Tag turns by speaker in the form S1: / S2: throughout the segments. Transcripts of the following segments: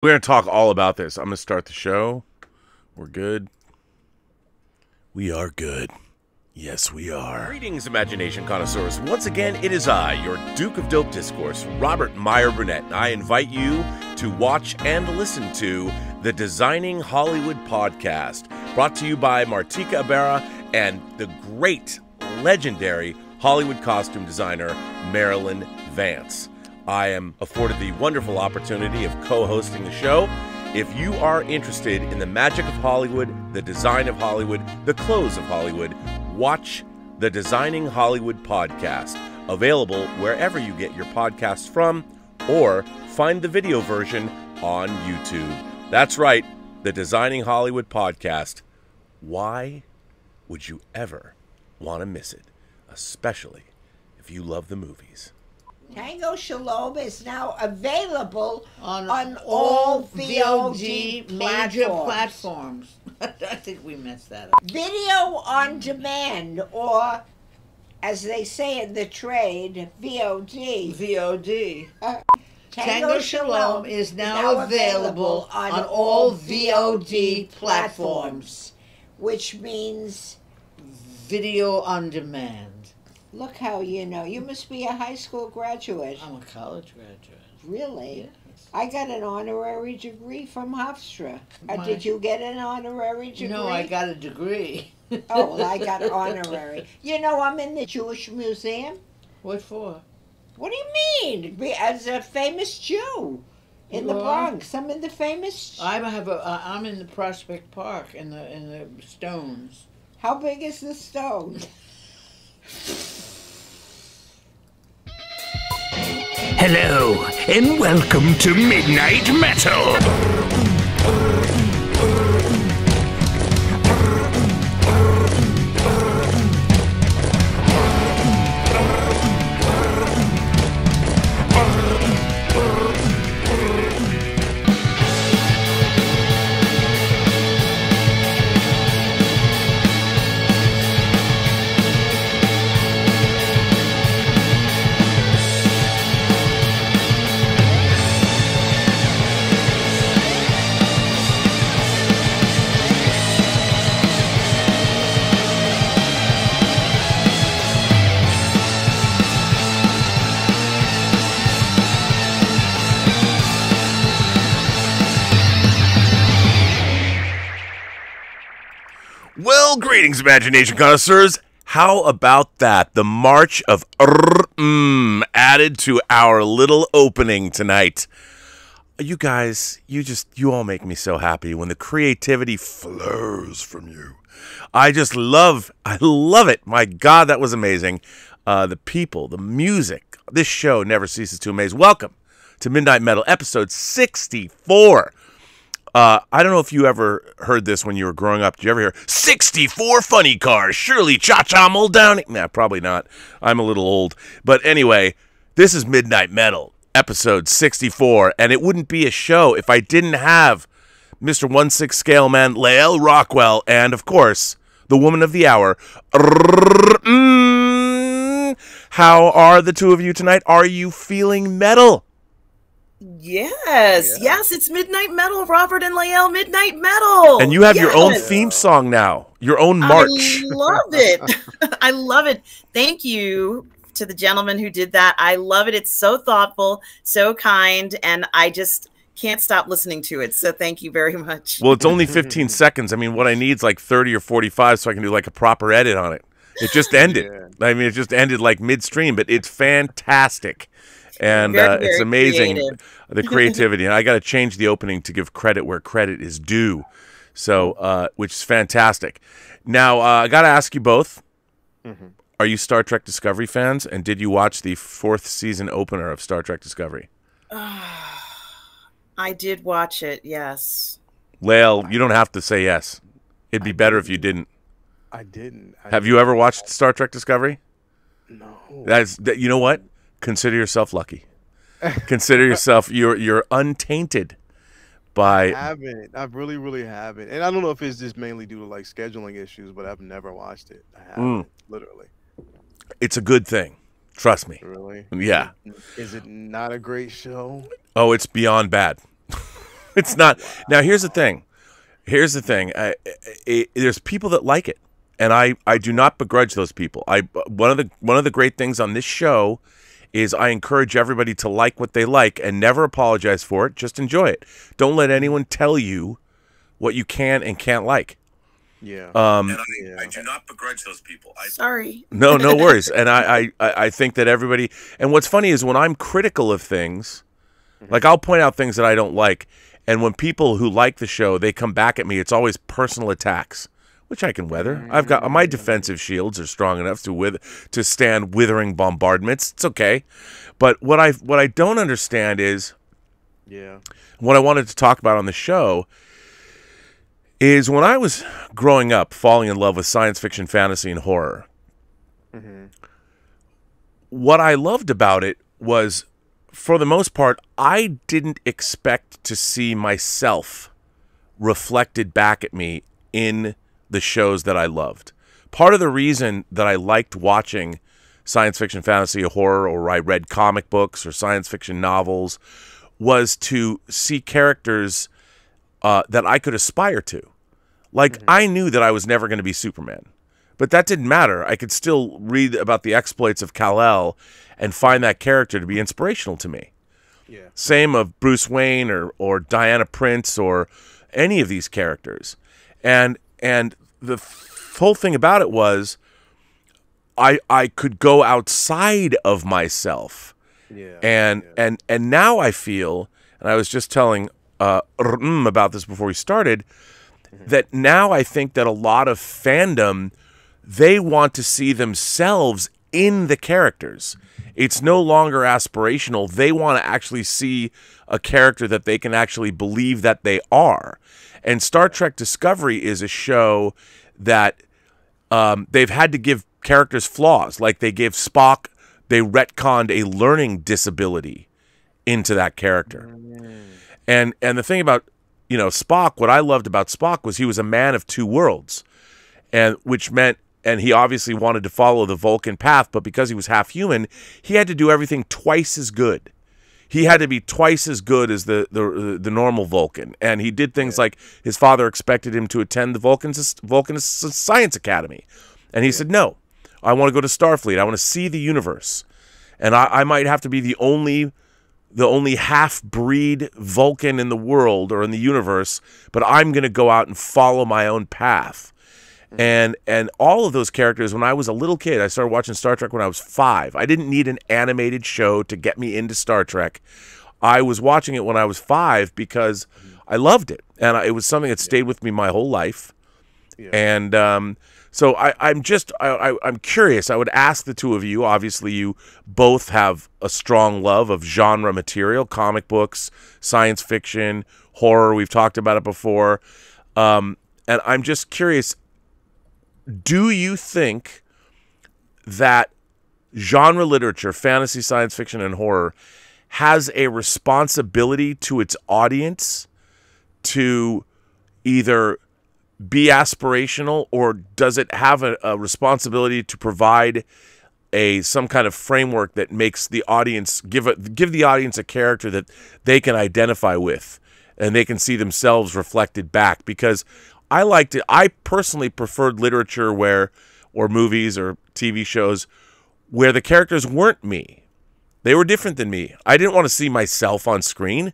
S1: We're going to talk all about this. I'm going to start the show. We're good. We are good. Yes, we are. Greetings, imagination connoisseurs. Once again, it is I, your Duke of Dope Discourse, Robert Meyer Burnett. I invite you to watch and listen to the Designing Hollywood podcast, brought to you by Martika Ibarra and the great, legendary Hollywood costume designer, Marilyn Vance. I am afforded the wonderful opportunity of co-hosting the show. If you are interested in the magic of Hollywood, the design of Hollywood, the clothes of Hollywood, watch the Designing Hollywood podcast, available wherever you get your podcasts from, or find the video version on YouTube. That's right, the Designing Hollywood podcast. Why would you ever want to miss it, especially if you love the movies?
S2: Tango Shalom is now available on all VOD
S3: major platforms. I think we messed that up.
S2: Video on demand, or as they say in the trade, VOD.
S3: VOD. Tango Shalom is now available on all VOD platforms,
S2: which means
S3: video on demand.
S2: Look how you know. You must be a high school graduate.
S3: I'm a college graduate.
S2: Really?
S3: Yes.
S2: I got an honorary degree from Hofstra. Did you get an honorary degree?
S3: No, I got a degree.
S2: Oh, well, I got honorary. You know, I'm in the Jewish Museum.
S3: What for?
S2: What do you mean? As a famous Jew in the Bronx. I'm in the famous...
S3: I'm in the Prospect Park in the Stones.
S2: How big is the stone?
S4: Hello, and welcome to Midnight Metal.
S1: Well, greetings, imagination connoisseurs. How about that? The March of added to our little opening tonight. You guys, you all make me so happy when the creativity flows from you. I love it. My God, that was amazing. The people, the music, this show never ceases to amaze. Welcome to Midnight Metal, episode 64. I don't know if you ever heard this when you were growing up. Did you ever hear 64 funny cars? Surely Cha-Cha Muldowney. Nah, probably not. I'm a little old. But anyway, this is Midnight Metal, episode 64, and it wouldn't be a show if I didn't have Mr. 1/6 Scale Man, Lael Rockwell, and, of course, the woman of the hour. How are the two of you tonight? Are you feeling metal?
S5: Yes, it's Midnight Metal, Robert and Lael, Midnight Metal.
S1: And you have your own theme song now, your own march.
S5: I love it. I love it. Thank you to the gentleman who did that. I love it. It's so thoughtful, so kind, and I just can't stop listening to it. So thank you very much.
S1: Well, it's only 15 seconds. I mean, what I need is like 30 or 45 so I can do like a proper edit on it. It just ended. I mean, it just ended like midstream, but it's fantastic. And
S5: very
S1: it's amazing,
S5: creative.
S1: The creativity. And I got to change the opening to give credit where credit is due. So, which is fantastic. Now, I got to ask you both, are you Star Trek Discovery fans? And did you watch the 4th season opener of Star Trek Discovery?
S5: I did watch it, yes.
S1: Lael, you don't have to say yes. It'd be better if you didn't.
S6: I didn't.
S1: Have you ever watched Star Trek Discovery?
S6: No.
S1: You know what? Consider yourself lucky. Consider yourself you're untainted by.
S6: I haven't. I really haven't. And I don't know if it's just mainly due to like scheduling issues, but I've never watched it. I haven't, literally.
S1: It's a good thing. Trust me.
S6: Really?
S1: Yeah.
S6: Is it not a great show?
S1: Oh, it's beyond bad. It's not. Now, here's the thing. Here's the thing. There's people that like it, and I do not begrudge those people. One of the great things on this show is I encourage everybody to like what they like and never apologize for it. Just enjoy it. Don't let anyone tell you what you can and can't like.
S6: Yeah.
S1: I do not begrudge those people.
S5: Sorry.
S1: No worries. And I think that everybody. And what's funny is when I'm critical of things, like I'll point out things that I don't like. And when people who like the show, they come back at me, it's always personal attacks, which I can weather. I've got my defensive shields are strong enough to stand withering bombardments. It's okay. But what I don't understand is, what I wanted to talk about on the show is when I was growing up, falling in love with science fiction, fantasy, and horror. What I loved about it was, for the most part, I didn't expect to see myself reflected back at me in the shows that I loved. Part of the reason that I liked watching science fiction, fantasy, or horror, or I read comic books or science fiction novels, was to see characters that I could aspire to. Like, I knew that I was never going to be Superman, but that didn't matter. I could still read about the exploits of Kal-El and find that character to be inspirational to me. Same of Bruce Wayne or Diana Prince or any of these characters. And the whole thing about it was I could go outside of myself. And now I feel, and I was just telling about this before we started, that now I think that a lot of fandom, they want to see themselves in the characters. It's no longer aspirational. They want to actually see a character that they can actually believe that they are. And Star Trek Discovery is a show that they've had to give characters flaws. Like they gave Spock, they retconned a learning disability into that character. And the thing about, Spock, what I loved about Spock was he was a man of two worlds, and which meant, and he obviously wanted to follow the Vulcan path, but because he was half human, he had to do everything twice as good. He had to be twice as good as the normal Vulcan, and he did things like his father expected him to attend the Vulcan Science Academy, and he said, "No, I want to go to Starfleet. I want to see the universe, and I might have to be the only half-breed Vulcan in the world or in the universe, but I'm going to go out and follow my own path." And all of those characters, when I was a little kid, I started watching Star Trek when I was 5. I didn't need an animated show to get me into Star Trek. I was watching it when I was 5 because I loved it, and it was something that stayed with me my whole life. And so I'm curious. I would ask the two of you. Obviously, you both have a strong love of genre material, comic books, science fiction, horror. We've talked about it before, and I'm just curious. Do you think that genre literature, fantasy, science fiction, and horror has a responsibility to its audience to either be aspirational, or does it have a responsibility to provide some kind of framework that makes the audience give the audience a character that they can identify with and they can see themselves reflected back? Because I personally preferred literature or movies or TV shows where the characters weren't me. They were different than me. I didn't want to see myself on screen.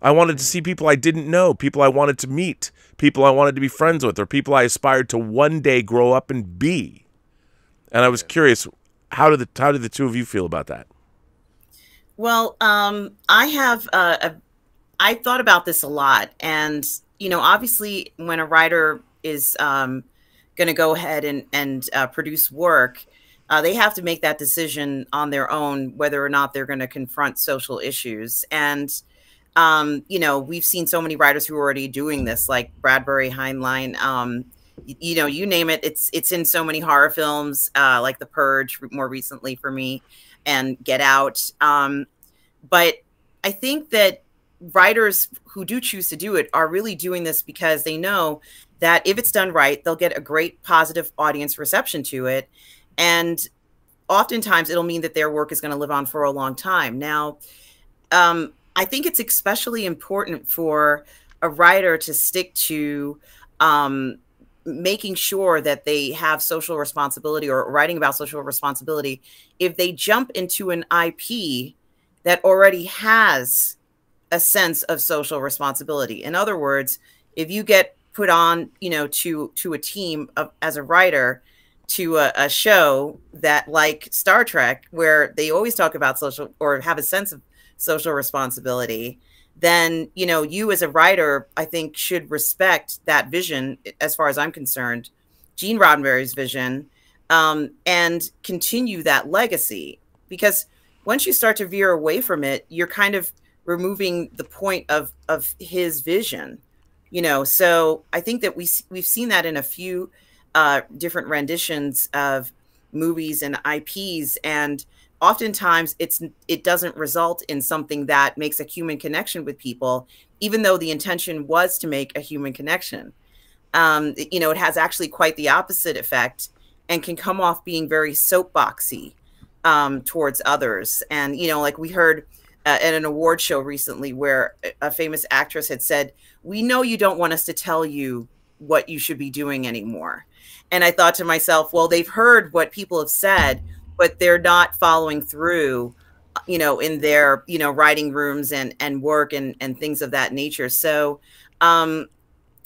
S1: I wanted to see people I didn't know, people I wanted to meet, people I wanted to be friends with, or people I aspired to one day grow up and be. And I was curious, how did the two of you feel about that?
S5: Well, I thought about this a lot, and obviously, when a writer is going to go ahead and produce work, they have to make that decision on their own whether or not they're going to confront social issues. And we've seen so many writers who are already doing this, like Bradbury, Heinlein. You name it. It's in so many horror films, like The Purge, more recently for me, and Get Out. But I think that writers who do choose to do it are really doing this because they know that if it's done right, they'll get a great positive audience reception to it. And oftentimes it'll mean that their work is going to live on for a long time. Now, I think it's especially important for a writer to stick to making sure that they have social responsibility or writing about social responsibility if they jump into an IP that already has a sense of social responsibility. In other words, if you get put on, you know, to a team of, as a writer, to a show that like Star Trek, where they always talk about social or have a sense of social responsibility, then, you know, you as a writer, I think, should respect that vision, as far as I'm concerned, Gene Roddenberry's vision, and continue that legacy. Because once you start to veer away from it, you're kind of removing the point of his vision, you know. So I think that we've seen that in a few different renditions of movies and IPs, and oftentimes it doesn't result in something that makes a human connection with people, even though the intention was to make a human connection. You know, it has actually quite the opposite effect and can come off being very soapboxy towards others. And, you know, like we heard at an award show recently where a famous actress had said, "We know you don't want us to tell you what you should be doing anymore." And I thought to myself, well, they've heard what people have said, but they're not following through, you know, in their, you know, writing rooms and work and things of that nature. So I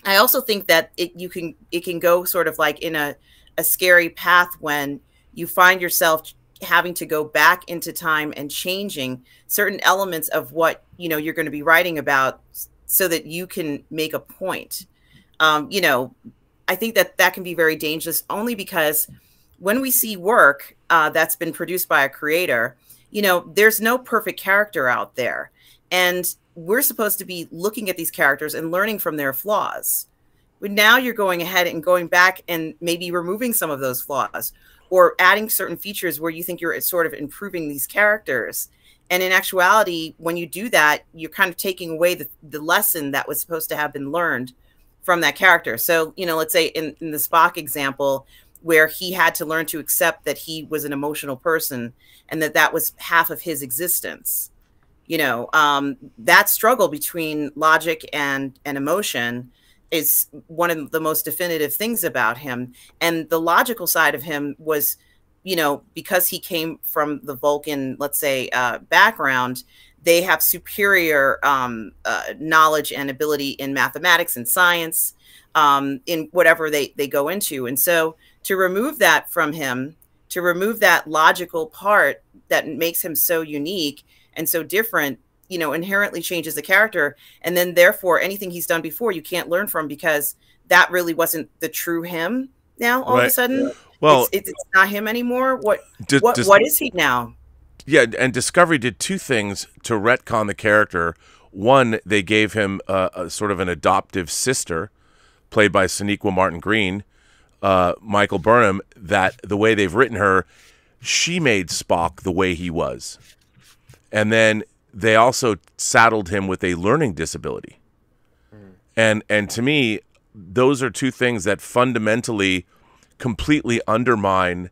S5: also think that it can go sort of like in a scary path when you find yourself having to go back into time and changing certain elements of what, you know, you're going to be writing about so that you can make a point. You know, I think that that can be very dangerous, only because when we see work that's been produced by a creator, you know, there's no perfect character out there. And we're supposed to be looking at these characters and learning from their flaws. But now you're going ahead and going back and maybe removing some of those flaws or adding certain features where you think you're sort of improving these characters. And in actuality, when you do that, you're kind of taking away the lesson that was supposed to have been learned from that character. So, you know, let's say in the Spock example, where he had to learn to accept that he was an emotional person and that that was half of his existence. You know, that struggle between logic and emotion is one of the most definitive things about him. And the logical side of him was, you know, because he came from the Vulcan, let's say, background, they have superior knowledge and ability in mathematics and science, in whatever they go into. And so to remove that from him, to remove that logical part that makes him so unique and so different, you know, inherently changes the character. And then therefore anything he's done before, you can't learn from, because that really wasn't the true him. Now, all of a sudden, well, it's not him anymore. What is he now?
S1: Yeah, and Discovery did two things to retcon the character. One, they gave him a sort of an adoptive sister, played by Sonequa Martin Green, Michael Burnham, that the way they've written her, she made Spock the way he was. And then they also saddled him with a learning disability. And to me, those are two things that fundamentally completely undermine.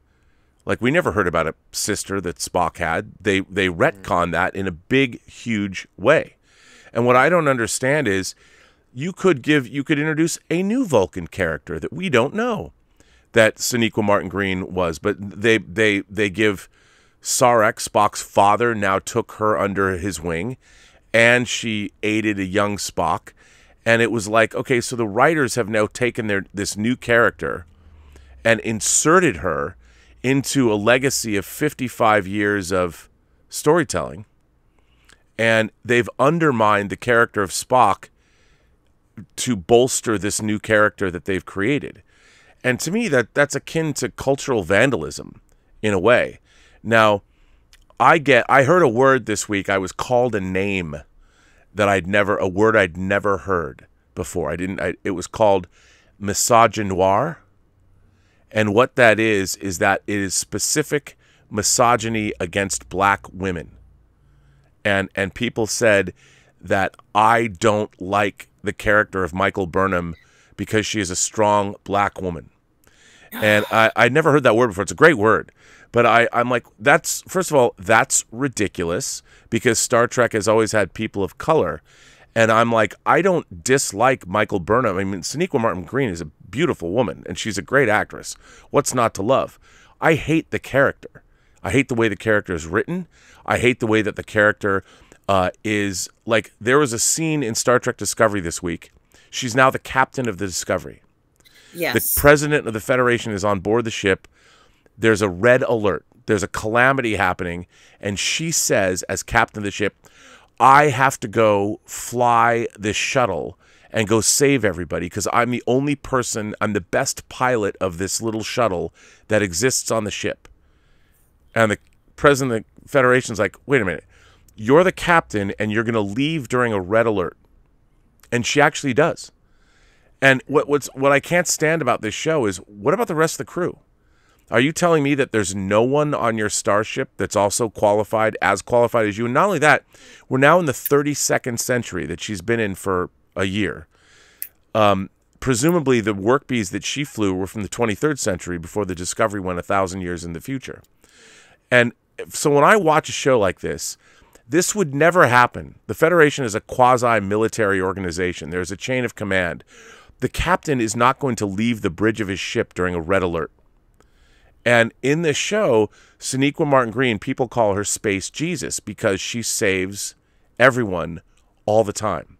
S1: Like, we never heard about a sister that Spock had. They retcon that in a big, huge way. And what I don't understand is you could introduce a new Vulcan character that we don't know that Sonequa Martin Green was, but they give Sarek, Spock's father, now took her under his wing, and she aided a young Spock. And it was like, okay, so the writers have now taken this new character and inserted her into a legacy of 55 years of storytelling, and they've undermined the character of Spock to bolster this new character that they've created. And to me, that's akin to cultural vandalism in a way. Now, I heard a word this week. I was called a name that a word I'd never heard before. It was called misogynoir. And what that is that it is specific misogyny against black women. And people said that I don't like the character of Michael Burnham because she is a strong black woman. And I never heard that word before. It's a great word. But I'm like, that's, first of all, that's ridiculous because Star Trek has always had people of color. And I'm like, I don't dislike Michael Burnham. I mean, Sonequa Martin Green is a beautiful woman, and she's a great actress. What's not to love? I hate the character. I hate the way the character is written. I hate the way that the character is, like, there was a scene in Star Trek Discovery this week. She's now the captain of the Discovery.
S5: Yes.
S1: The president of the Federation is on board the ship. There's a red alert. There's a calamity happening, and she says, as captain of the ship, I have to go fly this shuttle and go save everybody because I'm the only person, I'm the best pilot of this little shuttle that exists on the ship. And the president of the Federation's like, wait a minute, you're the captain and you're going to leave during a red alert. And she actually does. And what I can't stand about this show is, what about the rest of the crew? Are you telling me that there's no one on your starship that's also qualified as you? And not only that, we're now in the 32nd century that she's been in for a year. Presumably the work bees that she flew were from the 23rd century before the Discovery went 1,000 years in the future. And so when I watch a show like this would never happen. The Federation is a quasi-military organization. There's a chain of command. The captain is not going to leave the bridge of his ship during a red alert. And in this show, Sonequa Martin Green, people call her Space Jesus because she saves everyone all the time.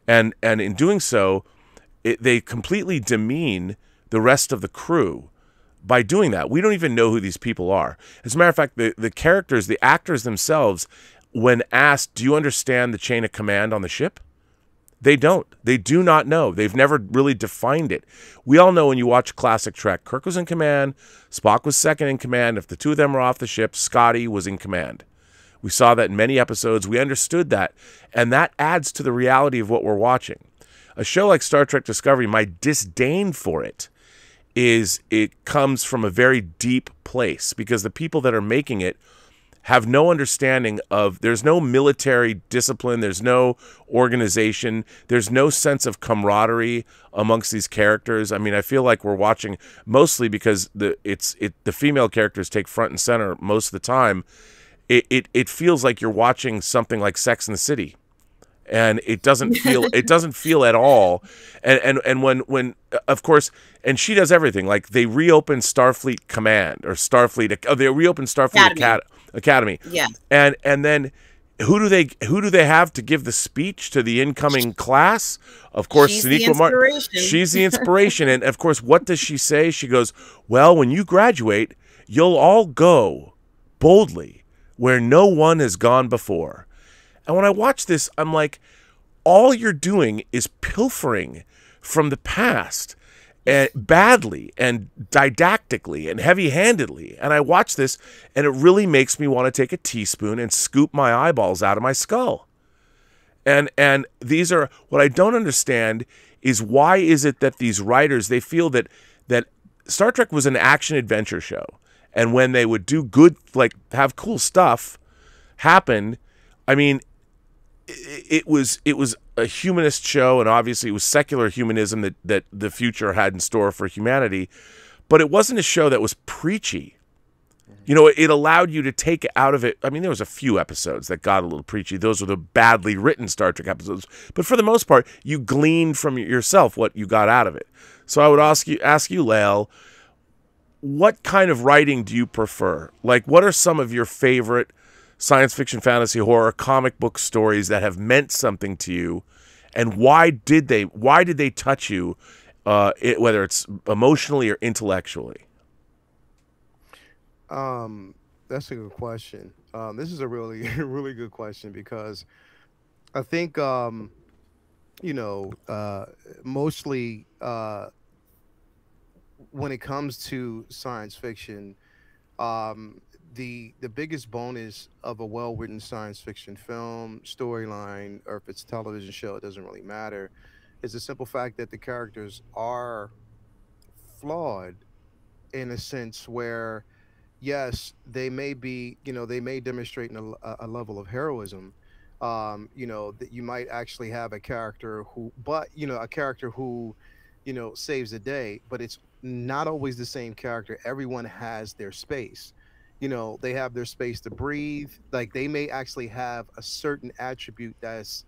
S1: And in doing so, they completely demean the rest of the crew by doing that. We don't even know who these people are. As a matter of fact, the characters, the actors themselves, when asked, do you understand the chain of command on the ship? They don't. They do not know. They've never really defined it. We all know when you watch classic Trek, Kirk was in command, Spock was second in command. If the two of them were off the ship, Scotty was in command. We saw that in many episodes. We understood that. And that adds to the reality of what we're watching. A show like Star Trek Discovery, my disdain for it is it comes from a very deep place because the people that are making it have no understanding of, there's no military discipline, there's no organization, there's no sense of camaraderie amongst these characters. I mean, I feel like we're watching, mostly because the female characters take front and center most of the time. It feels like you're watching something like Sex and the City. And it doesn't feel at all. And when of course, and she does everything. Like they reopen Starfleet Command or Starfleet. They reopen Starfleet Academy.
S5: Yeah.
S1: And then who do they have to give the speech to the incoming class? Of course, Sonequa Martin. She's the inspiration. And of course, what does she say? She goes, "Well, when you graduate, you'll all go boldly where no one has gone before." And when I watch this, I'm like, all you're doing is pilfering from the past, and badly and didactically and heavy-handedly. And I watch this, and it really makes me want to take a teaspoon and scoop my eyeballs out of my skull. And these are, what I don't understand is, why is it that these writers, they feel that Star Trek was an action-adventure show, and when they would do good, like have cool stuff happen, I mean, it was a humanist show, and obviously it was secular humanism that the future had in store for humanity, but it wasn't a show that was preachy. You know, it allowed you to take out of it. I mean, there was a few episodes that got a little preachy. Those were the badly written Star Trek episodes. But for the most part, you gleaned from yourself what you got out of it. So I would ask you, Lael, what kind of writing do you prefer? Like, what are some of your favorite science fiction, fantasy, horror, comic book stories that have meant something to you, and why did they touch you, whether it's emotionally or intellectually?
S6: That's a good question. This is a really really good question, because I think mostly when it comes to science fiction, the biggest bonus of a well-written science fiction film, storyline, or if it's a television show, it doesn't really matter, is the simple fact that the characters are flawed in a sense where, yes, they may be, they may demonstrate a level of heroism, that you might actually have a character who saves the day, but it's not always the same character. Everyone has their space. They have their space to breathe. Like they may actually have a certain attribute that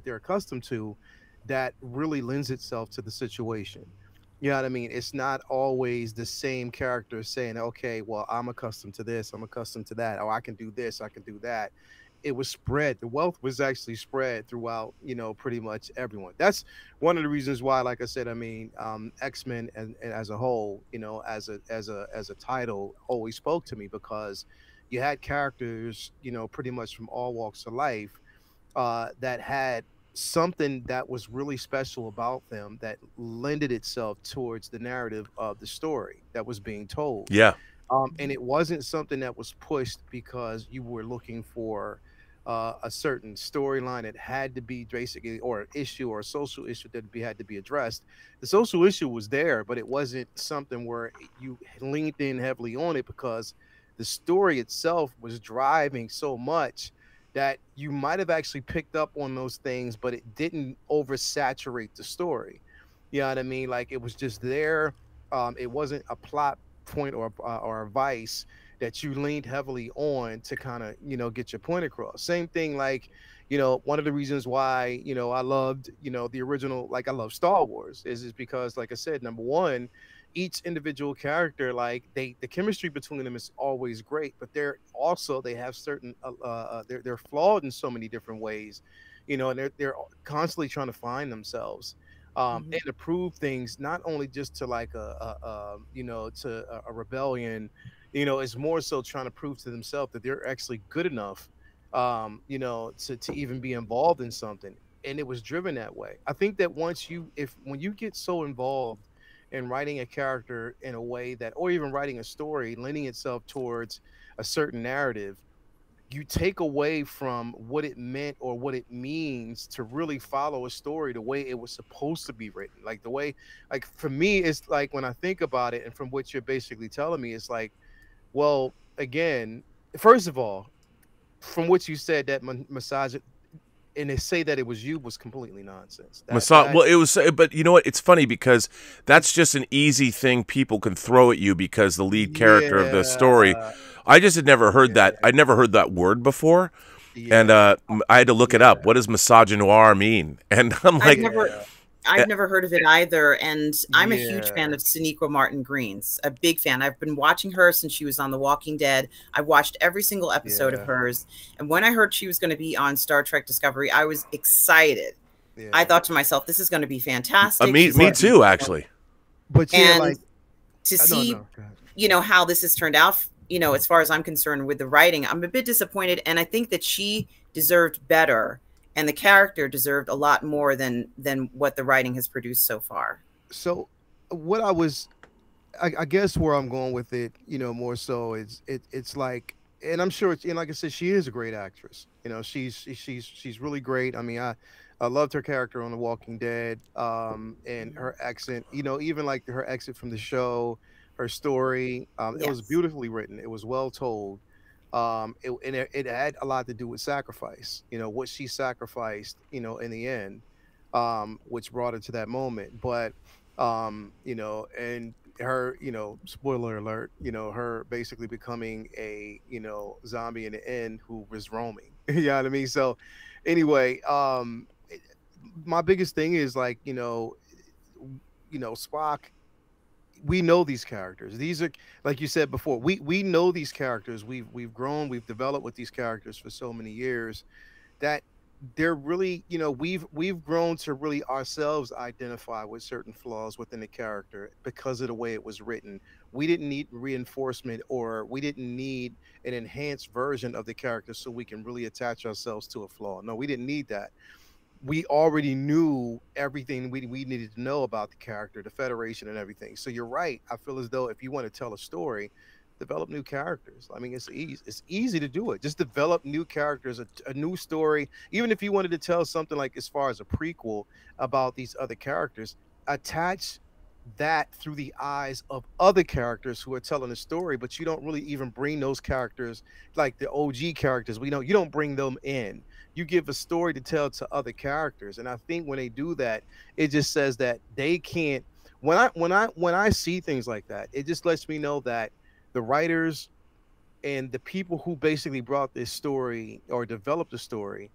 S6: they're accustomed to that really lends itself to the situation. You know what I mean? It's not always the same character saying, okay, well, I'm accustomed to this, I'm accustomed to that, oh, I can do this, I can do that. It was spread. The wealth was actually spread throughout, pretty much everyone. That's one of the reasons why, like I said, I mean, X-Men and as a whole, as a title always spoke to me, because you had characters, pretty much from all walks of life, that had something that was really special about them that lended itself towards the narrative of the story that was being told.
S1: Yeah.
S6: And it wasn't something that was pushed because you were looking for a certain storyline that had to be basically, or an issue or a social issue that had to be addressed. The social issue was there, but it wasn't something where you leaned in heavily on it, because the story itself was driving so much that you might have actually picked up on those things, but it didn't oversaturate the story. You know what I mean? Like it was just there. It wasn't a plot point or a vice that you leaned heavily on to kind of get your point across. Same thing, like one of the reasons why I loved the original, like I love Star Wars, is because, like I said, number one, each individual character, like the chemistry between them is always great, but they have certain they're flawed in so many different ways, and they're constantly trying to find themselves. And to prove things, not only just to like a rebellion, it's more so trying to prove to themselves that they're actually good enough, to even be involved in something. And it was driven that way. I think that when you get so involved in writing a character in a way that, or even writing a story, lending itself towards a certain narrative, you take away from what it meant or what it means to really follow a story the way it was supposed to be written. Like the way, like for me, it's like when I think about it, and from what you're basically telling me, it's like, well, again, first of all, from what you said, that massage, and they say that it was you, was completely nonsense.
S1: Well, it was, but you know what? It's funny because that's just an easy thing people can throw at you because the lead character of the story. I just had never heard that. I'd never heard that word before, and I had to look it up. What does misogynoir mean? And I'm like,
S5: I've never heard of it either, and I'm a huge fan of Sonequa Martin Green's, a big fan. I've been watching her since she was on The Walking Dead. I watched every single episode of hers, and when I heard she was going to be on Star Trek Discovery, I was excited. I thought to myself, this is going to be fantastic.
S1: Me too, actually.
S6: But
S5: to see, how this has turned out, as far as I'm concerned with the writing, I'm a bit disappointed, and I think that she deserved better. And the character deserved a lot more than what the writing has produced so far.
S6: So what I guess where I'm going with it, more so it's like, and I'm sure like I said, she is a great actress. She's really great. I mean, I loved her character on The Walking Dead, and her accent, even like her exit from the show, her story, it was beautifully written. It was well told. It had a lot to do with sacrifice, what she sacrificed, in the end, which brought her to that moment. But, and her, spoiler alert, her basically becoming a, zombie in the end who was roaming. You know what I mean? So anyway, my biggest thing is like, Spock, we know these characters. These are, like you said before, we know these characters. We've grown, we've developed with these characters for so many years that they're really, we've grown to really ourselves identify with certain flaws within the character because of the way it was written. We didn't need reinforcement, or we didn't need an enhanced version of the character so we can really attach ourselves to a flaw. No, we didn't need that. We already knew everything we needed to know about the character, the Federation, and everything. So you're right. I feel as though if you want to tell a story, develop new characters. I mean, it's easy. It's easy to do it. Just develop new characters, a new story. Even if you wanted to tell something like as far as a prequel about these other characters, attach that through the eyes of other characters who are telling the story, but you don't really even bring those characters, like the OG characters. You don't bring them in. You give a story to tell to other characters, and I think when they do that, it just says that they can't. When I see things like that, it just lets me know that the writers and the people who basically brought this story or developed the story,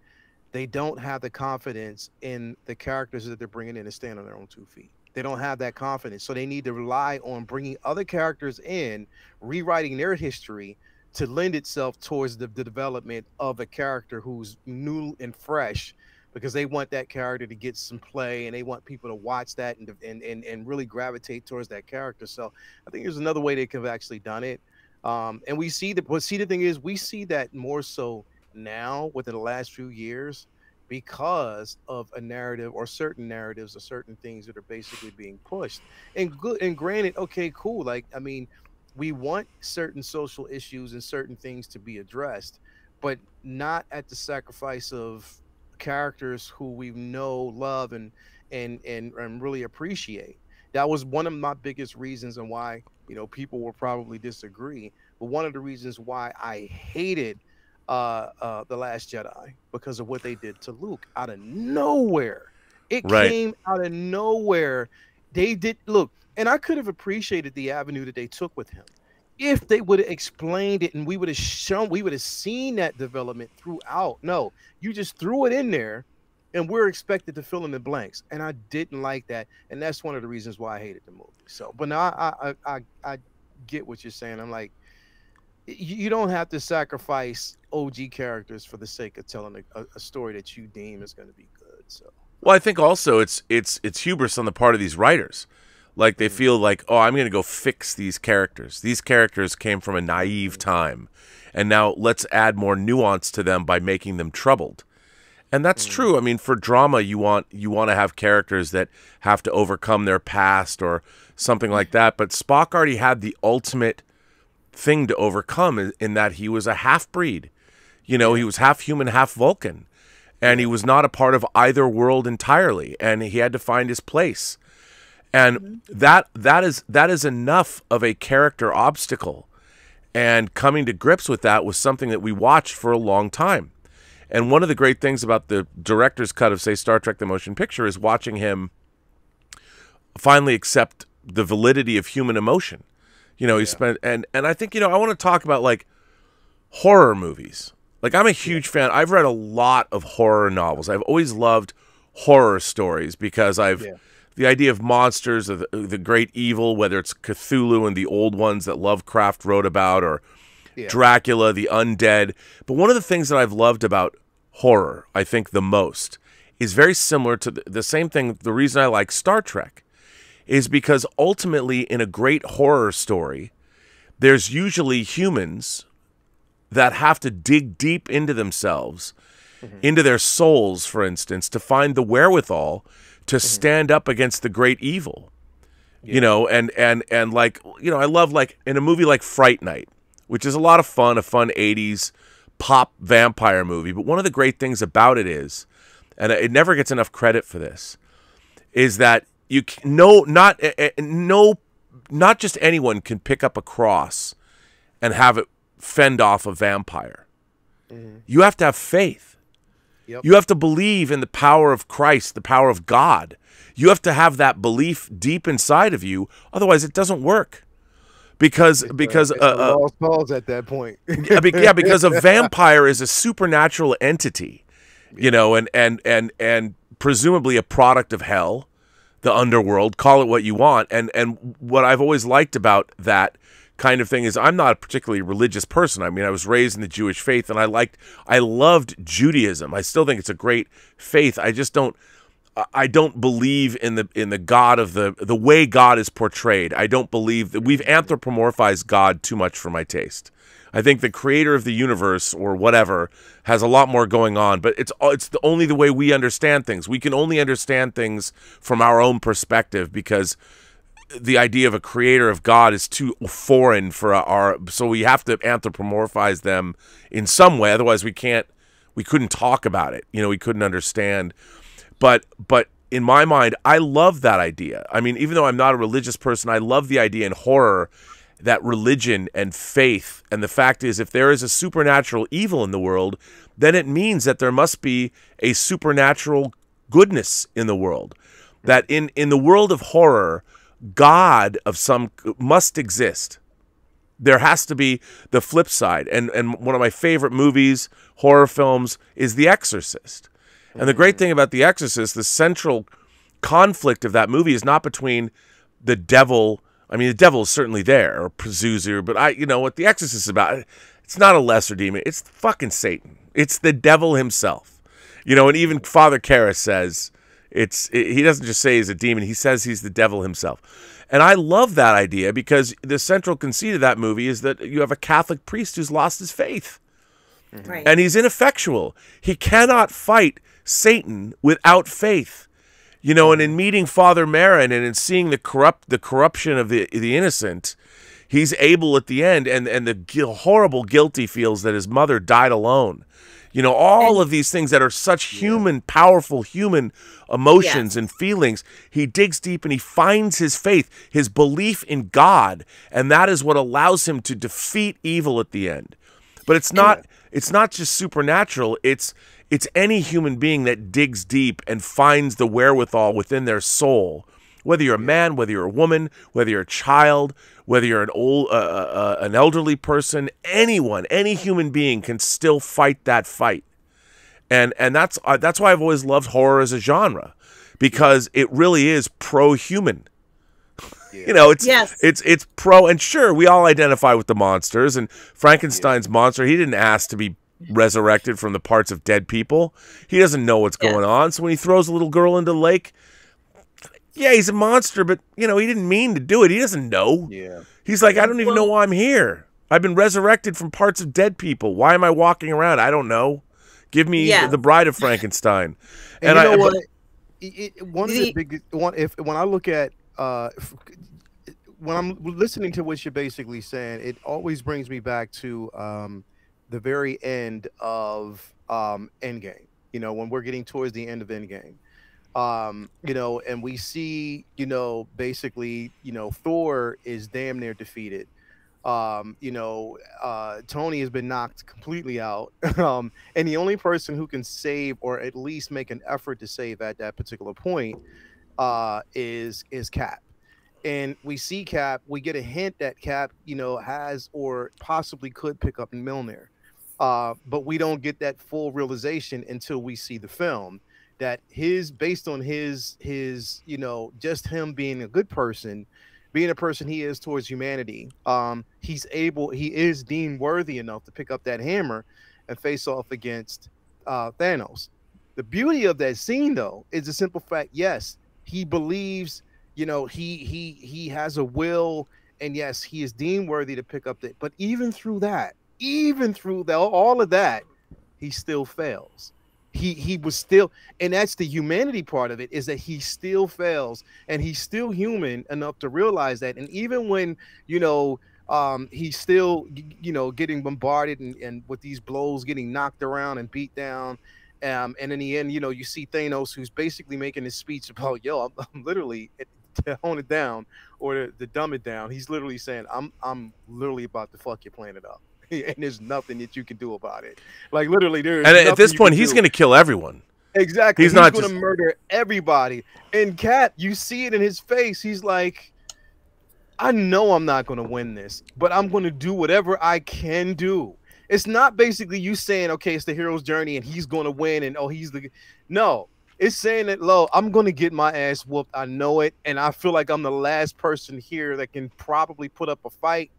S6: they don't have the confidence in the characters that they're bringing in to stand on their own 2 feet. They don't have that confidence. So they need to rely on bringing other characters in, rewriting their history to lend itself towards the development of a character who's new and fresh, because they want that character to get some play and they want people to watch that and really gravitate towards that character. So I think there's another way they could have actually done it. And we see that, but see, the thing is, we see that more so now within the last few years because of a narrative or certain narratives or certain things that are basically being pushed. And good, and granted, okay, cool. Like, I mean, we want certain social issues and certain things to be addressed, but not at the sacrifice of characters who we know, love, and really appreciate. That was one of my biggest reasons and why, you know, people will probably disagree, but one of the reasons why I hated The Last Jedi, because of what they did to Luke out of nowhere. It came out of nowhere. They did, look, and I could have appreciated the avenue that they took with him if they would have explained it and we would have seen that development throughout. No, you just threw it in there and we're expected to fill in the blanks. And I didn't like that. And that's one of the reasons why I hated the movie. So, but now I get what you're saying. I'm like, you don't have to sacrifice OG characters for the sake of telling a story that you deem is going to be good. So,
S1: well, I think also it's hubris on the part of these writers. Like, they feel like, oh, I'm going to go fix these characters. These characters came from a naive time, and now let's add more nuance to them by making them troubled. And that's true. I mean, for drama, you want to have characters that have to overcome their past or something like that. But Spock already had the ultimate thing to overcome in that he was a half-breed. You know, he was half human, half Vulcan. And he was not a part of either world entirely. And he had to find his place. And that is enough of a character obstacle. And coming to grips with that was something that we watched for a long time. And one of the great things about the director's cut of, say, Star Trek The Motion Picture is watching him finally accept the validity of human emotion. You know, he spent, and I think, you know, I want to talk about, like, horror movies. Like, I'm a huge fan. I've read a lot of horror novels. I've always loved horror stories because the idea of monsters, of the great evil, whether it's Cthulhu and the old ones that Lovecraft wrote about, or Dracula, the undead. But one of the things that I've loved about horror, I think the most, is very similar to the same thing. The reason I like Star Trek is because ultimately in a great horror story, there's usually humans that have to dig deep into themselves, into their souls, for instance, to find the wherewithal to stand up against the great evil. You know, and like, you know, I love, like, in a movie like Fright Night, which is a lot of fun, a fun 80s pop vampire movie. But one of the great things about it is, and it never gets enough credit for this, is that not just anyone can pick up a cross and have it fend off a vampire. You have to have faith. You have to believe in the power of Christ, the power of God. You have to have that belief deep inside of you. Otherwise, it doesn't work. Because
S6: lost cause at that point.
S1: Because a vampire is a supernatural entity, you know, and presumably a product of hell, the underworld. Call it what you want. And what I've always liked about that kind of thing is, I'm not a particularly religious person. I mean, I was raised in the Jewish faith, and I loved Judaism. I still think it's a great faith. I don't believe in the God of the way God is portrayed. I don't believe that we've anthropomorphized God too much for my taste. I think the creator of the universe or whatever has a lot more going on, but it's only the way we understand things. We can only understand things from our own perspective because the idea of a creator of God is too foreign for so we have to anthropomorphize them in some way. Otherwise we couldn't talk about it. You know, we couldn't understand. But in my mind, I love that idea. I mean, even though I'm not a religious person, I love the idea in horror that religion and faith, and the fact is, if there is a supernatural evil in the world, then it means that there must be a supernatural goodness in the world. That in the world of horror, God of some must exist. There has to be the flip side. And one of my favorite movies, horror films, is The Exorcist. And the great thing about The Exorcist, the central conflict of that movie is not between the devil. I mean, the devil is certainly there, or Pazuzu, but you know what The Exorcist is about? It's not a lesser demon. It's fucking Satan. It's the devil himself. You know, and even Father Karras says he doesn't just say he's a demon. He says he's the devil himself. And I love that idea because the central conceit of that movie is that you have a Catholic priest who's lost his faith.
S5: Right.
S1: And he's ineffectual. He cannot fight Satan without faith. You know, and in meeting Father Marin and in seeing the corruption of the innocent, he's able at the end, and the horrible guilt he feels that his mother died alone. You know, all of these things that are such human, powerful human emotions and feelings. He digs deep and he finds his faith, his belief in God, and that is what allows him to defeat evil at the end. But it's not just supernatural. It's any human being that digs deep and finds the wherewithal within their soul. Whether you're a man, whether you're a woman, whether you're a child, whether you're an elderly person, anyone, any human being can still fight that fight. And that's why I've always loved horror as a genre, because it really is pro-human. You know, it's pro, and sure, we all identify with the monsters, and Frankenstein's monster, he didn't ask to be resurrected from the parts of dead people. He doesn't know what's going on, so when he throws a little girl into the lake, yeah, he's a monster, but, you know, he didn't mean to do it. He doesn't know. Yeah. He's like, I don't even know why I'm here. I've been resurrected from parts of dead people. Why am I walking around? I don't know. Give me the Bride of Frankenstein.
S6: And you know what? One of the big when I look at when I'm listening to what you're basically saying, it always brings me back to the very end of Endgame. You know, when we're getting towards the end of Endgame. You know, and we see, you know, basically, you know, Thor is damn near defeated. You know, Tony has been knocked completely out. And the only person who can save, or at least make an effort to save at that particular point, is Cap. And we see Cap, we get a hint that Cap, you know, has or possibly could pick up Mjolnir. But we don't get that full realization until we see the film. That based on his, you know, just him being a good person, being a person he is towards humanity, he is deemed worthy enough to pick up that hammer and face off against Thanos. The beauty of that scene, though, is the simple fact, yes, he believes, you know, he has a will, and yes, he is deemed worthy to pick up that. But even through all of that, he still fails. He was still, and that's the humanity part of it, is that he still fails, and he's still human enough to realize that. And even when, you know, he's still, you know, getting bombarded and with these blows, getting knocked around and beat down, and in the end, you know, you see Thanos, who's basically making his speech about, yo, I'm literally, to hone it down or to dumb it down, he's literally saying, I'm literally about to fuck your planet up. And there's nothing that you can do about it. Like, literally, there's
S1: and at this point, he's going to kill everyone.
S6: Exactly. He's not going to murder everybody. And Cap, you see it in his face. He's like, I know I'm not going to win this, but I'm going to do whatever I can do. It's not basically you saying, okay, it's the hero's journey and he's going to win and, oh, he's the... No. It's saying that, I'm going to get my ass whooped. I know it. And I feel like I'm the last person here that can probably put up a fight,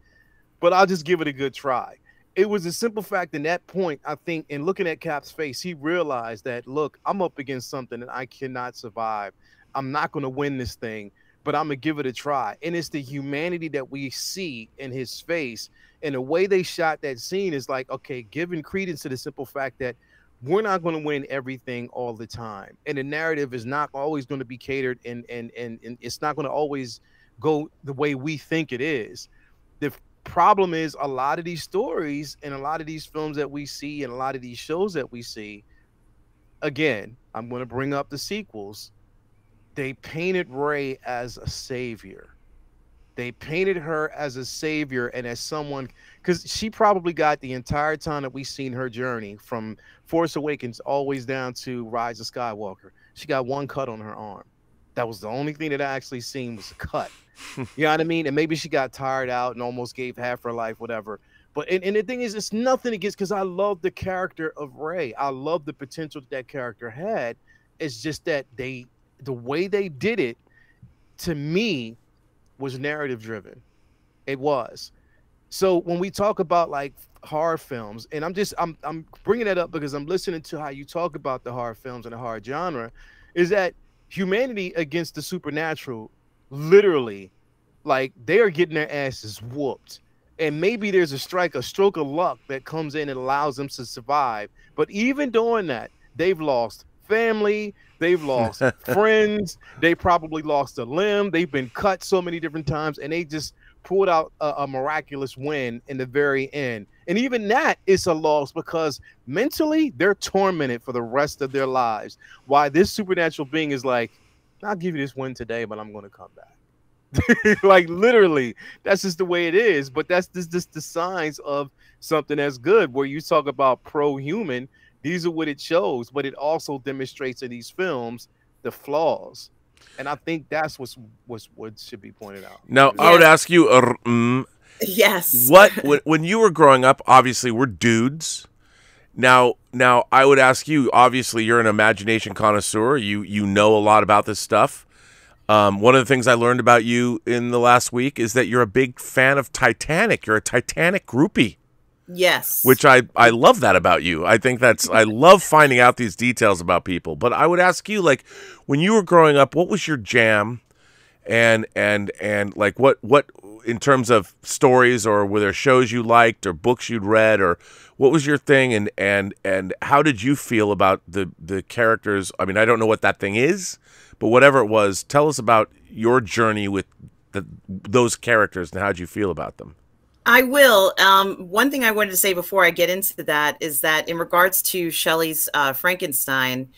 S6: but I'll just give it a good try. It was a simple fact in that point, I think, in looking at Cap's face, he realized that, look, I'm up against something that I cannot survive. I'm not going to win this thing, but I'm going to give it a try. And it's the humanity that we see in his face. And the way they shot that scene is like, okay, giving credence to the simple fact that we're not going to win everything all the time. And the narrative is not always going to be catered, and it's not going to always go the way we think it is. The problem is a lot of these stories and a lot of these films that we see and a lot of these shows that we see, again, I'm going to bring up the sequels. they painted Rey as a savior. They painted her as a savior and as someone, because she probably got the entire time that we've seen her journey from Force Awakens always down to Rise of Skywalker. She got one cut on her arm. That was the only thing that I actually seen was a cut. You know what I mean? And maybe she got tired out and almost gave half her life, whatever. But and the thing is, it's nothing against, because I love the character of Rey. I love the potential that character had. It's just that the way they did it, to me, was narrative driven. It was. So when we talk about like horror films, and I'm bringing that up because I'm listening to how you talk about the horror films and the horror genre, is that humanity against the supernatural, literally, like, they are getting their asses whooped. And maybe there's a stroke of luck that comes in and allows them to survive. But even doing that, they've lost family, they've lost friends, they probably lost a limb, they've been cut so many different times, and they just pulled out a miraculous win in the very end. And even that is a loss, because mentally they're tormented for the rest of their lives. Why this supernatural being is like, I'll give you this win today, but I'm going to come back. Like, literally, that's just the way it is. But that's just the signs of something that's good, where you talk about pro-human. These are what it shows, but it also demonstrates in these films the flaws. And I think that's what should be pointed out.
S1: Now,
S5: Yes.
S1: I would ask you,
S5: Yes.
S1: when you were growing up, obviously we're dudes. Now, I would ask you, obviously you're an imagination connoisseur. You know a lot about this stuff. One of the things I learned about you in the last week is that you're a big fan of Titanic. You're a Titanic groupie.
S5: Yes.
S1: Which I love that about you. I think I love finding out these details about people. But I would ask you, like, when you were growing up, what was your jam? And like what in terms of stories, or were there shows you liked or books you'd read, or what was your thing, and how did you feel about the characters? I mean, I don't know what that thing is, but whatever it was, tell us about your journey with those characters and how did you feel about them?
S5: I will. One thing I wanted to say before I get into that is that in regards to Shelley's Frankenstein,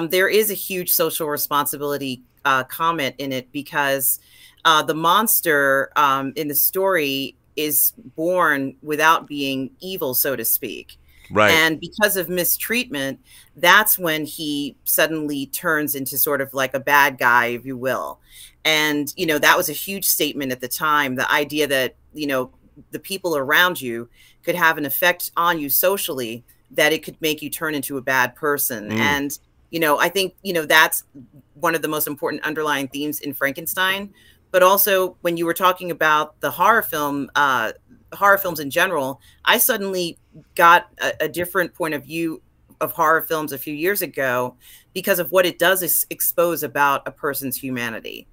S5: there is a huge social responsibility comment in it, because the monster in the story is born without being evil, so to speak.
S1: Right.
S5: And because of mistreatment, that's when he suddenly turns into sort of like a bad guy, if you will. And, you know, that was a huge statement at the time. The idea that, you know, the people around you could have an effect on you socially, that it could make you turn into a bad person. And, you know, I think, you know, that's one of the most important underlying themes in Frankenstein. But also when you were talking about the horror films in general, I suddenly got a different point of view of horror films a few years ago, because of what it does expose about a person's humanity.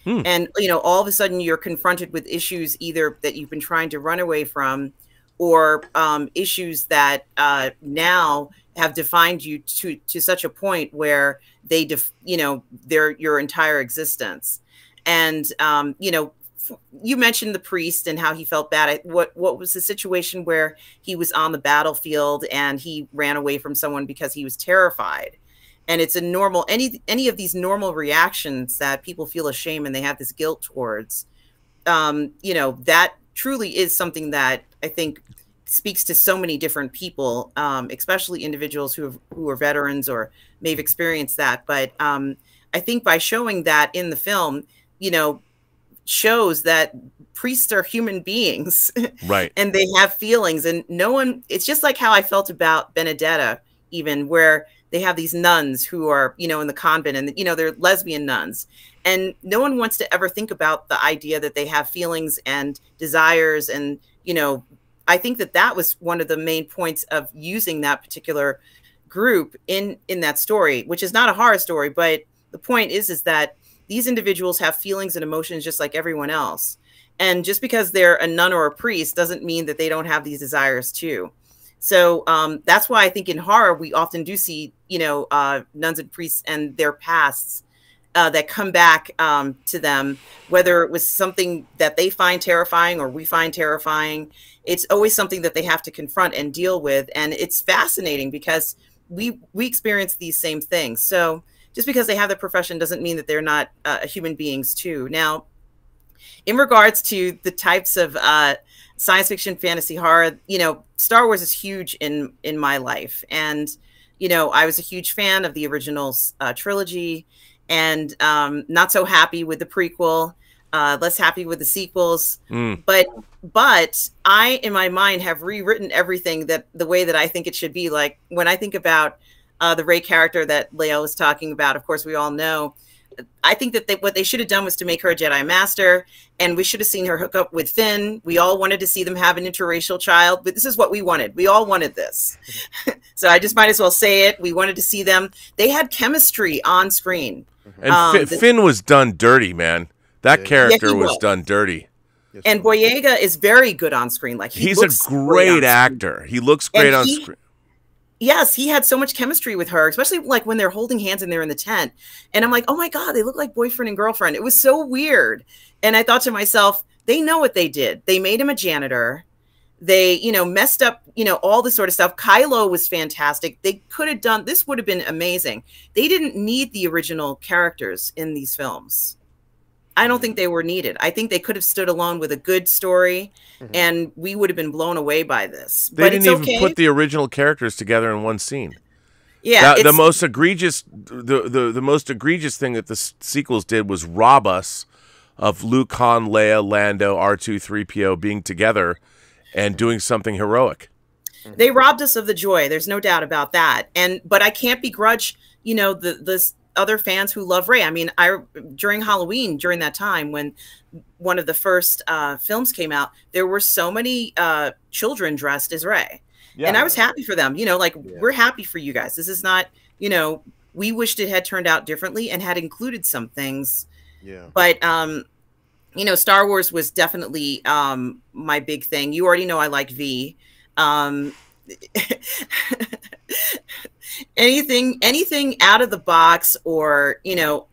S5: And, you know, all of a sudden you're confronted with issues either that you've been trying to run away from, or issues that now have defined you to such a point where they, you know, they're your entire existence. And, you know, you mentioned the priest and how he felt bad. What was the situation where he was on the battlefield and he ran away from someone because he was terrified? And it's a normal, any of these normal reactions that people feel ashamed and they have this guilt towards, you know, that truly is something that I think speaks to so many different people, especially individuals who are veterans or may have experienced that. But I think by showing that in the film, you know, shows that priests are human beings,
S1: right?
S5: And they have feelings, and no one, it's just like how I felt about Benedetta, even, where they have these nuns who are, you know, in the convent, and, you know, they're lesbian nuns, and no one wants to ever think about the idea that they have feelings and desires. And, you know, I think that that was one of the main points of using that particular group in that story, which is not a horror story, but the point is that these individuals have feelings and emotions just like everyone else. And just because they're a nun or a priest doesn't mean that they don't have these desires too. So that's why I think in horror, we often do see, you know, nuns and priests and their pasts that come back to them, whether it was something that they find terrifying or we find terrifying. It's always something that they have to confront and deal with. And it's fascinating because we experience these same things. So just because they have the profession doesn't mean that they're not human beings too. Now, in regards to the types of science fiction, fantasy, horror, you know, Star Wars is huge in my life. And, you know, I was a huge fan of the original trilogy, and not so happy with the prequel, less happy with the sequels. But I, in my mind, have rewritten everything the way that I think it should be. Like when I think about the Rey character that Leia was talking about, of course, we all know, I think that what they should have done was to make her a Jedi Master, and we should have seen her hook up with Finn. We all wanted to see them have an interracial child, but this is what we wanted. We all wanted this. So I just might as well say it. We wanted to see them. They had chemistry on screen.
S1: And Finn was done dirty, man. That character was done dirty.
S5: And Boyega is very good on screen. Like
S1: he's a great actor. He looks great on screen.
S5: Yes, he had so much chemistry with her, especially like when they're holding hands and they're in the tent. And I'm like, oh my God, they look like boyfriend and girlfriend. It was so weird. And I thought to myself, they know what they did. They made him a janitor. They, you know, messed up, you know, all this sort of stuff. Kylo was fantastic. They could have done, this would have been amazing. They didn't need the original characters in these films. I don't think they were needed. I think they could have stood alone with a good story, and we would have been blown away by this.
S1: They didn't even put the original characters together in one scene.
S5: Yeah,
S1: the most egregious, the most egregious thing that the sequels did was rob us of Luke, Han, Leia, Lando, R2, 3PO being together and doing something heroic.
S5: They robbed us of the joy. There's no doubt about that. But I can't begrudge, you know, the other fans who love Rey. I mean, during Halloween, during that time when one of the first films came out, there were so many children dressed as Rey. Yeah. And I was happy for them. You know, like, we're happy for you guys. This is not, you know, we wished it had turned out differently and had included some things. Yeah. But, you know, Star Wars was definitely my big thing. You already know I like V. Anything out of the box, or you know,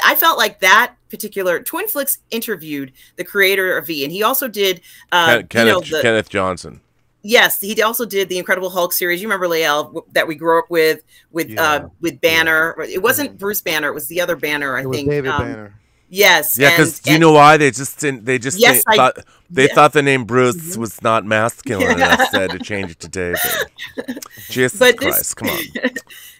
S5: I felt like that particular Twin Flicks interviewed the creator of V, and he also did Kenneth Johnson. Yes, he also did the Incredible Hulk series. You remember Lael that we grew up with Banner. It wasn't Bruce Banner; it was the other Banner. I think
S6: David Banner.
S5: Yes.
S1: Yeah, because do you know why they just thought the name Bruce was not masculine enough, said to change it to David. Jesus Christ, come on.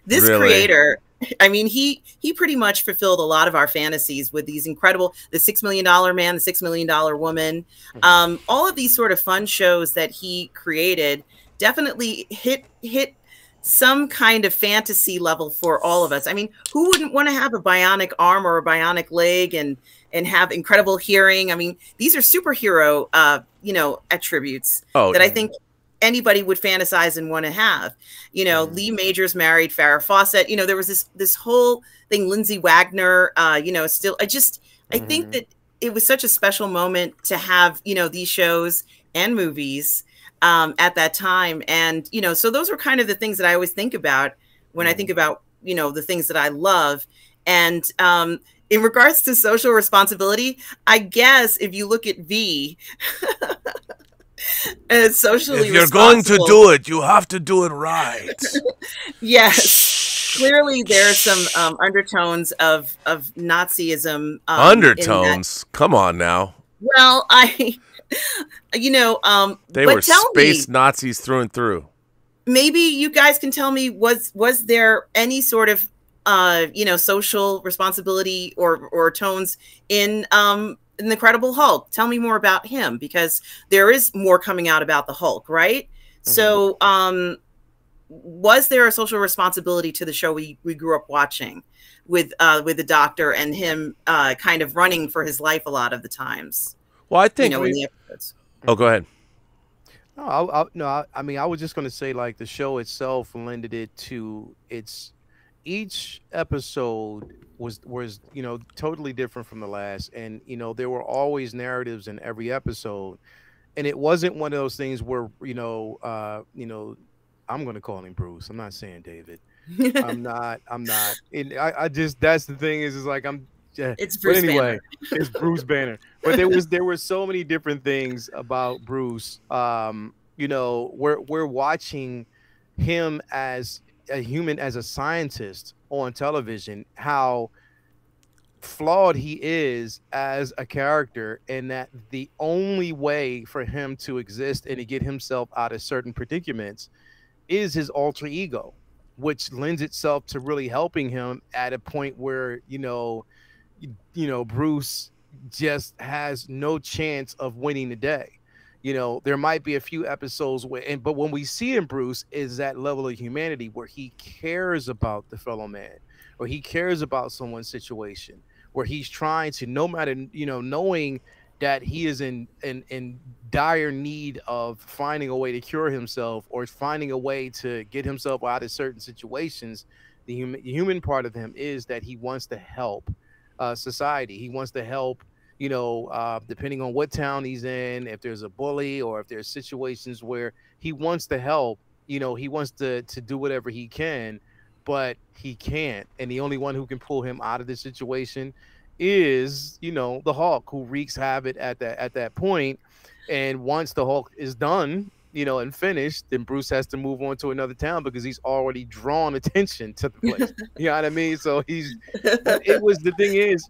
S5: This creator, I mean, he pretty much fulfilled a lot of our fantasies with these incredible, the $6 Million Man, the $6 Million Woman, all of these sort of fun shows that he created definitely hit some kind of fantasy level for all of us. I mean, who wouldn't want to have a bionic arm or a bionic leg and have incredible hearing? I mean, these are superhero, you know, attributes that I think anybody would fantasize and want to have. You know, Lee Majors married Farrah Fawcett. You know, there was this whole thing, Lindsay Wagner, you know, still, I think that it was such a special moment to have, you know, these shows and movies at that time. And, you know, so those were kind of the things that I always think about when I think about, you know, the things that I love. And in regards to social responsibility, I guess if you look at V, as socially
S1: if you're going to do it, you have to do it right.
S5: Yes. Clearly there are some undertones of Nazism.
S1: Undertones? Come on now.
S5: Well, you know,
S1: they were space Nazis through and through.
S5: Maybe you guys can tell me, was there any sort of you know, social responsibility or tones in the Incredible Hulk? Tell me more about him, because there is more coming out about the Hulk, right? So was there a social responsibility to the show we grew up watching with the Doctor and him kind of running for his life a lot of the times?
S1: Well, I think,
S5: you know, in the episodes.
S1: Oh, go ahead.
S6: No, I mean, I was just going to say, like, the show itself lended it to each episode was you know, totally different from the last, and you know, there were always narratives in every episode, and it wasn't one of those things where you know, I'm going to call him Bruce. I'm not saying David. I'm not. And I just, that's the thing is like
S5: it's Bruce
S6: Banner. It's Bruce Banner. But there were so many different things about Bruce. You know, we're watching him as a human as a scientist on television, how flawed he is as a character, and that the only way for him to exist and to get himself out of certain predicaments is his alter ego, which lends itself to really helping him at a point where, Bruce just has no chance of winning the day. There might be a few episodes but when we see in Bruce is that level of humanity where he cares about the fellow man, or he cares about someone's situation, where he's trying to, no matter, knowing that he is in dire need of finding a way to cure himself, or finding a way to get himself out of certain situations. The human part of him is that he wants to help society. He wants to help, depending on what town he's in, if there's a bully or if there's situations where he wants to help, he wants to do whatever he can, but he can't. And the only one who can pull him out of the situation is, the Hulk, who wreaks havoc at that point. And once the Hulk is done, and finished, then Bruce has to move on to another town because he's already drawn attention to the place. You know what I mean? So the thing is,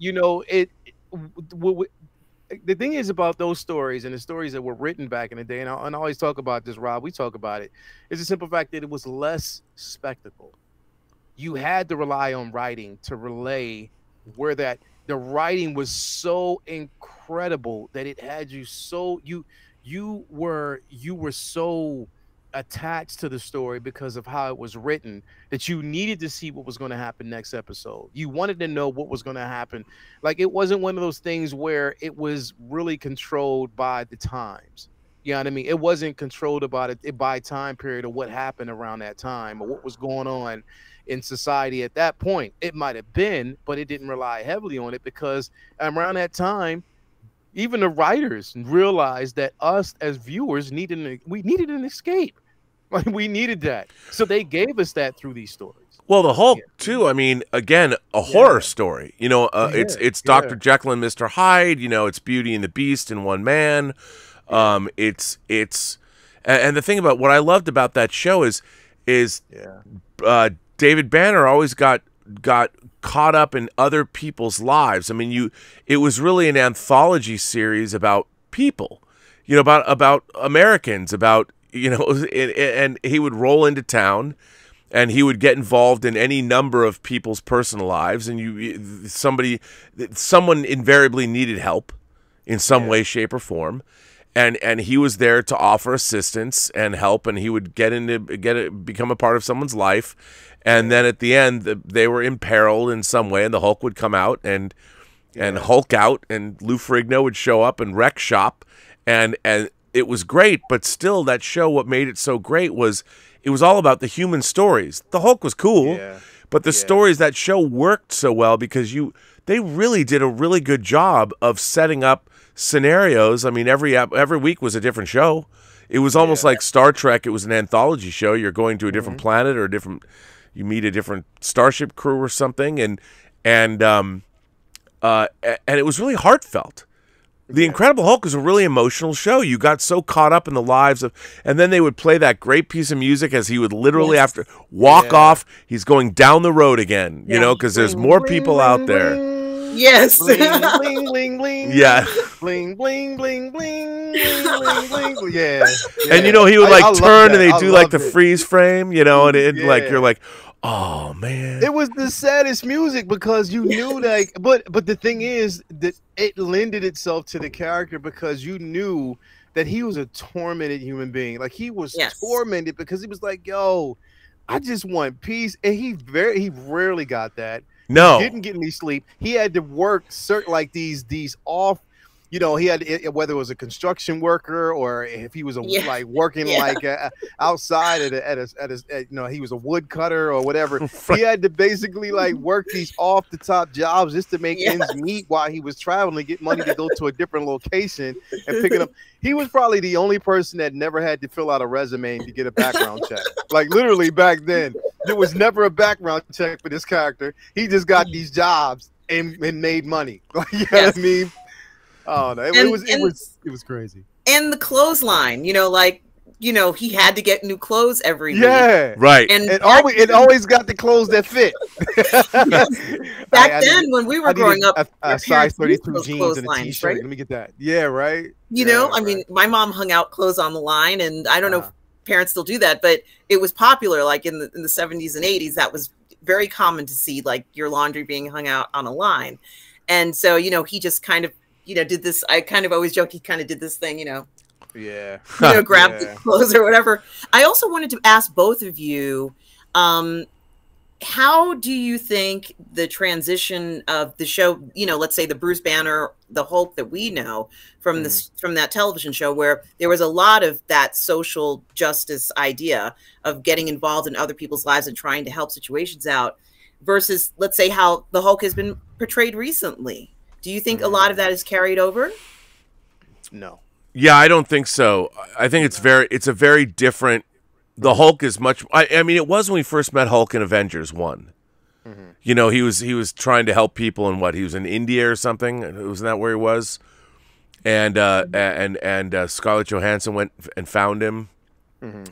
S6: the thing is about those stories and the stories that were written back in the day, and I always talk about this, Rob, we talk about it, is the simple fact that it was less spectacle. You had to rely on writing to relay where the writing was so incredible that it had you so you were so attached to the story because of how it was written that you needed to see what was going to happen next episode. You wanted to know what was going to happen. Like, it wasn't one of those things where it was really controlled by the times. You know what I mean? It wasn't controlled about it by time period or what happened around that time or what was going on in society at that point. It might have been, but it didn't rely heavily on it because around that time, even the writers realized that us as viewers needed an escape. Like, we needed that. So they gave us that through these stories.
S1: Well, the Hulk too. I mean, again, a horror story. It's Dr. Jekyll and Mr. Hyde. It's Beauty and the Beast in one man. And the thing about what I loved about that show is David Banner always got caught up in other people's lives. I mean, it was really an anthology series about people, about Americans, and he would roll into town and he would get involved in any number of people's personal lives, and someone invariably needed help in some way, shape, or form. And he was there to offer assistance and help, and he would become a part of someone's life. And then at the end, they were imperiled in some way, and the Hulk would come out and Hulk out, and Lou Ferrigno would show up and wreck shop, and it was great. But still, that show, what made it so great was it was all about the human stories. The Hulk was cool, but the stories, that show worked so well because they really did a really good job of setting up scenarios. I mean, every week was a different show. It was almost like Star Trek. It was an anthology show. You're going to a different planet or you meet a different starship crew or something, and it was really heartfelt. The Incredible Hulk was a really emotional show. You got so caught up in the lives of, and then they would play that great piece of music as he would literally have to walk off. He's going down the road again, because there's more people out there.
S5: Yes.
S6: Bling, bling, bling, bling.
S1: Yeah.
S6: Bling, bling, bling, bling, bling, bling, bling. Yeah.
S1: And he would turn and they do like the freeze frame, and like you're like, oh man.
S6: It was the saddest music because you knew but the thing is that it lended itself to the character because you knew that he was a tormented human being. Like, he was tormented because he was like, yo, I just want peace. And he rarely got that.
S1: No,
S6: he didn't get any sleep. He had to work these off. He had, whether it was a construction worker or if he was working outside he was a woodcutter or whatever. He had to basically work these off the top jobs just to make ends meet while he was traveling to get money to go to a different location and pick it up. He was probably the only person that never had to fill out a resume to get a background check. Like, literally back then, there was never a background check for this character. He just got these jobs and made money. You know what I mean? Oh no, it was crazy.
S5: And the clothesline, you know, he had to get new clothes every week.
S6: Yeah,
S1: Right.
S5: And
S6: it always got the clothes that fit.
S5: back then, when we were growing up,
S6: a
S5: our
S6: size
S5: parents used
S6: 32
S5: those
S6: jeans and a
S5: clotheslines,
S6: t-shirt.
S5: right?
S6: Let me get that. Yeah, right.
S5: You know, I mean, my mom hung out clothes on the line, and I don't know if
S6: Uh-huh.
S5: parents still do that, but it was popular. Like in the 70s and 80s, that was very common to see, like, your laundry being hung out on a line. And so, you know, he just kind of, you know, did this. I kind of always joke he kind of did this thing, you know,
S6: Yeah.
S5: grab the clothes or whatever. I also wanted to ask both of you, how do you think the transition of the show, you know, let's say the Bruce Banner, the Hulk that we know from from that television show, where there was a lot of that social justice idea of getting involved in other people's lives and trying to help situations out, versus, let's say, how the Hulk has been portrayed recently? Do you think a lot of that is carried over?
S6: No.
S1: Yeah, I don't think so. I think it's a very different. The Hulk is much. I mean, it was when we first met Hulk in Avengers 1. You know, he was trying to help people in what, he was in India or something. Wasn't that where he was? And Scarlett Johansson went and found him.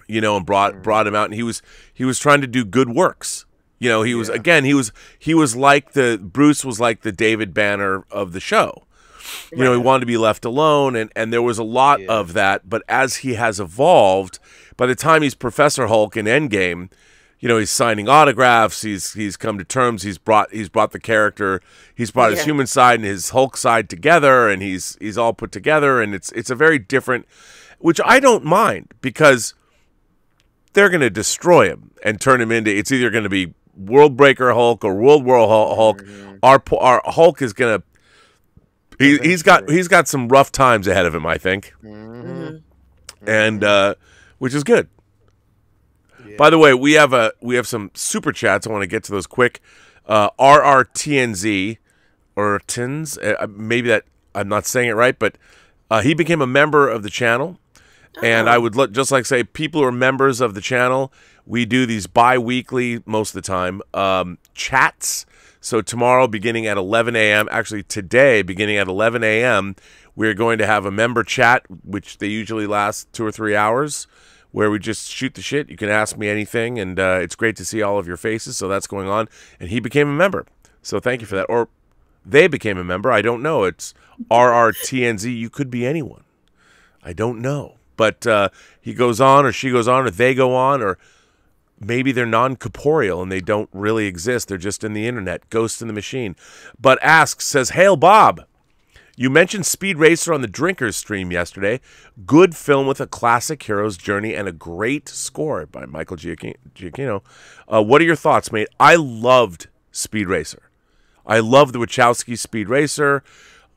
S1: You know, and brought him out, and he was trying to do good works. You know, he was like Bruce was like the David Banner of the show. You know, he wanted to be left alone, and there was a lot of that. But as he has evolved, by the time he's Professor Hulk in Endgame, you know, he's signing autographs. He's come to terms. He's brought the character. He's brought his human side and his Hulk side together, and he's all put together. And it's a very different, which I don't mind, because they're going to destroy him and turn him into. It's either going to be World Breaker Hulk or World War Hulk. Our Hulk is going to. He's got some rough times ahead of him, I think, and which is good. Yeah. By the way, we have some super chats. I want to get to those quick. RRTNZ or Tins, maybe that I'm not saying it right, but he became a member of the channel, and I would just like say, people who are members of the channel, we do these bi-weekly most of the time chats. So tomorrow, beginning at 11 a.m., actually today, beginning at 11 a.m., we're going to have a member chat, which they usually last 2 or 3 hours, where we just shoot the shit. You can ask me anything, and it's great to see all of your faces. So that's going on. And he became a member. So thank you for that. Or they became a member. I don't know. It's RRTNZ. You could be anyone. I don't know. But he goes on, or she goes on, or they go on, or maybe they're non-corporeal and they don't really exist. They're just in the internet, ghosts in the machine. But says, Hail Bob, you mentioned Speed Racer on the Drinkers stream yesterday. Good film with a classic hero's journey and a great score by Michael Giacchino. What are your thoughts, mate? I loved Speed Racer. I loved the Wachowski Speed Racer.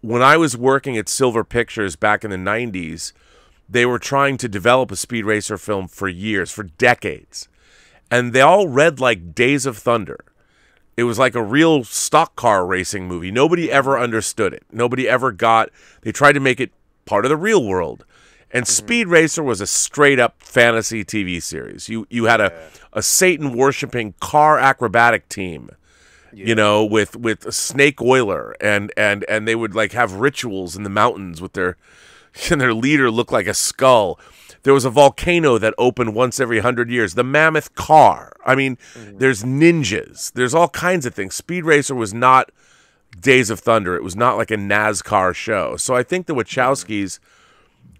S1: When I was working at Silver Pictures back in the 90s, they were trying to develop a Speed Racer film for years, for decades. And they all read like Days of Thunder. It was like a real stock car racing movie. Nobody ever understood it. Nobody ever they tried to make it part of the real world. And Speed Racer was a straight up fantasy TV series. You had a Satan worshipping car acrobatic team, you know, with a snake oiler, and they would like have rituals in the mountains with their leader looked like a skull. There was a volcano that opened once every 100 years. The mammoth car. I mean, there's ninjas. There's all kinds of things. Speed Racer was not Days of Thunder. It was not like a NASCAR show. So I think the Wachowskis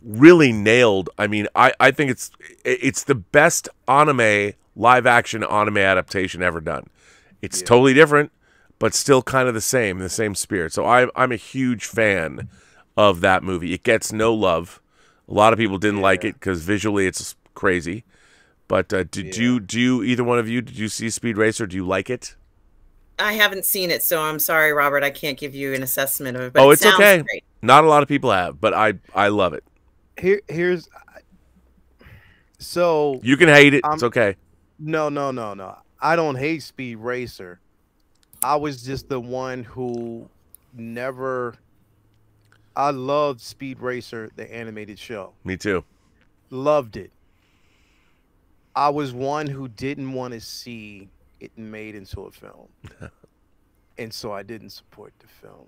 S1: really nailed. I mean, I think it's the best live action anime adaptation ever done. It's totally different, but still kind of the same spirit. So I'm a huge fan of that movie. It gets no love. A lot of people didn't like it because visually it's crazy. But did you either one of you, did you see Speed Racer? Do you like it?
S5: I haven't seen it, so I'm sorry, Robert. I can't give you an assessment of it. But
S1: It's okay. Great. Not a lot of people have, but I love it.
S6: Here's so
S1: you can hate it. It's okay.
S6: No. I don't hate Speed Racer. I was just the one who never. I loved Speed Racer, the animated show.
S1: Me too.
S6: Loved it. I was one who didn't want to see it made into a film. And so I didn't support the film.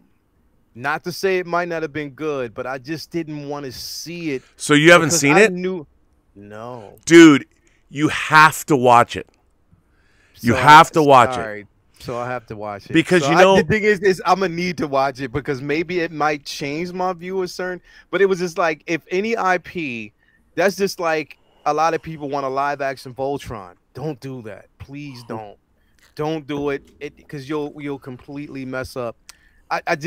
S6: Not to say it might not have been good, but I just didn't want to see it.
S1: So you haven't seen it?
S6: No.
S1: Dude, you have to watch it. You have to watch it.
S6: So I have to watch it
S1: because
S6: the thing is I'm gonna need to watch it because maybe it might change my view of certain. But it was just like if any IP, that's just like a lot of people want a live action Voltron. Don't do that, please don't. Don't do it because you'll completely mess up. I'm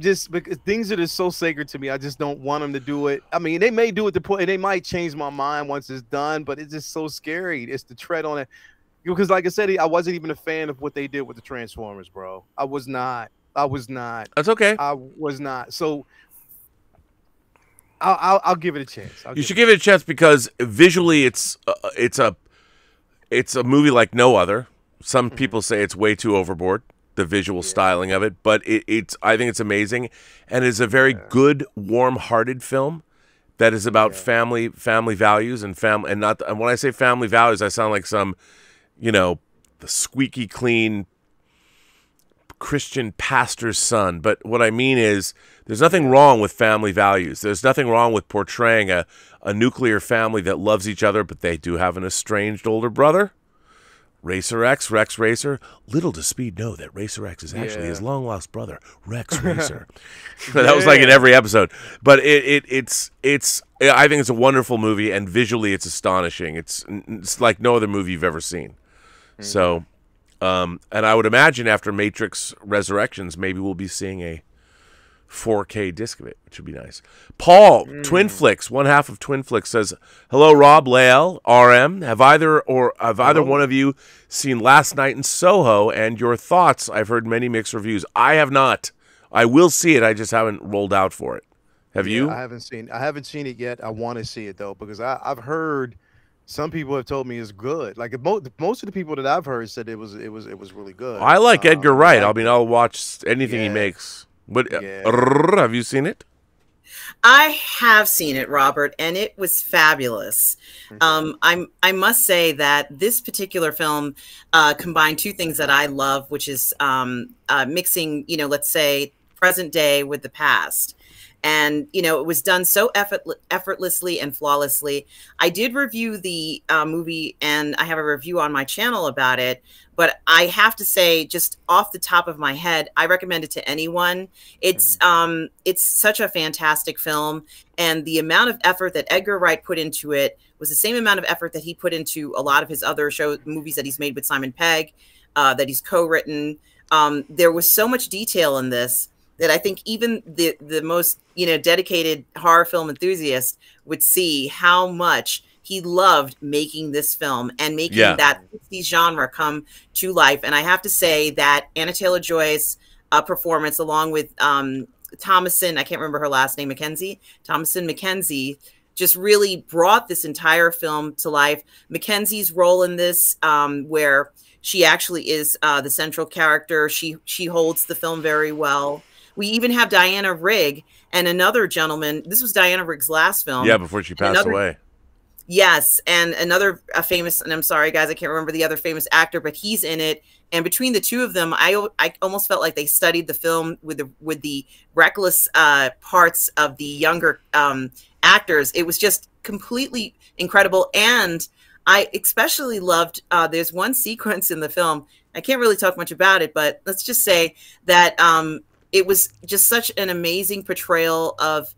S6: just because things that are so sacred to me, I just don't want them to do it. I mean, they may do it to point, and they might change my mind once it's done, but it's just so scary. It's the tread on it. Because like I said, I wasn't even a fan of what they did with the Transformers, bro. I was not.
S1: That's okay.
S6: I was not. So I'll give it a chance.
S1: You should give it a chance because visually it's a movie like no other. Some people say it's way too overboard, the visual styling of it, but I think it's amazing, and it's a very good, warm-hearted film that is about family values and and when I say family values, I sound like some, the squeaky clean Christian pastor's son. But what I mean is there's nothing wrong with family values. There's nothing wrong with portraying a nuclear family that loves each other, but they do have an estranged older brother. Racer X, Rex Racer. Little does Speed know that Racer X is actually his long-lost brother, Rex Racer. That was like in every episode. But it's I think it's a wonderful movie, and visually it's astonishing. It's like no other movie you've ever seen. So, and I would imagine after Matrix Resurrections, maybe we'll be seeing a 4K disc of it, which would be nice. Paul, Twin Flicks, one half of Twin Flicks, says, "Hello, Rob, Lael, RM. Have either one of you seen Last Night in Soho? And your thoughts? I've heard many mixed reviews. I have not. I will see it. I just haven't rolled out for it. Have you?
S6: I haven't seen it yet. I want to see it though because I've heard some people have told me it's good. Like most of the people that I've heard said it was really good.
S1: I like Edgar Wright. I mean, I'll watch anything he makes. But have you seen it?
S5: I have seen it, Robert, and it was fabulous. I must say that this particular film combined two things that I love, which is mixing, let's say, present day with the past. And, it was done so effortlessly and flawlessly. I did review the movie, and I have a review on my channel about it. But I have to say, just off the top of my head, I recommend it to anyone. It's such a fantastic film. And the amount of effort that Edgar Wright put into it was the same amount of effort that he put into a lot of his other movies that he's made with Simon Pegg, that he's co-written. There was so much detail in this that I think even the most dedicated horror film enthusiast would see how much he loved making this film and making that 60s genre come to life. And I have to say that Anna Taylor-Joy's performance, along with Thomasin, I can't remember her last name, Thomasin McKenzie, just really brought this entire film to life. Mackenzie's role in this, where she actually is the central character, she holds the film very well. We even have Diana Rigg and another gentleman. This was Diana Rigg's last film.
S1: Yeah, before she passed away.
S5: Yes, and another famous, and I'm sorry, guys, I can't remember the other famous actor, but he's in it. And between the two of them, I almost felt like they studied the film with the reckless parts of the younger actors. It was just completely incredible. And I especially loved, there's one sequence in the film, I can't really talk much about it, but let's just say that it was just such an amazing portrayal of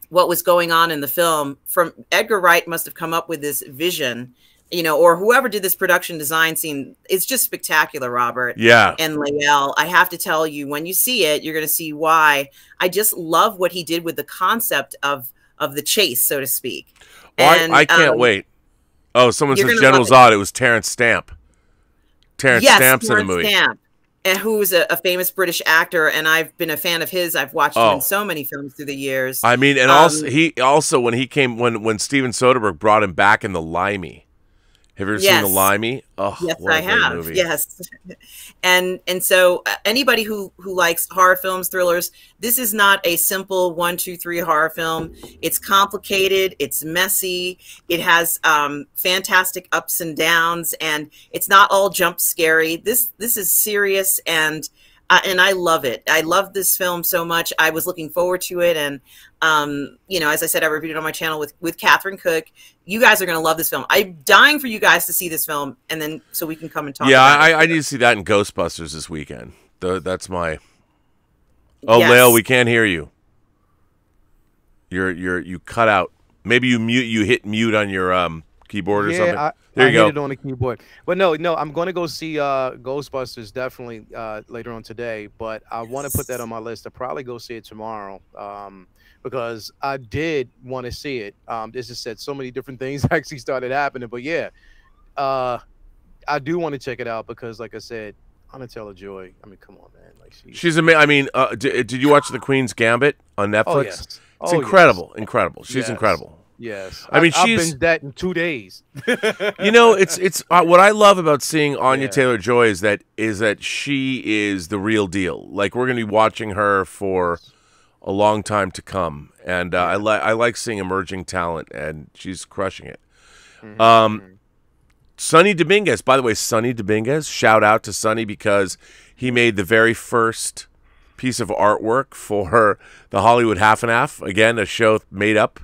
S5: what was going on in the film. From Edgar Wright must have come up with this vision, or whoever did this production design scene. It's just spectacular, Robert.
S1: Yeah.
S5: And Lael, I have to tell you, when you see it, you're going to see why. I just love what he did with the concept of the chase, so to speak.
S1: Well,
S5: and,
S1: I can't wait. Oh, someone says General Zod. It was Terrence Stamp. Terrence Stamp's in the movie.
S5: Stamp. And who's a famous British actor, and I've been a fan of his. I've watched him in so many films through the years.
S1: I mean, and also when Steven Soderbergh brought him back in The Limey. Have you ever seen The Limey? Oh,
S5: yes, I have. Movie. Yes, and so anybody who likes horror films, thrillers, this is not a simple 1, 2, 3 horror film. It's complicated. It's messy. It has fantastic ups and downs, and it's not all jump scary. This is serious, and And I love it. I love this film so much. I was looking forward to it. And, you know, as I said, I reviewed it on my channel with Catherine Cook. You guys are going to love this film. I'm dying for you guys to see this film, and then so we can come and talk about it.
S1: I need to see that in Ghostbusters this weekend. That's my... Oh,
S5: Yes.
S1: Lael, we can't hear you. You cut out. Maybe you hit mute on your keyboard or something. There you go.
S6: I hit it on the keyboard. But no, I'm going to go see Ghostbusters definitely later on today. But I want to put that on my list to probably go see it tomorrow because I did want to see it. This has said so many different things actually started happening. But yeah, I do want to check it out because, like I said, Anya Taylor-Joy. I mean, come on, man. Like
S1: she's amazing. I mean, did you watch The Queen's Gambit on Netflix?
S6: Oh, yes.
S1: It's incredible, incredible. She's incredible.
S6: Yes,
S1: I mean,
S6: I've
S1: she's
S6: binged that in 2 days.
S1: You know, it's what I love about seeing Anya Taylor-Joy is that she is the real deal. Like we're going to be watching her for a long time to come, and I like seeing emerging talent, and she's crushing it. Sonny Dominguez, by the way, Sonny Dominguez. Shout out to Sonny because he made the very first piece of artwork for the Hollywood Half and Half. Again, a show made up,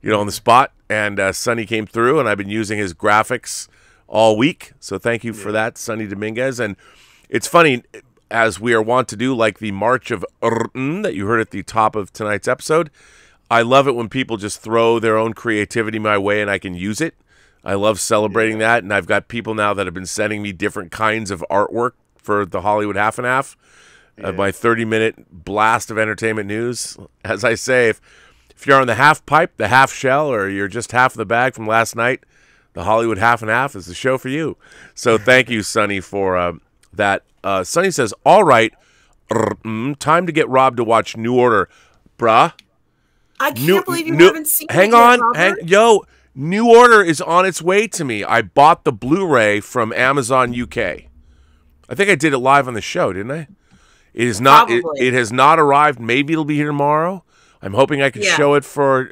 S1: you know, on the spot. And Sonny came through, and I've been using his graphics all week. So thank you for that, Sonny Dominguez. And it's funny, as we are wont to do, like the March of that you heard at the top of tonight's episode. I love it when people just throw their own creativity my way and I can use it. I love celebrating that. And I've got people now that have been sending me different kinds of artwork for the Hollywood Half and Half. My 30-minute blast of entertainment news. As I say, if you're on the half pipe, the half shell, or you're just half the bag from last night, the Hollywood Half and Half is the show for you. So thank you, Sonny, for that. Sonny says, all right, time to get Rob to watch New Order. Bruh.
S5: I can't believe you haven't seen it yet, Robert.
S1: New Order is on its way to me. I bought the Blu-ray from Amazon UK. I think I did it live on the show, didn't I? It is not. It has not arrived. Maybe it'll be here tomorrow. I'm hoping I can show it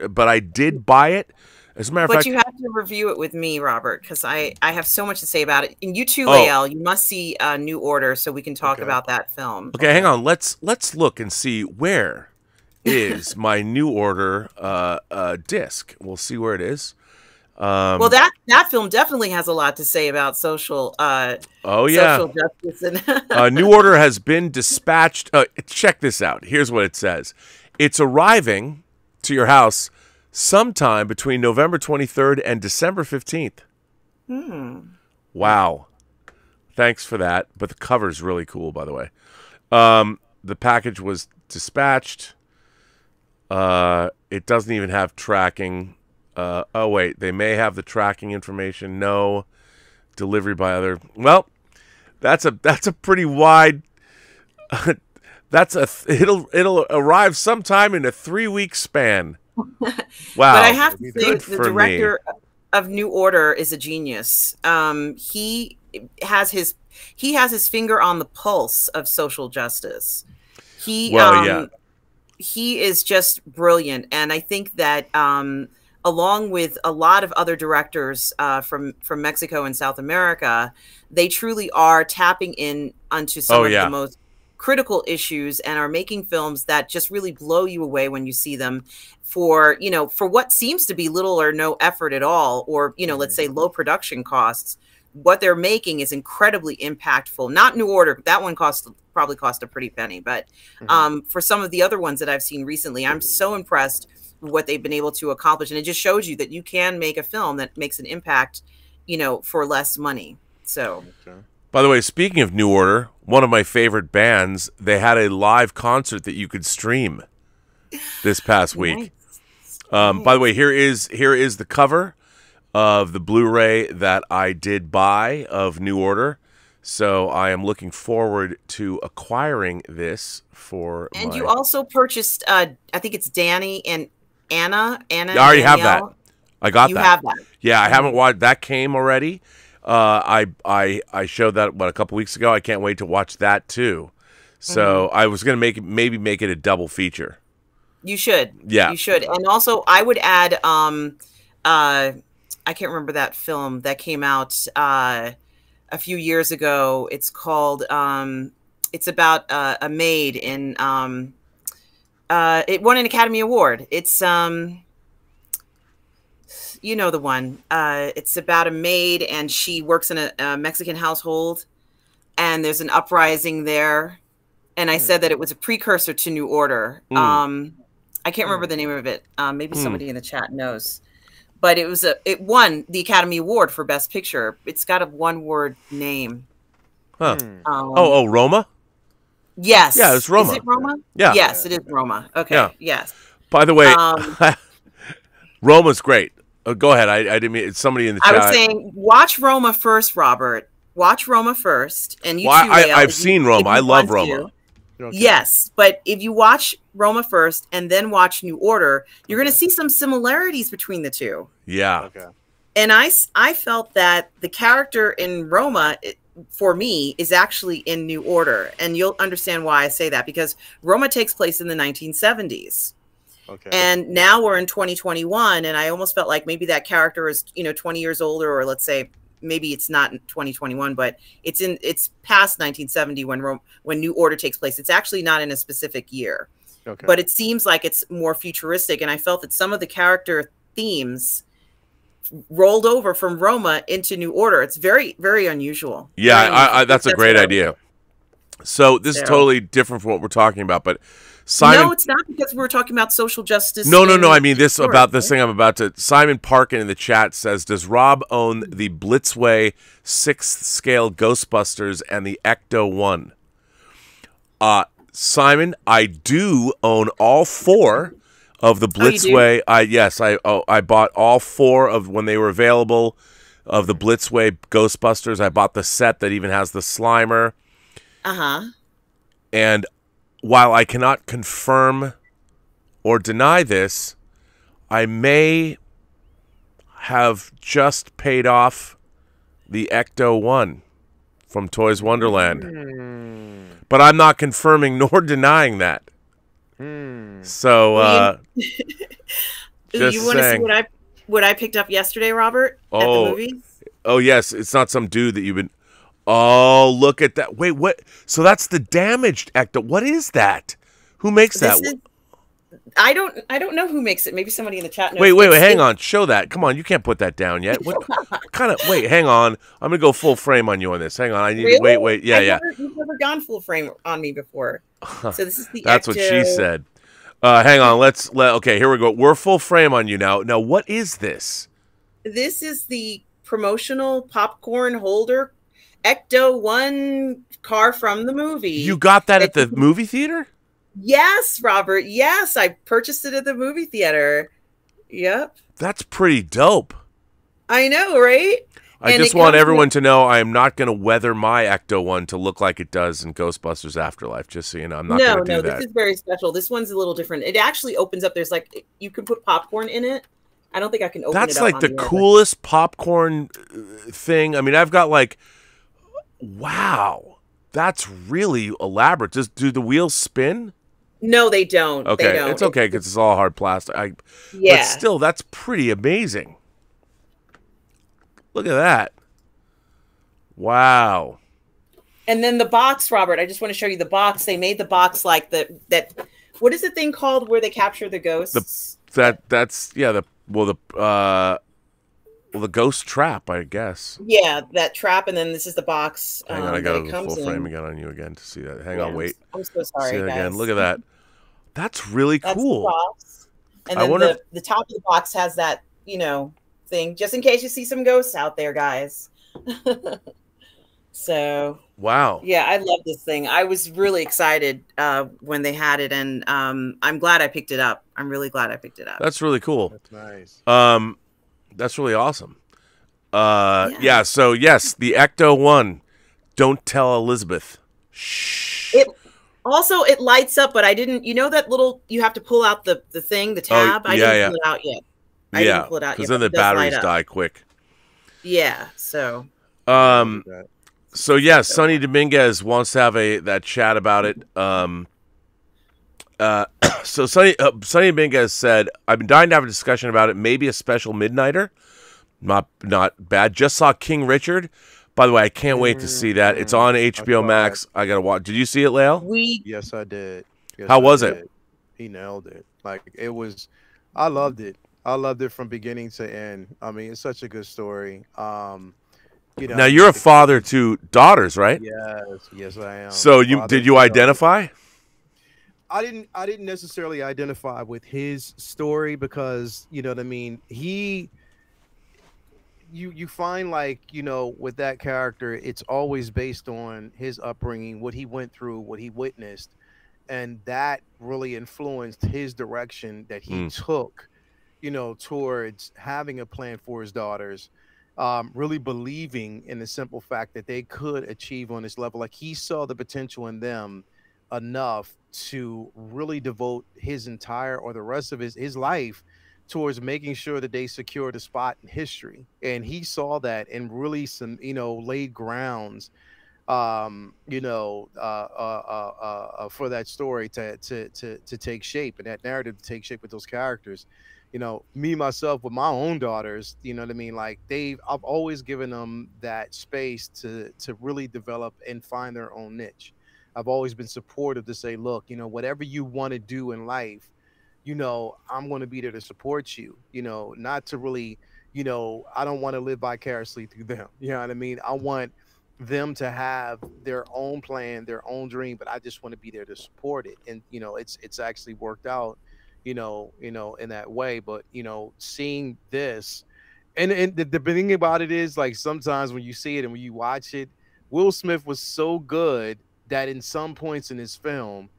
S1: but I did buy it. As a matter of fact,
S5: you have to review it with me, Robert, because I have so much to say about it. And you too, Lael, you must see New Order so we can talk about that film.
S1: Okay, hang on. Let's look and see where is my New Order disc. We'll see where it is.
S5: Well, that film definitely has a lot to say about social social justice. And
S1: New Order has been dispatched. Check this out. Here's what it says. It's arriving to your house sometime between November 23rd and December 15th. Wow. Thanks for that. But the cover's really cool, by the way. The package was dispatched. It doesn't even have tracking. Oh, wait. They may have the tracking information. No. Delivery by other. Well, that's a pretty wide... It'll arrive sometime in a 3-week span. Wow.
S5: But I have to say, the director of New Order is a genius. He has his finger on the pulse of social justice. He is just brilliant, and I think that along with a lot of other directors from Mexico and South America, they truly are tapping in onto some of the most critical issues and are making films that just really blow you away when you see them for what seems to be little or no effort at all, or, let's say low production costs. What they're making is incredibly impactful. Not New Order. That one probably cost a pretty penny. But for some of the other ones that I've seen recently, I'm so impressed with what they've been able to accomplish. And it just shows you that you can make a film that makes an impact, for less money. So...
S1: By the way, speaking of New Order, one of my favorite bands, they had a live concert that you could stream this past week. Nice. By the way, here is the cover of the Blu-ray that I did buy of New Order. So I am looking forward to acquiring this for
S5: And you also purchased, I think it's Danny and Anna.
S1: I already have that. I got that.
S5: You have that.
S1: Yeah, I haven't watched. That came already. I showed that a couple weeks ago. I can't wait to watch that too. So I was gonna maybe make it a double feature.
S5: You should.
S1: Yeah,
S5: you should. And also, I would add. I can't remember that film that came out a few years ago. It's called it's about a maid in it won an Academy Award. It's you know the one. It's about a maid, and she works in a Mexican household, and there's an uprising there. And I said that it was a precursor to New Order. I can't remember the name of it. Maybe somebody in the chat knows. But it won the Academy Award for Best Picture. It's got a one-word name.
S1: Huh. Roma?
S5: Yes.
S1: Yeah, it's Roma.
S5: Is it Roma?
S1: Yeah.
S5: Yes, it is Roma. Okay. Yeah. Yes.
S1: By the way, Roma's great. Go ahead. I didn't mean it's somebody in the chat.
S5: I was saying, watch Roma first, Robert. Watch Roma first, and you.
S1: Well, I've seen Roma. I love Roma.
S5: Okay. Yes, but if you watch Roma first and then watch New Order, you're going to see some similarities between the two.
S1: Yeah.
S6: Okay.
S5: And I felt that the character in Roma, for me, is actually in New Order. And you'll understand why I say that, because Roma takes place in the 1970s.
S6: Okay.
S5: And now we're in 2021, and I almost felt like maybe that character is, 20 years older, or let's say maybe it's not in 2021, but it's past 1970 when New Order takes place. It's actually not in a specific year. Okay. But it seems like it's more futuristic, and I felt that some of the character themes rolled over from Roma into New Order. It's very, very unusual.
S1: Yeah, that's a great idea. So this is totally different from what we're talking about, but Simon...
S5: No, it's not, because we were talking about social justice.
S1: No. I mean, this thing I'm about to... Simon Parkin in the chat says, does Rob own the Blitzway 6th scale Ghostbusters and the Ecto-1? Simon, I do own all 4 of the Blitzway. I bought all 4 of when they were available of the Blitzway Ghostbusters. I bought the set that even has the Slimer. And while I cannot confirm or deny this, I may have just paid off the Ecto-1 from Toys Wonderland. But I'm not confirming nor denying that. So, just
S5: you want to see what I picked up yesterday, Robert, at the movies?
S1: Oh, yes. It's not some dude that you've been... Oh, look at that. Wait, what? So that's the damaged Ecto. What is that? Who makes that?
S5: I don't know who makes it. Maybe somebody in the chat knows.
S1: Wait, hang on. Show that. Come on, you can't put that down yet. What kind of... Wait, hang on. I'm going to go full frame on you on this. Hang on. I need to... Wait. Yeah.
S5: You've never gone full frame on me before. So this is the
S1: That's Ecto... what she said. Hang on. Okay, here we go. We're full frame on you now. Now, what is this?
S5: This is the promotional popcorn holder Ecto-1 car from the movie.
S1: You got that at the movie theater?
S5: Yes, Robert. Yes, I purchased it at the movie theater. Yep.
S1: That's pretty dope.
S5: I know, right?
S1: I just want everyone to know I am not going to weather my Ecto-1 to look like it does in Ghostbusters Afterlife, just so you know. I'm not going to do that.
S5: No, this is very special. This one's a little different. It actually opens up. There's you can put popcorn in it. I don't think I can open it up.
S1: That's like the coolest popcorn thing. I mean, I've got wow, that's really elaborate. Do the wheels spin?
S5: No, they don't.
S1: Okay,
S5: they don't.
S1: It's okay because it's all hard plastic. But still, that's pretty amazing. Look at that. Wow.
S5: And then the box, Robert, I just want to show you the box. They made the box like that. What is the thing called where they capture the ghosts?
S1: The ghost trap, I guess.
S5: Yeah, that trap, and then this is the box.
S1: Hang on, I got to full frame again on you again to see that. Hang on, wait.
S5: I'm so sorry,
S1: see that
S5: guys.
S1: again. Look at that. That's really cool.
S5: The box. And then the top of the box has that, thing, just in case you see some ghosts out there, guys. So.
S1: Wow.
S5: Yeah, I love this thing. I was really excited when they had it, and I'm glad I picked it up. I'm really glad I picked it up.
S1: That's really cool.
S6: That's nice.
S1: That's really awesome. Yeah. So yes, the Ecto-1. Don't tell Elizabeth. Shh.
S5: It lights up, but I didn't. You know that little you have to pull out the thing, the tab. I didn't pull it out yet. I didn't pull it out yet.
S1: Because then the batteries die quick.
S5: Yeah. So.
S1: So yeah, Sonny Dominguez wants to have that chat about it. So Sonny Dominguez said, "I've been dying to have a discussion about it. Maybe a special Midnighter. Not bad. Just saw King Richard, By the way, I can't wait to see that. It's on HBO Max. I gotta watch. Did you see it, Lael?
S6: Yes, I did. Yes,
S1: How was it?
S6: He nailed it. Like, it was. I loved it. I loved it from beginning to end. I mean, it's such a good story. You know,
S1: Now you're a father to daughters, right?
S6: Yes, I am.
S1: So did you identify?
S6: I didn't necessarily identify with his story because, you know what I mean, you find, like, you know, with that character, it's always based on his upbringing, what he went through, what he witnessed, and that really influenced his direction that he took, you know, towards having a plan for his daughters, really believing in the simple fact that they could achieve on this level. Like, he saw the potential in them enough to really devote his entire, or the rest of his life, towards making sure that they secured a spot in history. And he saw that and really laid grounds, for that story to take shape, and that narrative to take shape with those characters. You know, me myself with my own daughters, you know what I mean? Like, I've always given them that space to really develop and find their own niche. I've always been supportive to say, look, you know, whatever you want to do in life, you know, I'm going to be there to support you, you know, not to really, you know, I don't want to live vicariously through them. You know what I mean? I want them to have their own plan, their own dream, but I just want to be there to support it. And, you know, it's actually worked out, you know, in that way. But, you know, seeing this, and the thing about it is, like, sometimes when you see it and when you watch it, Will Smith was so good that in some points in his film,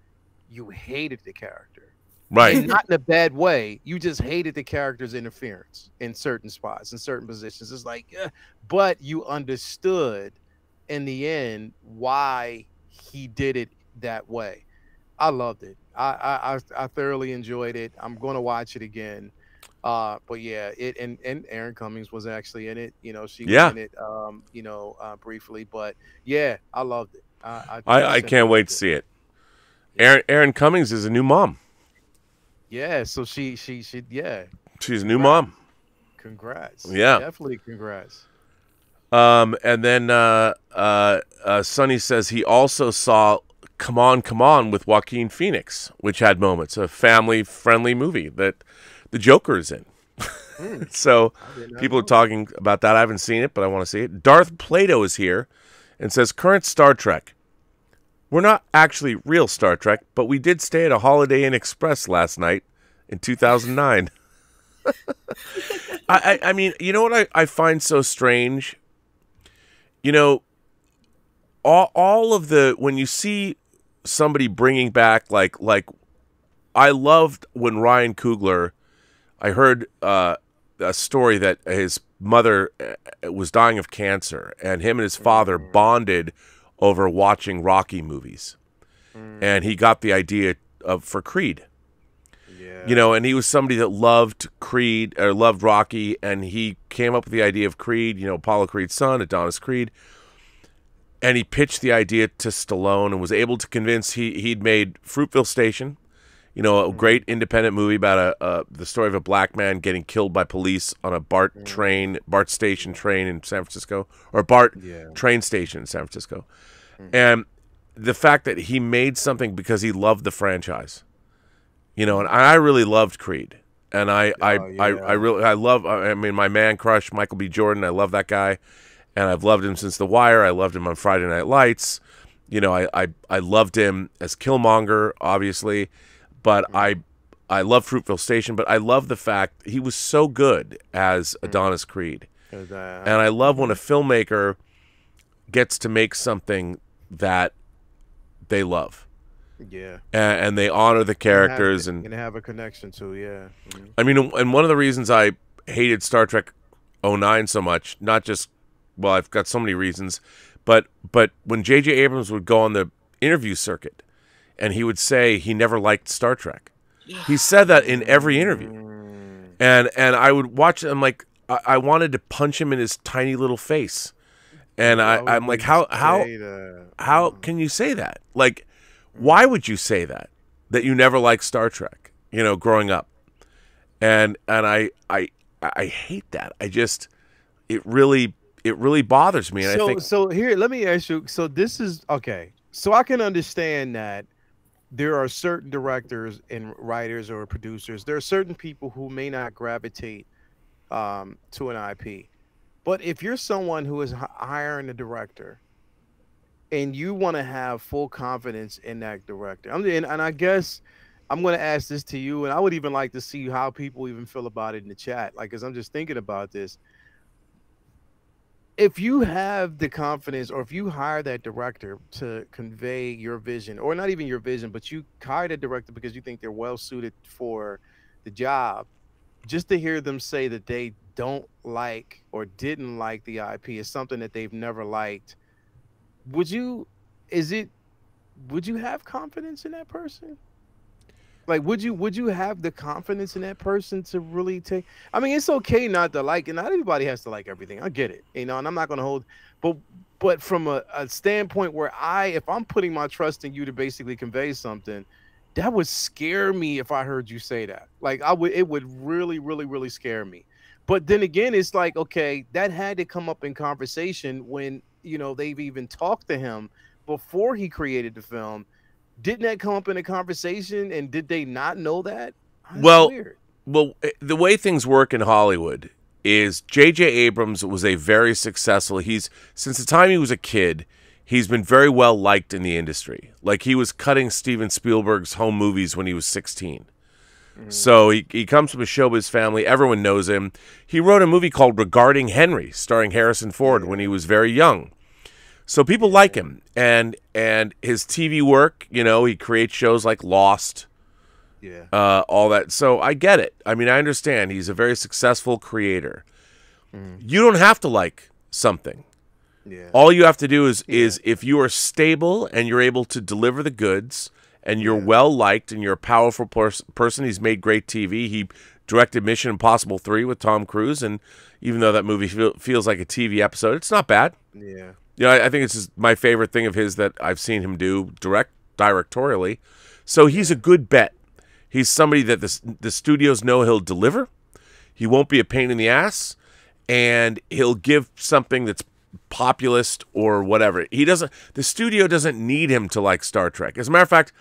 S6: you hated the character.
S1: Right.
S6: And not in a bad way. You just hated the character's interference in certain spots, in certain positions. It's like, but you understood in the end why he did it that way. I loved it. I thoroughly enjoyed it. I'm going to watch it again. But yeah, and Erin Cummings was actually in it. You know, she was in it, briefly. But yeah, I loved it.
S1: I can't wait to see it. Erin Cummings is a new mom.
S6: Yeah, so she yeah.
S1: She's a new mom.
S6: Congrats.
S1: Yeah.
S6: Definitely congrats.
S1: And then Sonny says he also saw Come On with Joaquin Phoenix, which had moments, a family-friendly movie that the Joker is in. So people are talking about that. I haven't seen it, but I want to see it. Darth Plato is here and says, current Star Trek. We're not actually real Star Trek, but we did stay at a Holiday Inn Express last night in 2009. I mean, you know what I find so strange? You know, all of the, when you see somebody bringing back, like I loved when Ryan Coogler, I heard a story that his mother was dying of cancer, and him and his father bonded over watching Rocky movies. And he got the idea for Creed. Yeah. You know, and he was somebody that loved Creed, or loved Rocky, and he came up with the idea of Creed, you know, Apollo Creed's son, Adonis Creed. And he pitched the idea to Stallone and was able to convince, he'd made Fruitville Station, you know, a great independent movie about the story of a black man getting killed by police on a BART station train in San Francisco, or BART train station in San Francisco. And the fact that he made something because he loved the franchise, you know, and I really loved Creed. And I mean, my man crush, Michael B. Jordan, I love that guy. And I've loved him since The Wire. I loved him on Friday Night Lights. You know, I loved him as Killmonger, obviously. But I love Fruitville Station. But I love the fact he was so good as Adonis Creed. And I love when a filmmaker gets to make something that they love.
S6: Yeah.
S1: And they honor the characters.
S6: And have a connection to, yeah.
S1: I mean, and one of the reasons I hated Star Trek 09 so much, not just, well, I've got so many reasons, but when J.J. Abrams would go on the interview circuit and he would say he never liked Star Trek. He said that in every interview. And I would watch it, I'm like, I wanted to punch him in his tiny little face. And I'm like, how can you say that? Like, why would you say that you never liked Star Trek, you know, growing up? And I hate that. It really really bothers me. And I think
S6: so here, let me ask you. So this is okay. So I can understand that there are certain directors and writers or producers. There are certain people who may not gravitate to an IP. But if you're someone who is hiring a director and you want to have full confidence in that director, and I guess I'm going to ask this to you, and I would even like to see how people even feel about it in the chat. Like, because I'm just thinking about this. If you have the confidence, or if you hire that director to convey your vision, or not even your vision, but you hire that director because you think they're well suited for the job, just to hear them say that they don't like or didn't like the IP is something that they've never liked, would you have confidence in that person? Like, would you have the confidence in that person to really take? I mean, it's okay not to like, and not everybody has to like everything. I get it, and I'm not going to hold, but from a standpoint where if I'm putting my trust in you to basically convey something, that would scare me if I heard you say that. Like, it would really, really, really scare me. But then again, it's like, okay, that had to come up in conversation when, they've even talked to him before he created the film. Didn't that come up in a conversation, and did they not know that? That's weird.
S1: Well, the way things work in Hollywood is J.J. Abrams was a very successful. Since the time he was a kid, he's been very well liked in the industry. Like, he was cutting Steven Spielberg's home movies when he was 16. So he comes from a showbiz family. Everyone knows him. He wrote a movie called Regarding Henry, starring Harrison Ford, when he was very young. So people like him, and his TV work, he creates shows like Lost, all that. So I get it. I mean, I understand. He's a very successful creator. You don't have to like something. All you have to do is if you are stable and you're able to deliver the goods, and you're well liked, and you're a powerful person. He's made great TV. He directed Mission Impossible 3 with Tom Cruise, and even though that movie feels like a TV episode, it's not bad. I think it's just my favorite thing of his that I've seen him do directorially. So he's a good bet. He's somebody that the studios know he'll deliver. He won't be a pain in the ass, and he'll give something that's populist or whatever. The studio doesn't need him to like Star Trek. As a matter of fact,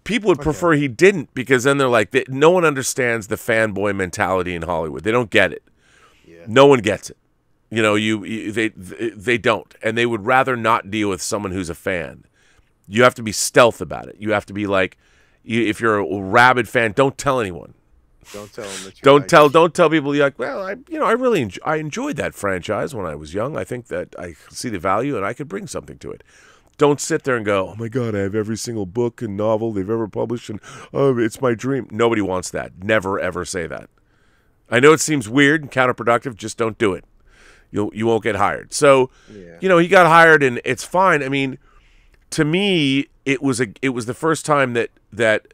S1: people would prefer he didn't, because then they're like, no one understands the fanboy mentality in Hollywood. They don't get it. No one gets it. They don't, and they would rather not deal with someone who's a fan. You have to be stealth about it. You have to be like, if you're a rabid fan, don't tell anyone.
S6: Don't tell them that
S1: don't tell people you're like, well, I really enjoyed that franchise when I was young. I think that I see the value and I could bring something to it. Don't sit there and go, oh my God, I have every single book and novel they've ever published, and it's my dream. Nobody wants that. Never ever say that. I know it seems weird and counterproductive. Just don't do it. You won't get hired. So, he got hired, and it's fine. I mean, to me, it was the first time that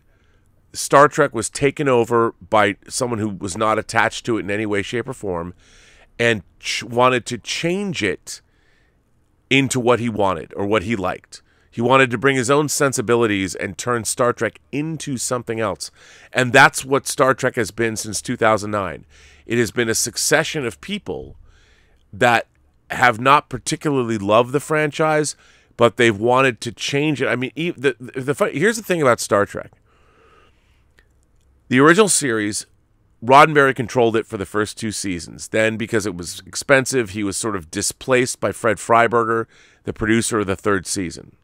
S1: Star Trek was taken over by someone who was not attached to it in any way, shape, or form, and wanted to change it into what he wanted or what he liked. He wanted to bring his own sensibilities and turn Star Trek into something else. And that's what Star Trek has been since 2009. It has been a succession of people that have not particularly loved the franchise, but they've wanted to change it. I mean, here's the thing about Star Trek. The original series, Roddenberry controlled it for the first 2 seasons. Then, because it was expensive, he was sort of displaced by Fred Freiberger, the producer of the 3rd season.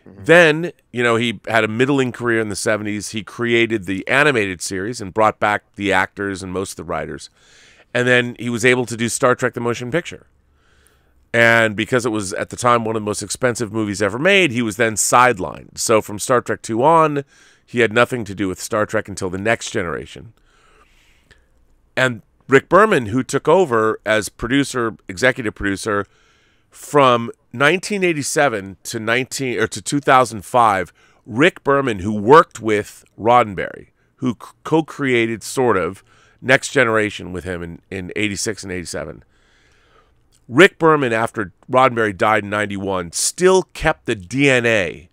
S1: Then, he had a middling career in the 70s. He created the animated series and brought back the actors and most of the writers. And then he was able to do Star Trek the Motion Picture. And because it was, at the time, one of the most expensive movies ever made, he was then sidelined. So from Star Trek 2 on, he had nothing to do with Star Trek until The Next Generation. And Rick Berman, who took over as executive producer from 1987 to 2005, Rick Berman, who worked with Roddenberry, who co-created sort of Next Generation with him in 86 and 87. Rick Berman, after Roddenberry died in 91, still kept the DNA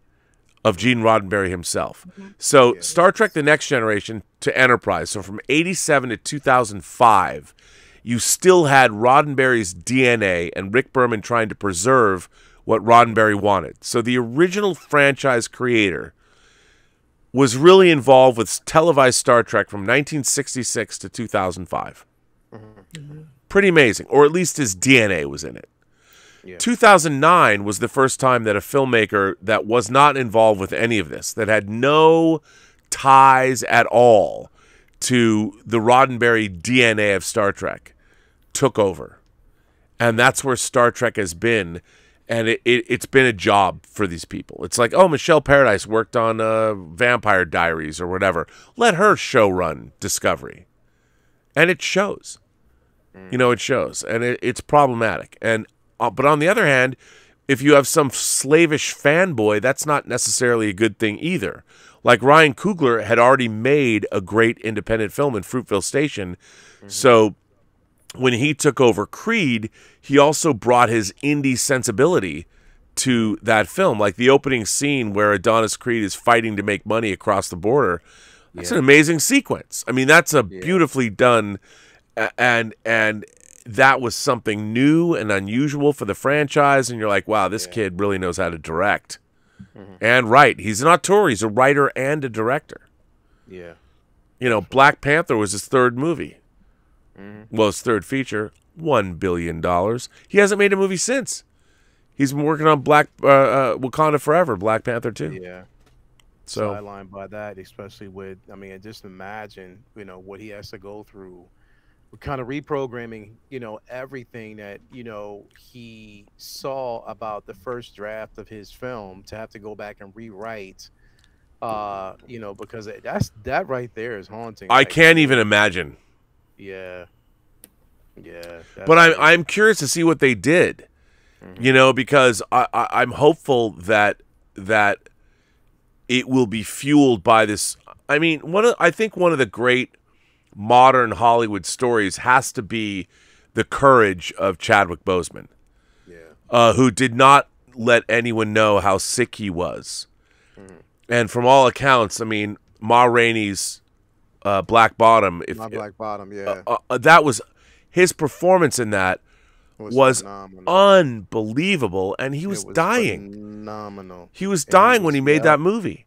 S1: of Gene Roddenberry himself. So Star Trek The Next Generation to Enterprise, so from 87 to 2005, you still had Roddenberry's DNA and Rick Berman trying to preserve what Roddenberry wanted. So the original franchise creator was really involved with televised Star Trek from 1966 to 2005. Pretty amazing. Or at least his DNA was in it. Yeah. 2009 was the first time that a filmmaker that was not involved with any of this, that had no ties at all to the Roddenberry DNA of Star Trek, took over. And that's where Star Trek has been. And it's been a job for these people. It's like, oh, Michelle Paradise worked on Vampire Diaries or whatever. Let her show run Discovery. And it shows. You know, it shows. And it's problematic. And but on the other hand, if you have some slavish fanboy, that's not necessarily a good thing either. Like Ryan Coogler had already made a great independent film in Fruitville Station. So when he took over Creed, he also brought his indie sensibility to that film. Like the opening scene where Adonis Creed is fighting to make money across the border. That's an amazing sequence. I mean, that's a beautifully done, and that was something new and unusual for the franchise. And you're like, wow, this kid really knows how to direct and write. He's an auteur. He's a writer and a director. Yeah. You know, Black Panther was his third movie. Well, his third feature, $1 billion. He hasn't made a movie since. He's been working on Wakanda Forever, Black Panther 2.
S6: Yeah.
S1: So
S6: sidelined by that, especially with, I mean, just imagine, you know, what he has to go through. We're kind of reprogramming, you know, everything that, you know, he saw about the first draft of his film to have to go back and rewrite, you know, because that right there is haunting.
S1: I can't even imagine.
S6: Yeah.
S1: But I'm curious to see what they did, you know, because I'm hopeful that it will be fueled by this. I mean, I think one of the great modern Hollywood stories has to be the courage of Chadwick Boseman, who did not let anyone know how sick he was. And from all accounts, I mean, Ma Rainey's Black Bottom.
S6: Black Bottom, yeah.
S1: That was his performance in that was unbelievable, and he was dying.
S6: Phenomenal.
S1: He was dying when he made that movie.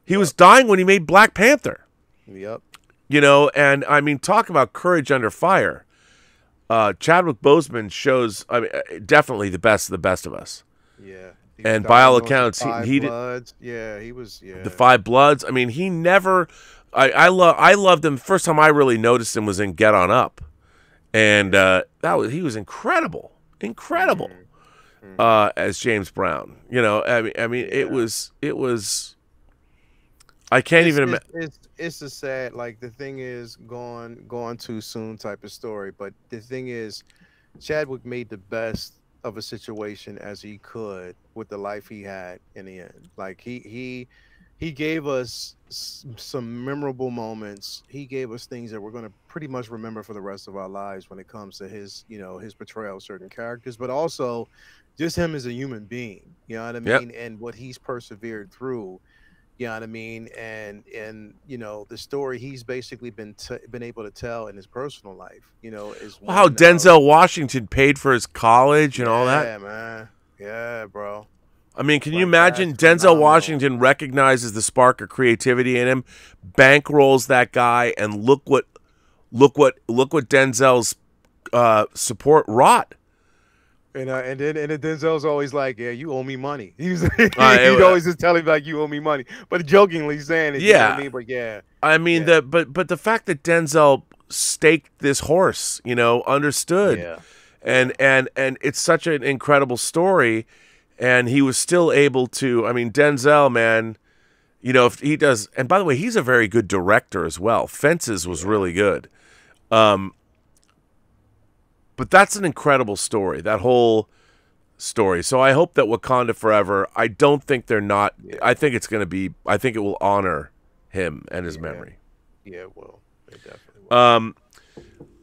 S1: He was dying when he made Black Panther.
S6: Yep.
S1: You know, and I mean, talk about courage under fire. Chadwick Boseman shows, I mean, definitely the best of us.
S6: Yeah.
S1: And by all accounts, he did.
S6: Yeah, he was. Yeah.
S1: The Five Bloods. I mean, he never. I loved him. The first time I really noticed him was in Get On Up, and he was incredible as James Brown. You know, I mean, it was. I can't even imagine.
S6: It's a sad, like, the thing is gone too soon type of story. But the thing is, Chadwick made the best of a situation as he could with the life he had in the end. Like he gave us some memorable moments. He gave us things that we're going to pretty much remember for the rest of our lives when it comes to his, you know, his portrayal of certain characters, but also just him as a human being. You know what I mean? And what he's persevered through. You know what I mean? And you know, the story he's basically been able to tell in his personal life, you know, is
S1: how Denzel Washington paid for his college and all that.
S6: Yeah, man. Yeah, bro.
S1: I mean, can you imagine Denzel Washington recognizes the spark of creativity in him, bankrolls that guy, and look what Denzel's support wrought.
S6: And then Denzel's always like, yeah, you owe me money. He'd always just tell him like, you owe me money, but jokingly saying it.
S1: Yeah,
S6: you know what I mean? But yeah,
S1: I mean but the fact that Denzel staked this horse, you know, understood, and it's such an incredible story, and he was still able to. I mean, Denzel, man, you know, if he does, and by the way, he's a very good director as well. Fences was really good. But that's an incredible story, that whole story. So I hope that Wakanda Forever, I don't think they're not, I think it's going to be, I think it will honor him and his memory.
S6: Yeah, it will. It definitely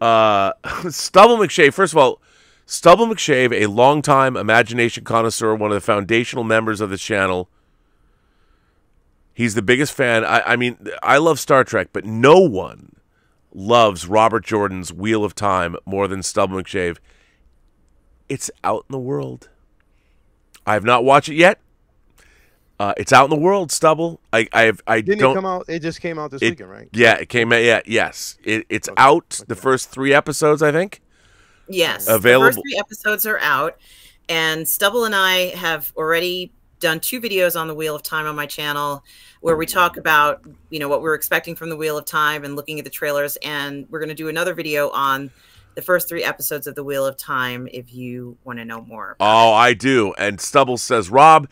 S1: will. Stubble McShave, first of all, Stubble McShave, a longtime imagination connoisseur, one of the foundational members of the channel. He's the biggest fan. I mean, I love Star Trek, but no one loves Robert Jordan's Wheel of Time more than Stubble McShave. It's out in the world. I have not watched it yet. It's out in the world, Stubble.
S6: Didn't
S1: don't.
S6: it come out? It just came out this weekend, right?
S1: Yeah, it came out. Yeah, yes. It's out. The first 3 episodes, I think.
S5: Yes,
S1: available.
S5: The first 3 episodes are out, and Stubble and I have already done 2 videos on the Wheel of Time on my channel, where we talk about what we're expecting from the Wheel of Time and looking at the trailers. And we're going to do another video on the first 3 episodes of the Wheel of Time if you want to know more.
S1: I do. And Stubble says, Rob,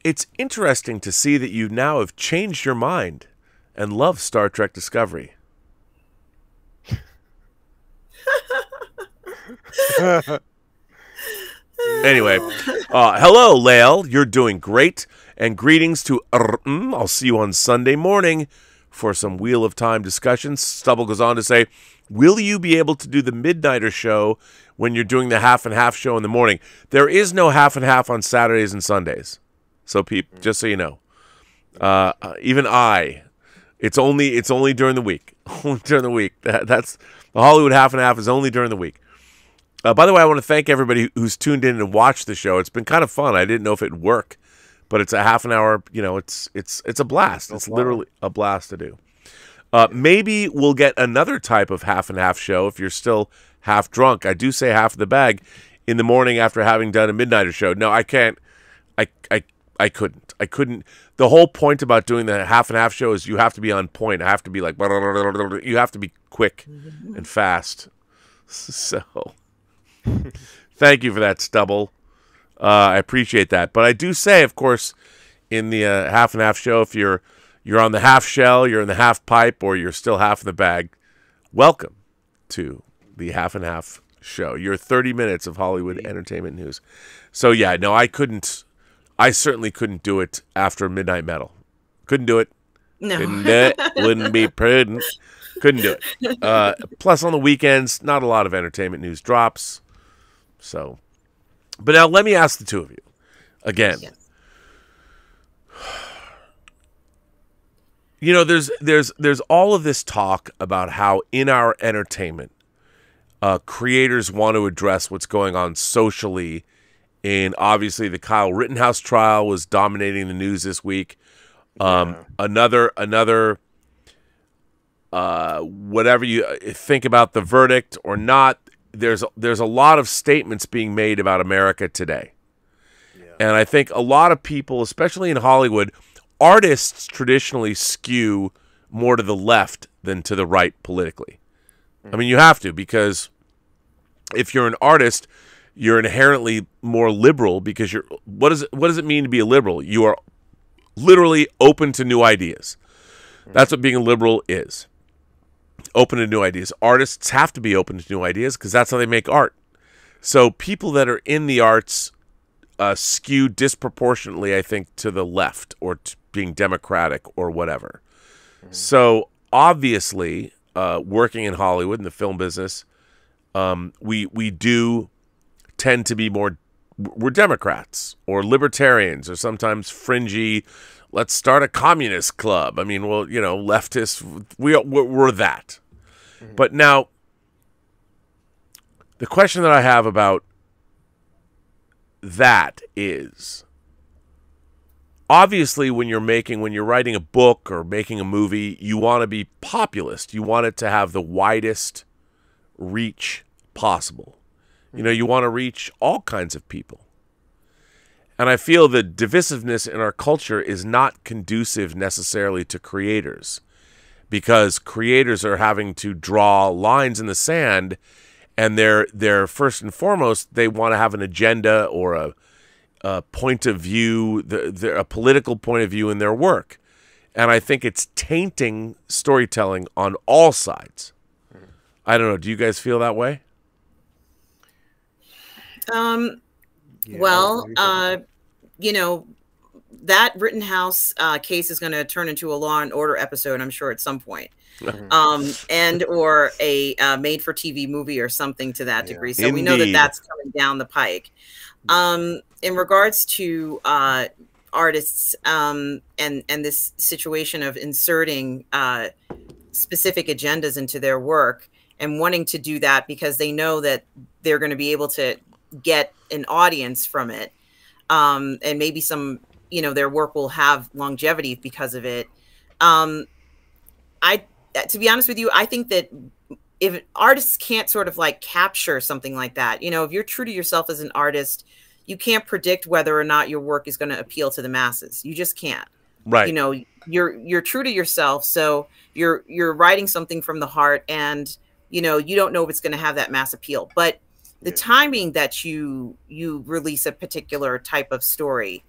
S1: it's interesting to see that you now have changed your mind and love Star Trek Discovery. Anyway, hello, Lael. You're doing great. And greetings to I'll see you on Sunday morning for some Wheel of Time discussions. Stubble goes on to say, will you be able to do the Midnighter show when you're doing the half and half show in the morning? There is no half and half on Saturdays and Sundays. So, just so you know, even it's only during the week. Only during the week. That's the Hollywood half and half is only during the week. By the way, I want to thank everybody who's tuned in and watched the show. It's been kind of fun. I didn't know if it'd work, but it's a half an hour. It's a blast. It's literally a blast to do. Maybe we'll get another type of half and half show if you're still half drunk. I do say half of the bag in the morning after having done a Midnighter show. No, I can't. I couldn't. The whole point about doing the half and half show is you have to be on point. I have to be like, you have to be quick and fast. So, thank you for that, Stubble. I appreciate that. But I do say, of course, in the half and half show, if you're on the half shell, you're in the half pipe, or you're still half in the bag, welcome to the half and half show. Your 30 minutes of Hollywood entertainment news. So yeah, no, I certainly couldn't do it after Midnight Metal. Couldn't do it.
S5: No.
S1: Couldn't do it. Wouldn't be prudent. Couldn't do it. Plus, on the weekends, not a lot of entertainment news drops. So, but now let me ask the two of you again.
S5: Yes.
S1: There's all of this talk about how in our entertainment, creators want to address what's going on socially. And obviously, the Kyle Rittenhouse trial was dominating the news this week. Another, whatever you think about the verdict or not, there's a lot of statements being made about America today. Yeah. And I think a lot of people, especially in Hollywood, artists traditionally skew more to the left than to the right politically. I mean, you have to, because if you're an artist, you're inherently more liberal because what does it mean to be a liberal? You are literally open to new ideas. That's what being a liberal is. Open to new ideas. Artists have to be open to new ideas because that's how they make art. So people that are in the arts skew disproportionately, I think, to the left or to being democratic or whatever. So obviously, working in Hollywood in the film business, we do tend to be we're Democrats or libertarians or sometimes fringy. Let's start a communist club. I mean, well, leftists, we're that. But now, the question that I have about that is, obviously, when you're writing a book or making a movie, you want to be populist. You want it to have the widest reach possible. You want to reach all kinds of people. And I feel the divisiveness in our culture is not conducive necessarily to creators, because creators are having to draw lines in the sand, and they're first and foremost, they want to have an agenda or a point of view, a political point of view in their work. And I think it's tainting storytelling on all sides. I don't know. Do you guys feel that way?
S5: That Rittenhouse case is going to turn into a Law and Order episode, I'm sure, at some point. And or a made-for-TV movie or something to that degree. So we know that that's coming down the pike. In regards to artists and this situation of inserting specific agendas into their work and wanting to do that because they know that they're going to be able to get an audience from it. And maybe some, their work will have longevity because of it. To be honest with you, I think that if artists can't sort of like capture something like that, if you're true to yourself as an artist, you can't predict whether or not your work is going to appeal to the masses. You just can't.
S1: Right.
S5: You're true to yourself. So you're writing something from the heart, and, you don't know if it's going to have that mass appeal. But the timing that you release a particular type of story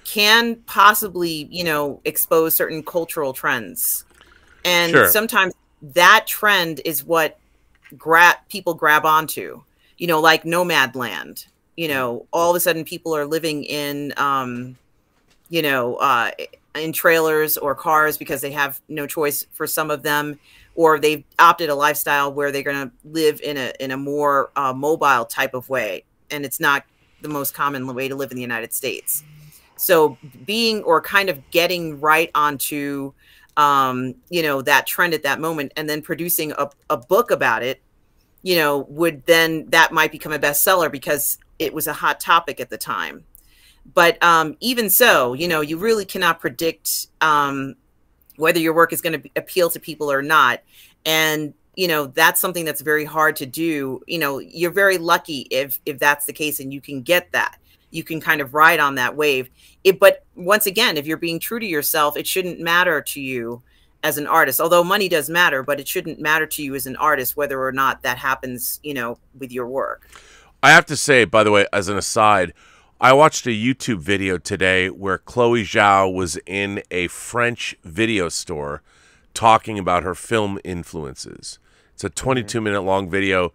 S5: can possibly, expose certain cultural trends. And sometimes that trend is what people grab onto, like Nomadland. All of a sudden people are living in, in trailers or cars because they have no choice for some of them, or they've opted a lifestyle where they're going to live in a more mobile type of way. And it's not the most common way to live in the United States. So being, or kind of getting right onto, that trend at that moment, and then producing a book about it, that might become a bestseller because it was a hot topic at the time. But even so, you really cannot predict whether your work is going to appeal to people or not. And, that's something that's very hard to do. You're very lucky if that's the case and you can get that. You can kind of ride on that wave. But once again, if you're being true to yourself, it shouldn't matter to you as an artist, although money does matter, but it shouldn't matter to you as an artist whether or not that happens, with your work.
S1: I have to say, by the way, as an aside, I watched a YouTube video today where Chloe Zhao was in a French video store talking about her film influences. It's a 22-minute long video.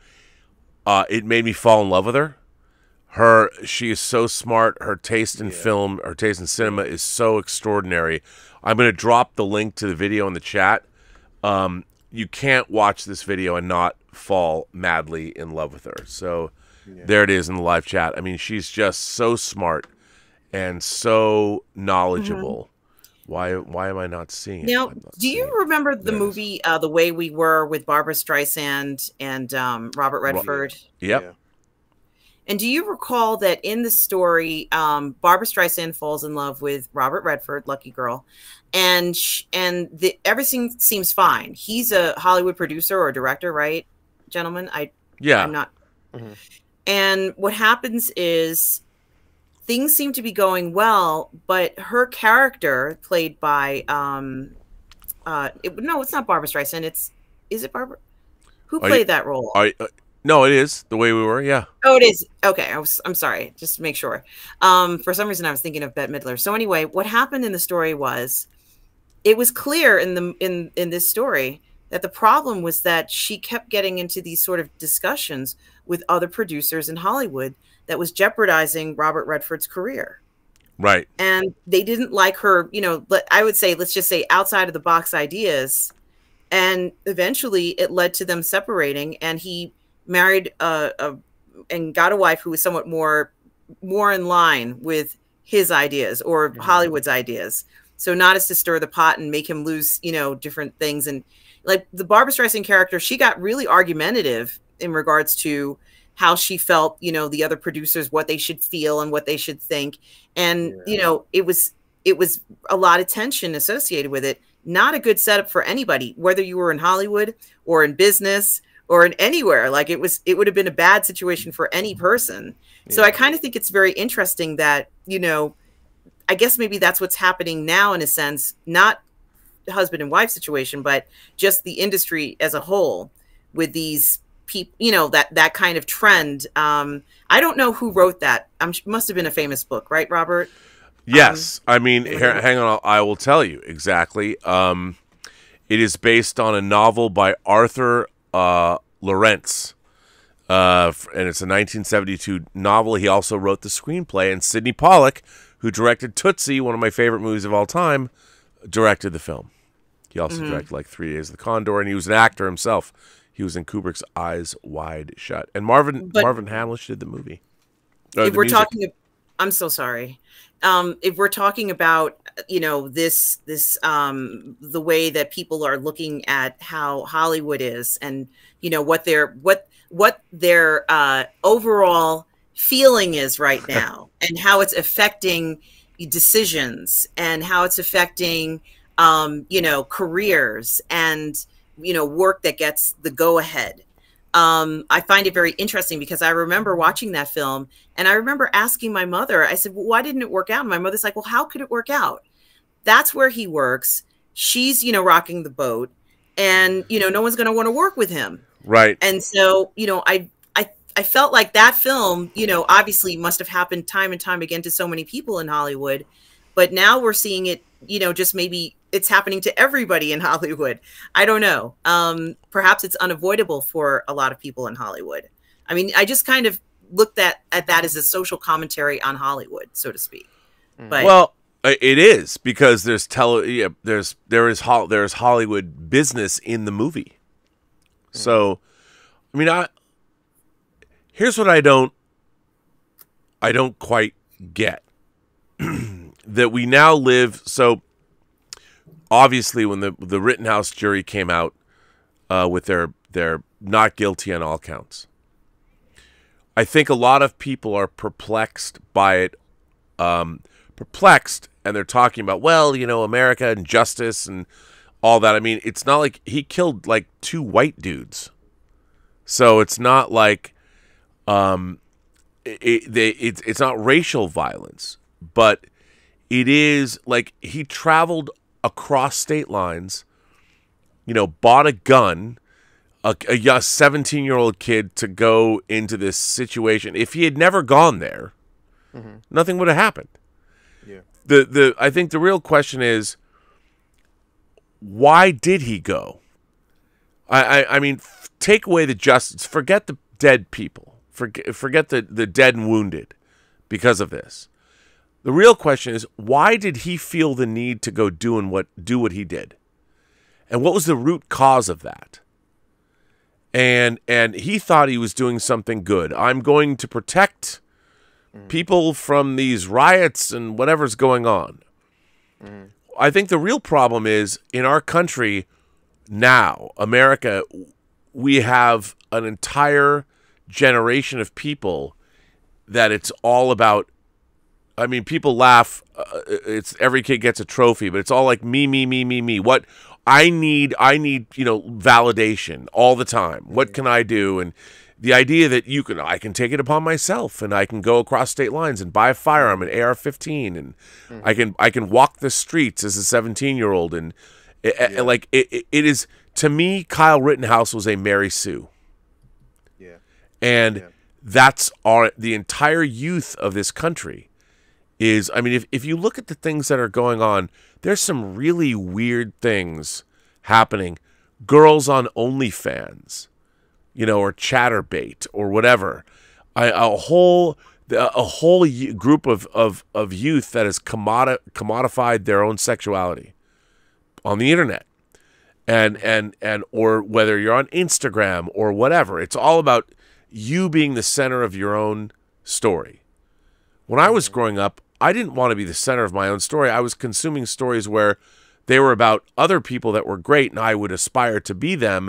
S1: It made me fall in love with her. She is so smart. Her taste in film, her taste in cinema is so extraordinary. I'm going to drop the link to the video in the chat. You can't watch this video and not fall madly in love with her. So there it is in the live chat. I mean, she's just so smart and so knowledgeable. Why am I not seeing it?
S5: Now, do you remember the movie The Way We Were with Barbara Streisand and Robert Redford?
S1: Yep.
S5: Yeah. And do you recall that in the story, Barbara Streisand falls in love with Robert Redford, lucky girl, and everything seems fine. He's a Hollywood producer or director, right, gentlemen? I'm not. And what happens is things seem to be going well, but her character, played by no, it's not Barbara Streisand. Is it Barbara? Who played that role?
S1: No, it is The Way We Were. Yeah.
S5: Oh, it is. Okay. I'm sorry. Just to make sure. For some reason I was thinking of Bette Midler. So anyway, what happened in the story was, it was clear in this story that the problem was that she kept getting into these sort of discussions with other producers in Hollywood that was jeopardizing Robert Redford's career.
S1: Right.
S5: And they didn't like her, I would say, let's just say, outside of the box ideas. And eventually it led to them separating, and he married and got a wife who was somewhat more in line with his ideas or Hollywood's ideas. So not as to stir the pot and make him lose, different things. And like the Barbara Streisand character, she got really argumentative in regards to how she felt, the other producers, what they should feel and what they should think. And, it was a lot of tension associated with it. Not a good setup for anybody, whether you were in Hollywood or in business or in anywhere. Like it would have been a bad situation for any person. So I kind of think it's very interesting that, I guess maybe that's what's happening now in a sense, not husband and wife situation, but just the industry as a whole with these people, that kind of trend. I don't know who wrote that. Must have been a famous book, right, Robert?
S1: Yes. I mean, hang on. I will tell you exactly. It is based on a novel by Arthur Lawrence, and it's a 1972 novel. He also wrote the screenplay, and Sidney Pollack, who directed Tootsie, one of my favorite movies of all time, directed the film. He also directed like 3 Days of the Condor, and he was an actor himself. He was in Kubrick's Eyes Wide Shut, and Marvin Hamlish did the movie.
S5: If we're talking I'm so sorry. If we're talking about, you know, the way that people are looking at how Hollywood is, and you know what their overall feeling is right now, and how it's affecting decisions, and how it's affecting, you know, careers, and you know, work that gets the go ahead. I find it very interesting because I remember watching that film, and I remember asking my mother, I said, well, why didn't it work out? And my mother's like, well, how could it work out? That's where he works. She's, you know, rocking the boat, and, you know, no one's going to want to work with him.
S1: Right.
S5: And so, you know, I felt like that film, you know, obviously must have happened time and time again to so many people in Hollywood, but now we're seeing it, you know, just maybe it's happening to everybody in Hollywood. I don't know. Perhaps it's unavoidable for a lot of people in Hollywood. I mean, I just kind of looked at that as a social commentary on Hollywood, so to speak. But
S1: well, it is, because there's there is Hollywood business in the movie. So, I mean, here's what I don't quite get. That we now live, so obviously when the Rittenhouse jury came out with their not guilty on all counts, I think a lot of people are perplexed by it, and they're talking about, well, you know, America and justice and all that. I mean, it's not like he killed like 2 white dudes, so it's not like it's not racial violence, but it is like he traveled across state lines, you know, bought a gun, a 17-year-old kid, to go into this situation. If he had never gone there, nothing would have happened. Yeah. I think the real question is, why did he go? I mean, take away the justice, forget the dead people, forget the dead and wounded because of this. The real question is, why did he feel the need to go do what he did? And what was the root cause of that? And he thought he was doing something good. I'm going to protect people from these riots and whatever's going on. I think the real problem is, in our country now, America, we have an entire generation of people that it's all about. I mean, people laugh. It's every kid gets a trophy, but it's all like me. What I need, you know, validation all the time. What can I do? And the idea that I can take it upon myself, and I can go across state lines and buy a firearm, an AR-15, and I can walk the streets as a 17-year-old, and it is, to me, Kyle Rittenhouse was a Mary Sue. Yeah, and that's the entire youth of this country. I mean, if you look at the things that are going on, there's some really weird things happening. Girls on OnlyFans, you know, or Chatterbait or whatever. A whole group of youth that has commodified their own sexuality on the internet, and or whether you're on Instagram or whatever. It's all about you being the center of your own story. When I was growing up, I didn't want to be the center of my own story. I was consuming stories where they were about other people that were great, and I would aspire to be them.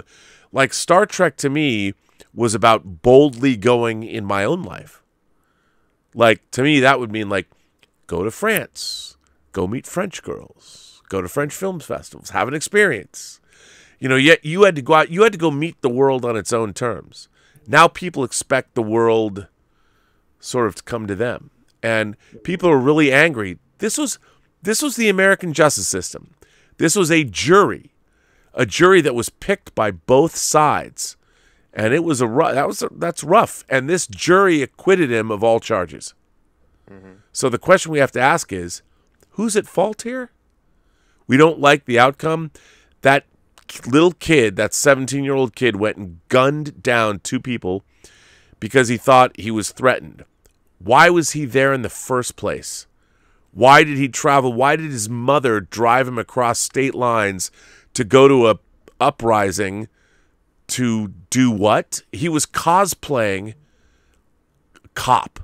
S1: Like Star Trek, to me, was about boldly going in my own life. Like, to me, that would mean, like, go to France, go meet French girls, go to French film festivals, have an experience. You know, yet you had to go out, you had to go meet the world on its own terms. Now people expect the world sort of to come to them. And people are really angry. This was the American justice system. This was a jury that was picked by both sides, and it was that's rough. And this jury acquitted him of all charges. So the question we have to ask is, who's at fault here? We don't like the outcome. That little kid, that 17-year-old kid, went and gunned down 2 people because he thought he was threatened. Why was he there in the first place? Why did he travel? Why did his mother drive him across state lines to go to a uprising to do what? He was cosplaying cop.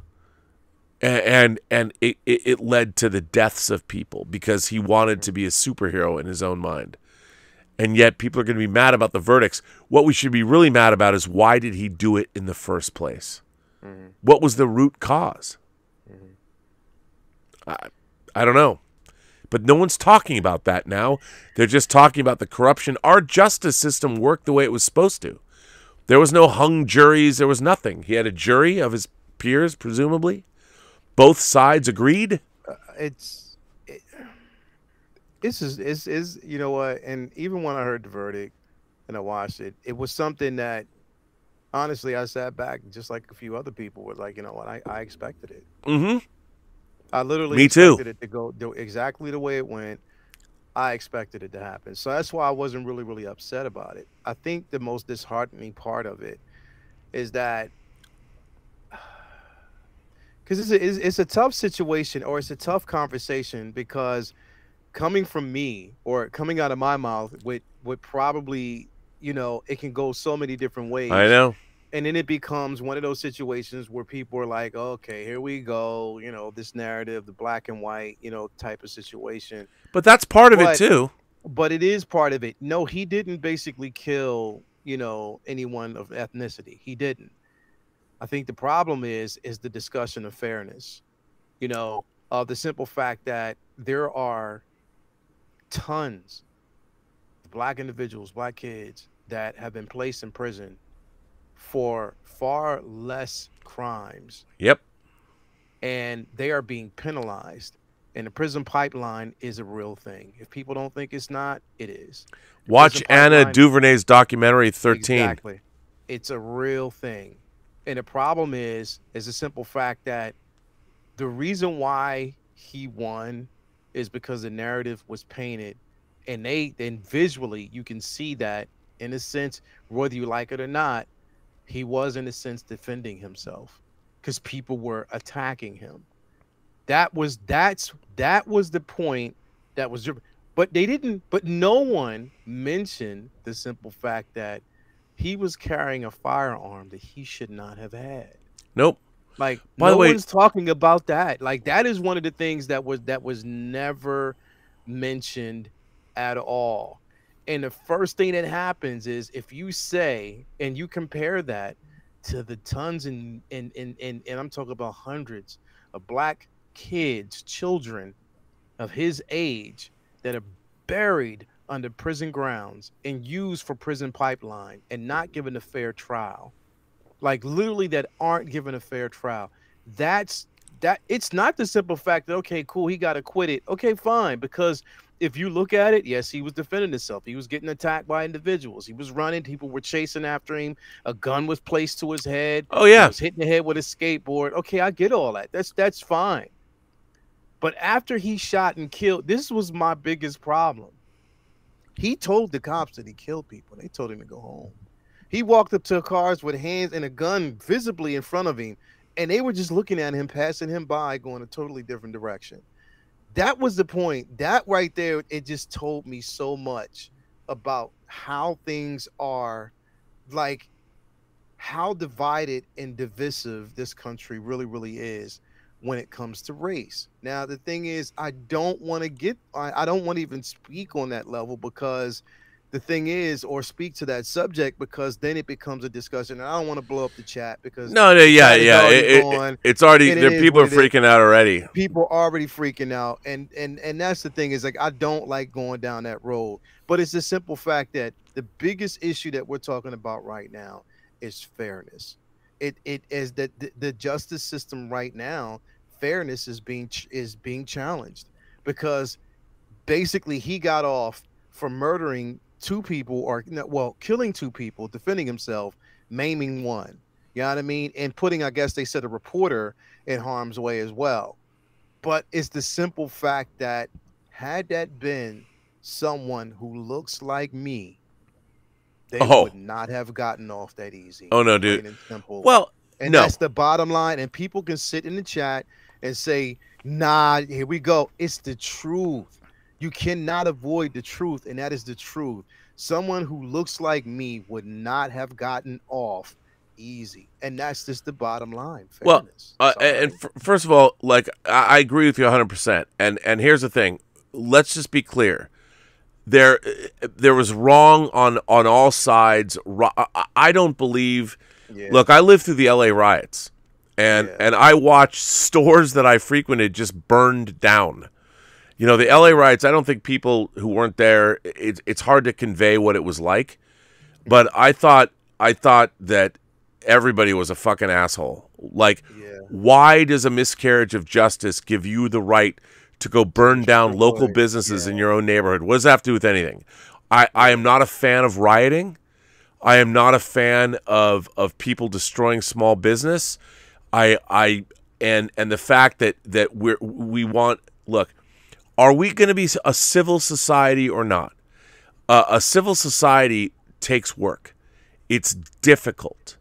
S1: and it led to the deaths of people because he wanted to be a superhero in his own mind. And yet people are going to be mad about the verdicts. What we should be really mad about is why did he do it in the first place? What was the root cause? I don't know. But no one's talking about that now. They're just talking about the corruption. Our justice system worked the way it was supposed to. There was no hung juries. There was nothing. He had a jury of his peers, presumably. Both sides agreed.
S6: This is you know what? And even when I heard the verdict and I watched it, it was something that honestly I sat back just like a few other people were like, you know what? I expected it.
S1: Mm-hmm.
S6: I literally
S1: Me
S6: expected
S1: too.
S6: it to go exactly the way it went. I expected it to happen. So that's why I wasn't really upset about it. I think the most disheartening part of it is that because it's a tough situation or it's a tough conversation because coming from me or coming out of my mouth would probably, you know, it can go so many different ways.
S1: I know.
S6: And then it becomes one of those situations where people are like, okay, here we go, you know, this narrative, the black and white, you know, type of situation.
S1: But that's part of it too.
S6: But it is part of it. No, he didn't basically kill, you know, anyone of ethnicity. He didn't. I think the problem is the discussion of fairness, you know, of the simple fact that there are tons of black individuals, black kids that have been placed in prison for far less crimes.
S1: Yep.
S6: And they are being penalized. And the prison pipeline is a real thing. If people don't think it's not, it is.
S1: Watch Anna DuVernay's documentary 13.
S6: Exactly. It's a real thing. And the problem is a simple fact that the reason why he won is because the narrative was painted. And then visually, you can see that, in a sense, whether you like it or not, he was, in a sense, defending himself because people were attacking him. That was the point that was, but no one mentioned the simple fact that he was carrying a firearm that he should not have had.
S1: Nope.
S6: Like,
S1: by the way,
S6: one's talking about that. Like, that is one of the things that was never mentioned at all. And the first thing that happens is if you say and you compare that to the tons and I'm talking about hundreds of black kids, children of his age that are buried under prison grounds and used for prison pipeline and not given a fair trial, like literally that aren't given a fair trial. That it's not the simple fact that, okay, cool, he got acquitted. Okay, fine. Because if you look at it, yes, he was defending himself. He was getting attacked by individuals. He was running. People were chasing after him. A gun was placed to his head.
S1: Oh, yeah.
S6: He was hitting the head with a skateboard. Okay, I get all that. That's fine. But after he shot and killed, this was my biggest problem. He told the cops that he killed people. They told him to go home. He walked up to cars with hands and a gun visibly in front of him, and they were just looking at him, passing him by, going a totally different direction. That was the point. That right there, it just told me so much about how things are, like how divided and divisive this country really is when it comes to race. Now, the thing is, I don't want to even speak on that level because the thing is, or speak to that subject, because then it becomes a discussion. And I don't want to blow up the chat because
S1: it's already people are freaking out already.
S6: People are already freaking out, and that's the thing is, like, I don't like going down that road. But it's the simple fact that the biggest issue that we're talking about right now is fairness. It is that the justice system right now, fairness is being challenged because basically he got off for murdering two people, or killing two people, defending himself, maiming one. You know what I mean? And putting, I guess they said, a reporter in harm's way as well. But it's the simple fact that had that been someone who looks like me, they would not have gotten off that easy.
S1: Oh no, dude.
S6: And simple.
S1: Well,
S6: and that's the bottom line. And people can sit in the chat and say, nah, here we go. It's the truth. You cannot avoid the truth, and that is the truth. Someone who looks like me would not have gotten off easy, and that's just the bottom line.
S1: Well,
S6: Fairness.
S1: and first of all, like I agree with you 100%. And here's the thing: let's just be clear. There was wrong on all sides. I don't believe.
S6: Yeah.
S1: Look, I lived through the LA riots, and I watched stores that I frequented just burned down. You know, the LA riots. I don't think people who weren't there. It's hard to convey what it was like, but I thought that everybody was a fucking asshole. Like, why does a miscarriage of justice give you the right to go burn down local businesses in your own neighborhood? What does that have to do with anything? I am not a fan of rioting. I am not a fan of people destroying small business. And the fact that we want, look, are we going to be a civil society or not? A civil society takes work. It's difficult.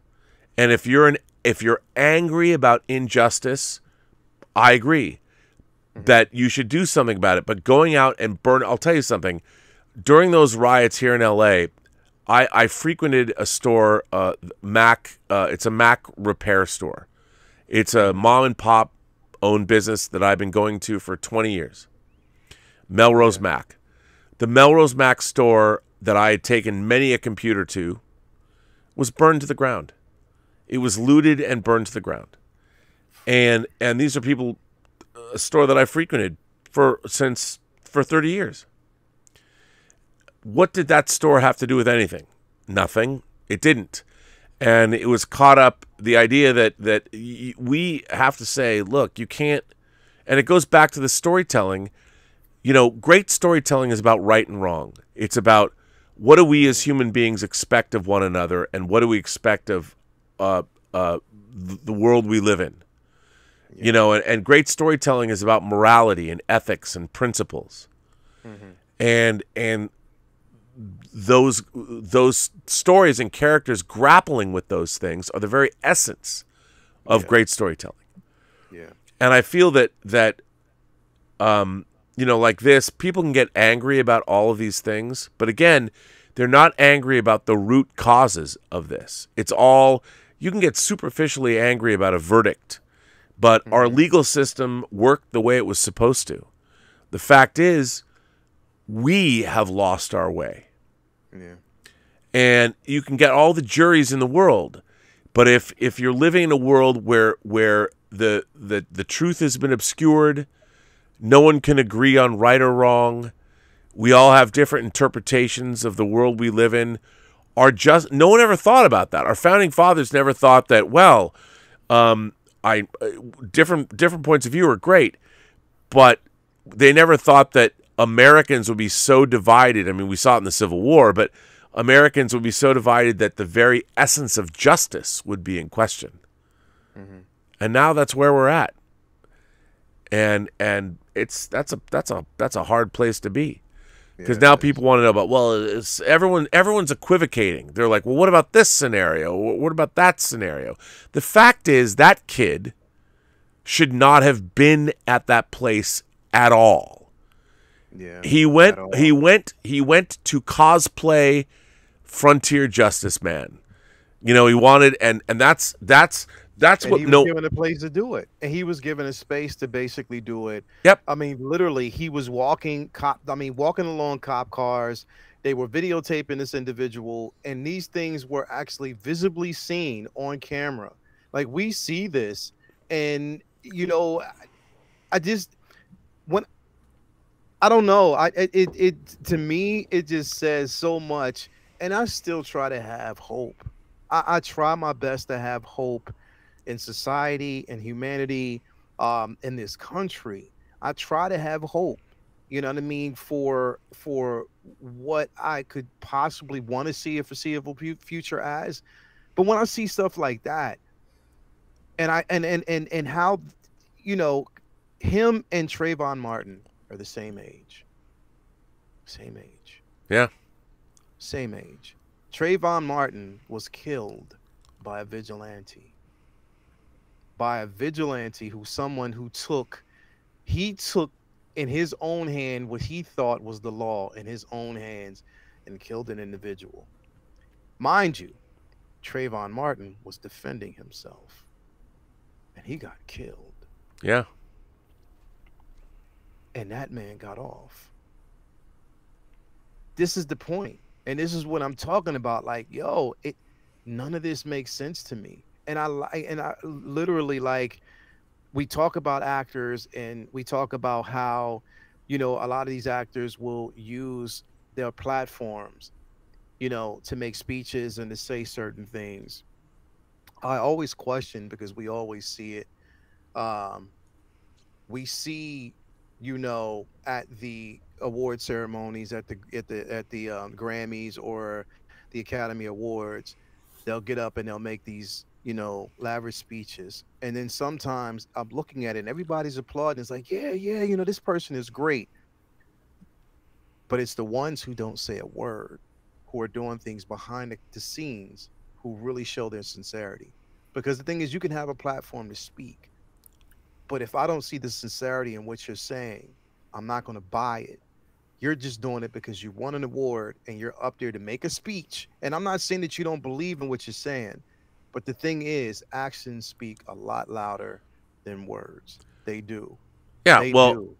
S1: And if you're angry about injustice, I agree that you should do something about it. But going out and I'll tell you something. During those riots here in LA, I frequented a store, Mac. It's a Mac repair store. It's a mom and pop owned business that I've been going to for 20 years. Melrose Mac. The Melrose Mac store that I had taken many a computer to was burned to the ground. It was looted and burned to the ground. And these are people, a store that I frequented for 30 years. What did that store have to do with anything? Nothing. It didn't. And it was caught up, the idea that we have to say, look, you can't, and it goes back to the storytelling. You know, great storytelling is about right and wrong. It's about what do we as human beings expect of one another, and what do we expect of the world we live in. Yeah. You know, and great storytelling is about morality and ethics and principles. And those stories and characters grappling with those things are the very essence of great storytelling.
S6: Yeah.
S1: And I feel that you know, like this, people can get angry about all of these things, but again, they're not angry about the root causes of this. It's all, you can get superficially angry about a verdict, but our legal system worked the way it was supposed to. The fact is, we have lost our way.
S6: Yeah.
S1: And you can get all the juries in the world, but if you're living in a world where the truth has been obscured, no one can agree on right or wrong, we all have different interpretations of the world we live in, no one ever thought about that. Our founding fathers never thought that, well, different points of view are great, but they never thought that Americans would be so divided. I mean, we saw it in the Civil War, but Americans would be so divided that the very essence of justice would be in question. And now that's where we're at. And that's a hard place to be, because now people want to know about, well, everyone's equivocating. They're like, well, what about this scenario? What about that scenario? The fact is that kid should not have been at that place at all.
S6: Yeah.
S1: He went to cosplay Frontier Justice Man. You know, he wanted, and that's what
S6: he was given a place to do it, and he was given a space to basically do it.
S1: Yep.
S6: I mean, literally, he was walking along cop cars. They were videotaping this individual, and these things were actually visibly seen on camera. Like, we see this, and you know, I don't know. To me, it just says so much, and I still try to have hope. I try my best to have hope in society and humanity, in this country. I try to have hope, you know what I mean, for what I could possibly want to see a foreseeable future as. But when I see stuff like that, and how, you know, him and Trayvon Martin are the same age.
S1: Yeah.
S6: Same age. Trayvon Martin was killed by a vigilante. Someone who took in his own hand what he thought was the law in his own hands and killed an individual. Mind you, Trayvon Martin was defending himself, and he got killed.
S1: Yeah.
S6: And that man got off. This is the point. And this is what I'm talking about. Like, yo, none of this makes sense to me. And I literally, like, we talk about actors and we talk about how, you know, a lot of these actors will use their platforms, you know, to make speeches and to say certain things. I always question, because we always see it. We see, you know, at the award ceremonies, at the Grammys or the Academy Awards, they'll get up and they'll make these, you know, lavish speeches, and then sometimes I'm looking at it and everybody's applauding. It's like, yeah, you know, this person is great, but it's the ones who don't say a word, who are doing things behind the scenes, who really show their sincerity. Because the thing is, you can have a platform to speak, but if I don't see the sincerity in what you're saying, I'm not going to buy it. You're just doing it because you won an award and you're up there to make a speech. And I'm not saying that you don't believe in what you're saying, but the thing is, actions speak a lot louder than words. They do.
S1: Yeah,
S6: they
S1: well,
S6: do.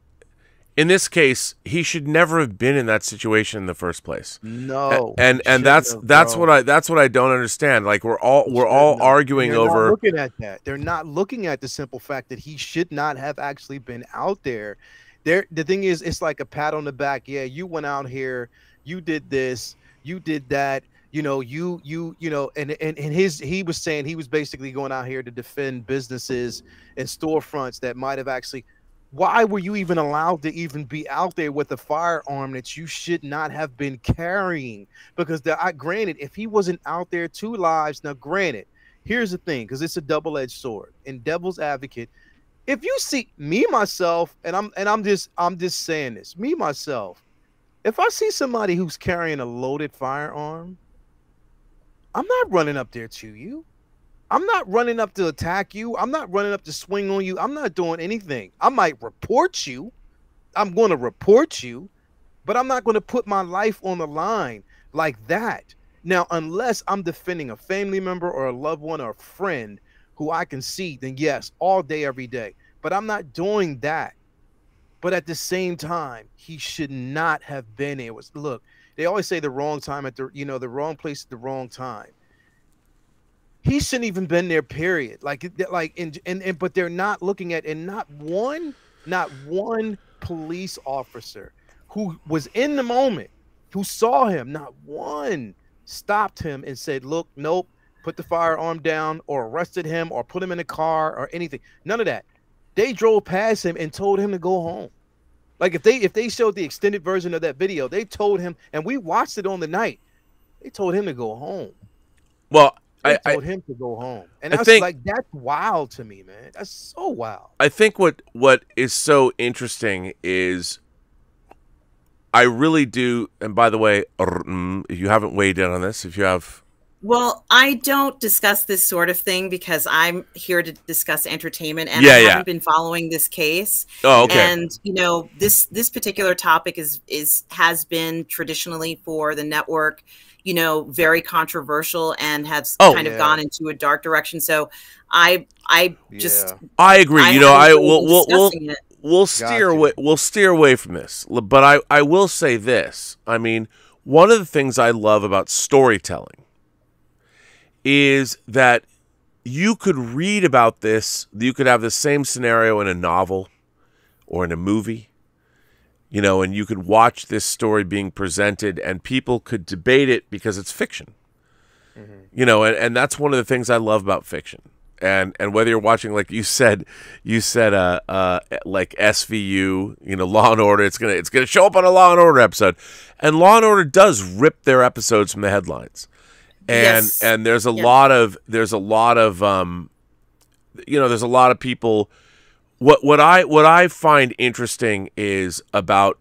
S1: In this case, he should never have been in that situation in the first place.
S6: No,
S1: and that's what I don't understand. Like, we're all arguing over.
S6: Not looking at that. They're not looking at the simple fact that he should not have actually been out there. The thing is, it's like a pat on the back. Yeah, you went out here, you did this, you did that. You know, you know, and he was saying he was basically going out here to defend businesses and storefronts that might have actually. Why were you even allowed to even be out there with a firearm that you should not have been carrying? Because granted, if he wasn't out there, 2 lives. Now, granted, here's the thing, because it's a double-edged sword. In devil's advocate, if you see me myself, and I'm just saying this, me myself, if I see somebody who's carrying a loaded firearm, I'm not running up there to you. I'm not running up to attack you. I'm not running up to swing on you. I'm not doing anything. I might report you. I'm going to report you, but I'm not going to put my life on the line like that. Now, unless I'm defending a family member or a loved one or a friend who I can see, then yes, all day, every day. But I'm not doing that. But at the same time, he should not have been there. Look, they always say the wrong time at the wrong place at the wrong time. He shouldn't even been there, period. But they're not looking at, and not one police officer who was in the moment, who saw him, not one stopped him and said, look, nope, put the firearm down, or arrested him, or put him in a car, or anything. None of that. They drove past him and told him to go home. Like, if they showed the extended version of that video, they told him, and we watched it on the night, they told him to go home.
S1: Well,
S6: They told him to go home. And that's wild to me, man. That's so wild. I
S1: think what is so interesting is, I really do, and by the way, if you haven't weighed in on this, if you have...
S5: Well, I don't discuss this sort of thing because I'm here to discuss entertainment, and I haven't been following this case.
S1: Oh, okay.
S5: And you know, this particular topic has been traditionally for the network, you know, very controversial and has kind of gone into a dark direction. So I
S1: agree. You know, we'll steer away from this, but I will say this. I mean, one of the things I love about storytelling is that you could read about this, you could have the same scenario in a novel or in a movie, you know, and you could watch this story being presented and people could debate it because it's fiction. Mm-hmm. You know, and that's one of the things I love about fiction. And whether you're watching, like you said like SVU, you know, Law and Order, it's gonna show up on a Law and Order episode. And Law and Order does rip their episodes from the headlines. And there's a lot of you know, there's a lot of people. What I find interesting is about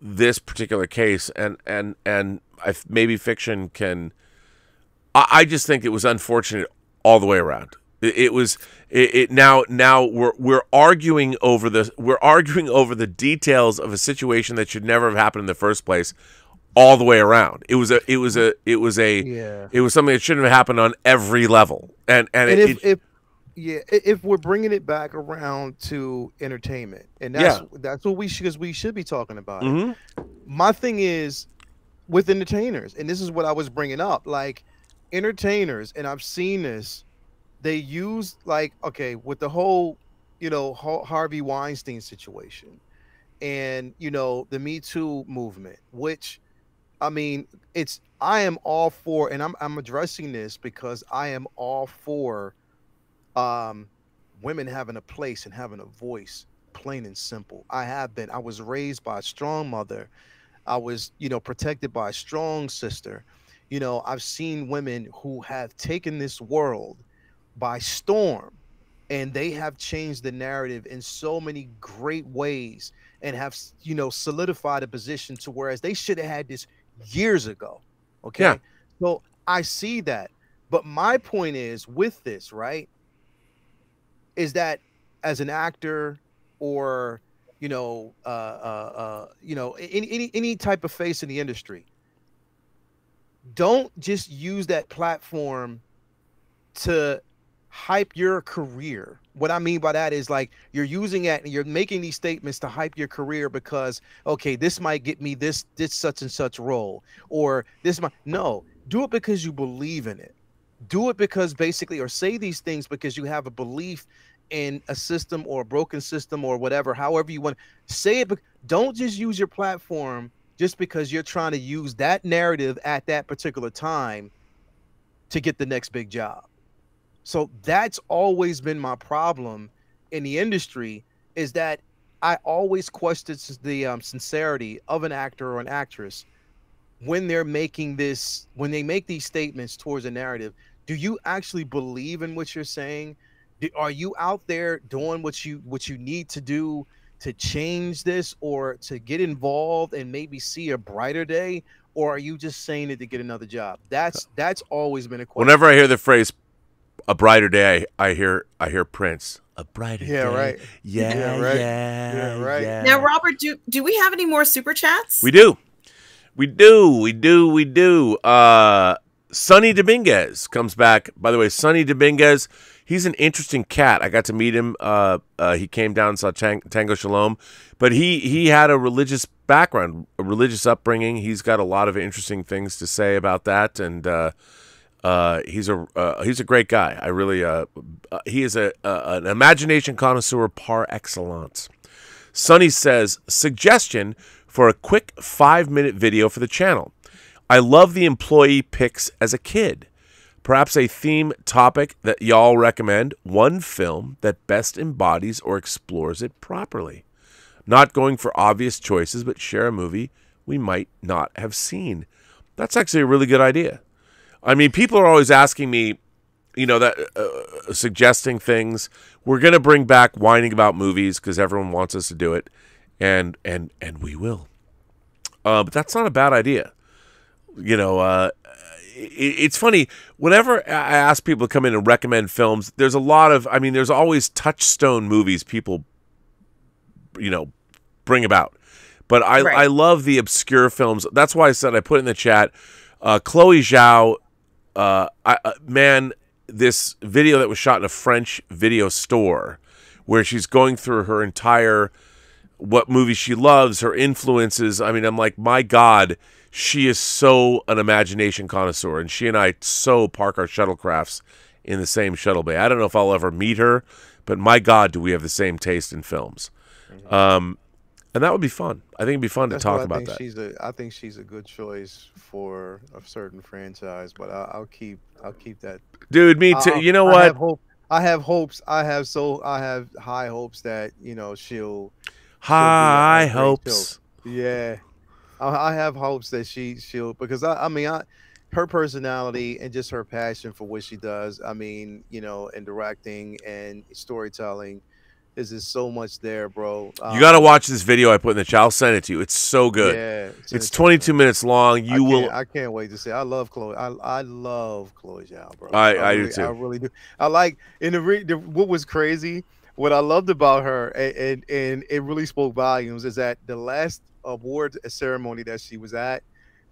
S1: this particular case, and maybe fiction can. I just think it was unfortunate all the way around. Now we're arguing over the details of a situation that should never have happened in the first place. all the way around. It was something that shouldn't have happened on every level. And
S6: if we're bringing it back around to entertainment, and that's what we should be talking about.
S1: Mm-hmm.
S6: My thing is with entertainers, and this is what I was bringing up, like entertainers, and I've seen this. They use with the whole, Harvey Weinstein situation, and the Me Too movement, which, I mean, I am all for, and I'm addressing this because I am all for women having a place and having a voice, plain and simple. I was raised by a strong mother. I was, protected by a strong sister. I've seen women who have taken this world by storm, and they have changed the narrative in so many great ways, and have, solidified a position to whereas they should have had this years ago. Okay.
S1: Yeah.
S6: So I see that. But my point is with this, right, is that as an actor or, any type of face in the industry, don't just use that platform to hype your career. What I mean by that is, like, you're using it and you're making these statements to hype your career because, okay, this might get me this such and such role, or this might, no, do it because you believe in it. Do it because basically, or say these things because you have a belief in a system or a broken system or whatever, however you want to say it. But don't just use your platform just because you're trying to use that narrative at that particular time to get the next big job. So that's always been my problem in the industry, is that I always question the sincerity of an actor or an actress when they're making this, when they make these statements towards a narrative. Do you actually believe in what you're saying? Are you out there doing what you need to do to change this, or to get involved and maybe see a brighter day? Or are you just saying it to get another job? That's always been a question.
S1: Whenever I hear the phrase "a brighter day," I hear Prince. A brighter day.
S6: Right.
S1: Yeah,
S6: right.
S1: Yeah,
S6: right.
S1: Yeah.
S5: Now, Robert, do we have any more super chats?
S1: We do. Sonny Dominguez comes back. By the way, Sonny Dominguez, he's an interesting cat. I got to meet him. He came down and saw Tango Shalom, but he had a religious background, a religious upbringing. He's got a lot of interesting things to say about that, and he's a great guy. I really he is an imagination connoisseur par excellence. Sonny says, suggestion for a quick 5-minute video for the channel. I love the employee picks as a kid. Perhaps a theme topic that y'all recommend, one film that best embodies or explores it properly. Not going for obvious choices, but share a movie we might not have seen. That's actually a really good idea. I mean, people are always asking me, suggesting things. We're going to bring back whining about movies because everyone wants us to do it, and we will. But that's not a bad idea. It's funny, whenever I ask people to come in and recommend films, there's always touchstone movies people, bring about. But I love the obscure films. That's why I said, I put in the chat, Chloe Zhao, this video that was shot in a French video store where she's going through her entire, what movies she loves, her influences. I mean, I'm like, my God, she is so an imagination connoisseur, and she and I so park our shuttlecrafts in the same shuttle bay. I don't know if I'll ever meet her, but my God, do we have the same taste in films. And that would be fun. I think it'd be fun to talk about that.
S6: I think she's a good choice for a certain franchise, but I'll keep that.
S1: Dude, me too. You know what?
S6: I have hopes. I have high hopes that she'll.
S1: High hopes.
S6: Yeah. I have hopes that she'll, because her personality and just her passion for what she does, in directing and storytelling, is just so much there, bro.
S1: You got to watch this video I put in the chat. I'll send it to you. It's so good. Yeah, it's 22 minutes long.
S6: I can't wait to see. I love Chloe. I love Chloe Zhao, bro.
S1: I do too.
S6: I really do. I like what was crazy. What I loved about her, and it really spoke volumes, is that the last award ceremony that she was at,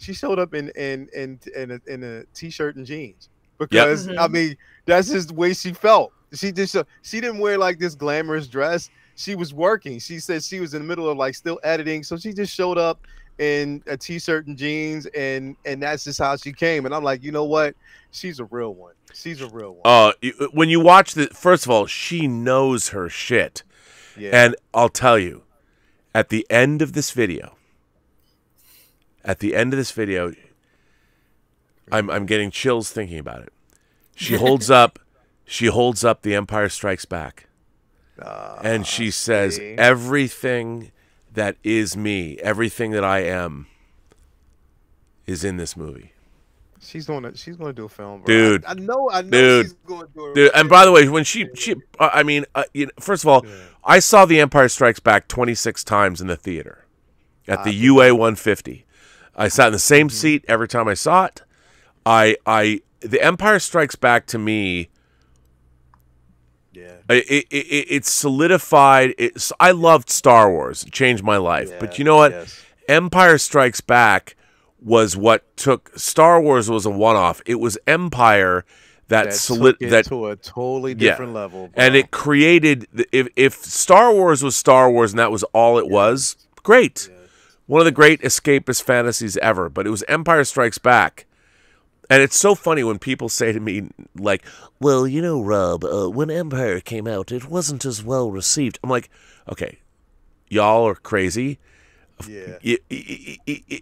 S6: She showed up in a t-shirt and jeans because I mean that's just the way she felt. She didn't wear like this glamorous dress. She was working. She said she was in the middle of like still editing, so she just showed up in a t-shirt and jeans, and that's just how she came. And I'm like, you know what? She's a real one. She's a real one.
S1: When you watch first of all, she knows her shit. Yeah. And I'll tell you, at the end of this video, I'm getting chills thinking about it. She holds up The Empire Strikes Back. And she says, everything that is me, everything that I am, is in this movie.
S6: She's gonna do a film, bro.
S1: Dude.
S6: I know
S1: dude,
S6: she's gonna do it.
S1: Dude, and by the way, when she I mean, first of all, I saw The Empire Strikes Back 26 times in the theater at the UA 150. I sat in the same seat every time I saw it. The Empire Strikes Back to me, it solidified. I loved Star Wars. It changed my life. Yeah, but you know what? Yes. Empire Strikes Back was what took Star Wars was a one-off. It was Empire that took it
S6: to a totally different level, bro.
S1: And it created. If Star Wars was Star Wars and that was all it was, great. Yeah. One of the great escapist fantasies ever. But it was Empire Strikes Back. And it's so funny when people say to me, like, well, you know, Rob, when Empire came out, it wasn't as well received. I'm like, okay, y'all are crazy. Yeah.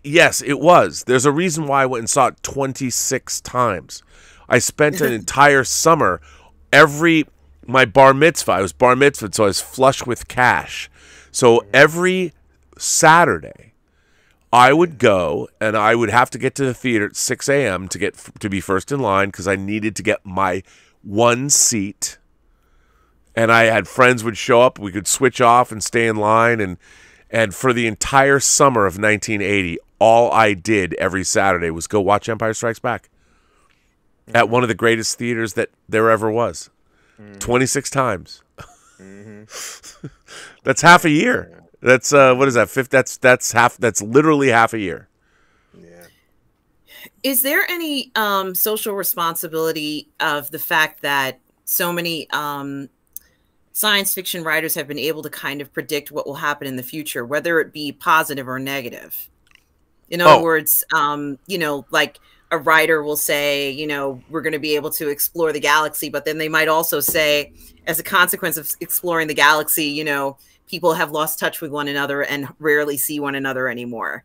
S1: Yes, it was. There's a reason why I went and saw it 26 times. I spent an entire summer, my bar mitzvah, I was bar mitzvahed, so I was flush with cash. So every Saturday, I would go, and I would have to get to the theater at 6 a.m. to be first in line because I needed to get my one seat. And I had friends would show up. We could switch off and stay in line. And for the entire summer of 1980, all I did every Saturday was go watch Empire Strikes Back at one of the greatest theaters that there ever was. 26 times. That's half a year. That's what is that? That's literally half a year.
S5: Yeah. Is there any social responsibility of the fact that so many science fiction writers have been able to kind of predict what will happen in the future, whether it be positive or negative? In other words, you know, like a writer will say, you know, we're going to be able to explore the galaxy, but then they might also say, as a consequence of exploring the galaxy, you know, people have lost touch with one another and rarely see one another anymore.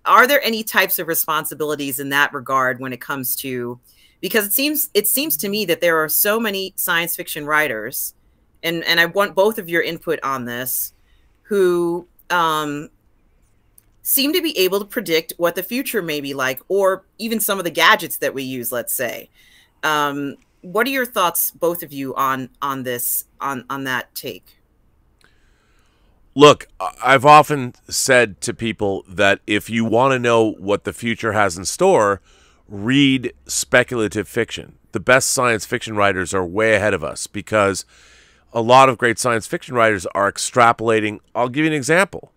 S5: Are there any types of responsibilities in that regard when it comes to, because it seems to me that there are so many science fiction writers, and I want both of your input on this, who seem to be able to predict what the future may be like, or even some of the gadgets that we use, let's say. What are your thoughts, both of you, on this, on that take?
S1: Look, I've often said to people that if you want to know what the future has in store, read speculative fiction. The best science fiction writers are way ahead of us because a lot of great science fiction writers are extrapolating. I'll give you an example.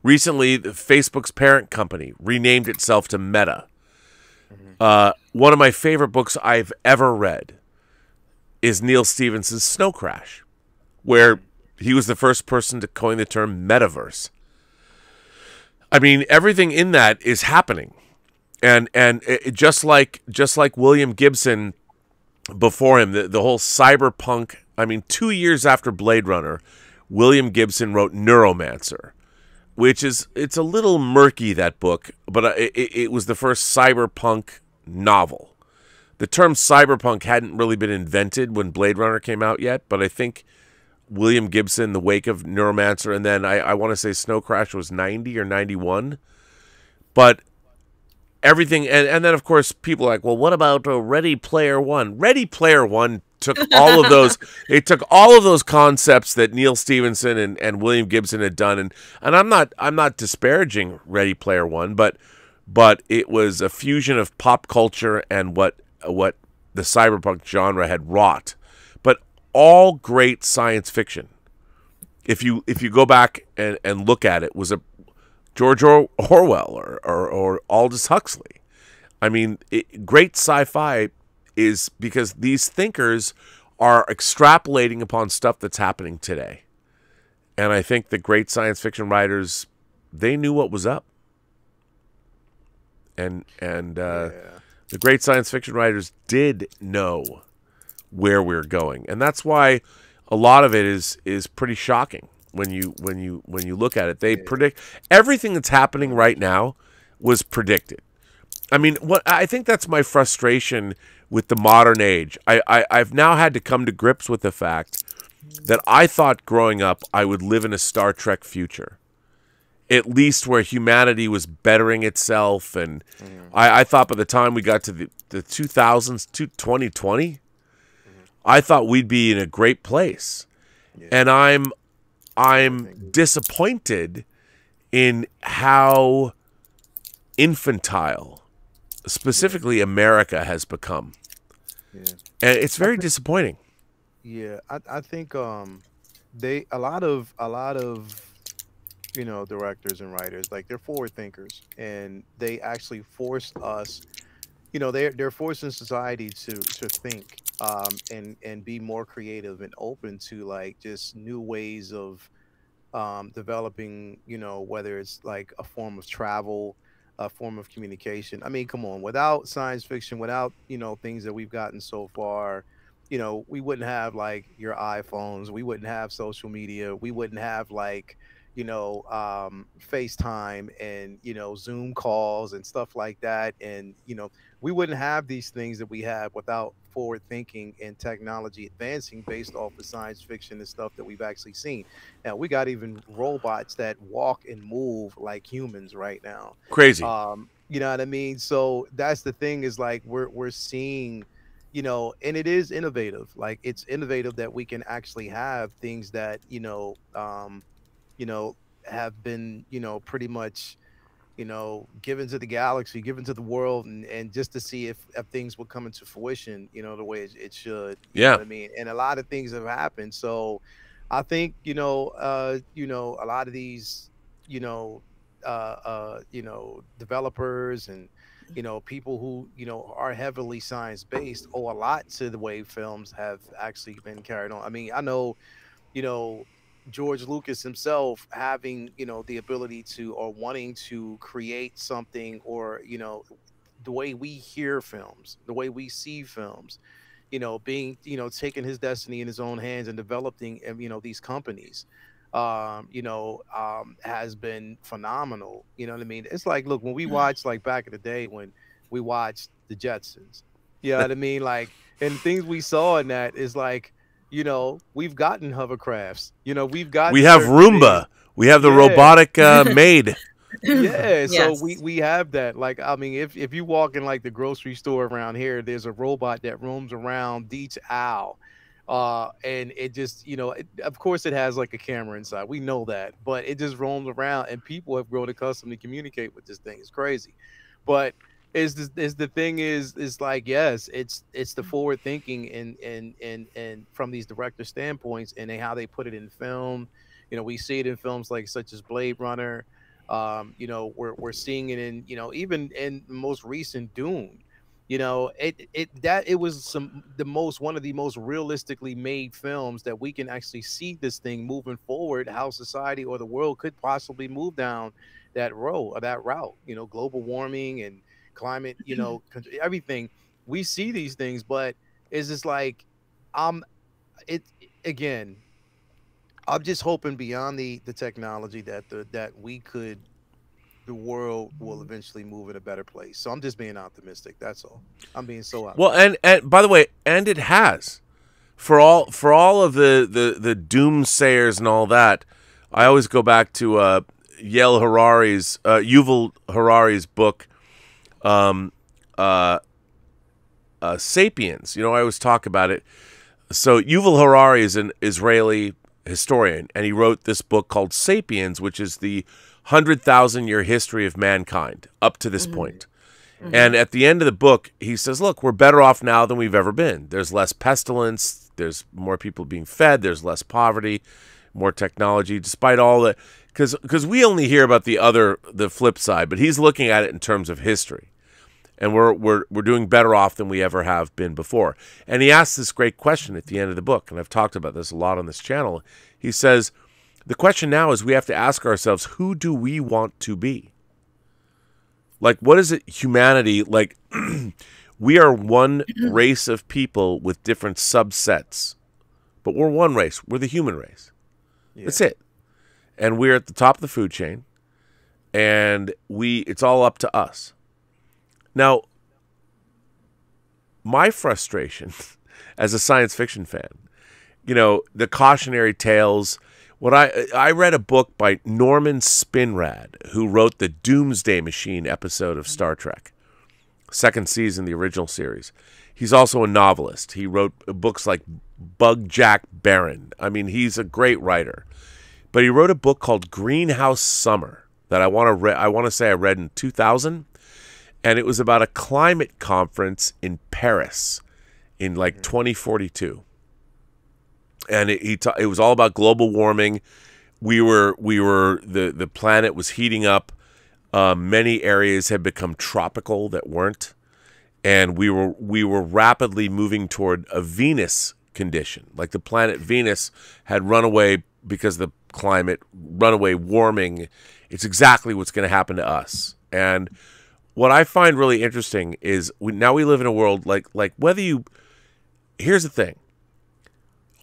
S1: Recently, Facebook's parent company renamed itself to Meta. One of my favorite books I've ever read is Neil Stephenson's Snow Crash, where he was the first person to coin the term metaverse. I mean, everything in that is happening. And just like William Gibson before him, the whole cyberpunk, I mean, 2 years after Blade Runner, William Gibson wrote Neuromancer, which it's a little murky, that book, but it was the first cyberpunk novel. The term cyberpunk hadn't really been invented when Blade Runner came out yet, but I think William Gibson, the wake of Neuromancer, and then I want to say Snow Crash was 90 or 91. But everything, and then, of course, people are like, well, what about Ready Player One? Ready Player One took all of those, it took all of those concepts that Neil Stephenson and William Gibson had done, and I'm not disparaging Ready Player One, but it was a fusion of pop culture and what the cyberpunk genre had wrought. All great science fiction, if you go back and look at it, was George Orwell or Aldous Huxley. I mean, great sci-fi is because these thinkers are extrapolating upon stuff that's happening today. And I think the great science fiction writers, they knew what was up. And the great science fiction writers did know where we're going. And that's why a lot of it is pretty shocking when you look at it. They predict everything that's happening right now was predicted. I mean, what I think that's my frustration with the modern age. I've now had to come to grips with the fact that I thought growing up I would live in a Star Trek future, at least where humanity was bettering itself. And I thought by the time we got to the 2000s, to 2020, I thought we'd be in a great place. Yeah. And I'm disappointed in how infantile, specifically America, has become. Yeah. And it's very disappointing.
S6: Yeah, I think a lot of directors and writers, like, they're forward thinkers, and they actually force us, they're forcing society to think and be more creative and open to, like, just new ways of developing, whether it's like a form of travel, a form of communication. I mean, come on, without science fiction, without things that we've gotten so far, we wouldn't have, like, your iPhones, we wouldn't have social media, we wouldn't have, like, FaceTime and Zoom calls and stuff like that, and we wouldn't have these things that we have without forward thinking and technology advancing based off of science fiction and stuff that we've actually seen. Now we got even robots that walk and move like humans right now.
S1: Crazy.
S6: You know what I mean? So that's the thing, is like we're seeing, and it is innovative. Like, it's innovative that we can actually have things that have been pretty much given to the galaxy, given to the world, and just to see if things will come into fruition the way it should. You know what I mean? And a lot of things have happened. So I think a lot of these developers and people who are heavily science based owe a lot to the way films have actually been carried on. I mean, I know George Lucas himself having the ability to, or wanting to, create something, or the way we hear films, the way we see films, being taking his destiny in his own hands and developing these companies has been phenomenal. You know what I mean? It's like, look, when we watched, like, back in the day when we watched the Jetsons, you know what I mean? Like, and things we saw in that is like, we've gotten hovercrafts, we
S1: have Roomba things. We have the robotic maid.
S6: Yeah, so we have that. Like, I mean, if you walk in, like, the grocery store around here, there's a robot that roams around each aisle, and it just of course it has, like, a camera inside, we know that, but it just roams around, and people have grown accustomed to communicate with this thing. It's crazy. But the thing is like, yes, it's the forward thinking and from these director standpoints, and how they put it in film. We see it in films like such as Blade Runner. We're seeing it in even in the most recent Dune. It was one of the most realistically made films that we can actually see this thing moving forward, how society or the world could possibly move down that road, or that route. Global warming and climate, everything. We see these things, but it's just like, again, I'm just hoping beyond the technology that the world will eventually move in a better place. So I'm just being optimistic. That's all. I'm being so optimistic.
S1: Well, and by the way, and it has, for all of the doomsayers and all that. I always go back to Yuval Harari's book, Sapiens. I always talk about it. So Yuval Harari is an Israeli historian, and he wrote this book called Sapiens, which is the 100,000-year history of mankind up to this point. And at the end of the book, he says, look, we're better off now than we've ever been. There's less pestilence, there's more people being fed, there's less poverty, more technology, despite all the because we only hear about the flip side, but he's looking at it in terms of history. And we're doing better off than we ever have been before. And he asks this great question at the end of the book, and I've talked about this a lot on this channel. He says, the question now is we have to ask ourselves, who do we want to be? Like, what is it, humanity? Like, we are one race of people with different subsets. But we're one race. We're the human race. Yeah. That's it. And we're at the top of the food chain. And it's all up to us. Now, my frustration as a science fiction fan, the cautionary tales. I read a book by Norman Spinrad, who wrote the Doomsday Machine episode of Star Trek, second season, the original series. He's also a novelist. He wrote books like Bug Jack Barron. I mean, he's a great writer. But he wrote a book called Greenhouse Summer that I want to say I read in 2000. And it was about a climate conference in Paris in like 2042. And it was all about global warming. The planet was heating up. Many areas had become tropical that weren't. And we were rapidly moving toward a Venus condition. Like the planet Venus had run away because of the climate, runaway warming. It's exactly what's going to happen to us. And what I find really interesting is now we live in a world like whether you... Here's the thing.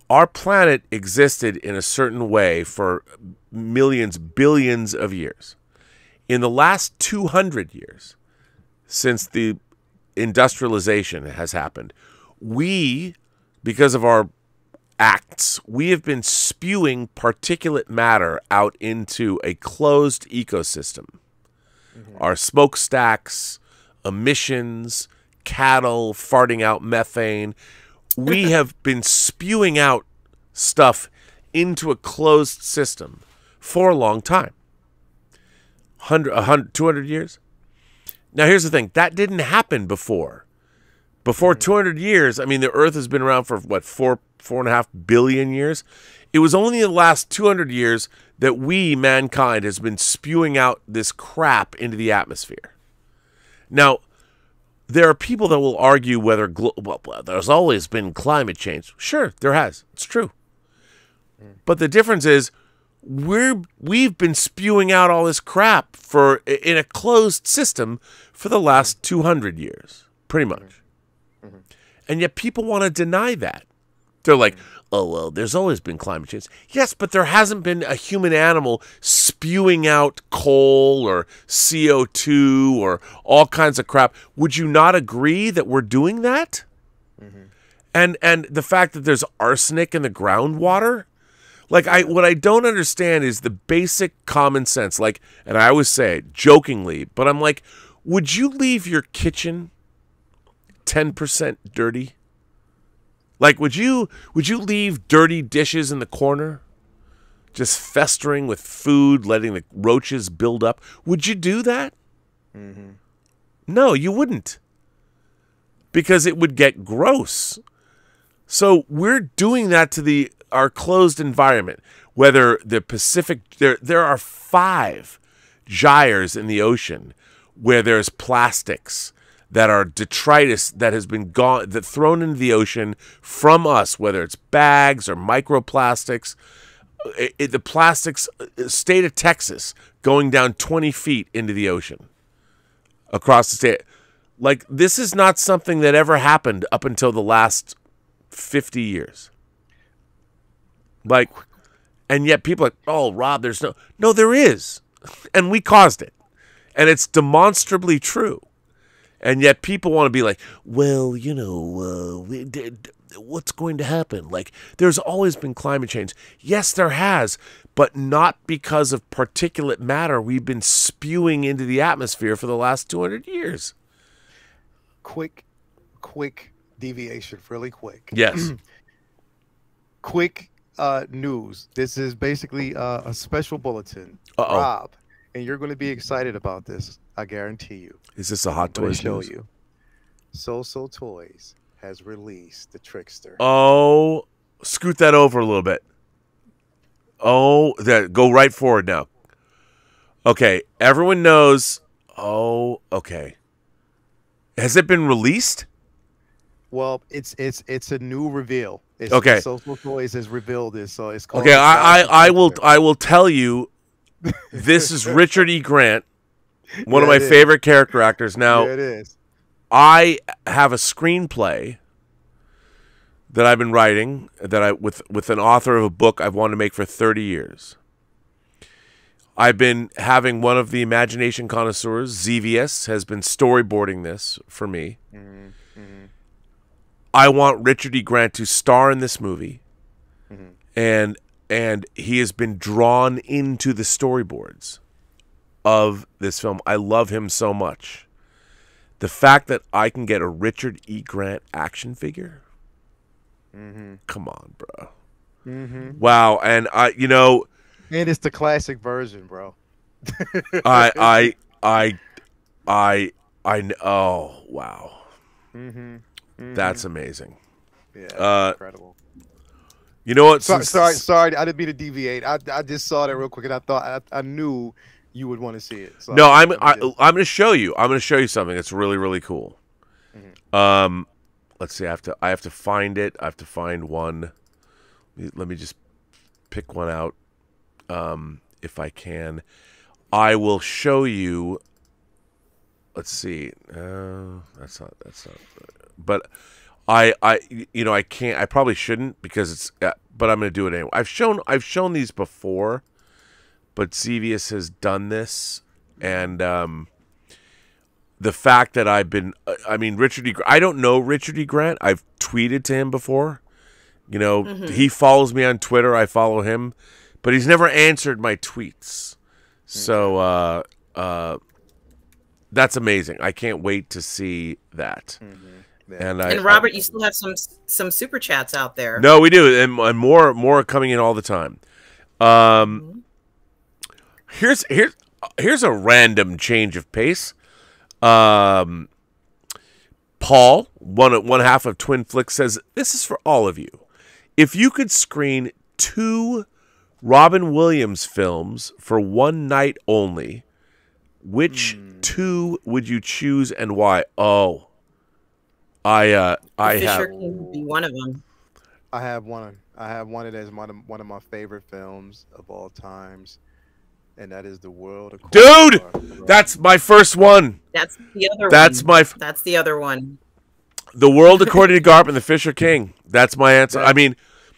S1: Our planet existed in a certain way for millions, billions of years. In the last 200 years, since the industrialization has happened, because of our acts, we have been spewing particulate matter out into a closed ecosystem. Our smokestacks, emissions, cattle farting out methane. We have been spewing out stuff into a closed system for a long time. 200 years? Now, here's the thing. That didn't happen before. Before 200 years, I mean, the Earth has been around for, what, 4.5 billion years? It was only in the last 200 years that we, mankind, has been spewing out this crap into the atmosphere. Now, there are people that will argue whether there's always been climate change. Sure, there has. It's true. But the difference is we've been spewing out all this crap in a closed system for the last 200 years, pretty much. And yet people want to deny that. They're like, oh, well, there's always been climate change. Yes, but there hasn't been a human animal spewing out coal or CO2 or all kinds of crap. Would you not agree that we're doing that? And the fact that there's arsenic in the groundwater? Like, what I don't understand is the basic common sense. Like, and I always say it jokingly, but I'm like, would you leave your kitchen 10% dirty? Like, would you leave dirty dishes in the corner, just festering with food, letting the roaches build up? Would you do that? No, you wouldn't, because it would get gross. So we're doing that to our closed environment. Whether the Pacific, there are 5 gyres in the ocean where there's plastics that are detritus that has been thrown into the ocean from us, whether it's bags or microplastics. The plastics, state of Texas, going down 20 feet into the ocean across the state. Like, this is not something that ever happened up until the last 50 years. Like, and yet people are like, oh, Rob, there's no, there is. And we caused it. And it's demonstrably true. And yet people want to be like, well, what's going to happen? Like, there's always been climate change. Yes, there has, but not because of particulate matter we've been spewing into the atmosphere for the last 200 years.
S6: Quick deviation, really quick.
S1: Yes.
S6: Quick news. This is basically a special bulletin. Rob, and you're going to be excited about this. I guarantee you. Is
S1: this a Hot Toys
S6: show
S1: news?
S6: You. So Toys has released the Trickster.
S1: Oh, scoot that over a little bit. Oh, go right forward now. Okay, everyone knows. Oh, okay. Has it been released?
S6: Well, it's a new reveal. It's,
S1: Okay.
S6: Social Toys has revealed this, so it's called.
S1: Okay,
S6: the
S1: I will tell you. This is Richard E. Grant, one of my favorite character actors. Now,
S6: it is.
S1: I have a screenplay that I've been writing with an author of a book I've wanted to make for 30 years. I've been having one of the imagination connoisseurs, Zevius, has been storyboarding this for me. I want Richard E. Grant to star in this movie, and he has been drawn into the storyboards of this film. I love him so much. The fact that I can get a Richard E. Grant action figure, come on, bro. Wow, and
S6: And it's the classic version, bro.
S1: I oh wow. That's amazing.
S6: Yeah, incredible.
S1: You know what?
S6: Sorry, I didn't mean to deviate. I just saw that real quick, and I thought I knew you would want to see it. So
S1: no, I'm going to show you. I'm going to show you something that's really, really cool. Let's see. I have to find it. I have to find one. Let me just pick one out. If I can, I will show you. Let's see. That's not. But I can't. I probably shouldn't because it's. But I'm going to do it anyway. I've shown these before, but Zevius has done this, and the fact that I've been. I mean, Richard E. I don't know Richard E. Grant. I've tweeted to him before. He follows me on Twitter. I follow him. But he's never answered my tweets. So that's amazing. I can't wait to see that.
S5: And Robert, you still have some super chats out there.
S1: No, we do. And more coming in all the time. Here's a random change of pace. Paul, one half of Twin Flick, says, this is for all of you. If you could screen 2 Robin Williams films for one night only, which 2 would you choose and why? Oh, I
S5: Fisher King would be one of them.
S6: I have one. It as one of my favorite films of all times, and that is The World According to Garp.
S1: That's my first one.
S5: That's the other one. That's the other one.
S1: The World According to Garp and The Fisher King. That's my answer. I mean,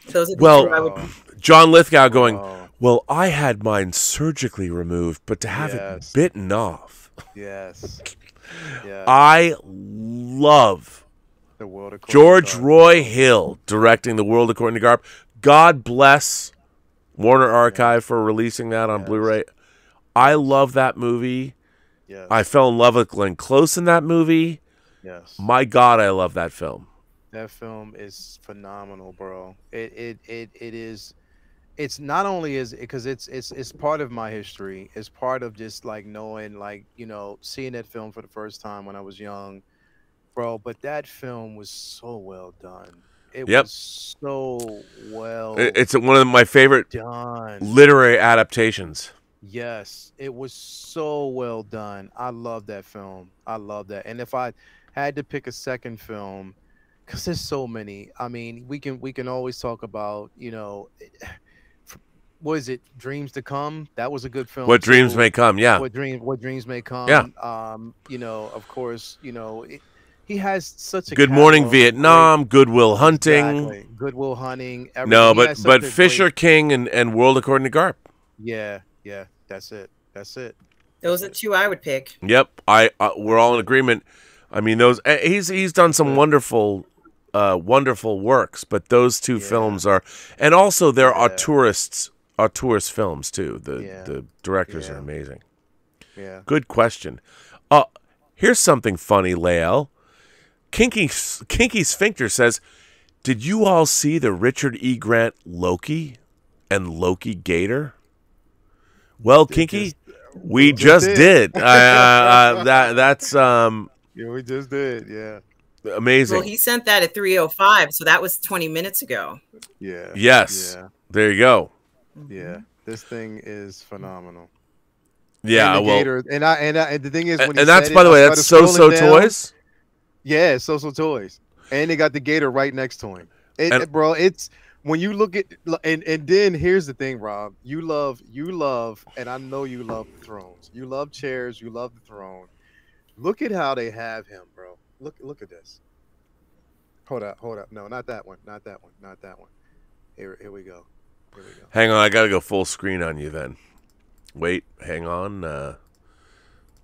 S5: those are the two I would.
S1: John Lithgow going, well, I had mine surgically removed, but to have it bitten off.
S6: Yes.
S1: I love
S6: The World According
S1: George
S6: to Garp.
S1: Roy Hill directing The World According to Garp. God bless Warner Archive for releasing that on Blu-ray. I love that movie.
S6: Yes.
S1: I fell in love with Glenn Close in that movie.
S6: Yes.
S1: My God, I love that film.
S6: That film is phenomenal, bro. It is. It's not only is because it's part of my history. It's part of just like knowing, like, seeing that film for the first time when I was young, bro. But that film was so well done. It was so well.
S1: It's one of my favorite
S6: done
S1: literary adaptations.
S6: Yes, it was so well done. I love that film. I love that. And if I had to pick a second film, because there's so many. I mean, we can always talk about, what is it? Dreams to Come. That was a good film.
S1: What Dreams May Come. Yeah.
S6: What dreams may come.
S1: Yeah.
S6: Of course, he has such a
S1: Good Morning Vietnam, Good Will Hunting.
S6: Exactly. Good Will Hunting.
S1: No, but Fisher King and World According to Garp.
S6: Yeah. That's it.
S5: Those are 2 I would pick.
S1: Yep. We're all in agreement. I mean, those he's done some wonderful works, but those 2 films are, and also there are tourist films too. The directors are amazing.
S6: Yeah.
S1: Good question. Here's something funny, Lael. Kinky Sphincter says, did you all see the Richard E. Grant Loki and Loki Gator? Well, Kinky, we just did. That's
S6: Yeah, we just did. Yeah.
S1: Amazing.
S5: Well, he sent that at 3:05, so that was 20 minutes ago.
S6: Yeah.
S1: Yes.
S6: Yeah.
S1: There you go.
S6: Yeah. This thing is phenomenal.
S1: Yeah,
S6: and the
S1: well,
S6: gator, and the thing is, when
S1: and that's, by the way, that's So Toys.
S6: Yeah, So Toys, and they got the gator right next to him. Bro, it's when you look at and then here's the thing, Rob. You love, and I know you love the thrones. You love chairs. You love the throne. Look at how they have him, bro. Look at this. Hold up. No, not that one. Not that one. Not that one. Here we go. Here we go.
S1: Hang on, I gotta go full screen on you then. Wait, hang on.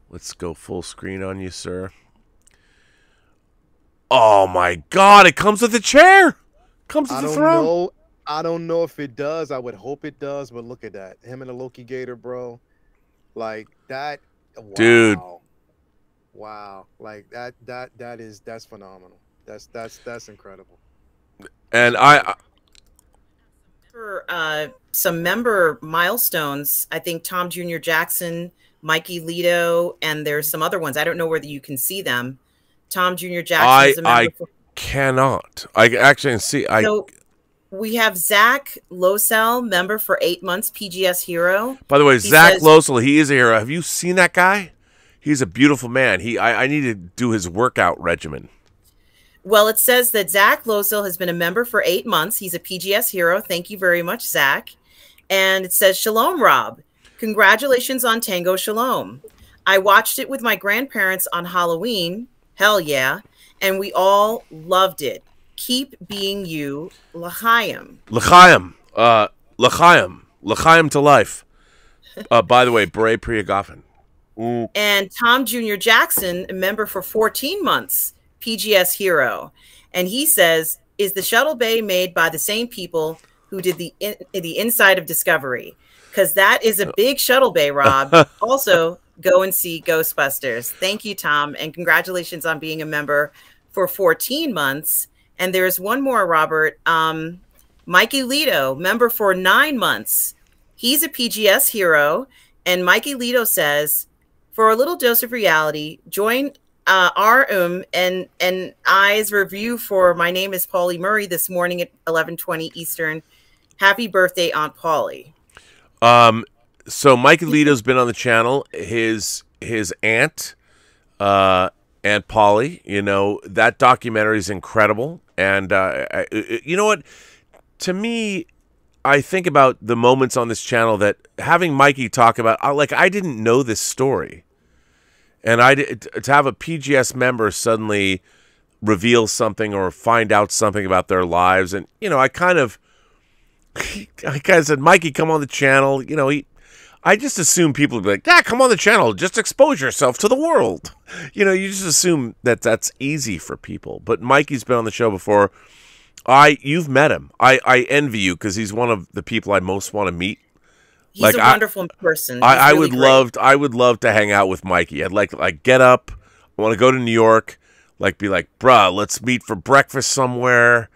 S1: Let's go full screen on you, sir. Oh my God! It comes with a chair. Comes with the throne.
S6: I don't know if it does. I would hope it does, but look at that. Him and the Loki Gator, bro. Like that. Wow.
S1: Dude.
S6: Wow. Like that's phenomenal. That's incredible.
S1: And
S5: For some member milestones, I think Tom Jr. Jackson, Mikey Lito, and there's some other ones. I don't know whether you can see them. Tom Jr. Jackson is a member.
S1: Cannot. I actually can see.
S5: So we have Zach Losell, member for 8 months, PGS hero.
S1: By the way, Zach Losell, he is a hero. Have you seen that guy? He's a beautiful man. I need to do his workout regimen.
S5: Well, it says that Zach Losell has been a member for 8 months. He's a PGS hero. Thank you very much, Zach. And it says, Shalom, Rob. Congratulations on Tango Shalom. I watched it with my grandparents on Halloween. Hell yeah. And we all loved it. Keep being you, L'chaim.
S1: L'chaim. L'chaim. L'chaim to life. By the way, Bray Priyagoffin.
S5: And Tom Jr. Jackson, a member for 14 months, PGS hero. And he says, is the shuttle bay made by the same people who did the inside of Discovery? Because that is a big shuttle bay, Rob. Also, go and see Ghostbusters. Thank you, Tom. And congratulations on being a member for 14 months. And there's one more, Robert. Mikey Lito, member for 9 months. He's a PGS hero. And Mikey Lito says, for a little dose of reality, join our and I's review for My Name is Paulie Murray this morning at 11:20 Eastern. Happy birthday, Aunt Paulie.
S1: So Mikey Lito's been on the channel. His aunt, Aunt Polly, you know, that documentary is incredible. And you know what? To me, I think about the moments on this channel that having Mikey talk about, like, I didn't know this story. And to have a PGS member suddenly reveal something or find out something about their lives. And, you know, I kind of said, Mikey, come on the channel. You know, I just assume people would be like, yeah, come on the channel. Just expose yourself to the world. You know, you just assume that that's easy for people. But Mikey's been on the show before. You've met him. I envy you because he's one of the people I most want to meet.
S5: He's a wonderful person.
S1: I would love to hang out with Mikey. I'd like get up. I want to go to New York. Be like, bruh, let's meet for breakfast somewhere.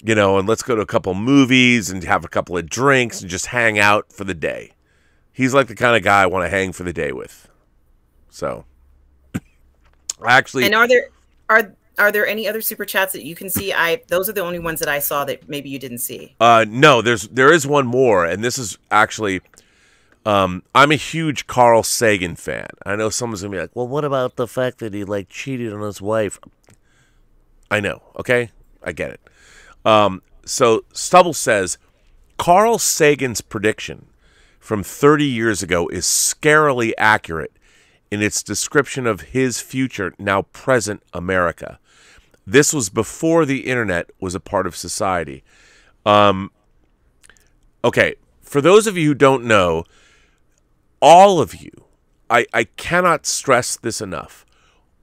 S1: You know, and let's go to a couple movies and have a couple of drinks and just hang out for the day. He's like the kind of guy I want to hang for the day with. So, actually,
S5: and are there any other super chats that you can see? Those are the only ones that I saw that maybe you didn't see.
S1: No, there is one more, and this is actually, I'm a huge Carl Sagan fan. I know someone's gonna be like, well, what about the fact that he cheated on his wife? I know, okay, I get it. So Stubble says Carl Sagan's prediction from 30 years ago is scarily accurate in its description of his future, now present America. This was before the internet was a part of society. Okay, for those of you who don't know, all of you, I cannot stress this enough,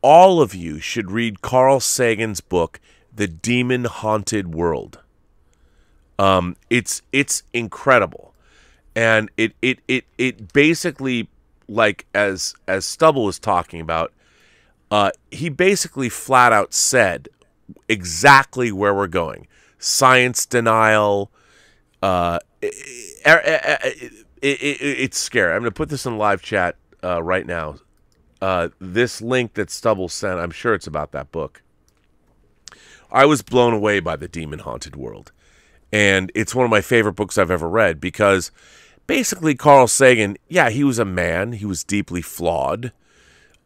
S1: all of you should read Carl Sagan's book, The Demon Haunted World. It's incredible. And it basically, as Stubble was talking about, he basically flat out said exactly where we're going. Science denial. It's scary. I'm going to put this in live chat right now. This link that Stubble sent, I'm sure it's about that book. I was blown away by The Demon Haunted World. And it's one of my favorite books I've ever read because basically Carl Sagan, yeah, he was a man. He was deeply flawed.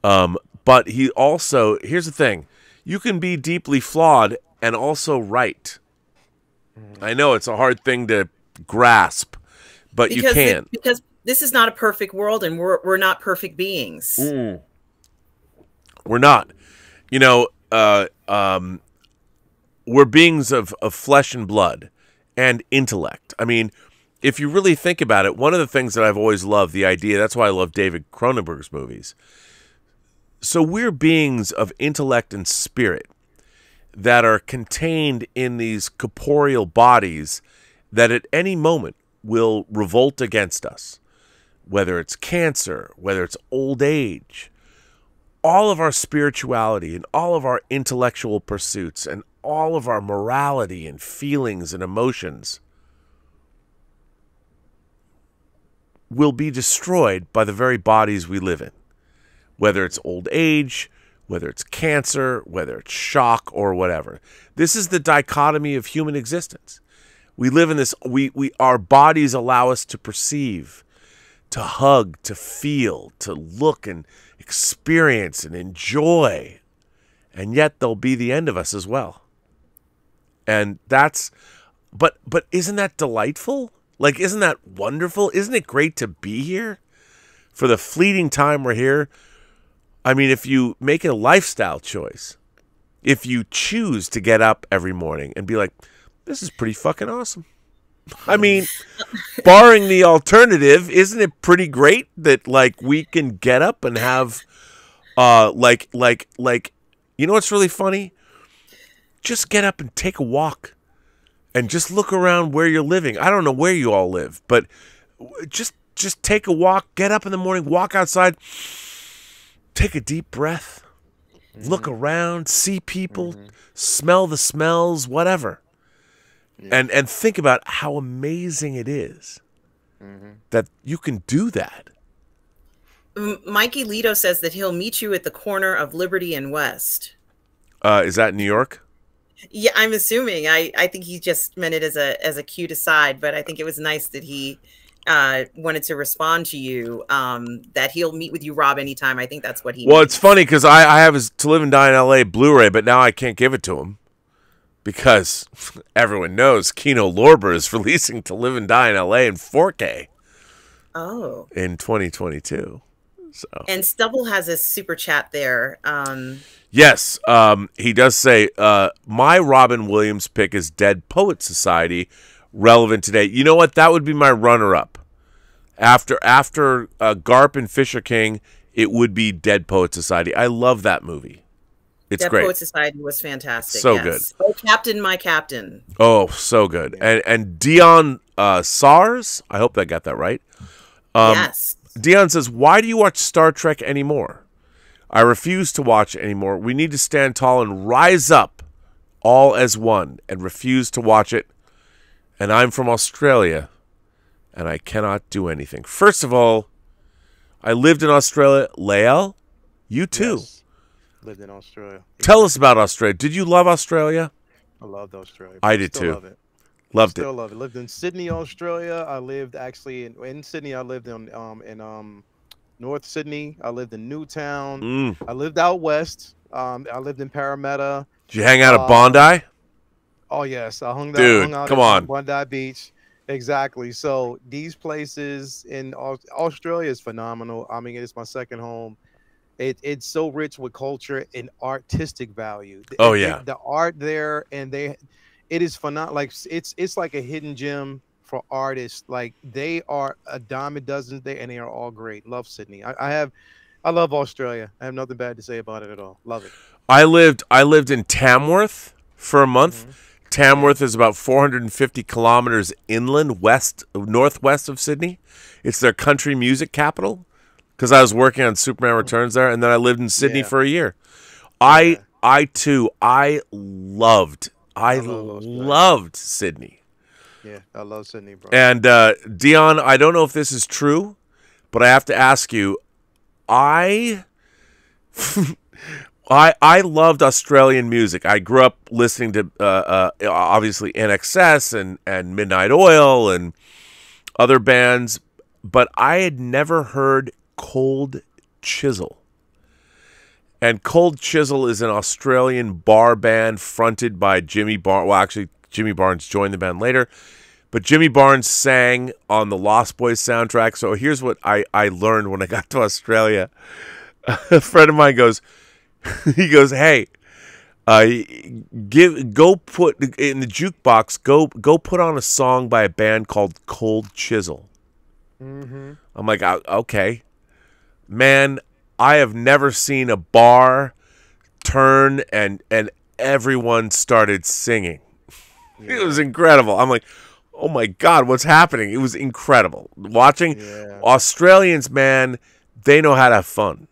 S1: But he also, here's the thing, you can be deeply flawed and also right. I know it's a hard thing to grasp, but you can.
S5: Because this is not a perfect world, and we're not perfect beings.
S1: We're not. You know, we're beings of flesh and blood and intellect. I mean, if you really think about it, one of the things that I've always loved, the idea, that's why I love David Cronenberg's movies. So we're beings of intellect and spirit that are contained in these corporeal bodies that at any moment will revolt against us, whether it's cancer, whether it's old age. All of our spirituality and all of our intellectual pursuits and all of our morality and feelings and emotions will be destroyed by the very bodies we live in, whether it's old age, whether it's cancer, whether it's shock or whatever. This is the dichotomy of human existence. We live in this, our bodies allow us to perceive, to hug, to feel, to look and experience and enjoy. And yet they'll be the end of us as well. And that's, but isn't that delightful? Like, isn't that wonderful? Isn't it great to be here for the fleeting time we're here? I mean, if you make it a lifestyle choice, if you choose to get up every morning and be like, this is pretty fucking awesome. I mean, barring the alternative, isn't it pretty great that, like, we can get up and have, like, you know what's really funny? Just get up and take a walk and just look around where you're living. I don't know where you all live, but just take a walk, get up in the morning, walk outside, take a deep breath, look around, see people, smell the smells, whatever. And think about how amazing it is that you can do that.
S5: Mikey Lito says that he'll meet you at the corner of Liberty and West.
S1: Is that in New York?
S5: Yeah, I'm assuming. I think he just meant it as a cute aside, but I think it was nice that he wanted to respond to you, that he'll meet with you, Rob, anytime. I think that's what he means.
S1: It's funny because I have his To Live and Die in L.A. Blu-ray, but now I can't give it to him because everyone knows Kino Lorber is releasing To Live and Die in L.A. in 4K.
S5: Oh.
S1: In 2022. So.
S5: And Stubble has a super chat there.
S1: Yes, he does say, my Robin Williams pick is Dead Poets Society, relevant today. You know what? That would be my runner-up. After Garp and Fisher King, it would be Dead Poets Society. I love that movie. It's
S5: Dead
S1: great.
S5: Poets Society was fantastic.
S1: So
S5: yes.
S1: good.
S5: Oh, Captain, my Captain.
S1: Oh, so good. And Dion Sars, I hope I got that right.
S5: Yes.
S1: Dion says, why do you watch Star Trek anymore? I refuse to watch anymore. We need to stand tall and rise up all as one and refuse to watch it. And I'm from Australia, and I cannot do anything. First of all, I lived in Australia. Lael, you too.
S6: Yes. Lived in Australia.
S1: Tell us about Australia. Did you love Australia?
S6: I loved Australia.
S1: I did too.
S6: Love it.
S1: Loved it.
S6: Still love it. Lived in Sydney, Australia. I lived actually in Sydney. I lived in North Sydney. I lived in Newtown. I lived out west. I lived in Parramatta.
S1: Did you hang out at Bondi?
S6: Oh yes, I hung out
S1: come
S6: at
S1: on.
S6: Bondi Beach. Exactly. So these places in Australia is phenomenal. I mean, it's my second home. It's so rich with culture and artistic value.
S1: Oh yeah,
S6: the art there, and it is phenomenal. Like it's like a hidden gem for artists. Like they are a dime a dozen there, and they are all great. Love Sydney. I love Australia. I have nothing bad to say about it at all. Love it.
S1: I lived in Tamworth for a month. Tamworth is about 450 kilometers inland, northwest of Sydney. It's their country music capital because I was working on Superman Returns there, and then I lived in Sydney for a year. I loved Sydney.
S6: Yeah, I love Sydney, bro.
S1: And Dion, I don't know if this is true, but I have to ask you, I loved Australian music. I grew up listening to obviously NXS and Midnight Oil and other bands. but I had never heard Cold Chisel. And Cold Chisel is an Australian bar band fronted by Jimmy Barnes. Well, actually, Jimmy Barnes joined the band later. But Jimmy Barnes sang on the Lost Boys soundtrack. So here's what I learned when I got to Australia. A friend of mine goes, he goes, hey, go put in the jukebox, go put on a song by a band called Cold Chisel. Mm-hmm. I'm like, okay. Man, I have never seen a bar turn and everyone started singing. Yeah. It was incredible. I'm like, oh my God, what's happening? It was incredible. Watching Australians, man, they know how to have fun.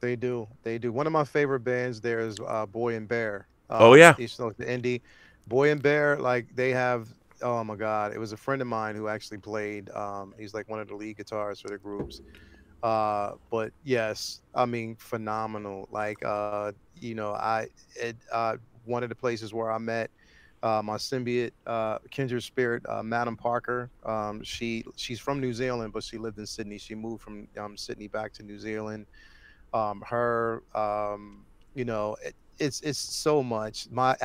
S6: They do. One of my favorite bands there is Boy and Bear.
S1: Oh yeah,
S6: the indie Boy and Bear. Like they have. Oh my God, it was a friend of mine who actually played. He's like one of the lead guitarists for the groups. But yes, I mean phenomenal. Like one of the places where I met my symbiote kindred spirit, Madam Parker. She's from New Zealand, but she lived in Sydney. She moved from Sydney back to New Zealand. It's so much. My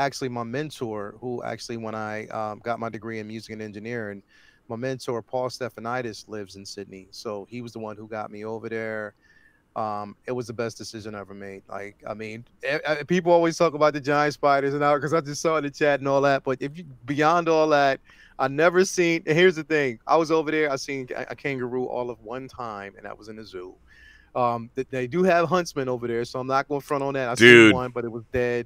S6: mentor, who actually when I got my degree in music and engineering, my mentor Paul Stephanitis lives in Sydney, so he was the one who got me over there. It was the best decision I ever made. Like, I mean, people always talk about the giant spiders and all, because I just saw in the chat and all that. But if you beyond all that, I never seen. And here's the thing: I was over there. I seen a kangaroo all of one time, and that was in the zoo. They do have huntsmen over there, so I'm not going to front on that. I seen one, but it was dead.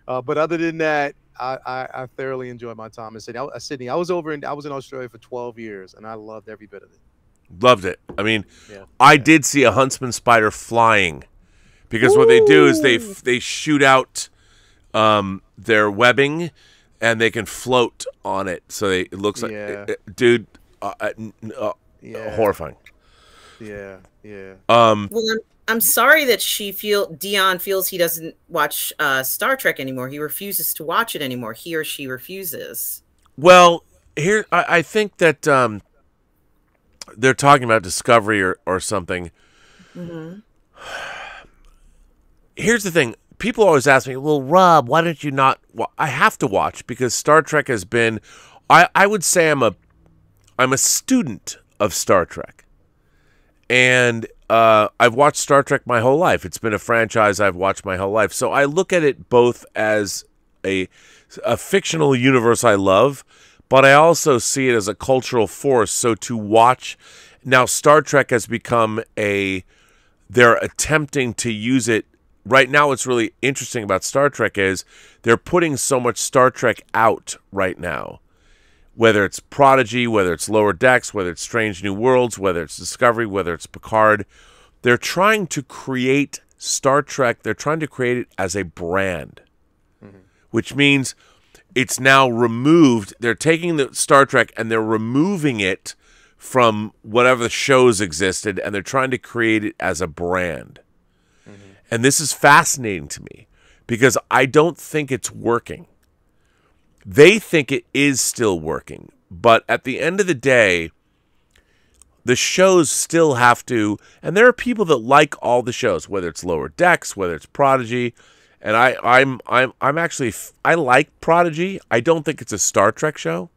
S6: But other than that, I thoroughly enjoyed my time in Sydney. I was in Australia for 12 years, and I loved every bit of it.
S1: Loved it. I mean, I did see a huntsman spider flying, because what they do is they shoot out their webbing, and they can float on it. So it looks like, dude, horrifying.
S6: Yeah.
S5: Well, I'm sorry that Dion feels he doesn't watch Star Trek anymore. He refuses to watch it anymore. He or she refuses.
S1: Well, here I think that they're talking about Discovery or something. Mm-hmm. Here's the thing. People always ask me, well, Rob, why don't you not? Well, I have to watch, because Star Trek has been, I would say I'm a student of Star Trek. And I've watched Star Trek my whole life. It's been a franchise I've watched my whole life. So I look at it both as a fictional universe I love, but I also see it as a cultural force. So to watch, now Star Trek has become they're attempting to use it. Right now what's really interesting about Star Trek is they're putting so much Star Trek out right now. Whether it's Prodigy, whether it's Lower Decks, whether it's Strange New Worlds, whether it's Discovery, whether it's Picard, they're trying to create Star Trek. They're trying to create it as a brand, which means it's now removed. They're taking the Star Trek and they're removing it from whatever the shows existed, and they're trying to create it as a brand. And this is fascinating to me, because I don't think it's working. They think it is still working, but at the end of the day, the shows still have to, and there are people that like all the shows, whether it's Lower Decks, whether it's Prodigy, and I'm actually, I like Prodigy. I don't think it's a Star Trek show.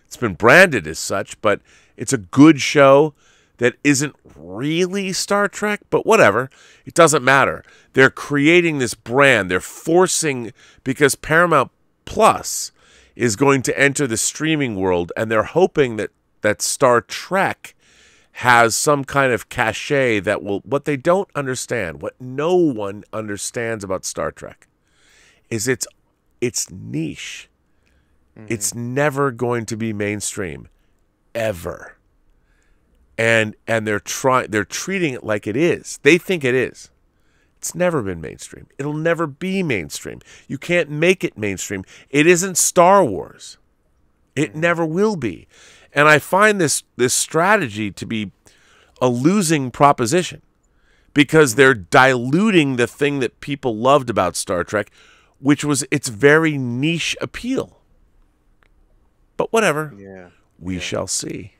S1: It's been branded as such, but it's a good show that isn't really Star Trek, but whatever. It doesn't matter. They're creating this brand. They're forcing, because Paramount Plus is going to enter the streaming world, and they're hoping that Star Trek has some kind of cachet that will, what they don't understand, what no one understands about Star Trek, is it's niche. It's never going to be mainstream, ever. And they're treating it like it is. They think it is. It's never been mainstream. It'll never be mainstream. You can't make it mainstream. It isn't Star Wars. It never will be. And I find this strategy to be a losing proposition, because they're diluting the thing that people loved about Star Trek, which was its very niche appeal. But whatever. We shall see.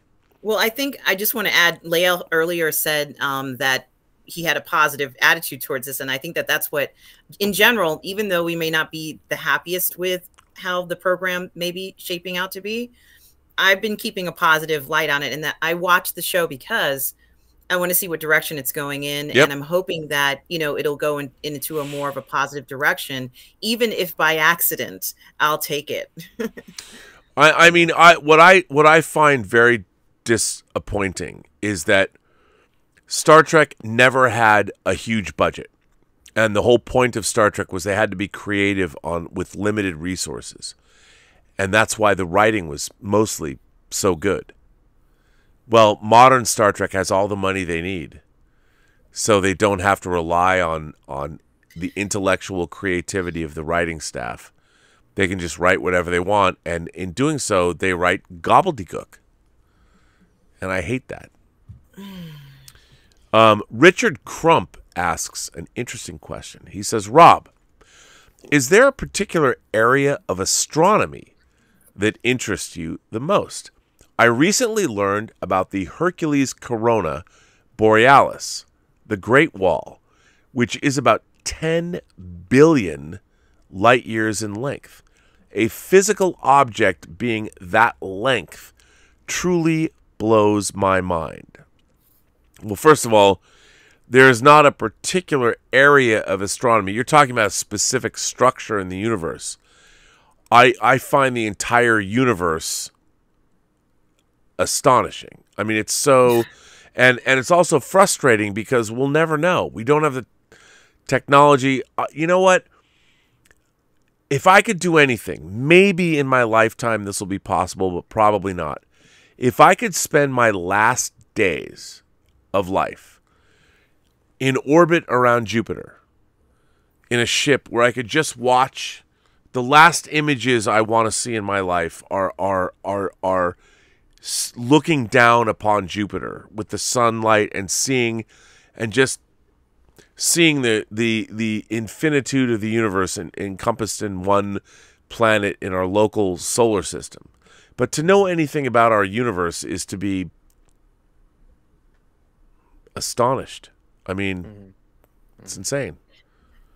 S5: Well, I think I just want to add, Lael earlier said that he had a positive attitude towards this. And I think that that's what, in general, even though we may not be the happiest with how the program may be shaping out to be, I've been keeping a positive light on it. And that I watch the show because I want to see what direction it's going in.
S1: Yep.
S5: And I'm hoping that, you know, it'll go into a more of a positive direction, even if by accident, I'll take it.
S1: I mean, what I find very disappointing is that Star Trek never had a huge budget, and the whole point of Star Trek was they had to be creative with limited resources, and that's why the writing was mostly so good. Well, modern Star Trek has all the money they need, so they don't have to rely on the intellectual creativity of the writing staff. They can just write whatever they want, and in doing so, they write gobbledygook. And I hate that. Richard Crump asks an interesting question. He says, Rob, is there a particular area of astronomy that interests you the most? I recently learned about the Hercules Corona Borealis, the Great Wall, which is about 10 billion light years in length. A physical object being that length truly blows my mind. Well, first of all, there is not a particular area of astronomy. You're talking about a specific structure in the universe. I find the entire universe astonishing. I mean, it's so, and it's also frustrating because we'll never know. We don't have the technology. You know what? If I could do anything, maybe in my lifetime this will be possible, but probably not. If I could spend my last days of life in orbit around Jupiter, in a ship where I could just watch the last images I want to see in my life are looking down upon Jupiter with the sunlight and just seeing the infinitude of the universe encompassed in one planet in our local solar system. But to know anything about our universe is to be astonished. I mean, it's insane.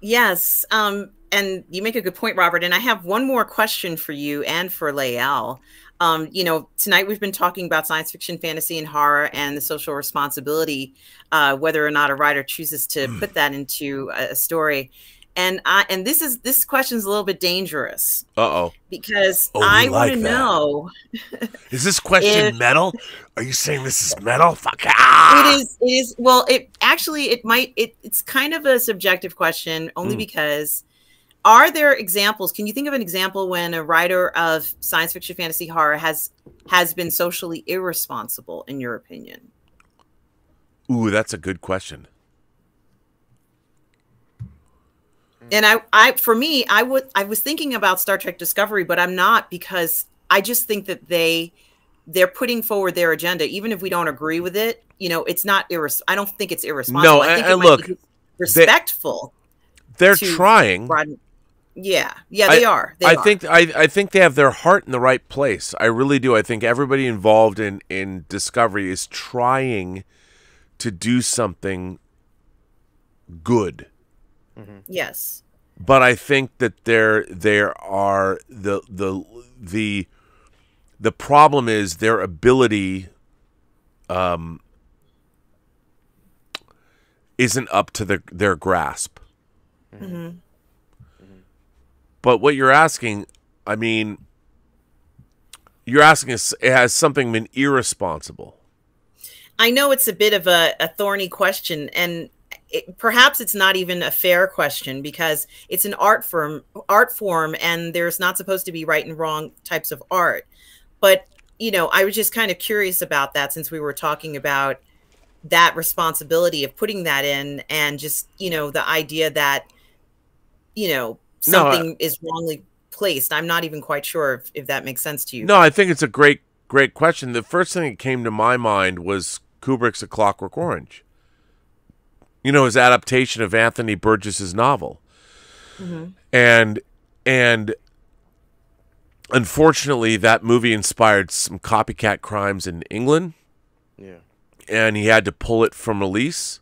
S5: Yes. And you make a good point, Robert. And I have one more question for you and for Lael. You know, tonight we've been talking about science fiction, fantasy, and horror and the social responsibility, whether or not a writer chooses to put that into a story. And this question is a little bit dangerous.
S1: Uh-oh.
S5: Because I want to know.
S1: Is this question metal? Are you saying this is metal? Fuck. Ah!
S5: It is. Well, it's kind of a subjective question only because are there examples? Can you think of an example when a writer of science fiction, fantasy, horror has been socially irresponsible, in your opinion?
S1: Ooh, that's a good question.
S5: And I was thinking about Star Trek Discovery, but I'm not, because I just think that they're putting forward their agenda, even if we don't agree with it. You know, it's not I don't think it's irresponsible.
S1: No,
S5: I think
S1: and look,
S5: respectful.
S1: They're trying.
S5: Yeah, they are.
S1: I think they have their heart in the right place. I really do. I think everybody involved in Discovery is trying to do something good.
S5: Yes.
S1: But I think that there are the problem is their ability isn't up to their grasp.
S5: Mm-hmm.
S1: But what you're asking, I mean, you're asking has something been irresponsible?
S5: I know it's a bit of a thorny question, and perhaps it's not even a fair question because it's an art form, and there's not supposed to be right and wrong types of art. But, you know, I was just kind of curious about that since we were talking about that responsibility of putting that in, and just, you know, the idea that, you know, something is wrongly placed. I'm not even quite sure if that makes sense to you.
S1: No, I think it's a great question. The first thing that came to my mind was Kubrick's A Clockwork Orange. You know, his adaptation of Anthony Burgess's novel.
S5: Mm-hmm.
S1: And unfortunately, that movie inspired some copycat crimes in England.
S6: Yeah.
S1: And he had to pull it from release.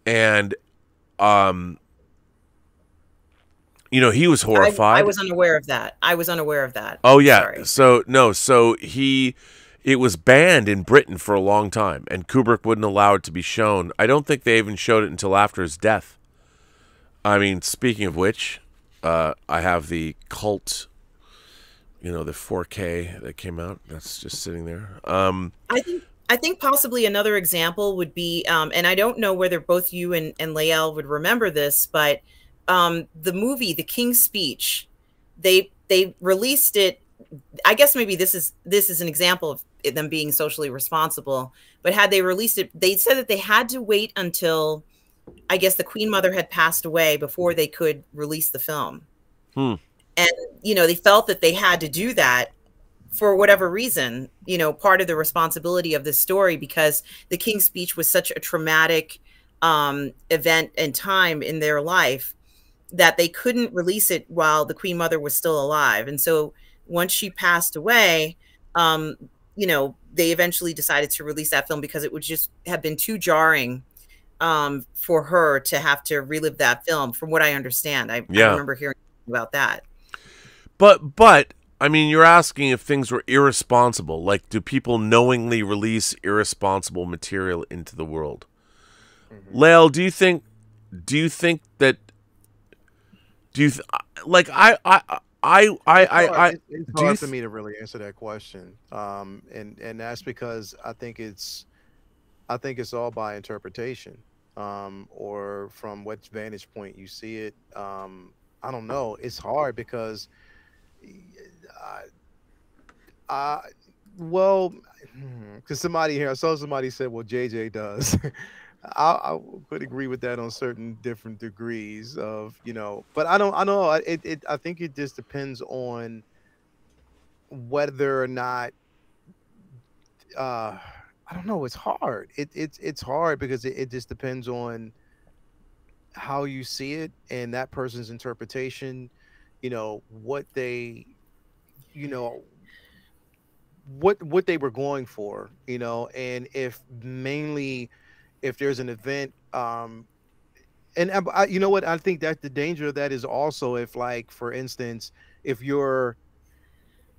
S1: And, you know, he was horrified.
S5: I was unaware of that.
S1: Oh, yeah.
S5: Sorry.
S1: So it was banned in Britain for a long time, and Kubrick wouldn't allow it to be shown. I don't think they even showed it until after his death. I mean, speaking of which, I have the Cult, you know, the 4K that came out. That's just sitting there.
S5: I think possibly another example would be, and I don't know whether both you and Lael would remember this, but the movie The King's Speech, they released it. I guess maybe this is an example of them being socially responsible. But had they released it, they said that they had to wait until, I guess, the Queen Mother had passed away before they could release the film. And you know, they felt that they had to do that for whatever reason, you know, part of the responsibility of this story, because the King's Speech was such a traumatic event and time in their life that they couldn't release it while the Queen Mother was still alive. And so once she passed away, you know, they eventually decided to release that film because it would just have been too jarring for her to have to relive that film, from what I understand. I remember hearing about that.
S1: But I mean, you're asking if things were irresponsible. Like, do people knowingly release irresponsible material into the world? Lael, do you think that? It's
S6: hard for me to really answer that question, and that's because I think it's all by interpretation, or from what vantage point you see it. I don't know. It's hard because, well, because somebody here, I saw somebody said, "Well, JJ does." I would agree with that on certain different degrees of, you know, but I know I think it just depends on whether or not, I don't know. It's hard. It's hard because it just depends on how you see it and that person's interpretation, you know, what they, you know, what they were going for, you know, and if there's an event, and you know what, I think that the danger of that is also if, like, for instance, if you're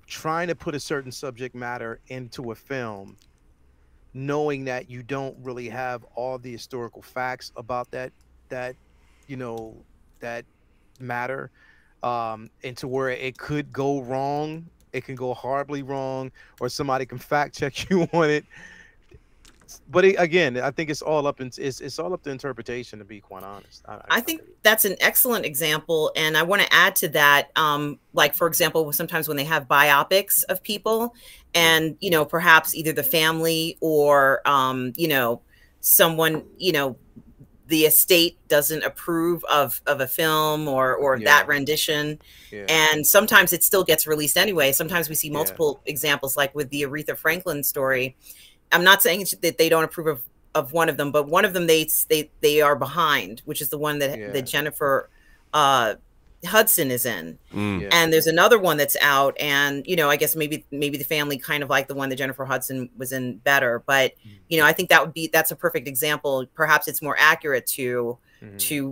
S6: trying to put a certain subject matter into a film, knowing that you don't really have all the historical facts about that you know, that matter, and to where it could go wrong, it can go horribly wrong, or somebody can fact check you on it. But again, I think it's all up to interpretation, to be quite honest.
S5: I think that's an excellent example, and I want to add to that. Like, for example, sometimes when they have biopics of people, and you know, perhaps either the family or you know, someone, you know, the estate doesn't approve of a film or that rendition, and sometimes it still gets released anyway. Sometimes we see multiple examples, like with the Aretha Franklin story. I'm not saying that they don't approve of one of them, but one of them they are behind, which is the one that Jennifer Hudson is in. And there's another one that's out, and you know, I guess maybe the family kind of like the one that Jennifer Hudson was in better, but you know, I think that's a perfect example. Perhaps it's more accurate to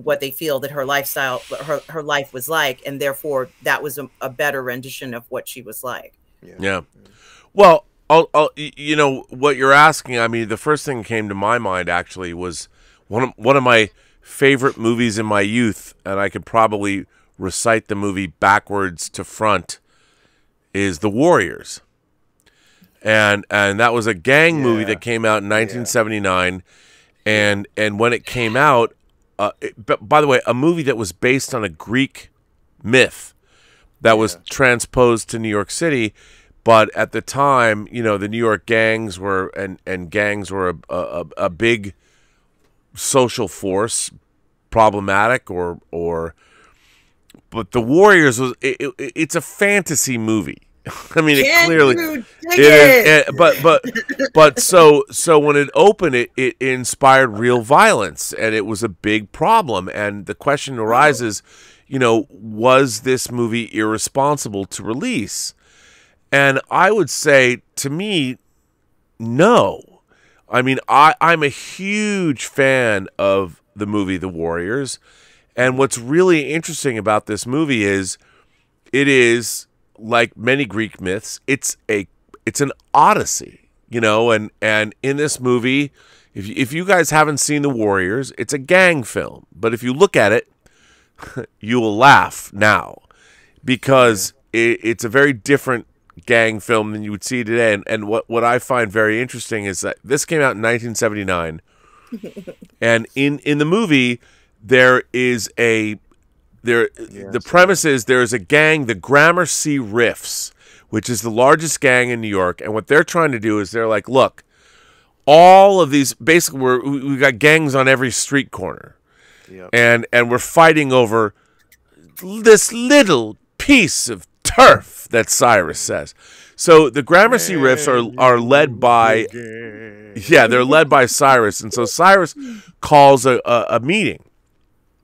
S5: what they feel that her lifestyle, her life was like, and therefore that was a better rendition of what she was like.
S1: Well, you know what you're asking. I mean, the first thing that came to my mind actually was one of my favorite movies in my youth, and I could probably recite the movie backwards to front, is The Warriors, and that was a gang movie that came out in 1979, and when it came out, but by the way, a movie that was based on a Greek myth that was transposed to New York City. But at the time, you know, the New York gangs were and gangs were a big social force, problematic but The Warriors was it's a fantasy movie. I mean, it clearly but so when it opened, it inspired real violence, and it was a big problem. And the question arises, you know, was this movie irresponsible to release? And I would say, to me, no. I mean, I'm a huge fan of the movie The Warriors. And what's really interesting about this movie is it is, like many Greek myths, it's an odyssey, you know, and in this movie, if you guys haven't seen The Warriors, it's a gang film. But if you look at it, you will laugh now because it's a very different gang film than you would see today. And what I find very interesting is that this came out in 1979. And in the movie, the premise is there is a gang, the Gramercy Riffs, which is the largest gang in New York. And what they're trying to do is they're like, look, all of these, basically we got gangs on every street corner. Yep. And we're fighting over this little piece of turf that Cyrus says. So the Gramercy Riffs are led by, they're led by Cyrus. And so Cyrus calls a meeting.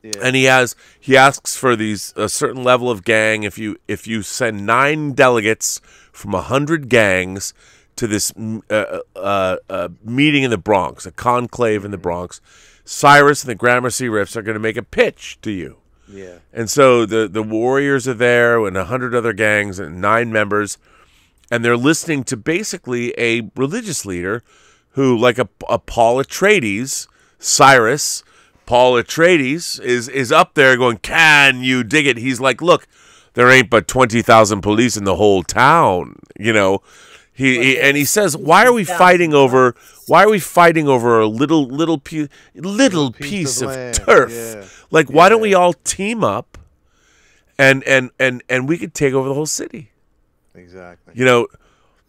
S1: Yeah. And he asks for a certain level of gang. If you send 9 delegates from 100 gangs to this meeting in the Bronx, a conclave in the Bronx, Cyrus and the Gramercy Riffs are going to make a pitch to you. Yeah. And so the Warriors are there and 100 other gangs and 9 members, and they're listening to basically a religious leader who, like a Paul Atreides, Cyrus, Paul Atreides is up there going, can you dig it? He's like, look, there ain't but 20,000 police in the whole town, you know. He says, why are we fighting over a little piece of turf? Yeah. Like, why don't we all team up and we could take over the whole city? Exactly. You know,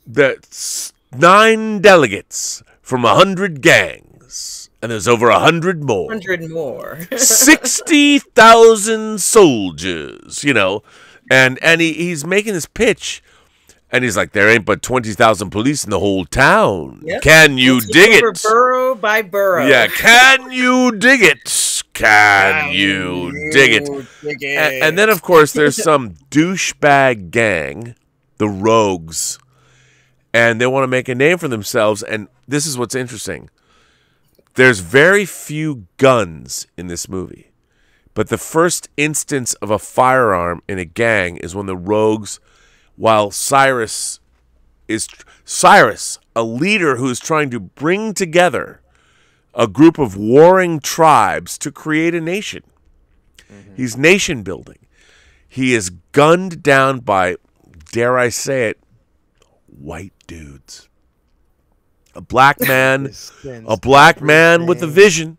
S1: that's 9 delegates from 100 gangs, and there's over 100 more.
S5: 100 more.
S1: 60,000 soldiers, you know. And he's making this pitch. And he's like, there ain't but 20,000 police in the whole town. Yep. Can you dig it?
S5: Borough by borough.
S1: Yeah, can you dig it? Can you dig it? And then, of course, there's some douchebag gang, the Rogues, and they want to make a name for themselves. And this is what's interesting. There's very few guns in this movie. But the first instance of a firearm in a gang is when the Rogues... While Cyrus, a leader who is trying to bring together a group of warring tribes to create a nation. Mm-hmm. He's nation building. He is gunned down by, dare I say it, white dudes. A black man, with a vision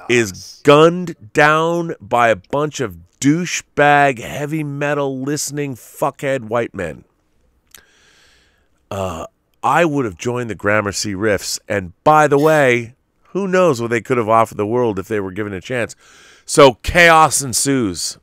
S1: is gunned down by a bunch of douchebag, heavy metal listening fuckhead white men. I would have joined the Gramercy Riffs, and by the way, who knows what they could have offered the world if they were given a chance. So chaos ensues.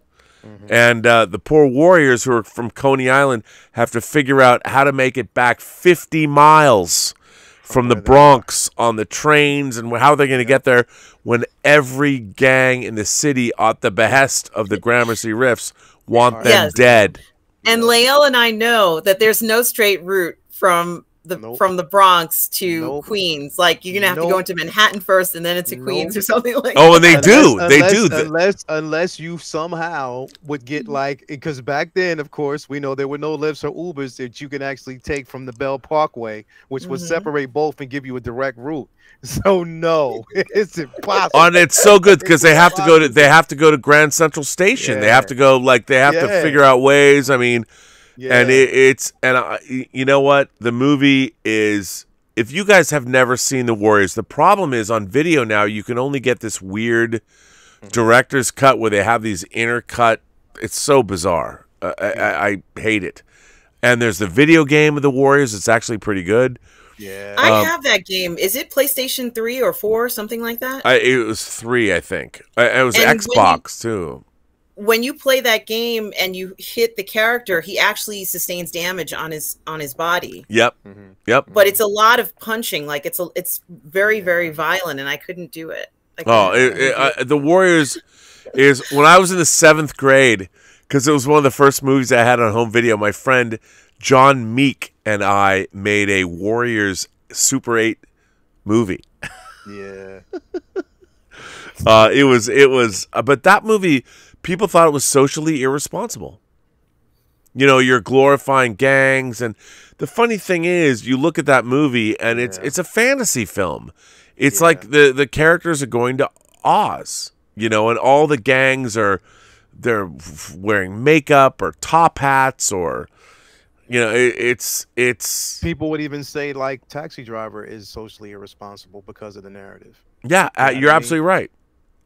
S1: Mm-hmm. And the poor warriors who are from Coney Island have to figure out how to make it back 50 miles from the Bronx on the trains, and how they're going to get there when every gang in the city, at the behest of the Gramercy Riffs, want them dead.
S5: And Lael and I know that there's no straight route from the Bronx to Queens. Like, you're gonna have to go into Manhattan first, and then into Queens or something like.
S1: Oh, and they do.
S6: Unless you somehow would get because back then, of course, we know there were no Lyfts or Ubers that you can actually take from the Bell Parkway, which would separate both and give you a direct route. So no, it's impossible.
S1: And it's so good because they have to go to Grand Central Station. Yeah. They have to go to figure out ways. I mean. Yeah. And you know what? The movie is, if you guys have never seen The Warriors, the problem is on video now you can only get this weird director's cut where they have these intercut. It's so bizarre. I hate it. And there's the video game of The Warriors. It's actually pretty good.
S5: Yeah, I have that game. Is it PlayStation 3 or 4, something like that?
S1: It was 3, I think. It was Xbox too.
S5: When you play that game and you hit the character, he actually sustains damage on his body.
S1: Yep. Mm-hmm. Yep.
S5: But it's a lot of punching. Like it's very, very violent, and I couldn't do it.
S1: The Warriors is when I was in the 7th grade, because it was one of the first movies I had on home video. My friend John Meek and I made a Warriors Super 8 movie.
S6: Yeah.
S1: It was, but that movie, people thought it was socially irresponsible. You know, you're glorifying gangs, and the funny thing is, you look at that movie, and it's a fantasy film. It's like the characters are going to Oz, you know, and all the gangs they're wearing makeup or top hats, or you know, it's
S6: People would even say like Taxi Driver is socially irresponsible because of the narrative.
S1: yeah,
S6: You know what
S1: you're
S6: I mean?
S1: absolutely right.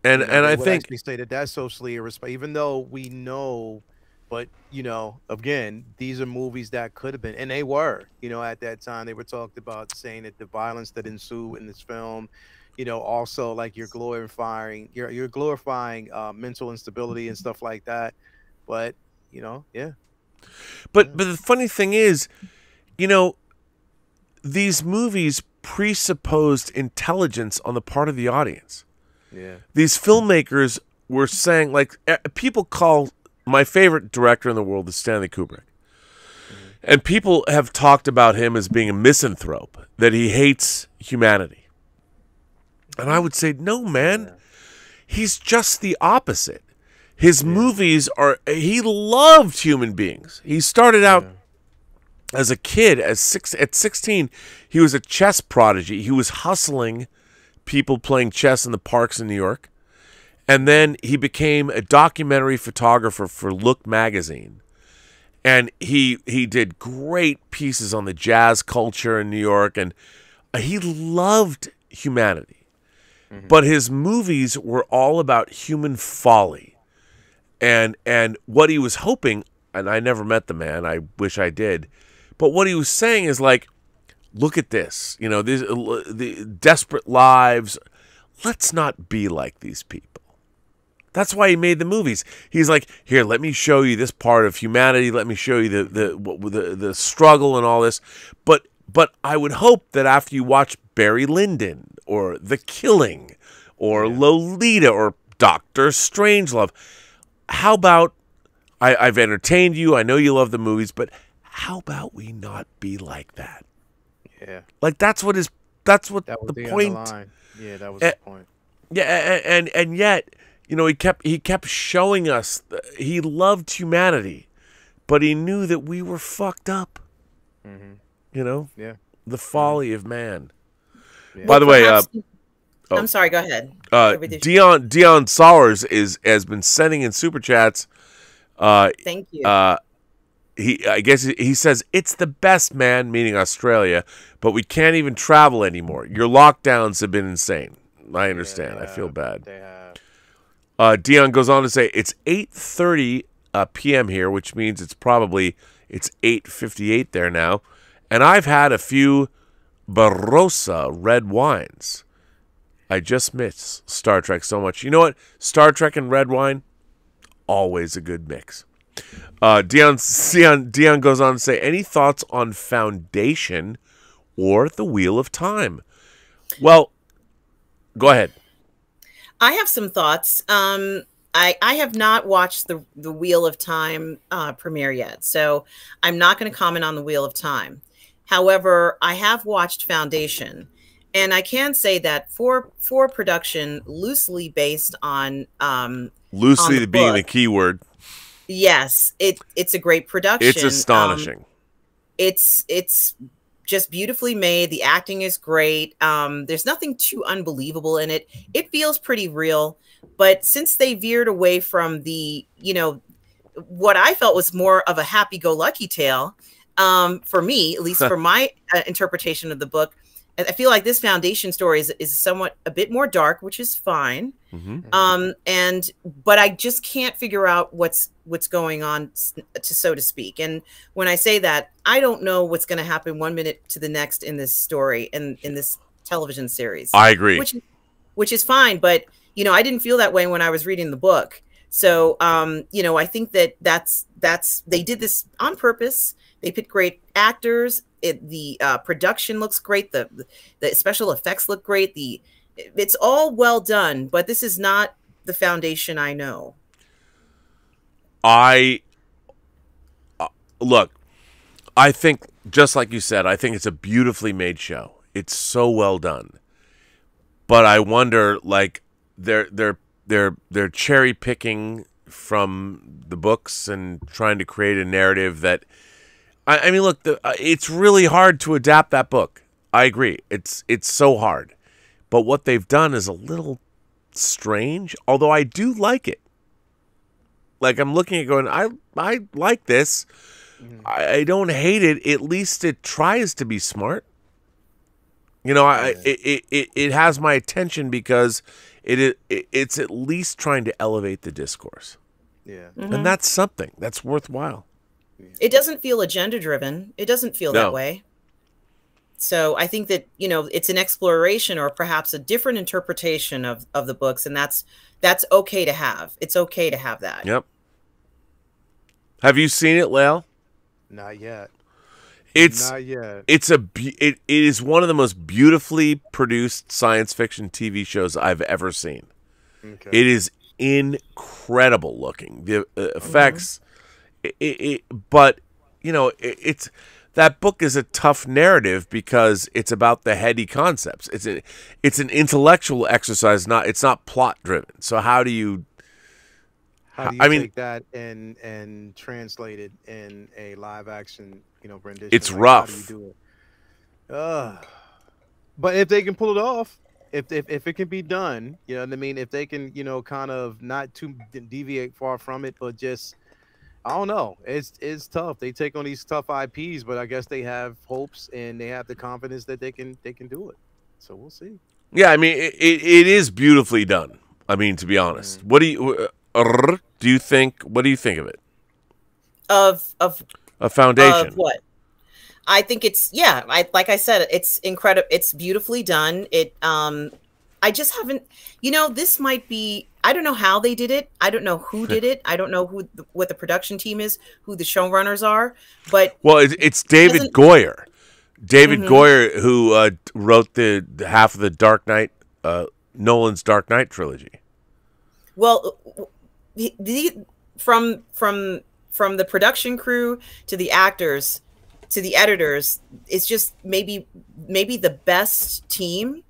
S1: And
S6: You know,
S1: and
S6: they
S1: I
S6: would
S1: think
S6: actually say that that's socially irresponsible, even though we know. But you know, again, these are movies that could have been, and they were. You know, at that time, they were talked about saying that the violence that ensued in this film, you know, also like you're glorifying mental instability and stuff like that. But you know, yeah.
S1: But the funny thing is, you know, these movies presupposed intelligence on the part of the audience.
S6: Yeah.
S1: These filmmakers were saying, like, people call my favorite director in the world is Stanley Kubrick. And people have talked about him as being a misanthrope, that he hates humanity. And I would say, no, man, he's just the opposite. His movies he loved human beings. He started out as a kid, at 16, he was a chess prodigy. He was hustling people playing chess in the parks in New York. And then he became a documentary photographer for Look magazine. And he did great pieces on the jazz culture in New York, and he loved humanity. But his movies were all about human folly. And what he was hoping, and I never met the man, I wish I did, but what he was saying is like, look at this, you know, the desperate lives. Let's not be like these people. That's why he made the movies. He's like, here, let me show you this part of humanity. Let me show you the struggle and all this. But I would hope that after you watch Barry Lyndon or The Killing or Lolita or Dr. Strangelove, how about I've entertained you. I know you love the movies, but how about we not be like that?
S6: Yeah.
S1: Like that's what the point.
S6: Underline. Yeah, that was the point.
S1: Yeah, and yet, you know, he kept showing us he loved humanity, but he knew that we were fucked up. You know, the folly of man. Yeah. By the way,
S5: I'm sorry. Go ahead.
S1: Dion Sowers has been sending in super chats.
S5: Thank you.
S1: I guess he says it's the best, man, meaning Australia, but we can't even travel anymore. Your lockdowns have been insane. I understand. I feel bad.
S6: They have.
S1: Dion goes on to say it's 8:30 p.m. here, which means it's 8:58 there now, and I've had a few Barossa red wines. I just miss Star Trek so much. You know what? Star Trek and red wine, always a good mix. Dion goes on to say, any thoughts on Foundation or The Wheel of Time? Well, go ahead.
S5: I have some thoughts. I have not watched the Wheel of Time premiere yet, so I'm not going to comment on the Wheel of Time. However, I have watched Foundation, and I can say that for production loosely based on
S1: loosely
S5: on
S1: being the key word.
S5: Yes, it's a great production.
S1: It's astonishing.
S5: It's just beautifully made. The acting is great. There's nothing too unbelievable in it. It feels pretty real. But since they veered away from the, you know, what I felt was more of a happy-go-lucky tale, for me, at least for my interpretation of the book, I feel like this Foundation story is somewhat a bit more dark, which is fine. But I just can't figure out what's going on, so to speak. And when I say that, I don't know what's going to happen 1 minute to the next in this story and in this television series.
S1: I agree.
S5: Which is fine, but you know, I didn't feel that way when I was reading the book. So you know, I think that's they did this on purpose. They picked great actors. The production looks great. The special effects look great. It's all well done, but this is not the Foundation I know.
S1: Look, I think, just like you said, I think it's a beautifully made show. It's so well done. but I wonder, like, they're cherry picking from the books and trying to create a narrative that. I mean, look, it's really hard to adapt that book. I agree. It's so hard, but what they've done is a little strange. Although I do like it. Like, I'm looking at going, I like this. I don't hate it. At least it tries to be smart. You know, it has my attention because it's at least trying to elevate the discourse.
S6: Yeah.
S1: And that's something that's worthwhile.
S5: It doesn't feel agenda driven. It doesn't feel that way. So I think that, you know, it's an exploration or perhaps a different interpretation of the books, and that's okay to have. It's okay to have that.
S1: Yep. Have you seen it, Lael?
S6: Not yet.
S1: Not yet. It is one of the most beautifully produced science fiction TV shows I've ever seen. Okay. It is incredible looking. The effects, but you know, it's that book is a tough narrative because it's about the heady concepts. It's an intellectual exercise. It's not plot driven. So how do you take that and translate it in a live action, you know, rendition? It's rough.
S6: How do you do it? But if they can pull it off, if it can be done, you know what I mean? If they can, you know, kind of not too deviate far from it, but just, I don't know. It's tough. They take on these tough IPs, but I guess they have hopes and they have the confidence that they can do it. So we'll see.
S1: Yeah, I mean, it is beautifully done. I mean, to be honest, what do you think? What do you think of it?
S5: Of
S1: a Foundation?
S5: Of what? I think it's like I said, it's incredible. It's beautifully done. I just haven't, you know, this might be, I don't know how they did it. I don't know who did it. I don't know what the production team is, who the showrunners are, but.
S1: Well, it's David Goyer. David Goyer, who wrote the half of the Dark Knight, Nolan's Dark Knight trilogy.
S5: Well, from the production crew to the actors to the editors, it's just maybe the best team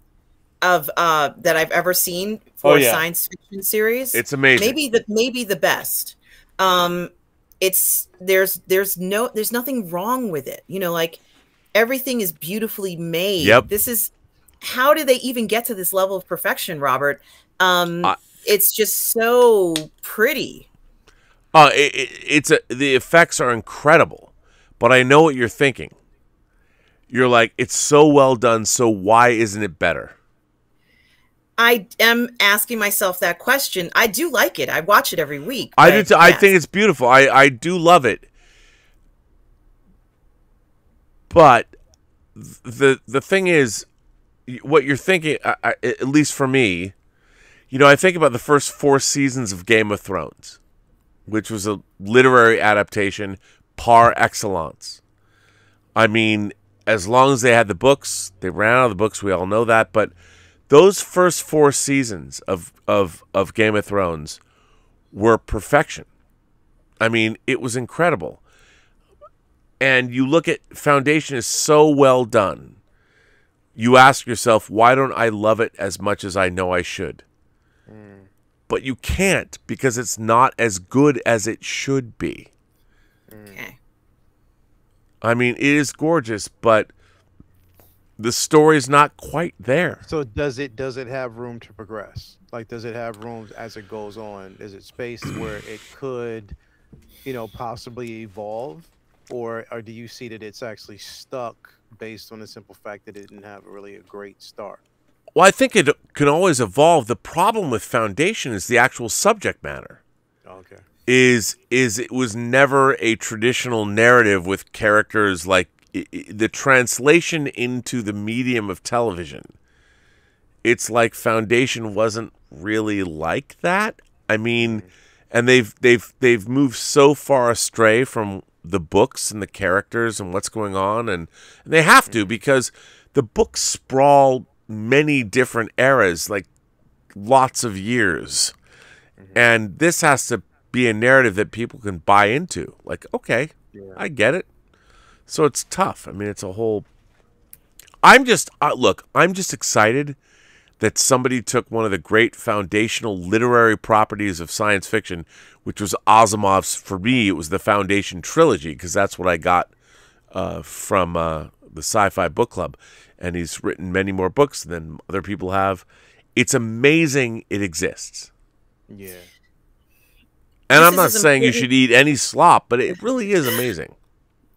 S5: of that I've ever seen for a science fiction series.
S1: It's amazing.
S5: Maybe the best. There's nothing wrong with it. You know, like everything is beautifully made.
S1: Yep.
S5: This is, how do they even get to this level of perfection, Robert? It's just so pretty.
S1: The effects are incredible, but I know what you're thinking. You're like, it's so well done, so why isn't it better?
S5: I am asking myself that question. I do like it. I watch it every week.
S1: I do. I think it's beautiful. I do love it. But the thing is, what you're thinking, at least for me, you know, I think about the first 4 seasons of Game of Thrones, which was a literary adaptation par excellence. I mean, as long as they had the books, they ran out of the books. We all know that, but those first 4 seasons of Game of Thrones were perfection. I mean, it was incredible. And you look at Foundation is so well done. You ask yourself, why don't I love it as much as I know I should? But you can't, because it's not as good as it should be.
S5: Okay.
S1: I mean, it is gorgeous, but the story's not quite there.
S6: So does it have room to progress? Like, does it have room as it goes on? Is it space where it could, you know, possibly evolve? Or do you see that it's actually stuck based on the simple fact that it didn't have really a great start?
S1: Well, I think it can always evolve. The problem with Foundation is the actual subject matter.
S6: Okay.
S1: Is it was never a traditional narrative with characters like the translation into the medium of television. It's like Foundation wasn't really like that. I mean, and they've moved so far astray from the books and the characters and what's going on, and they have to, because the books sprawl many different eras, like lots of years. And this has to be a narrative that people can buy into. Like, okay, I get it. So it's tough. I mean, it's a whole... I'm just excited. that somebody took one of the great foundational literary properties of science fiction, which was Asimov's. For me, it was the Foundation trilogy, because that's what I got from the Sci-Fi book club. And he's written many more books than other people have. It's amazing it exists.
S6: Yeah.
S1: And I'm not saying you should eat any slop, but it really is amazing.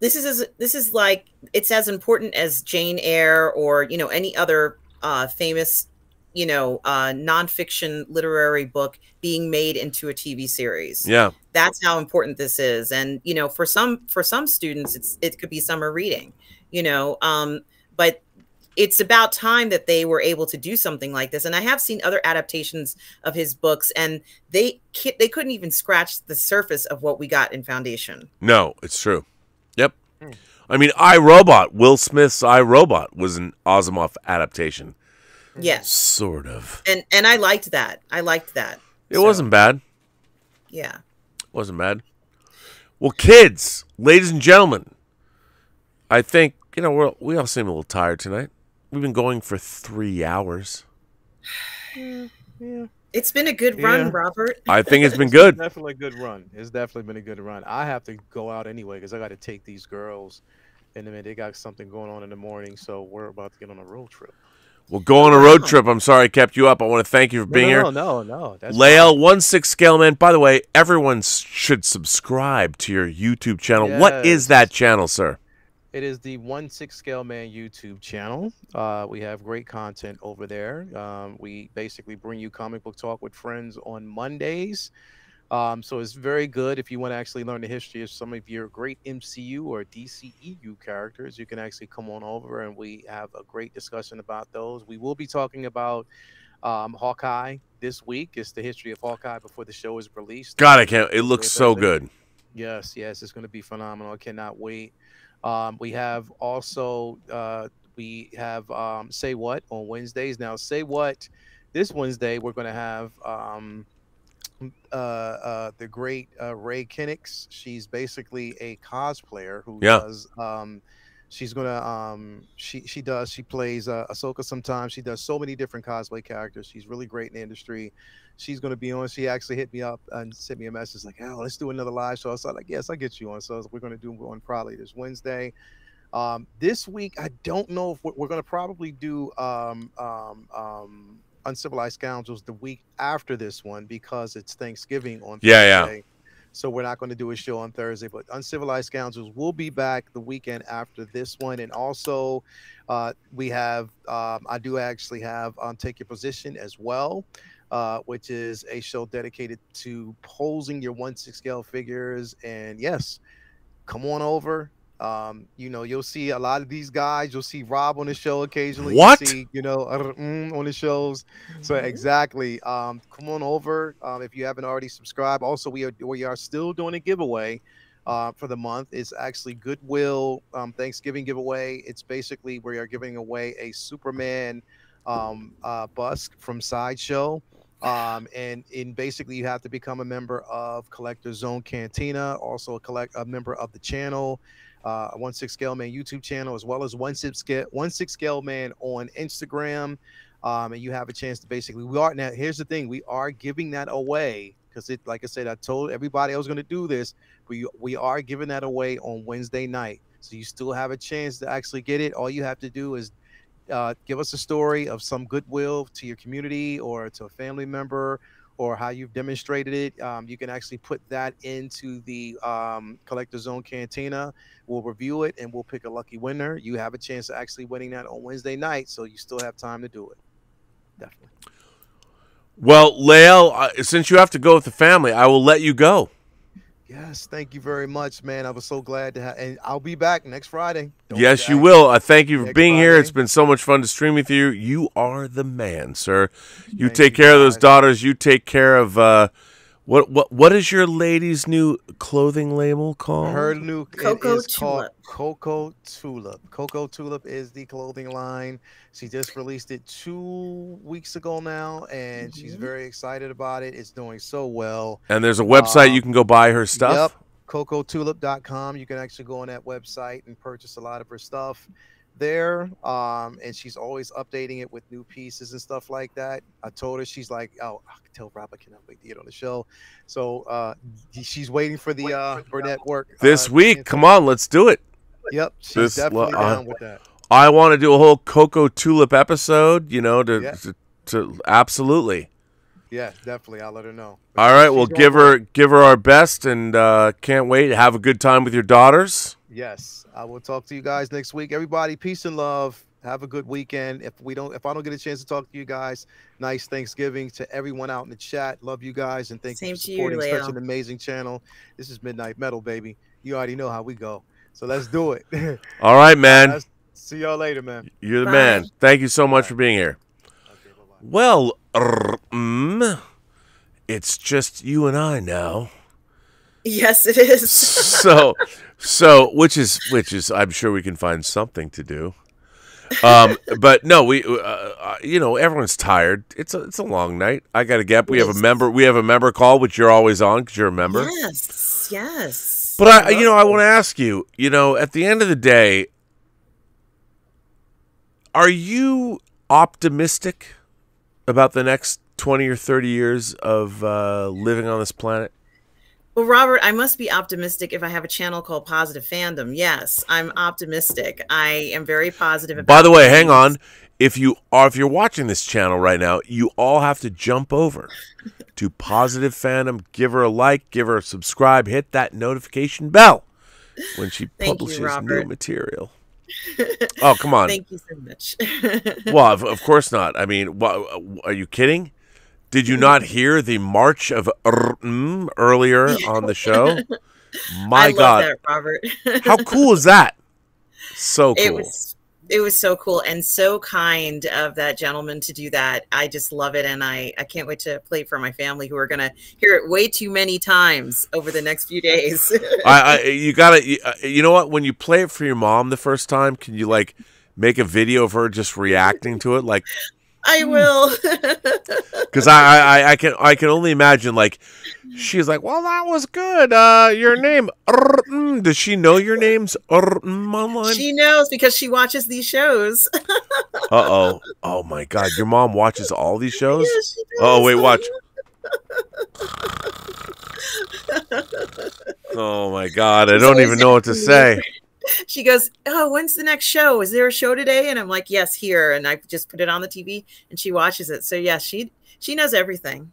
S5: This is like, it's as important as Jane Eyre or, you know, any other famous, you know, nonfiction literary book being made into a TV series.
S1: Yeah.
S5: That's how important this is. And, you know, for some students, it could be summer reading, you know, but it's about time that they were able to do something like this. And I have seen other adaptations of his books, and they couldn't even scratch the surface of what we got in Foundation.
S1: No, it's true. Yep. I mean, I, Robot, Will Smith's I, Robot was an Asimov adaptation.
S5: Yes.
S1: Sort of.
S5: And I liked that.
S1: It wasn't bad.
S5: Yeah.
S1: Wasn't bad. Well, kids, ladies and gentlemen, I think, you know, we all seem a little tired tonight. We've been going for 3 hours.
S6: Yeah.
S5: It's been a good run, Robert.
S1: I think it's been good.
S6: It's definitely a good run. It's definitely been a good run. I have to go out anyway because I got to take these girls in a minute. They got something going on in the morning, so we're about to get on a road trip.
S1: Well, go on a road trip. I'm sorry I kept you up. I want to thank you for being here.
S6: No. That's
S1: Lael, 1/6 Scale Man. By the way, everyone should subscribe to your YouTube channel.
S6: Yes.
S1: What is that channel, sir?
S6: It is the 1/6 Scale Man YouTube channel. We have great content over there. We basically bring you comic book talk with friends on Mondays. So it's very good if you want to actually learn the history of some of your great MCU or DCEU characters. You can actually come on over and we have a great discussion about those. We will be talking about Hawkeye this week. It's the history of Hawkeye before the show is released.
S1: God, I can't. It looks so good.
S6: Yes, it's going to be phenomenal. I cannot wait. We have also Say What on Wednesdays. Now, Say What this Wednesday we're going to have the great Ray Kinnix. She's basically a cosplayer who does she's gonna she plays Ahsoka sometimes. She does so many different cosplay characters. She's really great in the industry. She's gonna be on. She actually hit me up and sent me a message like, "Oh, let's do another live show." So I was like, "Yes, I'll get you on." So we're gonna do one probably this Wednesday. This week I don't know if we're gonna probably do Uncivilized Scoundrels the week after this one because it's Thanksgiving on Thursday. Yeah. So we're not going to do a show on Thursday, but Uncivilized Scoundrels will be back the weekend after this one. And also we have, I do actually have Take Your Position as well, which is a show dedicated to posing your 1/6 scale figures. And yes, come on over. You know, you'll see a lot of these guys. You'll see Rob on the show occasionally.
S1: What?
S6: You see, you know, on the shows. So exactly. Come on over if you haven't already subscribed. Also, we are still doing a giveaway for the month. It's actually Goodwill Thanksgiving giveaway. It's basically we are giving away a Superman bust from Sideshow. And basically you have to become a member of Collector Zone Cantina, also a member of the channel. 1/6 Scale Man YouTube channel, as well as 1/6 Scale Man on Instagram. And you have a chance to basically, now here's the thing, we are giving that away because it, like I said, I told everybody I was going to do this, but we are giving that away on Wednesday night. So you still have a chance to actually get it. All you have to do is give us a story of some goodwill to your community or to a family member, or how you've demonstrated it. You can actually put that into the Collector Zone Cantina. We'll review it and we'll pick a lucky winner. You have a chance of actually winning that on Wednesday night, so you still have time to do it. Definitely.
S1: Well, Lael, since you have to go with the family, I will let you go.
S6: Yes, thank you very much, man. I was so glad to have, and I'll be back next Friday.
S1: Yes, you will. I thank you for being here. It's been so much fun to stream with you. You are the man, sir. You take care of those daughters. You take care of what is your lady's new clothing label called?
S6: Her new
S5: Cocoa
S6: called Cocoa Tulip. Cocoa Tulip is the clothing line. She just released it 2 weeks ago now, and she's very excited about it. It's doing so well.
S1: And there's a website you can go buy her stuff.
S6: Yep, cocotulip.com. You can actually go on that website and purchase a lot of her stuff. there, and she's always updating it with new pieces and stuff like that. I told her, she's like, oh, I can tell Rob I cannot wait to get on the show. So she's waiting for the Burnettwork
S1: this week. Come on, let's do it.
S6: Yep, she's definitely down with that.
S1: I want to do a whole Cocoa Tulip episode, you know, to absolutely.
S6: Yeah, definitely. I'll let her know.
S1: All right, we'll give her our best, and can't wait. Have a good time with your daughters.
S6: Yes, I will talk to you guys next week. Everybody, peace and love. Have a good weekend. If I don't get a chance to talk to you guys, nice Thanksgiving to everyone out in the chat. Love you guys, and thank you for supporting such an amazing channel. This is Midnight Metal, baby. You already know how we go. So let's do it.
S1: All right, man.
S6: See y'all later, man.
S1: You're the man. Thank you so much for being here. Okay, bye-bye. Well, it's just you and I now.
S5: Yes, it is.
S1: so which is I'm sure we can find something to do. But no, we everyone's tired. It's a long night. I got to get. We have a member call, which you're always on because you're a member.
S5: Yes.
S1: But I want to ask you, at the end of the day, are you optimistic about the next 20 or 30 years of living on this planet?
S5: Well, Robert, I must be optimistic if I have a channel called Positive Fandom. Yes, I'm optimistic. I am very positive about
S1: By the way, hang on. If you're watching this channel right now, you all have to jump over to Positive Fandom, give her a like, give her a subscribe, hit that notification bell when she publishes new material. Oh, come on.
S5: Thank you so much.
S1: Well, of course not. I mean, are you kidding? Did you not hear the march of earlier on the show? My God.
S5: I love that, Robert.
S1: How cool is that? So cool.
S5: It was so cool and so kind of that gentleman to do that. I just love it, and I can't wait to play it for my family, who are going to hear it way too many times over the next few days.
S1: You know what? When you play it for your mom the first time, can you make a video of her just reacting to it?
S5: I will.
S1: Because I can only imagine, she's like, well, that was good. Your name. Does she know your name's online?
S5: She knows because she watches these shows.
S1: Uh-oh. Oh, my God. Your mom watches all these shows?
S5: Yes, she does.
S1: Oh, wait, watch. Oh, my God. I don't even know what to say.
S5: She goes, oh, when's the next show? Is there a show today? And I'm like, yes, here. And I just put it on the TV, and she watches it. So, yes, she knows everything.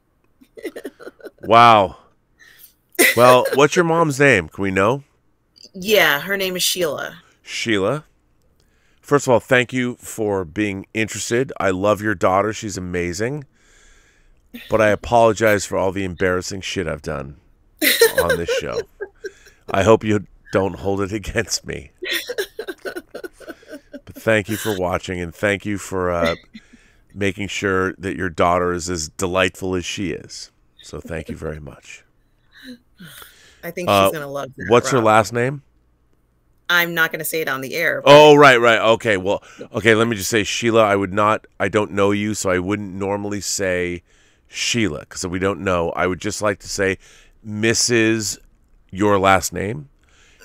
S1: Wow. Well, what's your mom's name? Can we know?
S5: Yeah, her name is Sheila.
S1: Sheila. First of all, thank you for being interested. I love your daughter. She's amazing. But I apologize for all the embarrassing shit I've done on this show. I hope you don't hold it against me. But thank you for watching, and thank you for making sure that your daughter is as delightful as she is. So thank you very much.
S5: I think she's going to love that.
S1: What's her last name?
S5: I'm not going to say it on the air.
S1: Oh, right. Okay. Well, okay. Let me just say, Sheila, I don't know you, so I wouldn't normally say Sheila because we don't know. I would just like to say Mrs. your last name.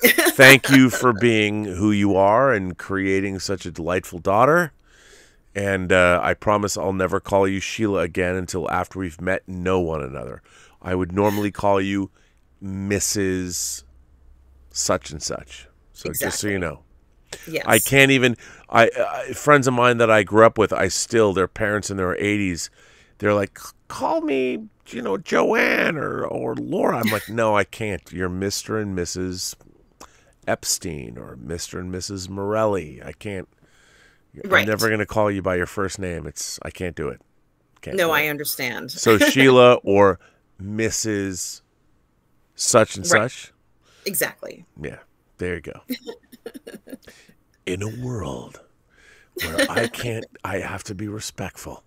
S1: Thank you for being who you are and creating such a delightful daughter. And I promise I'll never call you Sheila again until after we've met and know one another. I would normally call you Mrs. such and such. So exactly. Just so you know.
S5: Yes.
S1: I can't even, friends of mine that I grew up with, their parents in their 80s, they're like, call me, Joanne or Laura. I'm like, no, I can't. You're Mr. and Mrs. Epstein or Mr. and Mrs. Morelli. I can't. I'm never going to call you by your first name. I can't do it.
S5: I understand.
S1: So Sheila or Mrs. such and such.
S5: Exactly.
S1: Yeah. There you go. In a world where I have to be respectful.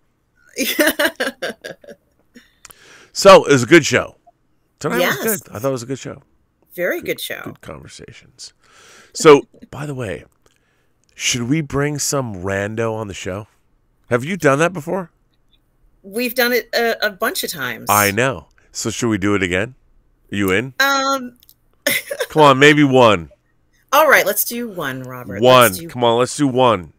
S1: So it was a good show. Tonight was good. I thought it was a good show.
S5: Very good show.
S1: Good conversations. So, by the way, should we bring some rando on the show? Have you done that before?
S5: We've done it a bunch of times.
S1: I know. So should we do it again? Are you in? Come on, maybe one.
S5: All right, let's do one, Robert.
S1: Come on, let's do one.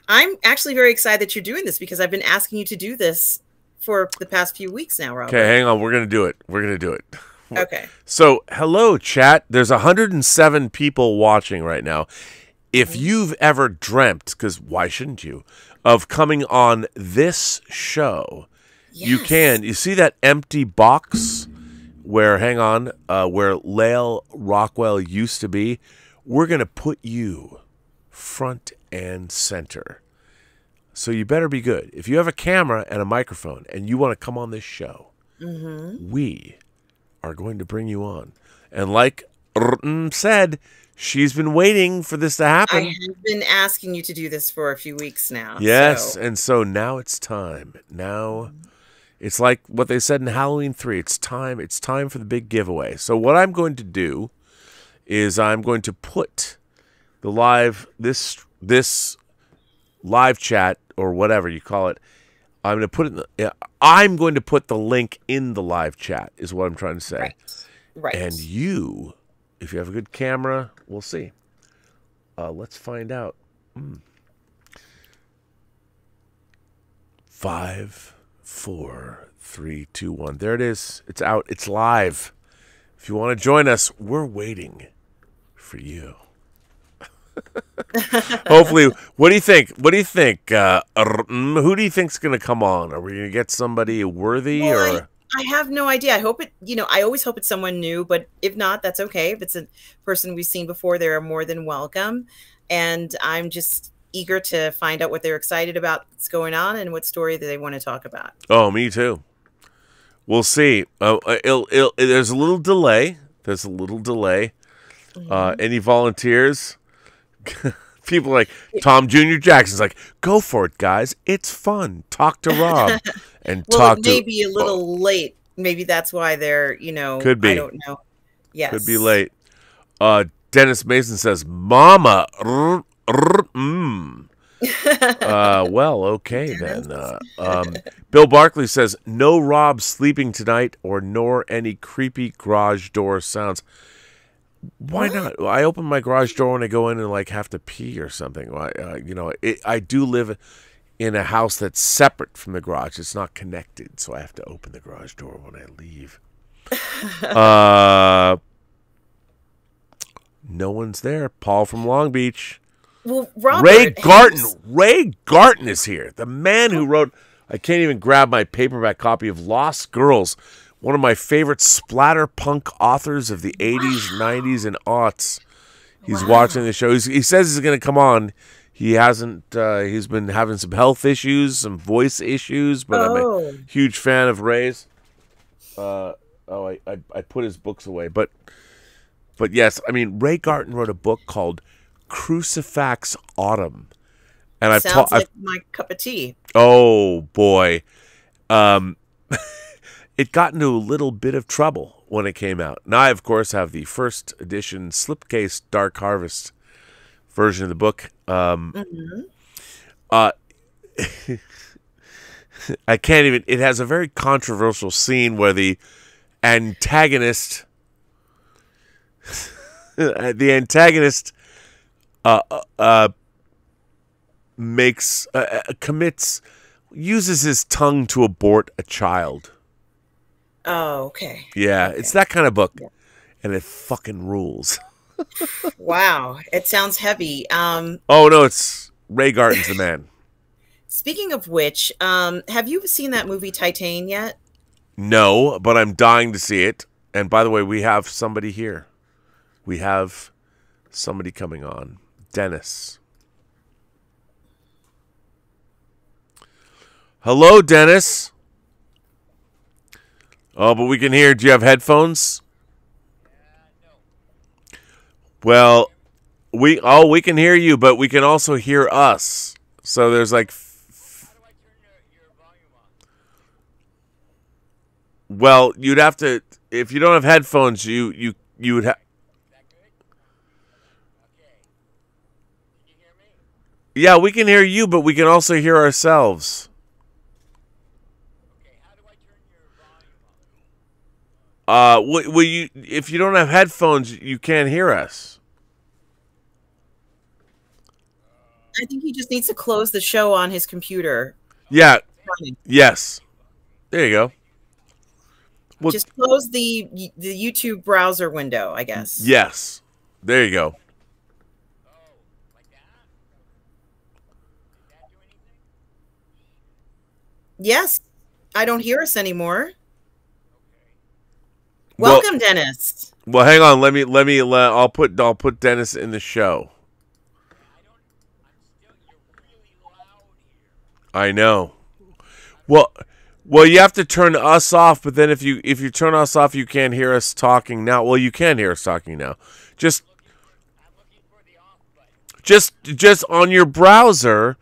S5: I'm actually very excited that you're doing this because I've been asking you to do this for the past few weeks now, Robert.
S1: Okay, hang on. We're going to do it. We're going to do it.
S5: Okay.
S1: So, hello, chat. There's 107 people watching right now. If you've ever dreamt, because why shouldn't you, of coming on this show, you can. You see that empty box where, where Lael Rockwell used to be? We're going to put you front and center. So you better be good. If you have a camera and a microphone and you want to come on this show, we are going to bring you on. And like said, she's been waiting for this to happen.
S5: I have been asking you to do this for a few weeks now.
S1: Yes, and so now it's time. Now it's like what they said in Halloween 3. It's time for the big giveaway. So what I'm going to do is I'm going to put the live this live chat or whatever you call it. I'm going to put the link in the live chat is what I'm trying to say.
S5: Right.
S1: And you, if you have a good camera, we'll see. Let's find out. 5, 4, 3, 2, 1. There it is. It's out. It's live. If you want to join us, we're waiting for you. Hopefully, what do you think? Who do you think's going to come on? Are we going to get somebody worthy or?
S5: I have no idea. I hope it. I always hope it's someone new, but if not, that's okay. If it's a person we've seen before, they're more than welcome. And I'm just eager to find out what they're excited about, what's going on, and what story that they want to talk about.
S1: Oh, me too. We'll see. There's a little delay. Any volunteers? People like Tom Jr. Jackson's like, go for it, guys. It's fun. Talk to Rob and
S5: well, it may be a little late. Maybe that's why they're,
S1: could be.
S5: I don't know. Yes,
S1: could be late. Dennis Mason says, "Mama." Well, okay then. Bill Barkley says, "No Rob sleeping tonight, nor any creepy garage door sounds." Why not? I open my garage door when I go in and have to pee or something. I do live in a house that's separate from the garage. It's not connected, so I have to open the garage door when I leave. No one's there. Paul from Long Beach.
S5: Well, Robert,
S1: Ray Garton is here. The man who wrote, I can't even grab my paperback copy of Lost Girls. One of my favorite splatterpunk authors of the 80s, 90s, and aughts. He's watching the show. He says he's going to come on. He hasn't. He's been having some health issues, some voice issues, but I'm a huge fan of Ray's. I put his books away. But yes, I mean, Ray Garton wrote a book called Crucifix Autumn. And
S5: sounds like my cup of tea.
S1: Oh, boy. It got into a little bit of trouble when it came out. Now I, of course, have the first edition slipcase Dark Harvest version of the book. I can't even. It has a very controversial scene where the antagonist, uses his tongue to abort a child.
S5: Oh, okay.
S1: Yeah,
S5: okay.
S1: It's that kind of book, and it fucking rules.
S5: Wow, it sounds heavy.
S1: Oh no, it's Ray Garton's the man.
S5: Speaking of which, have you seen that movie Titan yet?
S1: No, but I'm dying to see it. And by the way, we have somebody here. We have somebody coming on. Dennis. Hello, Dennis. Oh, but we can hear. Do you have headphones? No. Well, we can hear you, but we can also hear us. So there's like. How do I turn your volume on? Well, you'd have to. If you don't have headphones, you would have. That good? Okay. Can you hear me? Yeah, we can hear you, but we can also hear ourselves. Well, you if you don't have headphones, you can't hear us.
S5: I think he just needs to close the show on his computer.
S1: Yeah. Yes. There you go. Well,
S5: just close the YouTube browser window, I guess.
S1: Yes. There you go.
S5: Yes. I don't hear us anymore. Welcome, Dennis.
S1: Well, hang on. I'll put Dennis in the show. I know. Well, you have to turn us off. But then if you turn us off, you can't hear us talking now. Well, you can hear us talking now. Just on your browser,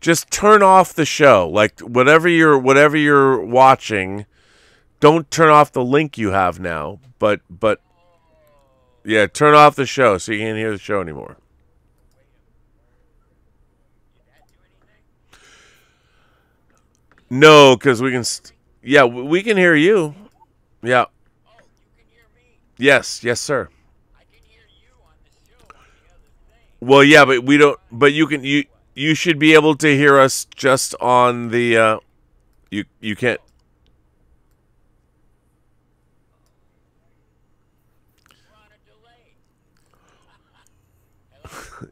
S1: just turn off the show. Like whatever you're watching, don't turn off the link you have now. But yeah, turn off the show so you can't hear the show anymore. No, because we can. Yeah, we can hear you. Yeah. Yes, sir. Well, yeah, but we don't. But you should be able to hear us just on the. You can't.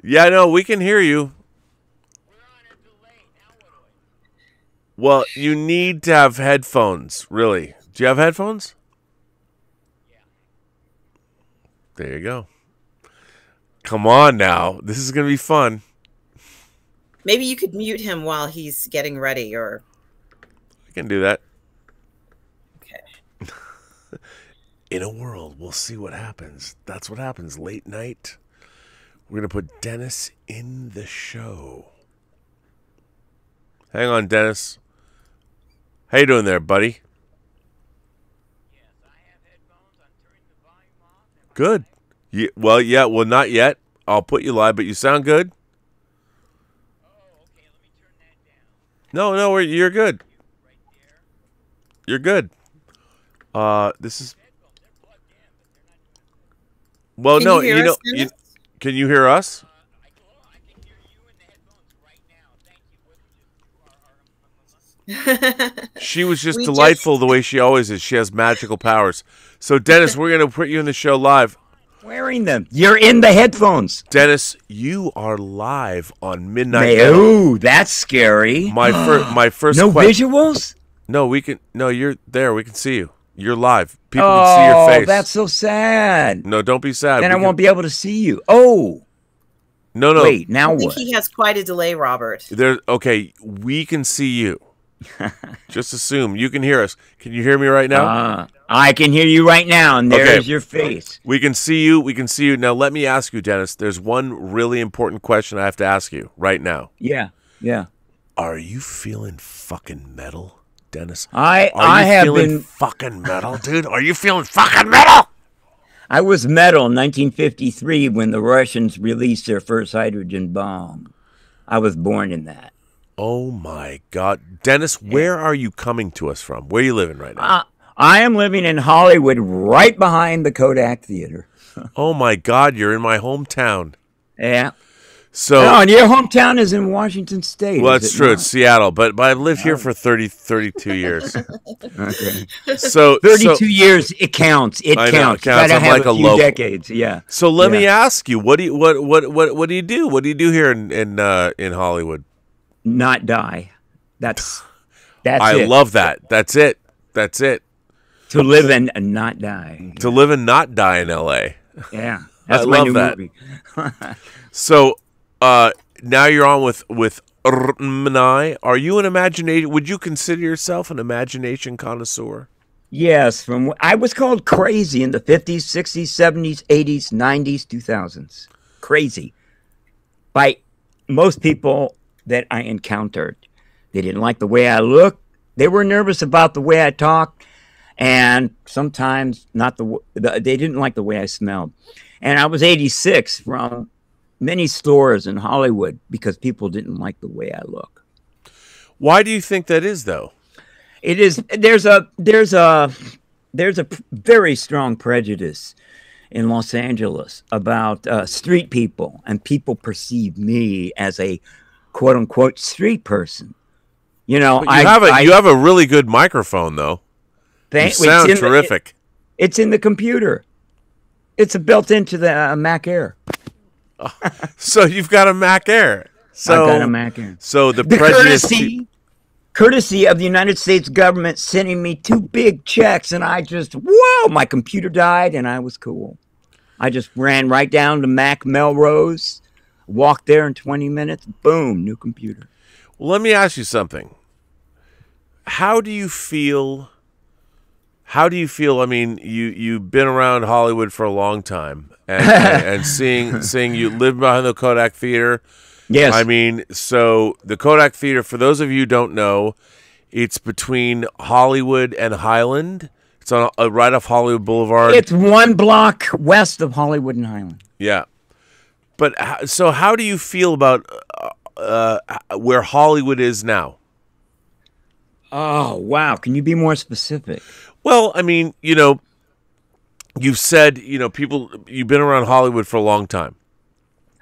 S1: Yeah, no, we can hear you. Well, you need to have headphones, really. Do you have headphones? There you go. Come on now. This is going to be fun.
S5: Maybe you could mute him while he's getting ready, or...
S1: I can do that.
S5: Okay.
S1: In a world, we'll see what happens. That's what happens late night. We're going to put Dennis in the show. Hang on, Dennis. How you doing there, buddy?
S7: Yes, I have headphones. I'm turning the volume off.
S1: Good. Well, not yet. I'll put you live, but you sound good.
S7: Oh, okay. Let me turn that down.
S1: No, you're good.
S7: Right there.
S1: You're good. This is.
S7: They're plugged in, but they're not.
S1: Well,
S5: Can
S1: no,
S5: you hear us, Dennis?
S1: Can you hear us?
S7: I can hear you in the headphones right now. Thank you.
S1: She was just delightful the way she always is. She has magical powers. So, Dennis, we're going to put you in the show live.
S8: Wearing them. You're in the headphones.
S1: Dennis, you are live on Midnight.
S8: Ooh, that's scary.
S1: My first.
S8: No visuals?
S1: No, No, you're there. We can see you. You're live. People can see your face.
S8: Oh, that's so sad.
S1: No, don't be sad.
S8: Then I won't be able to see you. Oh.
S1: No.
S8: Wait, now
S5: I think
S8: what?
S5: he has quite a delay, Robert.
S1: Okay, we can see you. Just assume you can hear us. Can you hear me right now?
S8: I can hear you right now, and there's your face.
S1: We can see you. Now, let me ask you, Dennis. There's one really important question I have to ask you right now.
S8: Yeah.
S1: Are you feeling fucking metal, Dennis?
S8: I have been
S1: fucking metal, dude. Are you feeling fucking metal?
S8: I was metal in 1953 when the Russians released their first hydrogen bomb. I was born in that.
S1: Oh my God, Dennis, where are you coming to us from? Where are you living right now?
S8: I am living in Hollywood, right behind the Kodak Theater.
S1: Oh my God, you're in my hometown.
S8: Yeah.
S1: So,
S8: and your hometown is in Washington State.
S1: Well, that's true. It's Seattle, but I've lived here for 32 years.
S8: Okay.
S1: So
S8: 32 years, it counts. It counts.
S1: I'm like a local.
S8: Decades. Yeah.
S1: So let me ask you, what do you do? What do you do here in Hollywood?
S8: Not die. That's
S1: I
S8: it.
S1: love that. That's it.
S8: To live and not die.
S1: To live and not die in L.A.
S8: Yeah. That's
S1: I
S8: my
S1: love
S8: new
S1: that.
S8: movie.
S1: So now you're on with Rmani. Are you an imagination? Would you consider yourself an imagination connoisseur?
S8: Yes. I was called crazy in the 50s, 60s, 70s, 80s, 90s, 2000s. Crazy. By most people that I encountered. They didn't like the way I looked. They were nervous about the way I talked. And sometimes they didn't like the way I smelled. And I was 86 from many stores in Hollywood because people didn't like the way I look.
S1: Why do you think that is, though?
S8: It is. There's a very strong prejudice in Los Angeles about street people, and people perceive me as a quote unquote street person. You know,
S1: But you have a really good microphone, though. You sound terrific.
S8: It's in the computer. It's built into the Mac Air.
S1: So you've got a Mac Air. So,
S8: I've got a Mac Air.
S1: So the
S8: courtesy of the United States government sending me 2 big checks, and I just, whoa, my computer died, and I was cool. I just ran right down to Mac Melrose, walked there in 20 minutes, boom, new computer.
S1: Well, let me ask you something. How do you feel? I mean, you've been around Hollywood for a long time, and seeing you live behind the Kodak Theater.
S8: Yes.
S1: I mean, so the Kodak Theater, for those of you who don't know, it's between Hollywood and Highland. It's on right off Hollywood Boulevard.
S8: It's 1 block west of Hollywood and Highland.
S1: Yeah. But so how do you feel about where Hollywood is now?
S8: Oh, wow. Can you be more specific?
S1: Well, I mean, you've said, you've been around Hollywood for a long time.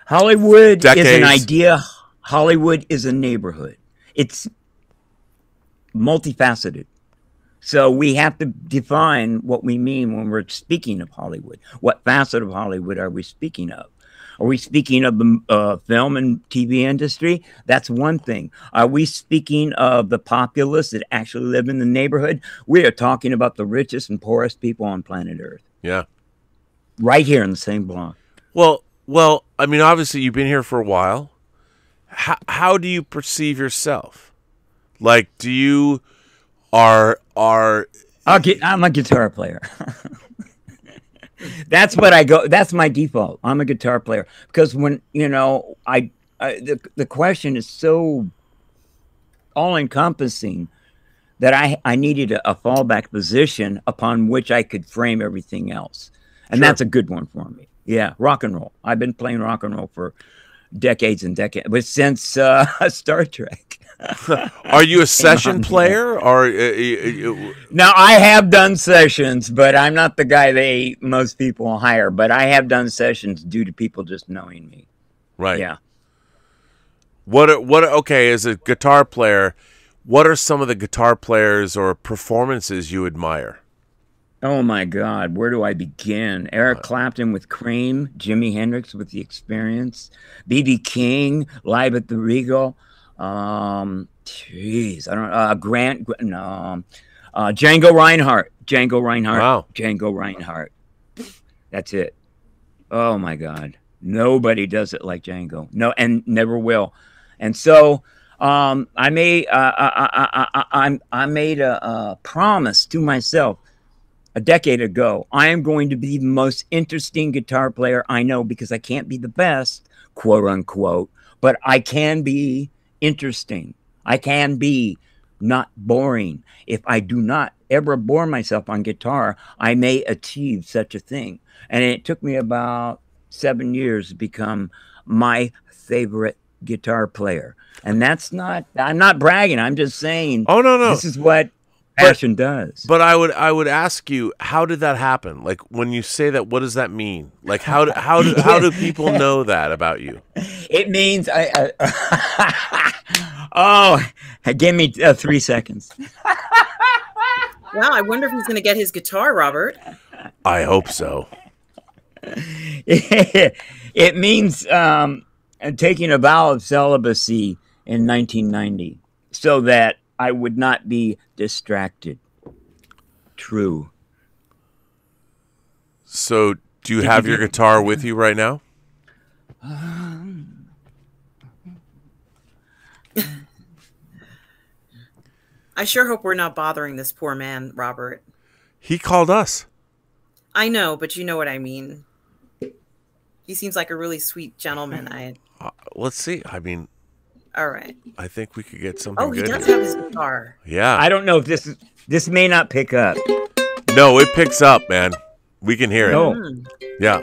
S8: Hollywood
S1: Decades.
S8: is an idea. Hollywood is a neighborhood. It's multifaceted. So we have to define what we mean when we're speaking of Hollywood. What facet of Hollywood are we speaking of? Are we speaking of the film and TV industry? That's one thing. Are we speaking of the populace that actually live in the neighborhood? We are talking about the richest and poorest people on planet Earth.
S1: Yeah.
S8: Right here in the same block.
S1: Well, I mean, obviously you've been here for a while. How do you perceive yourself? Like, do you I'm
S8: a guitar player. That's what I go. That's my default. I'm a guitar player because when the question is so all encompassing that I needed a fallback position upon which I could frame everything else, and
S1: Sure.
S8: That's a good one for me. Yeah, rock and roll. I've been playing rock and roll for decades and decades, but since Star Trek.
S1: Are you a session player, or
S8: Now I have done sessions, but I'm not the guy most people hire. But I have done sessions due to people just knowing me.
S1: right?
S8: Yeah.
S1: Okay, as a guitar player, what are some of the guitar players or performances you admire?
S8: Oh my God, where do I begin? Eric Clapton with Cream, Jimi Hendrix with The Experience, B.B. King live at the Regal. Jeez, I don't know. Django Reinhardt.
S1: Wow.
S8: Django Reinhardt. That's it. Oh my God, nobody does it like Django. No, and never will. And so I made a promise to myself a decade ago. I am going to be the most interesting guitar player I know because I can't be the best, quote unquote, but I can be interesting. I can be not boring. If I do not ever bore myself on guitar, I may achieve such a thing. And it took me about 7 years to become my favorite guitar player. And I'm not bragging. I'm just saying,
S1: Oh, no.
S8: this is what passion does.
S1: But I would ask you, how did that happen? Like, when you say that, what does that mean? Like, how do people know that about you?
S8: It means oh, give me 3 seconds.
S5: Wow, I wonder if he's going to get his guitar, Robert.
S1: I hope so.
S8: It means taking a vow of celibacy in 1990 so that I would not be distracted. True.
S1: So, do you have your guitar with you right now?
S5: I sure hope we're not bothering this poor man, Robert.
S1: He called us.
S5: I know, but you know what I mean. He seems like a really sweet gentleman.
S1: Let's see. I mean,
S5: all right.
S1: I think we could get something good.
S5: Oh, he does have his guitar.
S1: Yeah.
S8: I don't know if this may not pick up.
S1: No, it picks up, man. We can hear it.
S8: No.
S1: Yeah.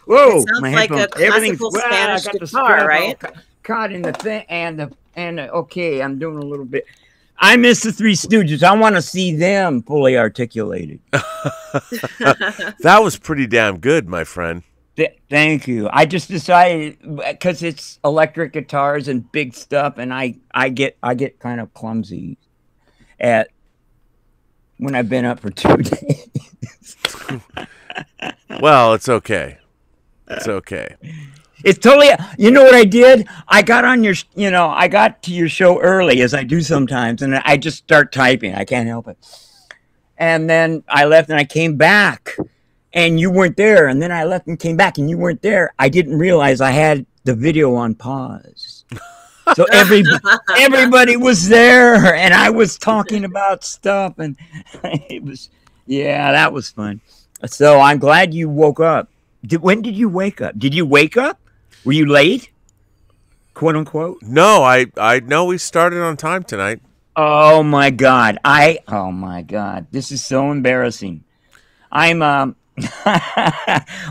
S8: Whoa!
S5: It sounds
S8: my
S5: like a
S8: headphones. Everything's
S5: classical
S8: well,
S5: Spanish
S8: I got the
S5: guitar,
S8: strap all
S5: right?
S8: caught in the thing, and okay, I'm doing a little bit. I miss the Three Stooges. I want to see them fully articulated.
S1: That was pretty damn good, my friend.
S8: Thank you. I just decided because it's electric guitars and big stuff, and I get kind of clumsy at when I've been up for 2 days.
S1: Well, it's okay. It's okay.
S8: It's totally. You know what I did? I got on your. I got to your show early, as I do sometimes, and I just start typing. I can't help it. And then I left, and I came back, and you weren't there. And then I left and came back, and you weren't there. I didn't realize I had the video on pause. So everybody was there, and I was talking about stuff, and it was, that was fun. So I'm glad you woke up. When did you wake up? Did you wake up? Were you late? Quote unquote.
S1: No, I know we started on time tonight.
S8: Oh my God. Oh my God. This is so embarrassing. I'm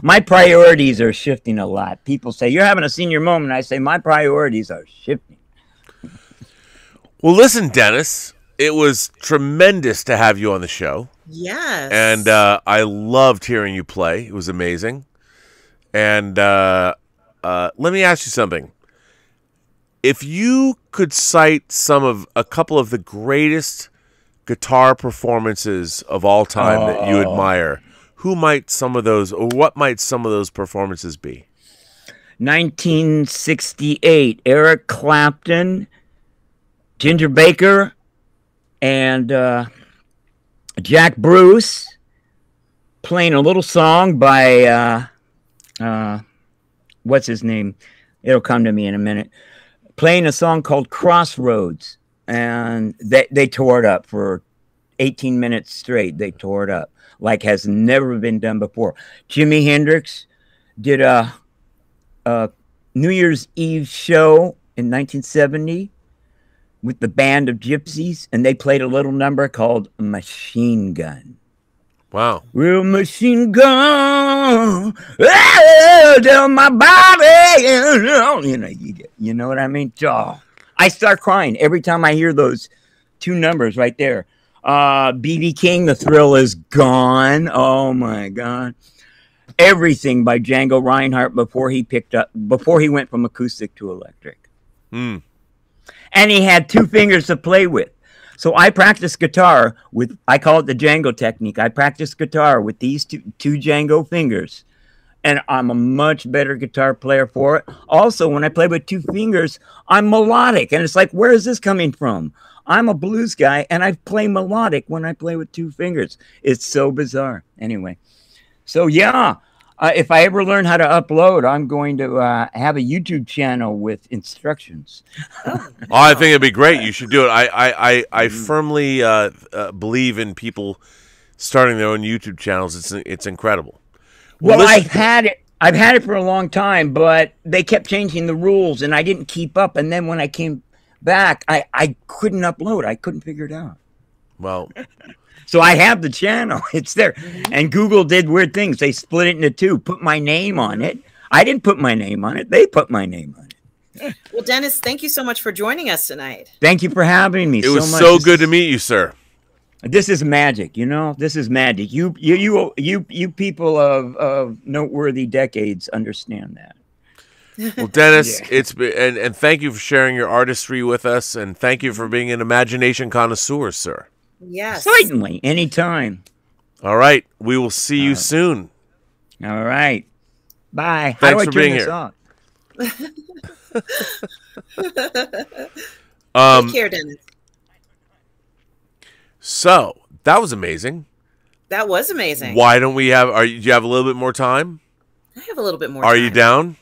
S8: my priorities are shifting a lot. People say, you're having a senior moment. I say, my priorities are shifting.
S1: Well, listen, Dennis, it was tremendous to have you on the show.
S5: Yes.
S1: And I loved hearing you play. It was amazing. And let me ask you something. If you could cite a couple of the greatest guitar performances of all time that you admire, who might some of those, or what might some of those performances be?
S8: 1968, Eric Clapton, Ginger Baker, and Jack Bruce playing a little song by what's his name? It'll come to me in a minute. Playing a song called Crossroads, and they tore it up for 18 minutes straight. They tore it up like has never been done before. Jimi Hendrix did a New Year's Eve show in 1970 with the band of gypsies, and they played a little number called Machine Gun.
S1: Wow.
S8: Real machine gun down my body. You know what I mean? Oh, I start crying every time I hear those two numbers right there. B.B. King, The Thrill Is Gone. Oh my God. Everything by Django Reinhardt before he went from acoustic to electric.
S1: Mm.
S8: And he had two fingers to play with. So I practice guitar with, I call it the Django technique. I practice guitar with these two Django fingers. And I'm a much better guitar player for it. Also, when I play with two fingers, I'm melodic. And it's like, where is this coming from? I'm a blues guy, and I play melodic when I play with two fingers. It's so bizarre. Anyway, so yeah. If I ever learn how to upload, I'm going to have a YouTube channel with instructions.
S1: I think it'd be great. You should do it. I firmly believe in people starting their own YouTube channels. It's incredible.
S8: Well, I've had it for a long time, but they kept changing the rules, and I didn't keep up. And then when I came back, I couldn't upload. I couldn't figure it out.
S1: Well.
S8: So I have the channel. It's there. And Google did weird things. They split it into two, put my name on it. I didn't put my name on it. They put my name on it.
S5: Well, Dennis, thank you so much for joining us tonight.
S8: Thank you for having me.
S1: It was so good to meet you, sir.
S8: This is magic, you know? This is magic. You people of noteworthy decades understand that.
S1: Well, Dennis, it's been, and thank you for sharing your artistry with us, and thank you for being an imagination connoisseur, sir.
S5: Yes.
S8: Certainly. Anytime.
S1: All right. We will see you soon.
S8: All right. Bye.
S1: Thanks for being here.
S5: Take care, Dennis.
S1: So, that was amazing.
S5: That was amazing.
S1: Why don't we have... do you have a little bit more time?
S5: I have a little bit more time.
S1: Are you down?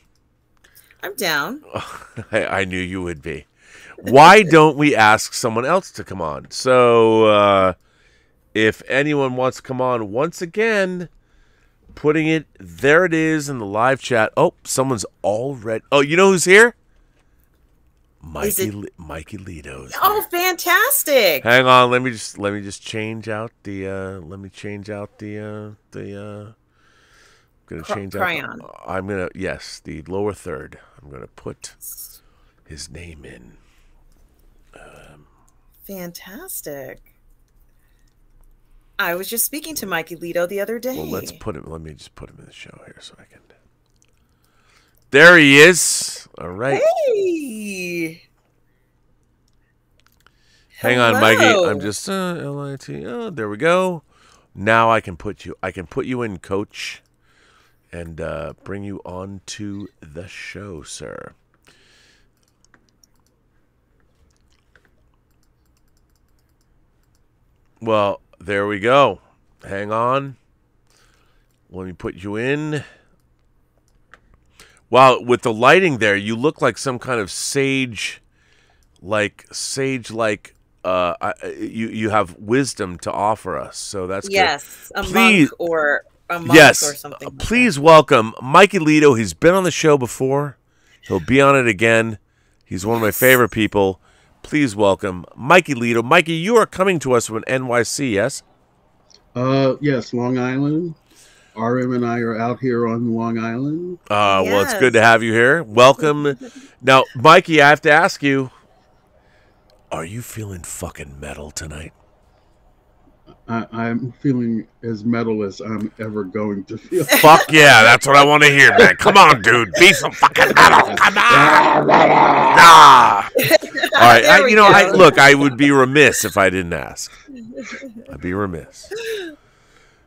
S5: I'm down.
S1: I knew you would be. Why don't we ask someone else to come on? So, if anyone wants to come on once again, putting it, there it is in the live chat. Oh, someone's already, oh, you know who's here? Mikey Lito's here.
S5: Oh, fantastic.
S1: Hang on, let me just change out the, going to change
S5: Cryon.
S1: that. I'm going to, yes, the lower third. I'm going to put his name in.
S5: Fantastic. I was just speaking to Mikey Lito the other day.
S1: Well, let's put him. Let me just put him in the show here so I can. There he is. All right.
S5: Hey.
S1: Hang on,
S5: Hello.
S1: Mikey. I'm just LIT. Oh, there we go. Now I can put you. I can put you in, Coach, and bring you on to the show, sir. Well, there we go. Hang on. Let me put you in. Wow, with the lighting there, you look like some kind of sage, you have wisdom to offer us. So that's
S5: yes,
S1: good.
S5: A monk or a monk
S1: yes,
S5: or something. Like
S1: please
S5: that.
S1: welcome Mikey Lito. He's been on the show before. He'll be on it again. He's one of my favorite people. Please welcome Mikey Lito. Mikey, you are coming to us from NYC, yes?
S9: Yes, Long Island. RM and I are out here on Long Island.
S1: Well, it's good to have you here. Welcome. Now, Mikey, I have to ask you, are you feeling fucking metal tonight?
S9: I'm feeling as metal as I'm ever going to feel.
S1: Fuck yeah, that's what I want to hear, man. Come on, dude. Be some fucking metal. Come on. Ah. All right. Look, I would be remiss if I didn't ask. I'd be remiss.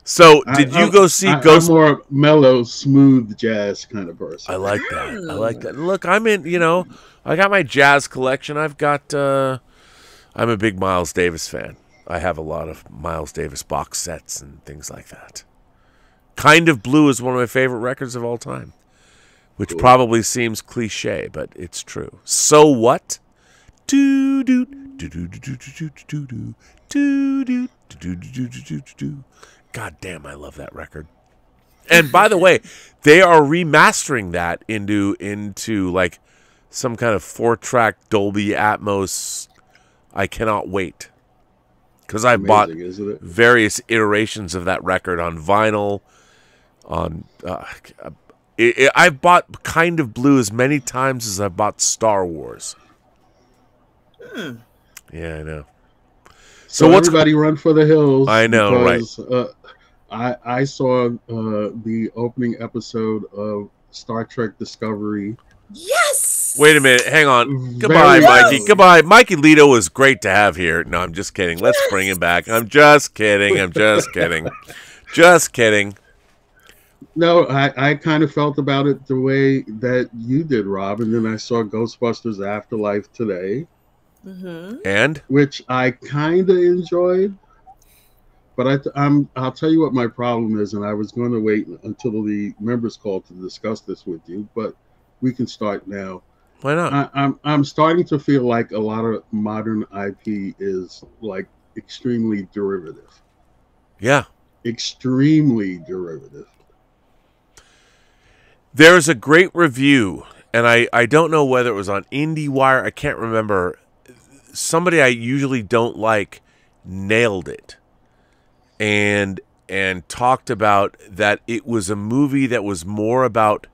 S1: So, did you go see Ghost?
S9: I'm more mellow, smooth jazz kind of person.
S1: I like that. I like that. Look, I'm in, I got my jazz collection. I've got, I'm a big Miles Davis fan. I have a lot of Miles Davis box sets and things like that. Kind of Blue is one of my favorite records of all time, which probably seems cliche, but it's true. So What? God damn, I love that record. And by the way, they are remastering that into like some kind of 4-track Dolby Atmos. I cannot wait. Because I bought various iterations of that record on vinyl. I've bought Kind of Blue as many times as I've bought Star Wars. Yeah, I know.
S9: So everybody run for the hills.
S1: I know,
S9: because, right? I saw the opening episode of Star Trek Discovery.
S5: Yes.
S1: Wait a minute. Hang on. Goodbye, Mikey. Goodbye. Mikey Lito was great to have here. No, I'm just kidding. Let's bring him back. I'm just kidding. Just kidding.
S9: No, I kind of felt about it the way that you did, Rob. And then I saw Ghostbusters Afterlife today.
S5: Mm-hmm.
S1: And?
S9: Which I kind of enjoyed. But I'll tell you what my problem is. And I was going to wait until the members call to discuss this with you. But we can start now.
S1: Why not?
S9: I'm starting to feel like a lot of modern IP is like extremely derivative.
S1: Yeah.
S9: Extremely derivative.
S1: There's a great review, and I don't know whether it was on IndieWire. I can't remember. Somebody I usually don't like nailed it and talked about that it was a movie that was more about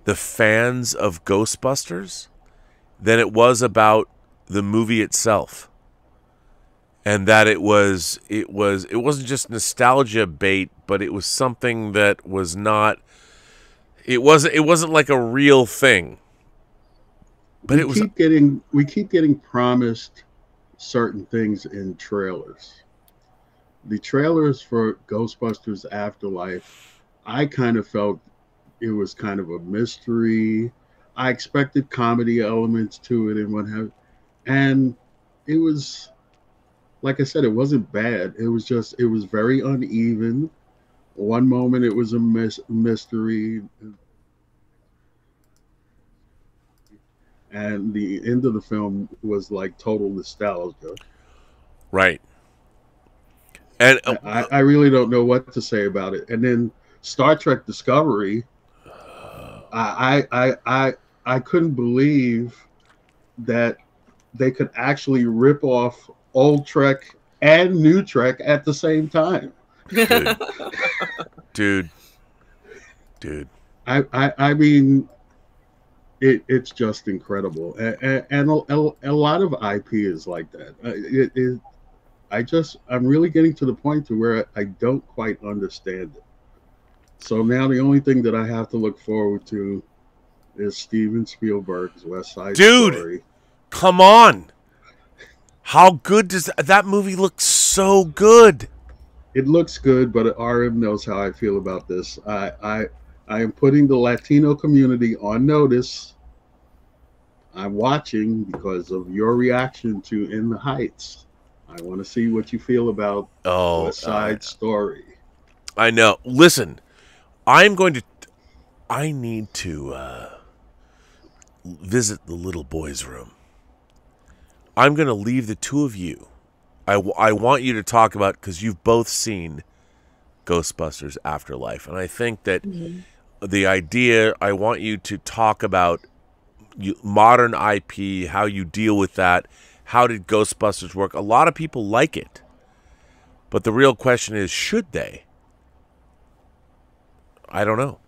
S1: the fans of Ghostbusters than it was about the movie itself. And that it wasn't just nostalgia bait, but it was something that was not it wasn't like a real thing. But
S9: we keep getting promised certain things in trailers. The trailers for Ghostbusters Afterlife, I kind of felt it was kind of a mystery. I expected comedy elements to it and what have, and it was, like I said, it wasn't bad. It was very uneven. One moment it was a mystery, and the end of the film was like total nostalgia.
S1: Right. And
S9: I really don't know what to say about it. And then Star Trek Discovery, I couldn't believe that they could actually rip off old Trek and new Trek at the same time.
S1: Dude. dude.
S9: I mean, it's just incredible, and a lot of IP is like that. I'm really getting to the point to where I don't quite understand it. So now the only thing that I have to look forward to is Steven Spielberg's West Side Story.
S1: Come on. How good does that movie look? So good.
S9: It looks good, but RM knows how I feel about this. I am putting the Latino community on notice. I'm watching because of your reaction to In the Heights. I want to see what you feel about West Side Story.
S1: I know. Listen, I need to visit the little boy's room. I'm going to leave the two of you. I want you to talk about, because you've both seen Ghostbusters Afterlife. And I think that the idea, I want you to talk about modern IP, how you deal with that. How did Ghostbusters work? A lot of people like it. But the real question is, should they? I don't know.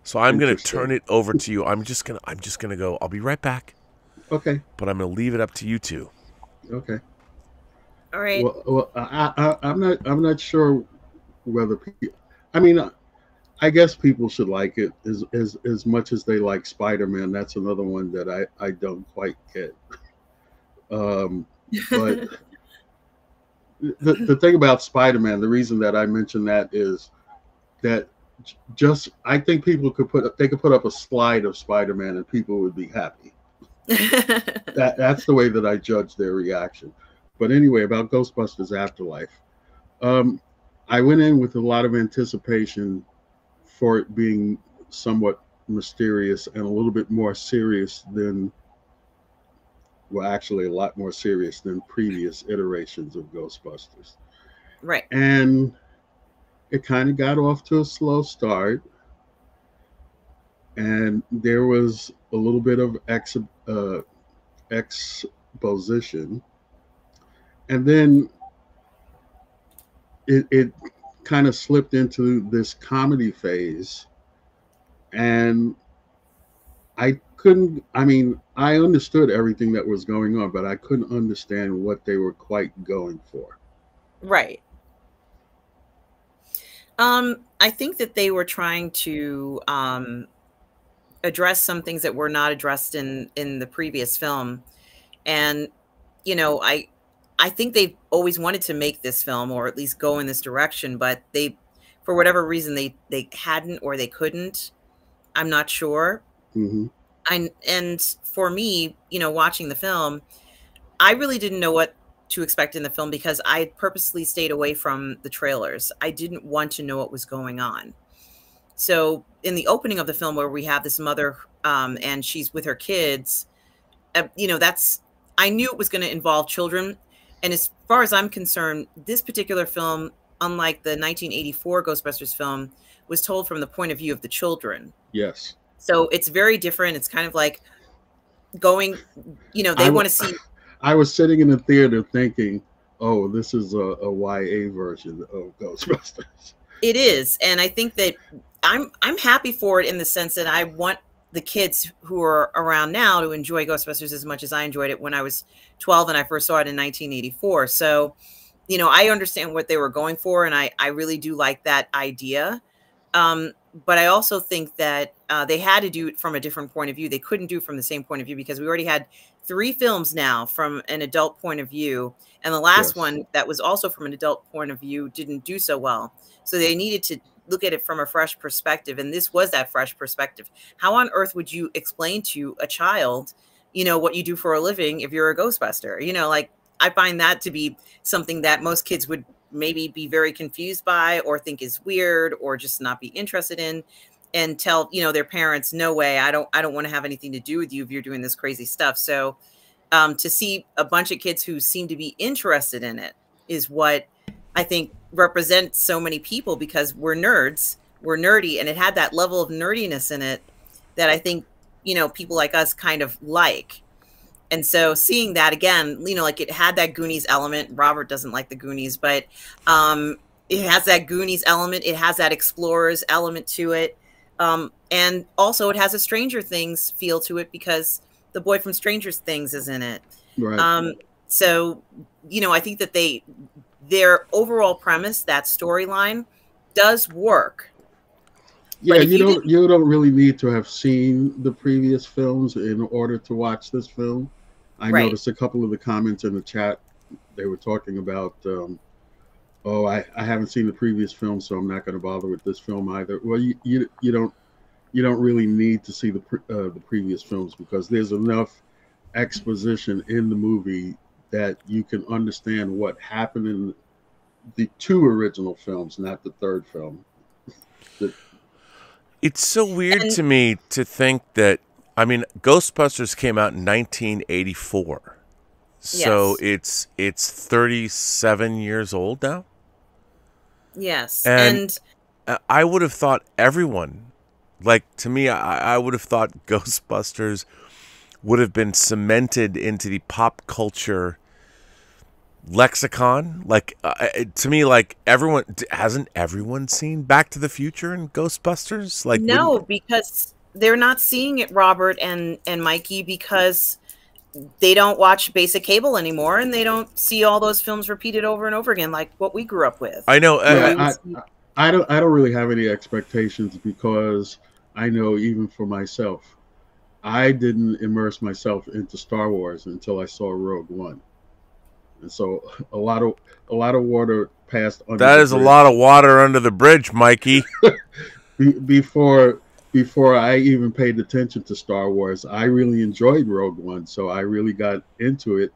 S1: So I'm going to turn it over to you. I'm just going to go. I'll be right back.
S9: Okay.
S1: But I'm going to leave it up to you two.
S9: Okay.
S5: All right.
S9: Well, I'm not sure whether people, I mean, I guess people should like it as much as they like Spider-Man. That's another one that I don't quite get. But the thing about Spider-Man, the reason that I mention that is that I think people could put up a slide of Spider-Man and people would be happy. That's the way that I judge their reaction. But anyway, about Ghostbusters Afterlife, I went in with a lot of anticipation for it being somewhat mysterious and a little bit more serious than, well, actually a lot more serious than previous iterations of Ghostbusters.
S5: Right.
S9: And it kind of got off to a slow start. And there was a little bit of exposition. And then it kind of slipped into this comedy phase. And I understood everything that was going on, but I couldn't understand what they were quite going for.
S5: Right. I think that they were trying to address some things that were not addressed in the previous film. And, you know, I think they've always wanted to make this film, or at least go in this direction, but they, for whatever reason, they hadn't, or they couldn't. I'm not sure.
S9: Mm-hmm.
S5: And for me, you know, watching the film, I really didn't know what to expect in the film because I purposely stayed away from the trailers. I didn't want to know what was going on. So in the opening of the film, where we have this mother and she's with her kids, you know, I knew it was going to involve children. And as far as I'm concerned, this particular film, unlike the 1984 Ghostbusters film, was told from the point of view of the children.
S9: Yes.
S5: So it's very different. It's kind of like going, you know, they want to see.
S9: I was sitting in the theater thinking, oh, this is a YA version of Ghostbusters.
S5: It is. And I think that I'm happy for it in the sense that I want the kids who are around now to enjoy Ghostbusters as much as I enjoyed it when I was 12 and I first saw it in 1984. So, you know, I understand what they were going for, and I really do like that idea. But I also think that they had to do it from a different point of view. They couldn't do it from the same point of view because we already had 3 films now from an adult point of view. And the last one that was also from an adult point of view didn't do so well. So they needed to look at it from a fresh perspective. And this was that fresh perspective. How on earth would you explain to a child, you know, what you do for a living if you're a Ghostbuster? You know, like, I find that to be something that most kids would maybe be very confused by, or think is weird, or just not be interested in, and tell, you know, their parents, no way, I don't want to have anything to do with you if you're doing this crazy stuff. So to see a bunch of kids who seem to be interested in it is what I think represents so many people, because we're nerds, we're nerdy, and it had that level of nerdiness in it that I think, you know, people like us kind of like. And so seeing that again, you know, like, it had that Goonies element. Robert doesn't like the Goonies, but it has that Goonies element. It has that Explorers element to it. And also it has a Stranger Things feel to it because the boy from Stranger Things is in it.
S9: Right.
S5: So, you know, I think that their overall premise, that storyline, does work.
S9: Yeah, you don't really need to have seen the previous films in order to watch this film. I noticed a couple of the comments in the chat. They were talking about, oh, I haven't seen the previous film, so I'm not going to bother with this film either. Well, you don't really need to see the previous films because there's enough exposition in the movie that you can understand what happened in the two original films, not the third film.
S1: It's so weird to me to think that, I mean, Ghostbusters came out in 1984. So it's 37 years old now?
S5: Yes.
S1: And I would have thought everyone, like, to me, I would have thought Ghostbusters would have been cemented into the pop culture lexicon. Like, to me, like, hasn't everyone seen Back to the Future and Ghostbusters? Like,
S5: no, because they're not seeing it, Robert and Mikey, because they don't watch basic cable anymore, and they don't see all those films repeated over and over again, like what we grew up with.
S1: I know.
S9: I don't really have any expectations because I know even for myself, I didn't immerse myself into Star Wars until I saw Rogue One, and so a lot of water passed under.
S1: That is a lot of water under the bridge, Mikey.
S9: Before I even paid attention to Star Wars, I really enjoyed Rogue One, so I really got into it,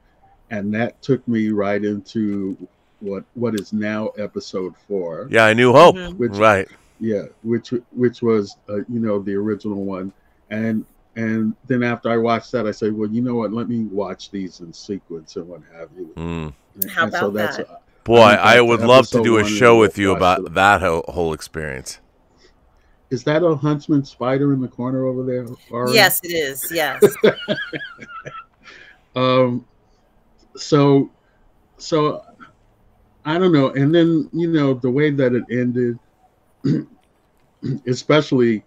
S9: and that took me right into what is now Episode 4.
S1: Yeah, A New Hope, right?
S9: Yeah, which was the original one, and then after I watched that, I said, well, you know what? Let me watch these in sequence and what have you.
S5: How about that?
S1: Boy, I would love to do a show with you about that whole experience.
S9: Is that a huntsman spider in the corner over there? Ari?
S5: Yes, it is. Yes.
S9: So I don't know. And then, the way that it ended, especially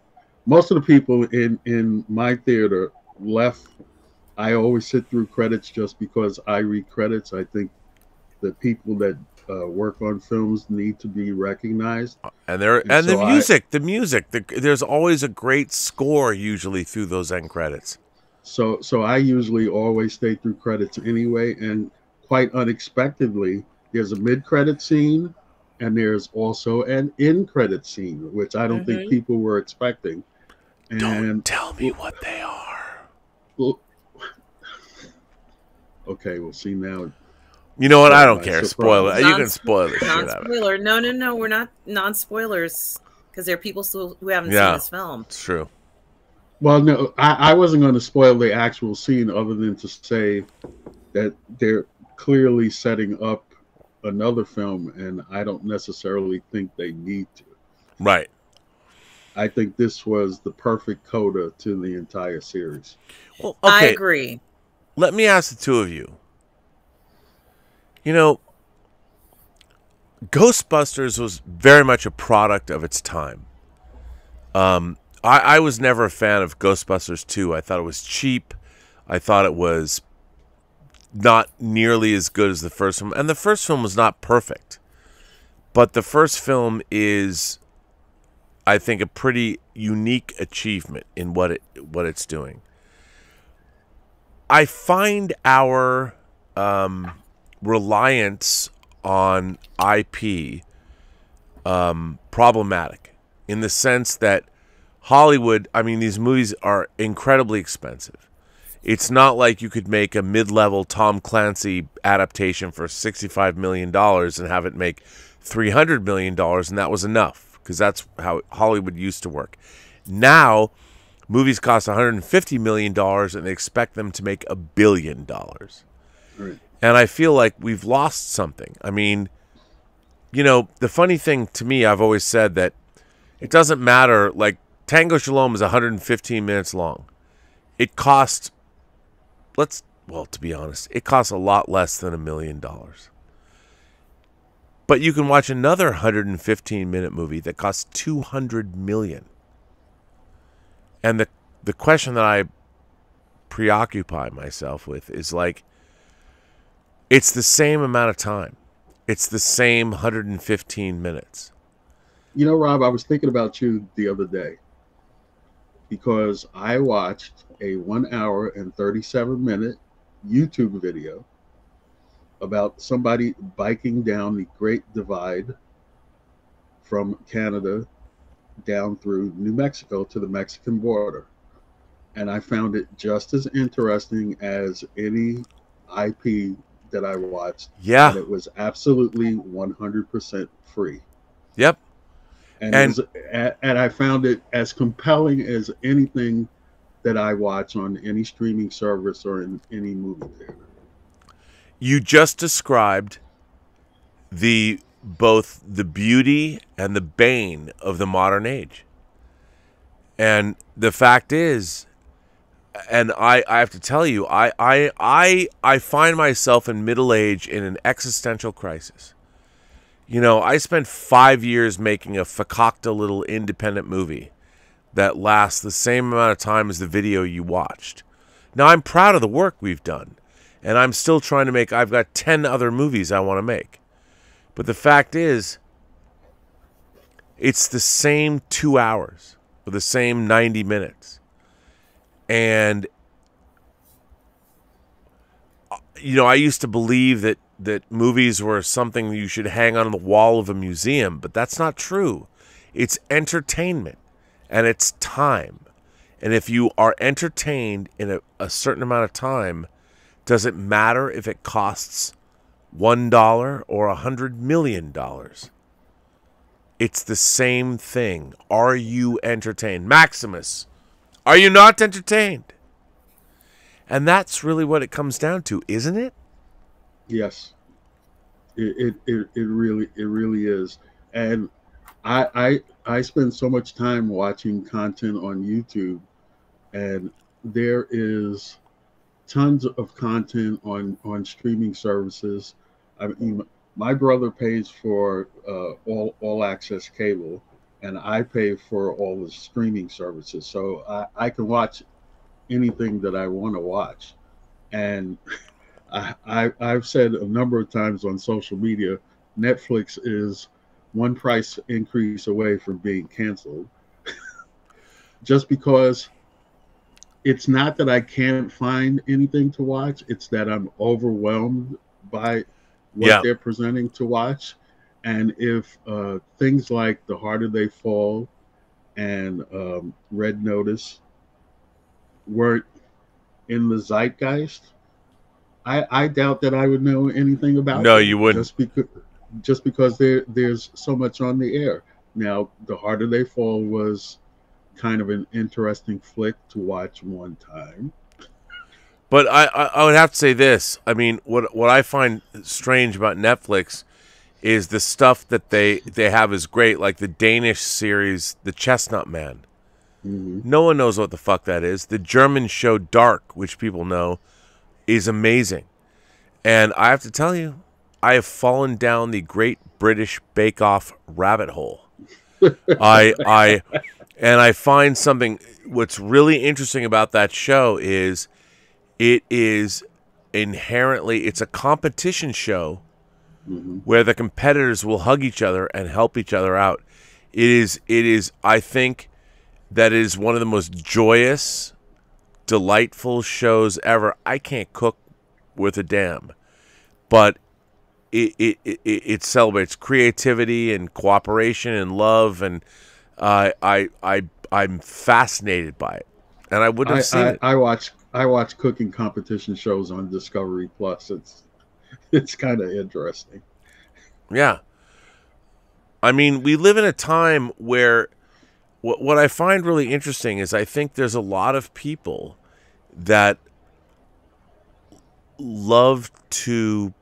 S9: most of the people in my theater left. I always sit through credits just because I read credits. I think the people that work on films need to be recognized.
S1: And the music. There's always a great score usually through those end credits.
S9: So I usually always stay through credits anyway, and quite unexpectedly, there's a mid-credit scene, and there's also an end-credit scene, which I don't think people were expecting. And
S1: don't tell me what they are.
S9: Well, okay, we'll see now.
S1: You know what? I don't care. Spoil it. You can spoil the shit out of it.
S5: Non-spoiler. No. We're not non-spoilers because there are people still who haven't seen this film.
S1: It's true.
S9: Well, no, I wasn't going to spoil the actual scene other than to say that they're clearly setting up another film, and I don't necessarily think they need to.
S1: Right.
S9: I think this was the perfect coda to the entire series.
S1: Well, okay.
S5: I agree.
S1: Let me ask the two of you. Ghostbusters was very much a product of its time. I was never a fan of Ghostbusters 2. I thought it was cheap. I thought it was not nearly as good as the first film. And the first film was not perfect. But the first film is, I think, a pretty unique achievement in what it's doing. I find our reliance on IP problematic in the sense that Hollywood, I mean, these movies are incredibly expensive. It's not like you could make a mid-level Tom Clancy adaptation for $65 million and have it make $300 million, and that was enough, because that's how Hollywood used to work. Now, movies cost $150 million, and they expect them to make $1 billion.
S9: Right.
S1: And I feel like we've lost something. I mean, the funny thing to me, I've always said that it doesn't matter, like, Tango Shalom is 115 minutes long. It cost, to be honest, it costs a lot less than $1 million. But you can watch another 115-minute movie that costs $200 million. And the question that I preoccupy myself with is like, it's the same amount of time. It's the same 115 minutes.
S9: You know, Rob, I was thinking about you the other day because I watched a 1 hour and 37-minute YouTube video about somebody biking down the Great Divide from Canada down through New Mexico to the Mexican border. And I found it just as interesting as any IP that I watched.
S1: Yeah.
S9: And it was absolutely 100% free.
S1: Yep.
S9: And I found it as compelling as anything that I watch on any streaming service or in any movie theater.
S1: You just described both the beauty and the bane of the modern age. And the fact is, and I have to tell you, I find myself in middle age in an existential crisis. You know, I spent 5 years making a fakakta little independent movie that lasts the same amount of time as the video you watched. Now, I'm proud of the work we've done, and I'm still trying to make, I've got 10 other movies I want to make. But the fact is, it's the same 2 hours, or the same 90 minutes. And, you know, I used to believe that movies were something you should hang on the wall of a museum, but that's not true. It's entertainment, and it's time. And if you are entertained in a certain amount of time, does it matter if it costs $1 or $100 million? It's the same thing. Are you entertained? Maximus, are you not entertained? And that's really what it comes down to, isn't it?
S9: Yes. It really is. And I spend so much time watching content on YouTube, and there is tons of content on streaming services. I mean, my brother pays for all access cable, and I pay for all the streaming services. So I can watch anything that I want to watch. And I've said a number of times on social media, Netflix is one price increase away from being canceled. Just because it's not that I can't find anything to watch, it's that I'm overwhelmed by what they're presenting to watch. And if things like The Harder They Fall and Red Notice weren't in the zeitgeist, I doubt that I would know anything about them.
S1: No, you wouldn't.
S9: Just because there's so much on the air. Now, The Harder They Fall was kind of an interesting flick to watch one time.
S1: But I would have to say this. I mean, what I find strange about Netflix is the stuff that they have is great, like the Danish series, The Chestnut Man.
S9: Mm-hmm.
S1: No one knows what the fuck that is. The German show Dark, which people know, is amazing. And I have to tell you, I have fallen down the Great British Bake Off rabbit hole. I find something, what's really interesting about that show is it is inherently, it's a competition show where the competitors will hug each other and help each other out. It is, I think, that is one of the most joyous, delightful shows ever. I can't cook worth a damn, but it celebrates creativity and cooperation and love, and I'm fascinated by it, and I wouldn't have seen it.
S9: I watch cooking competition shows on Discovery Plus. It's kind of interesting.
S1: Yeah, I mean, we live in a time where what I find really interesting is I think there's a lot of people that love to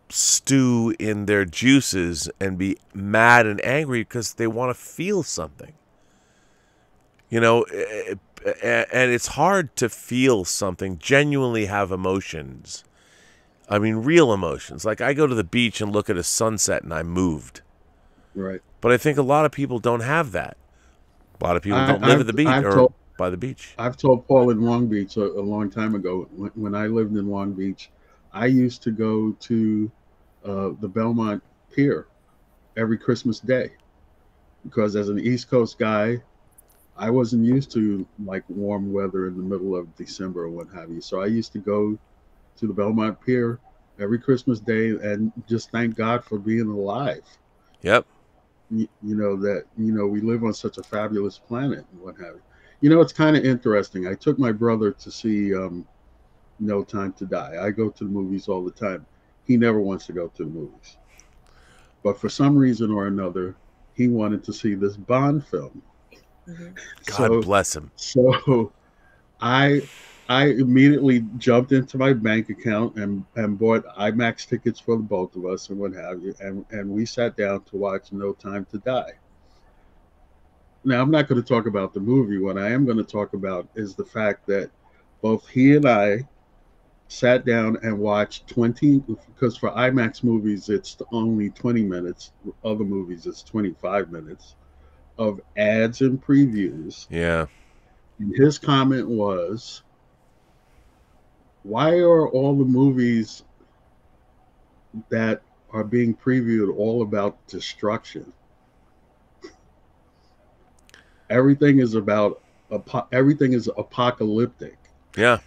S1: stew in their juices and be mad and angry because they want to feel something. You know, and it's hard to feel something, genuinely have emotions, I mean, real emotions. Like I go to the beach and look at a sunset and I'm moved.
S9: Right.
S1: But I think a lot of people don't have that. A lot of people don't live
S9: I've,
S1: at the beach
S9: I've
S1: or
S9: told,
S1: by the beach.
S9: I've told Paul in Long Beach a long time ago, when I lived in Long Beach, I used to go to the Belmont Pier every Christmas Day, because as an East Coast guy, I wasn't used to like warm weather in the middle of December or what have you. So I used to go to the Belmont Pier every Christmas Day and just thank God for being alive.
S1: Yep.
S9: You know, that, you know, we live on such a fabulous planet and what have you. You know, it's kind of interesting. I took my brother to see No Time to Die. I go to the movies all the time. He never wants to go to the movies. But for some reason or another, he wanted to see this Bond film.
S1: God bless him.
S9: So I immediately jumped into my bank account and bought IMAX tickets for the both of us and what have you. And we sat down to watch No Time to Die. Now, I'm not going to talk about the movie. What I am going to talk about is the fact that both he and I sat down and watched 20, because for IMAX movies, it's only 20 minutes. Other movies, it's 25 minutes of ads and previews.
S1: Yeah.
S9: And his comment was, why are all the movies that are being previewed all about destruction? Everything is about everything is apocalyptic.
S1: Yeah.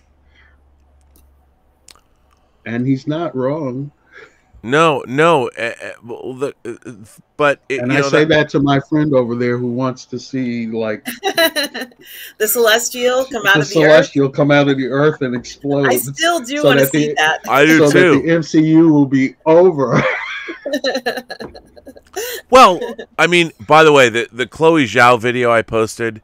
S9: And he's not wrong.
S1: No. But
S9: I say that to my friend over there who wants to see like
S5: the celestial come out
S9: the
S5: of the earth.
S9: celestial come out of the earth and explode.
S5: I still do want to see that.
S1: I do
S9: so
S1: too.
S9: That the MCU will be over.
S1: Well, I mean, by the way, the Chloe Zhao video I posted,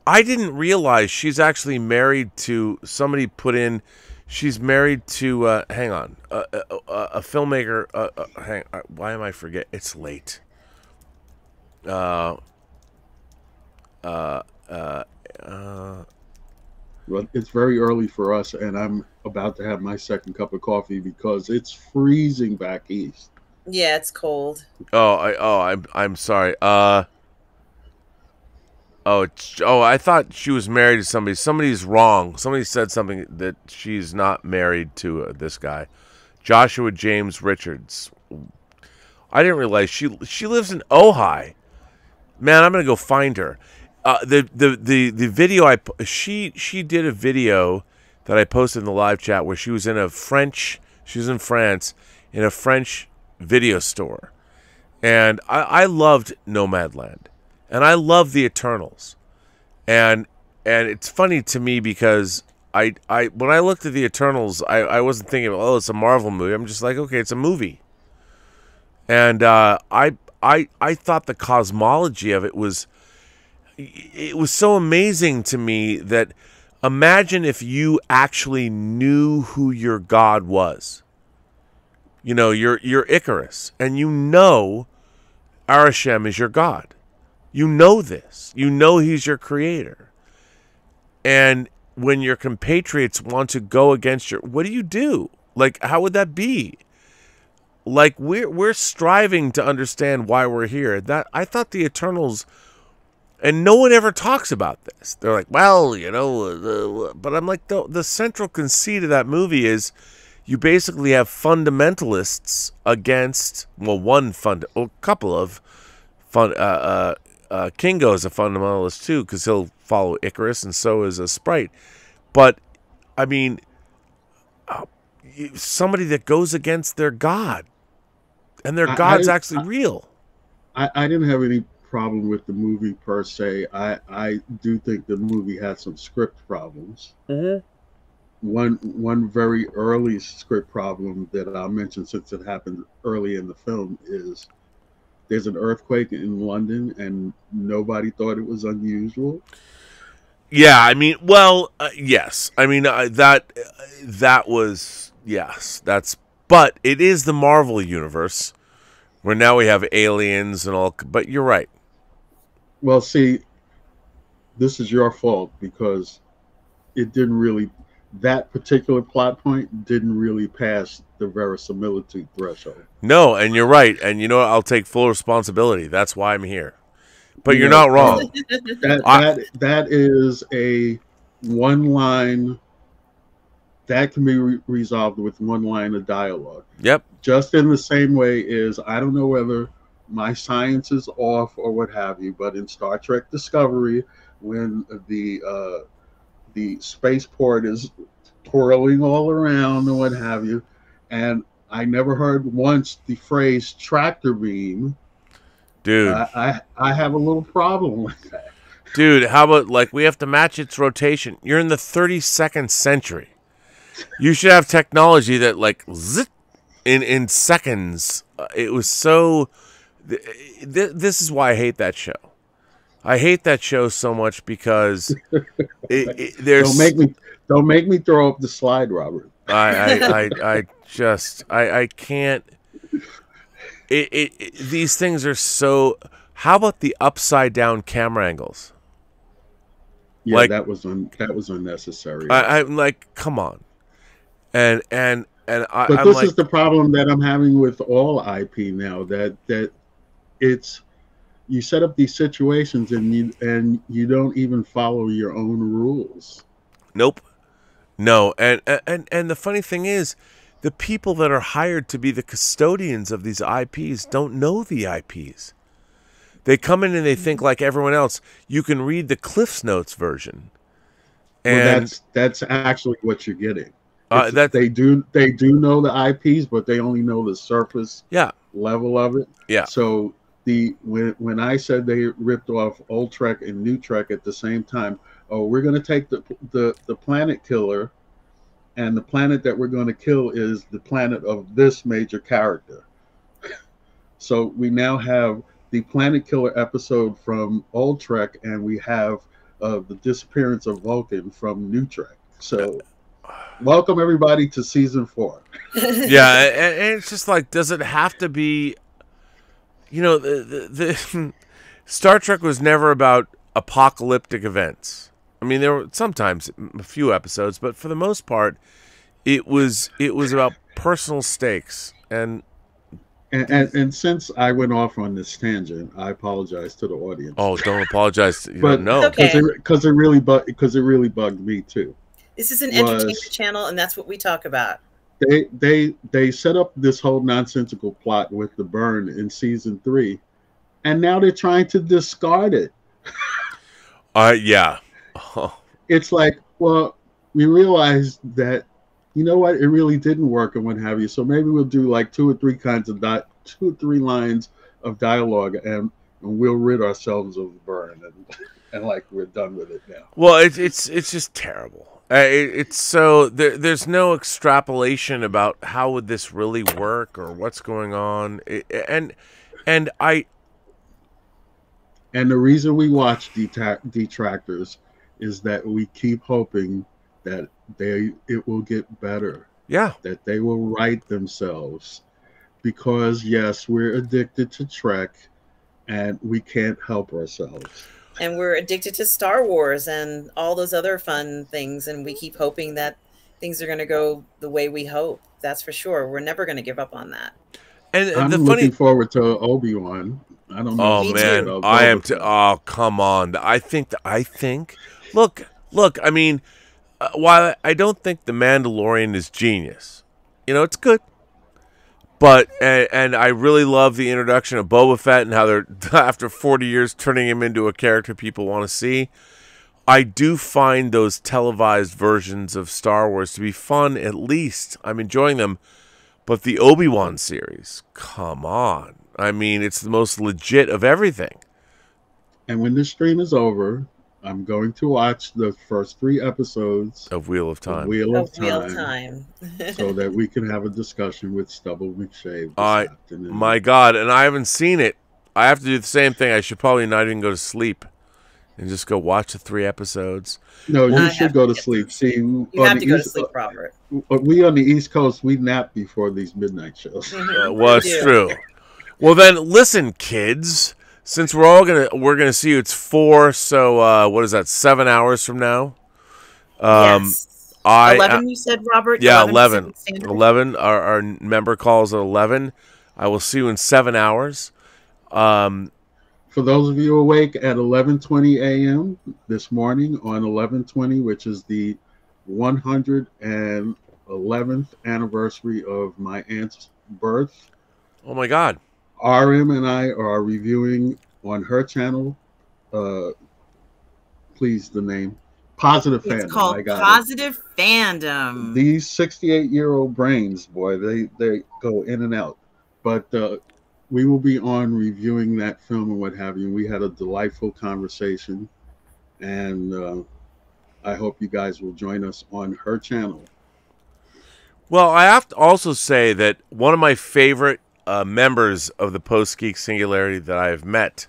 S1: I didn't realize she's actually married to somebody. Put in, she's married to. Hang on, a filmmaker. Why am I forget? It's late.
S9: Well, it's very early for us, and I'm about to have my second cup of coffee because it's freezing back east.
S5: Yeah, it's cold.
S1: I'm sorry. I thought she was married to somebody. Somebody's wrong. Somebody said something that she's not married to this guy, Joshua James Richards. I didn't realize she lives in Ojai. Man, I'm gonna go find her. The video she did a video that I posted in the live chat where she was in in France in a French video store, and I loved Nomadland, and I love the Eternals, and it's funny to me because I when I looked at the Eternals, I wasn't thinking, oh, it's a Marvel movie. I'm just like, okay, it's a movie, and I thought the cosmology of it was so amazing to me that imagine if you actually knew who your God was. You know, you're Icarus, and you know Arashem is your God. You know this. You know he's your creator. And when your compatriots want to go against what do you do? Like, how would that be? Like, we're striving to understand why we're here. That I thought the Eternals, and no one ever talks about this. They're like, well, you know, but I'm like, the central conceit of that movie is you basically have fundamentalists against, well, a couple of Kingo is a fundamentalist too, because he'll follow Icarus, and so is a Sprite. But I mean, somebody that goes against their God, and their God's actually real.
S9: I didn't have any problem with the movie per se. I do think the movie had some script problems.
S1: Mm-hmm.
S9: One very early script problem that I'll mention, since it happened early in the film, is there's an earthquake in London and nobody thought it was unusual.
S1: Yeah, I mean, well, yes. I mean, that was, yes, but it is the Marvel universe where now we have aliens and all, but you're right.
S9: Well, see, this is your fault because it didn't really, that particular plot point didn't really pass the verisimilitude threshold.
S1: No, and you're right. And you know what? I'll take full responsibility. That's why I'm here. But you're
S9: Yeah,
S1: not wrong.
S9: That is a one line that can be resolved with one line of dialogue.
S1: Yep.
S9: Just in the same way as, I don't know whether my science is off or what have you, but in Star Trek Discovery, when the spaceport is twirling all around and what have you, and I never heard once the phrase tractor beam.
S1: Dude,
S9: I have a little problem with that.
S1: Dude, how about, like, we have to match its rotation? You're in the 32nd century. You should have technology that, like, zit, in seconds. It was so... This is why I hate that show. I hate that show so much because there's...
S9: Don't make me throw up the slide, Robert.
S1: I can't... These things are so... How about the upside down camera angles?
S9: Yeah,
S1: like,
S9: that was unnecessary.
S1: I'm like, come on. But
S9: this is the problem that I'm having with all IP now. That it's, you set up these situations and you don't even follow your own rules.
S1: Nope. No, and the funny thing is, the people that are hired to be the custodians of these IPs don't know the IPs. They come in and they think like everyone else. You can read the Cliff's Notes version, and
S9: well, that's actually what you're getting.
S1: That
S9: they do know the IPs, but they only know the surface level of it.
S1: Yeah.
S9: So when I said they ripped off old Trek and new Trek at the same time, oh, we're going to take the planet killer, and the planet that we're going to kill is the planet of this major character. So we now have the planet killer episode from old Trek, and we have the disappearance of Vulcan from new Trek. So welcome everybody to season 4.
S1: Yeah, and it's just like, does it have to be? You know, the Star Trek was never about apocalyptic events. I mean, there were sometimes a few episodes, but for the most part, it was about personal stakes. And
S9: since I went off on this tangent, I apologize to the audience.
S1: Oh, don't apologize.
S9: But
S1: no,
S9: because it really bugged me too.
S5: This is an entertainment channel, and that's what we talk about.
S9: They set up this whole nonsensical plot with the burn in season 3, and now they're trying to discard it.
S1: Yeah.
S9: It's like, well, we realized that, you know what, it really didn't work and what have you. So maybe we'll do like 2 or 3 lines of dialogue, and we'll rid ourselves of burn, and like we're done with it now.
S1: Well, it's just terrible. It's so there's no extrapolation about how would this really work or what's going on, and the
S9: reason we watch detractors is that we keep hoping that it will get better.
S1: Yeah,
S9: that they will right themselves, because yes, we're addicted to Trek, and we can't help ourselves.
S5: And we're addicted to Star Wars and all those other fun things, and we keep hoping that things are going to go the way we hope. That's for sure. We're never going to give up on that.
S1: And
S9: I'm looking forward to Obi-Wan. I don't know.
S1: Oh man, I am too. Oh come on. I think. Look. I mean, while I don't think the Mandalorian is genius, you know, it's good. But and I really love the introduction of Boba Fett and how they're, after 40 years, turning him into a character people want to see. I do find those televised versions of Star Wars to be fun, at least. I'm enjoying them. But the Obi-Wan series, come on. I mean, it's the most legit of everything.
S9: And when this stream is over, I'm going to watch the first 3 episodes
S1: of Wheel of Time.
S9: So that we can have a discussion with Stubble McShave.
S1: My God, and I haven't seen it. I have to do the same thing. I should probably not even go to sleep and just go watch the 3 episodes.
S9: No, you should go to sleep. See,
S5: you have to go to sleep, Robert.
S9: We on the East Coast, we nap before these midnight shows.
S1: Well, it's true. Well, then listen, kids. Since we're gonna see you, it's 4. So what is that? 7 hours from now.
S5: Yes. 11, you said, Robert?
S1: Yeah,
S5: 11.
S1: 11. 11. Our member calls at 11. I will see you in 7 hours.
S9: For those of you awake at 11:20 a.m. this morning on 11/20, which is the 111th anniversary of my aunt's birth.
S1: Oh my God.
S9: RM and I are reviewing on her channel. Please, the name. Positive Fandom.
S5: It's called Positive Fandom.
S9: These 68-year-old brains, boy, they go in and out. But we will be on reviewing that film and what have you. We had a delightful conversation, and I hope you guys will join us on her channel.
S1: Well, I have to also say that one of my favorite members of the Post-Geek Singularity that I have met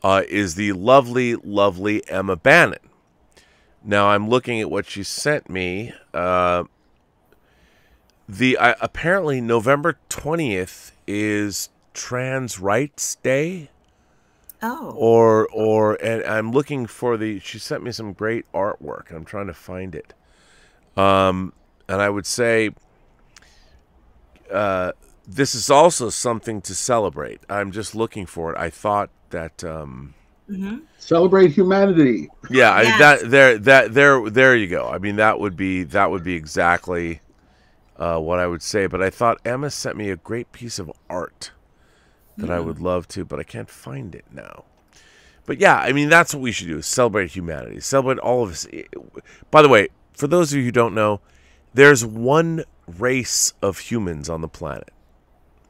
S1: is the lovely, lovely Emma Bannon. Now, I'm looking at what she sent me. Apparently November 20th is Trans Rights Day.
S5: Oh.
S1: And I'm looking for she sent me some great artwork. I'm trying to find it. And I would say this is also something to celebrate. I'm just looking for it. I thought that
S9: celebrate humanity.
S1: Yeah,
S5: Yes.
S1: there you go. I mean, that would be exactly what I would say. But I thought Emma sent me a great piece of art that I would love to, but I can't find it now. But yeah, I mean, that's what we should do: celebrate humanity, celebrate all of us. By the way, for those of you who don't know, there's one race of humans on the planet.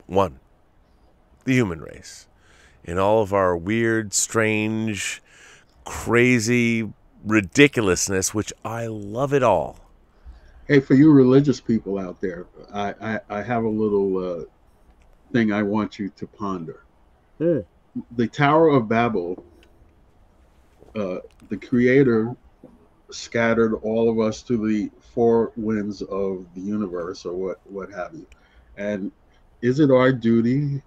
S1: One, the human race. In all of our weird, strange, crazy ridiculousness, which I love it all.
S9: Hey, for you religious people out there, I have a little thing I want you to ponder. The Tower of Babel, the Creator scattered all of us to the four winds of the universe, or what have you. And is it our duty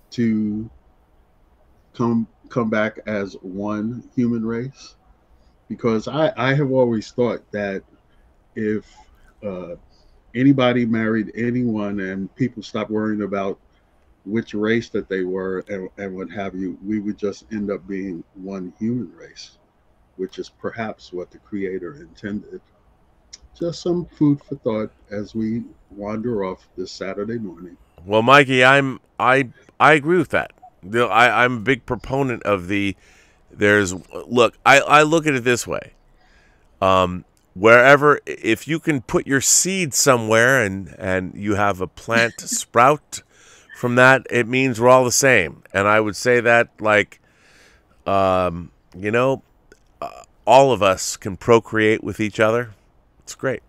S9: to come back as one human race? Because I have always thought that if anybody married anyone and people stopped worrying about which race that they were and what have you, we would just end up being one human race, which is perhaps what the Creator intended. Just some food for thought as we wander off this Saturday morning.
S1: Well, Mikey, I agree with that. I'm a big proponent of look, I look at it this way. Wherever, if you can put your seed somewhere and you have a plant sprout from that, it means we're all the same. And I would say that, like, all of us can procreate with each other. It's great.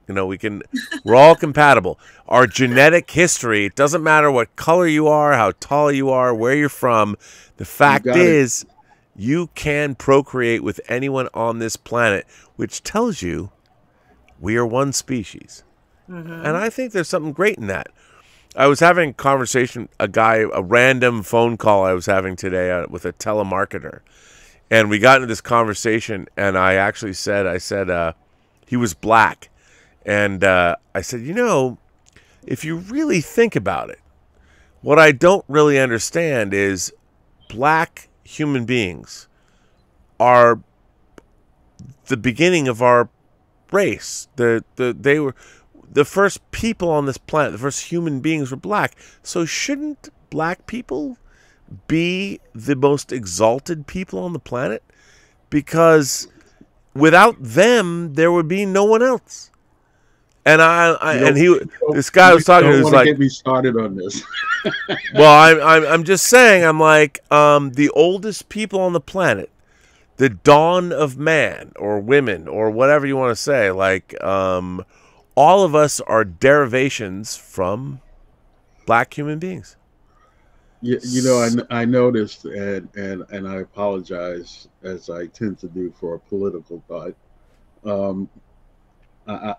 S1: We're all compatible. Our genetic history, it doesn't matter what color you are, how tall you are, where you're from. The fact is, you can procreate with anyone on this planet, which tells you we are one species. And I think there's something great in that. I was having a conversation, a random phone call I was having today with a telemarketer. And we got into this conversation, and I actually said, he was black. And I said, if you really think about it, what I don't really understand is black human beings are the beginning of our race. They were the first people on this planet. The first human beings were black. So shouldn't black people be the most exalted people on the planet? Because without them, there would be no one else. And this guy was talking to, who's like,
S9: get me started on this.
S1: Well, I'm just saying, I'm like, the oldest people on the planet, the dawn of man or women or whatever you want to say, like, all of us are derivations from black human beings.
S9: I noticed, and I apologize, as I tend to do for a political thought.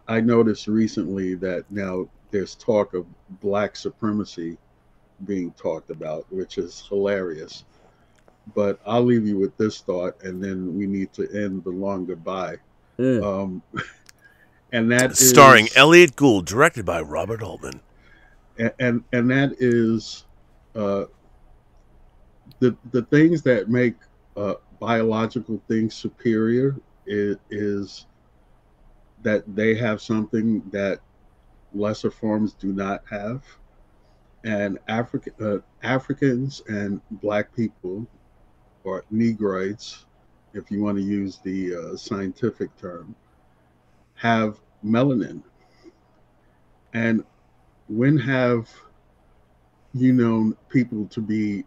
S9: I noticed recently that now there's talk of black supremacy being talked about, which is hilarious. But I'll leave you with this thought, and then we need to end the long goodbye. and that
S1: starring
S9: is,
S1: Elliot Gould, directed by Robert Altman.
S9: and that is the things that make biological things superior is that they have something that lesser forms do not have, and Africans and Black people, or Negroids, if you want to use the scientific term, have melanin. And when have you known people to be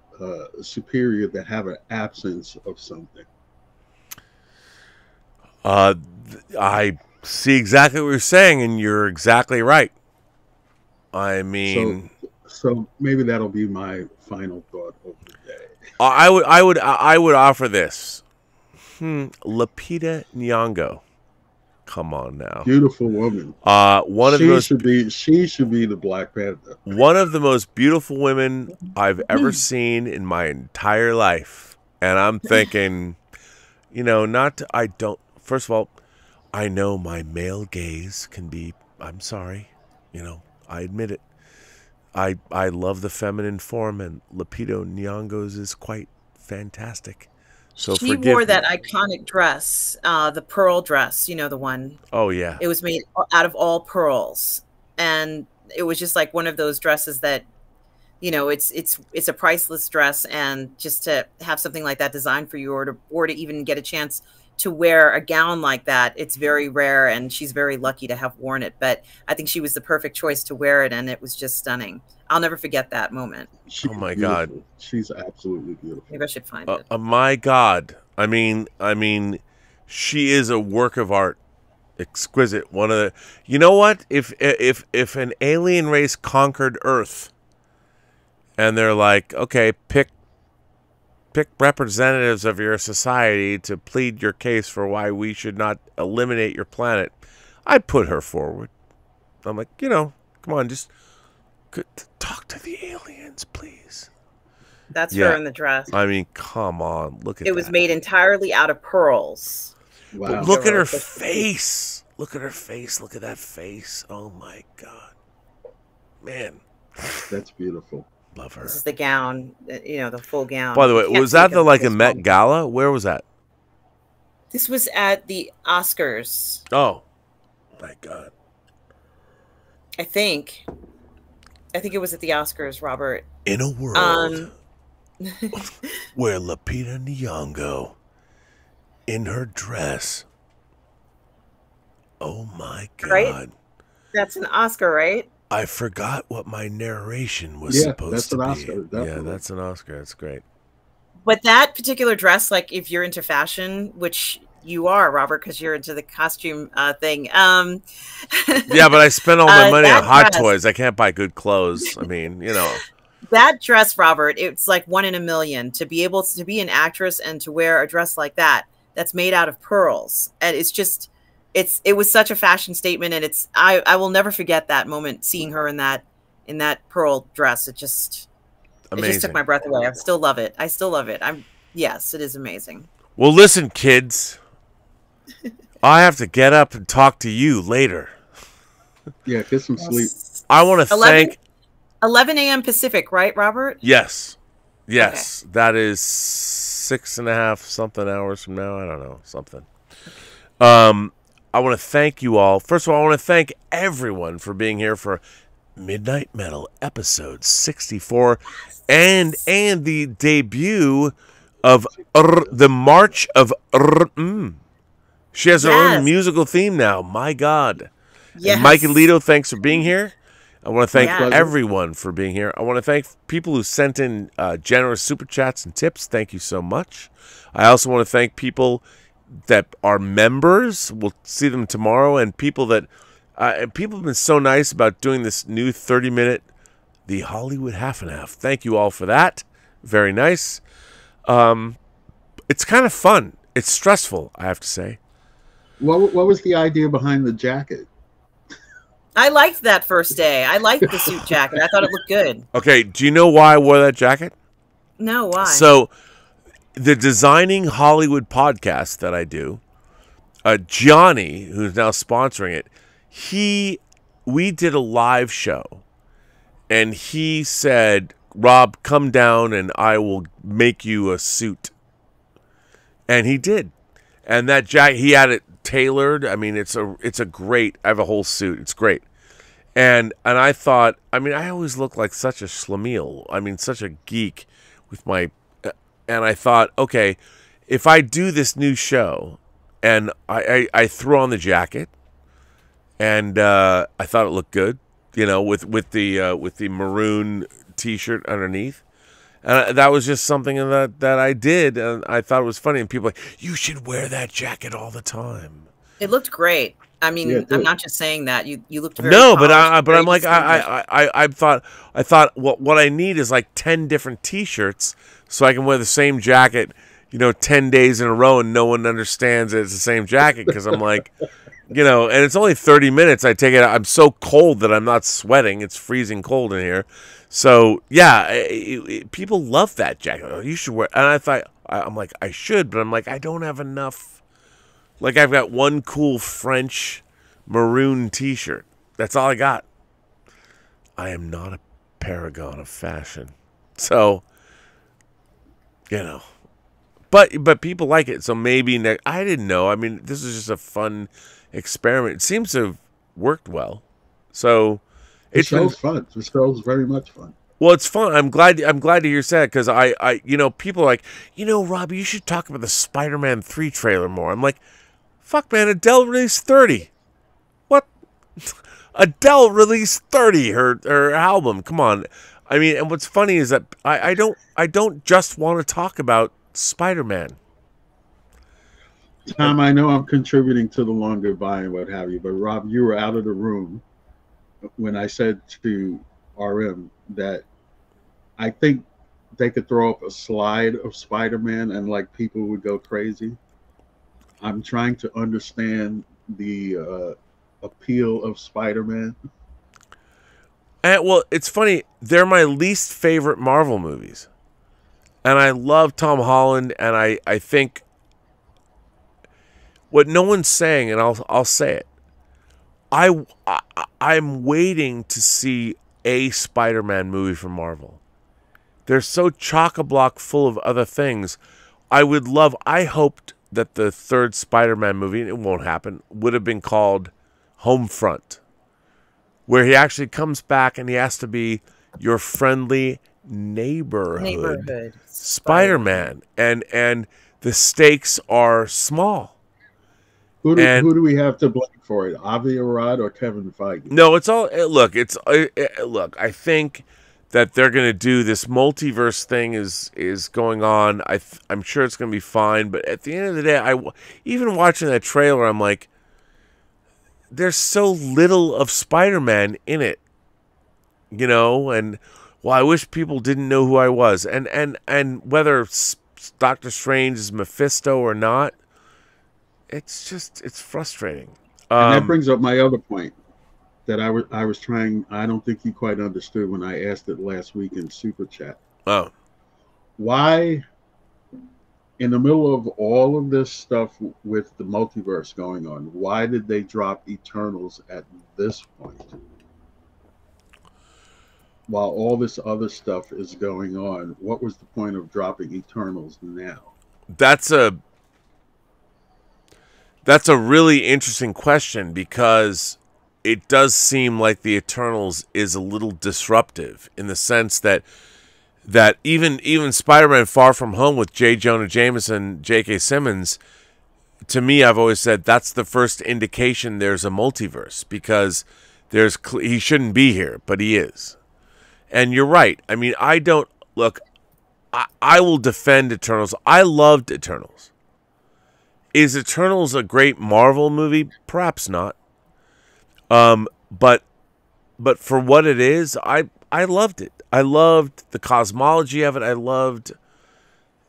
S9: superior that have an absence of something?
S1: I see exactly what you're saying, and you're exactly right. I mean,
S9: so maybe that'll be my final thought of the day.
S1: I would offer this. Lupita Nyong'o. Come on now.
S9: Beautiful woman. She should be the Black Panther.
S1: One of the most beautiful women I've ever seen in my entire life. And I'm thinking, first of all, I know my male gaze can be, I'm sorry, I admit it. I love the feminine form, and Lupita Nyong'o's is quite fantastic. So
S5: she wore that iconic dress, the pearl dress, the one.
S1: Oh, yeah.
S5: It was made out of all pearls. And it was just like one of those dresses that, it's a priceless dress. And just to have something like that designed for you, or to even get a chance to wear a gown like that, it's very rare. And she's very lucky to have worn it. But I think she was the perfect choice to wear it. And it was just stunning. I'll never forget that moment.
S1: Oh my God.
S9: She's absolutely beautiful.
S5: Maybe I should find it.
S1: My God. I mean, she is a work of art. Exquisite. One of the, you know what? If an alien race conquered Earth and they're like, okay, pick representatives of your society to plead your case for why we should not eliminate your planet, I'd put her forward. I'm like, come on, just talk to the aliens, please.
S5: That's her in the dress.
S1: I mean, come on, look at that.
S5: It was made entirely out of pearls.
S9: Wow.
S1: Look at her face. Look at her face. Look at that face. Oh my God, man,
S9: that's beautiful.
S1: Love her.
S5: This is the gown, the full gown.
S1: By the way, was that a Met Gala? Where was that?
S5: This was at the Oscars.
S1: Oh, my God.
S5: I think it was at the Oscars, Robert.
S1: In a world where Lupita Nyong'o, in her dress, oh my God.
S5: Right? That's an Oscar, right?
S1: I forgot what my narration was supposed to be.
S9: Oscar,
S1: yeah, that's an Oscar. That's great.
S5: But that particular dress, like if you're into fashion, which you are, Robert, because you're into the costume thing.
S1: Yeah, but I spent all my money on Hot Toys. I can't buy good clothes. I mean,
S5: That dress, Robert, it's like 1 in a million to be able to be an actress and to wear a dress like that that's made out of pearls. And it's just... It was such a fashion statement, and I will never forget that moment, seeing her in that pearl dress. It just took my breath away. I still love it. Yes, it is amazing.
S1: Well, listen, kids, I have to get up and talk to you later.
S9: Yeah, get some sleep.
S1: I want to thank
S5: 11 a.m. Pacific, right, Robert?
S1: Yes. Okay. That is 6.5 something hours from now. I don't know, something. I want to thank you all. First of all, I want to thank everyone for being here for Midnight Metal episode 64 and the debut of the March of She has her own musical theme now. My God. Yes. And Mike Alito, thanks for being here. I want to thank everyone for being here. I want to thank people who sent in generous super chats and tips. Thank you so much. I also want to thank people that are members. We'll see them tomorrow. And people that people have been so nice about doing this new 30-minute The Hollywood Half and Half. Thank you all for that. Very nice. It's kind of fun. It's stressful, I have to say.
S9: What was the idea behind the jacket?
S5: I liked that first day. I liked the suit jacket. I thought it looked good.
S1: Okay, do you know why I wore that jacket?
S5: No, why?
S1: So, the Designing Hollywood podcast that I do, Johnny, who's now sponsoring it, we did a live show, and he said, Rob, come down and I will make you a suit. And he did. And that jacket, he had it tailored. I mean, it's a great, I have a whole suit. It's great. And I thought, I mean, I always look like such a schlemiel. I mean, such a geek with my, and I thought, okay, if I do this new show and I throw on the jacket, and I thought it looked good, you know, with the maroon T-shirt underneath, and that was just something that I did, and I thought it was funny. And people were like, you should wear that jacket all the time.
S5: It looked great. I mean,
S9: Yeah,
S5: I'm not just saying that. You looked very
S1: no,
S5: polished,
S1: but I'm like
S5: distinguished.
S1: I thought what I need is like 10 different T-shirts so I can wear the same jacket, you know, 10 days in a row, and no one understands that it's the same jacket, because I'm like. You know, and it's only 30 minutes. I take it. I'm so cold that I'm not sweating. It's freezing cold in here. So, yeah, people love that jacket. Oh, you should wear it. And I thought, I'm like, I should, but I'm like, I don't have enough. Like, I've got one cool French maroon T-shirt. That's all I got. I am not a paragon of fashion. So, you know. But people like it. So maybe I didn't know. I mean, this is just a fun experiment. It seems to have worked well. So
S9: The show's fun. The show's very much fun.
S1: well, it's fun. I'm glad to hear that, because I you know, people are like, you know, Robbie, you should talk about the Spider-Man 3 trailer more. I'm like, fuck, man, Adele released 30. What? Adele released 30, her album. Come on. I mean, and what's funny is that I don't just want to talk about Spider-Man.
S9: Tom, I know I'm contributing to the long goodbye and what have you, but Rob, you were out of the room when I said to RM that I think they could throw up a slide of Spider-Man and like people would go crazy. I'm trying to understand the appeal of Spider-Man.
S1: And, well, it's funny. They're my least favorite Marvel movies. And I love Tom Holland, and I think what no one's saying, and I'll say it. I'm waiting to see a Spider-Man movie from Marvel. They're so chock-a-block full of other things. I hoped that the third Spider-Man movie, and it won't happen, would have been called Homefront, where he actually comes back and he has to be your friendly neighborhood Spider-Man, and the stakes are small.
S9: Who do we have to blame for it? Avi Arad or Kevin Feige?
S1: No, it's all look. Look. I think that they're going to do this multiverse thing is going on. I'm sure it's going to be fine. But at the end of the day, even watching that trailer, I'm like, there's so little of Spider-Man in it, you know. And well, I wish people didn't know who I was, and whether Doctor Strange is Mephisto or not. It's frustrating.
S9: And that brings up my other point that I was trying. I don't think you quite understood when I asked it last week in Super Chat.
S1: Oh,
S9: why, in the middle of all of this stuff with the multiverse going on, why did they drop Eternals at this point? While all this other stuff is going on, what was the point of dropping Eternals now?
S1: That's a really interesting question, because it does seem like the Eternals is a little disruptive in the sense that even Spider-Man Far From Home with J. Jonah Jameson, J.K. Simmons, to me, I've always said that's the first indication there's a multiverse, because he shouldn't be here, but he is. And you're right. I mean, I will defend Eternals. I loved Eternals. Is Eternals a great Marvel movie? Perhaps not. But for what it is, I loved it. I loved the cosmology of it. I loved,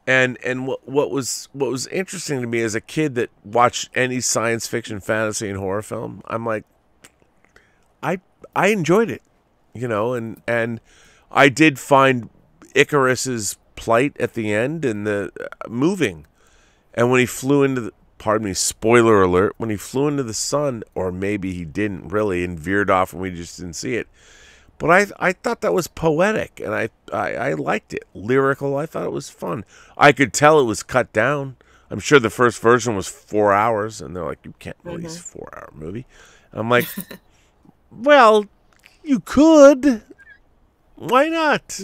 S1: and what was interesting to me as a kid that watched any science fiction, fantasy, and horror film, I'm like, I enjoyed it, you know, and I did find Icarus's plight at the end and the moving. And when he flew into pardon me, spoiler alert, when he flew into the sun, or maybe he didn't really and veered off and we just didn't see it. But I thought that was poetic, and I liked it. Lyrical, I thought it was fun. I could tell it was cut down. I'm sure the first version was 4 hours, and they're like, you can't release a 4-hour movie. I'm like, well, you could. Why not?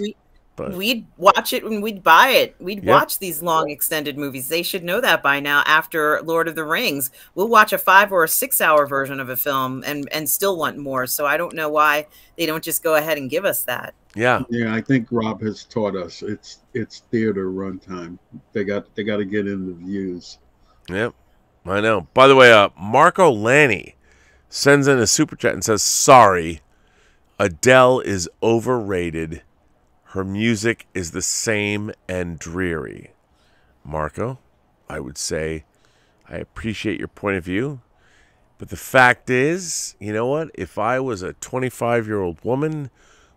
S5: We'd watch it when we'd buy it. We'd watch these long extended movies. They should know that by now. After Lord of the Rings, we'll watch a 5 or a 6 hour version of a film and still want more. So I don't know why they don't just go ahead and give us that.
S1: Yeah.
S9: Yeah, I think Rob has taught us it's theater runtime. They got to get in the views.
S1: Yep. I know. By the way, Marco Lanny sends in a super chat and says, sorry, Adele is overrated. Her music is the same and dreary. Marco, I would say I appreciate your point of view, but the fact is, you know what? If I was a 25-year-old woman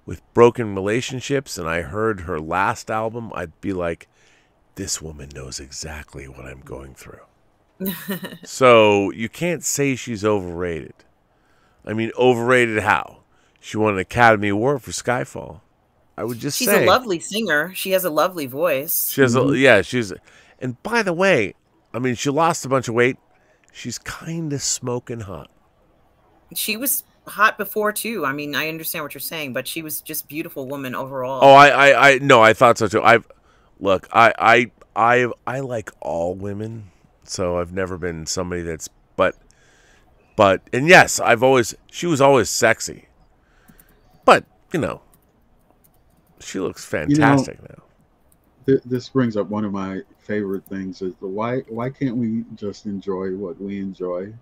S1: with broken relationships and I heard her last album, I'd be like, this woman knows exactly what I'm going through. So you can't say she's overrated. I mean, overrated how? She won an Academy Award for Skyfall. I would just
S5: she's
S1: say
S5: a lovely singer. She has a lovely voice.
S1: She has and by the way, I mean, she lost a bunch of weight. She's kind of smoking hot.
S5: She was hot before too. I mean, I understand what you're saying, but she was just beautiful woman overall.
S1: Oh, I no, I thought so too. I like all women, so I've never been somebody that's but and yes, she was always sexy. But, she looks fantastic now.
S9: This brings up one of my favorite things is why can't we just enjoy what we enjoy?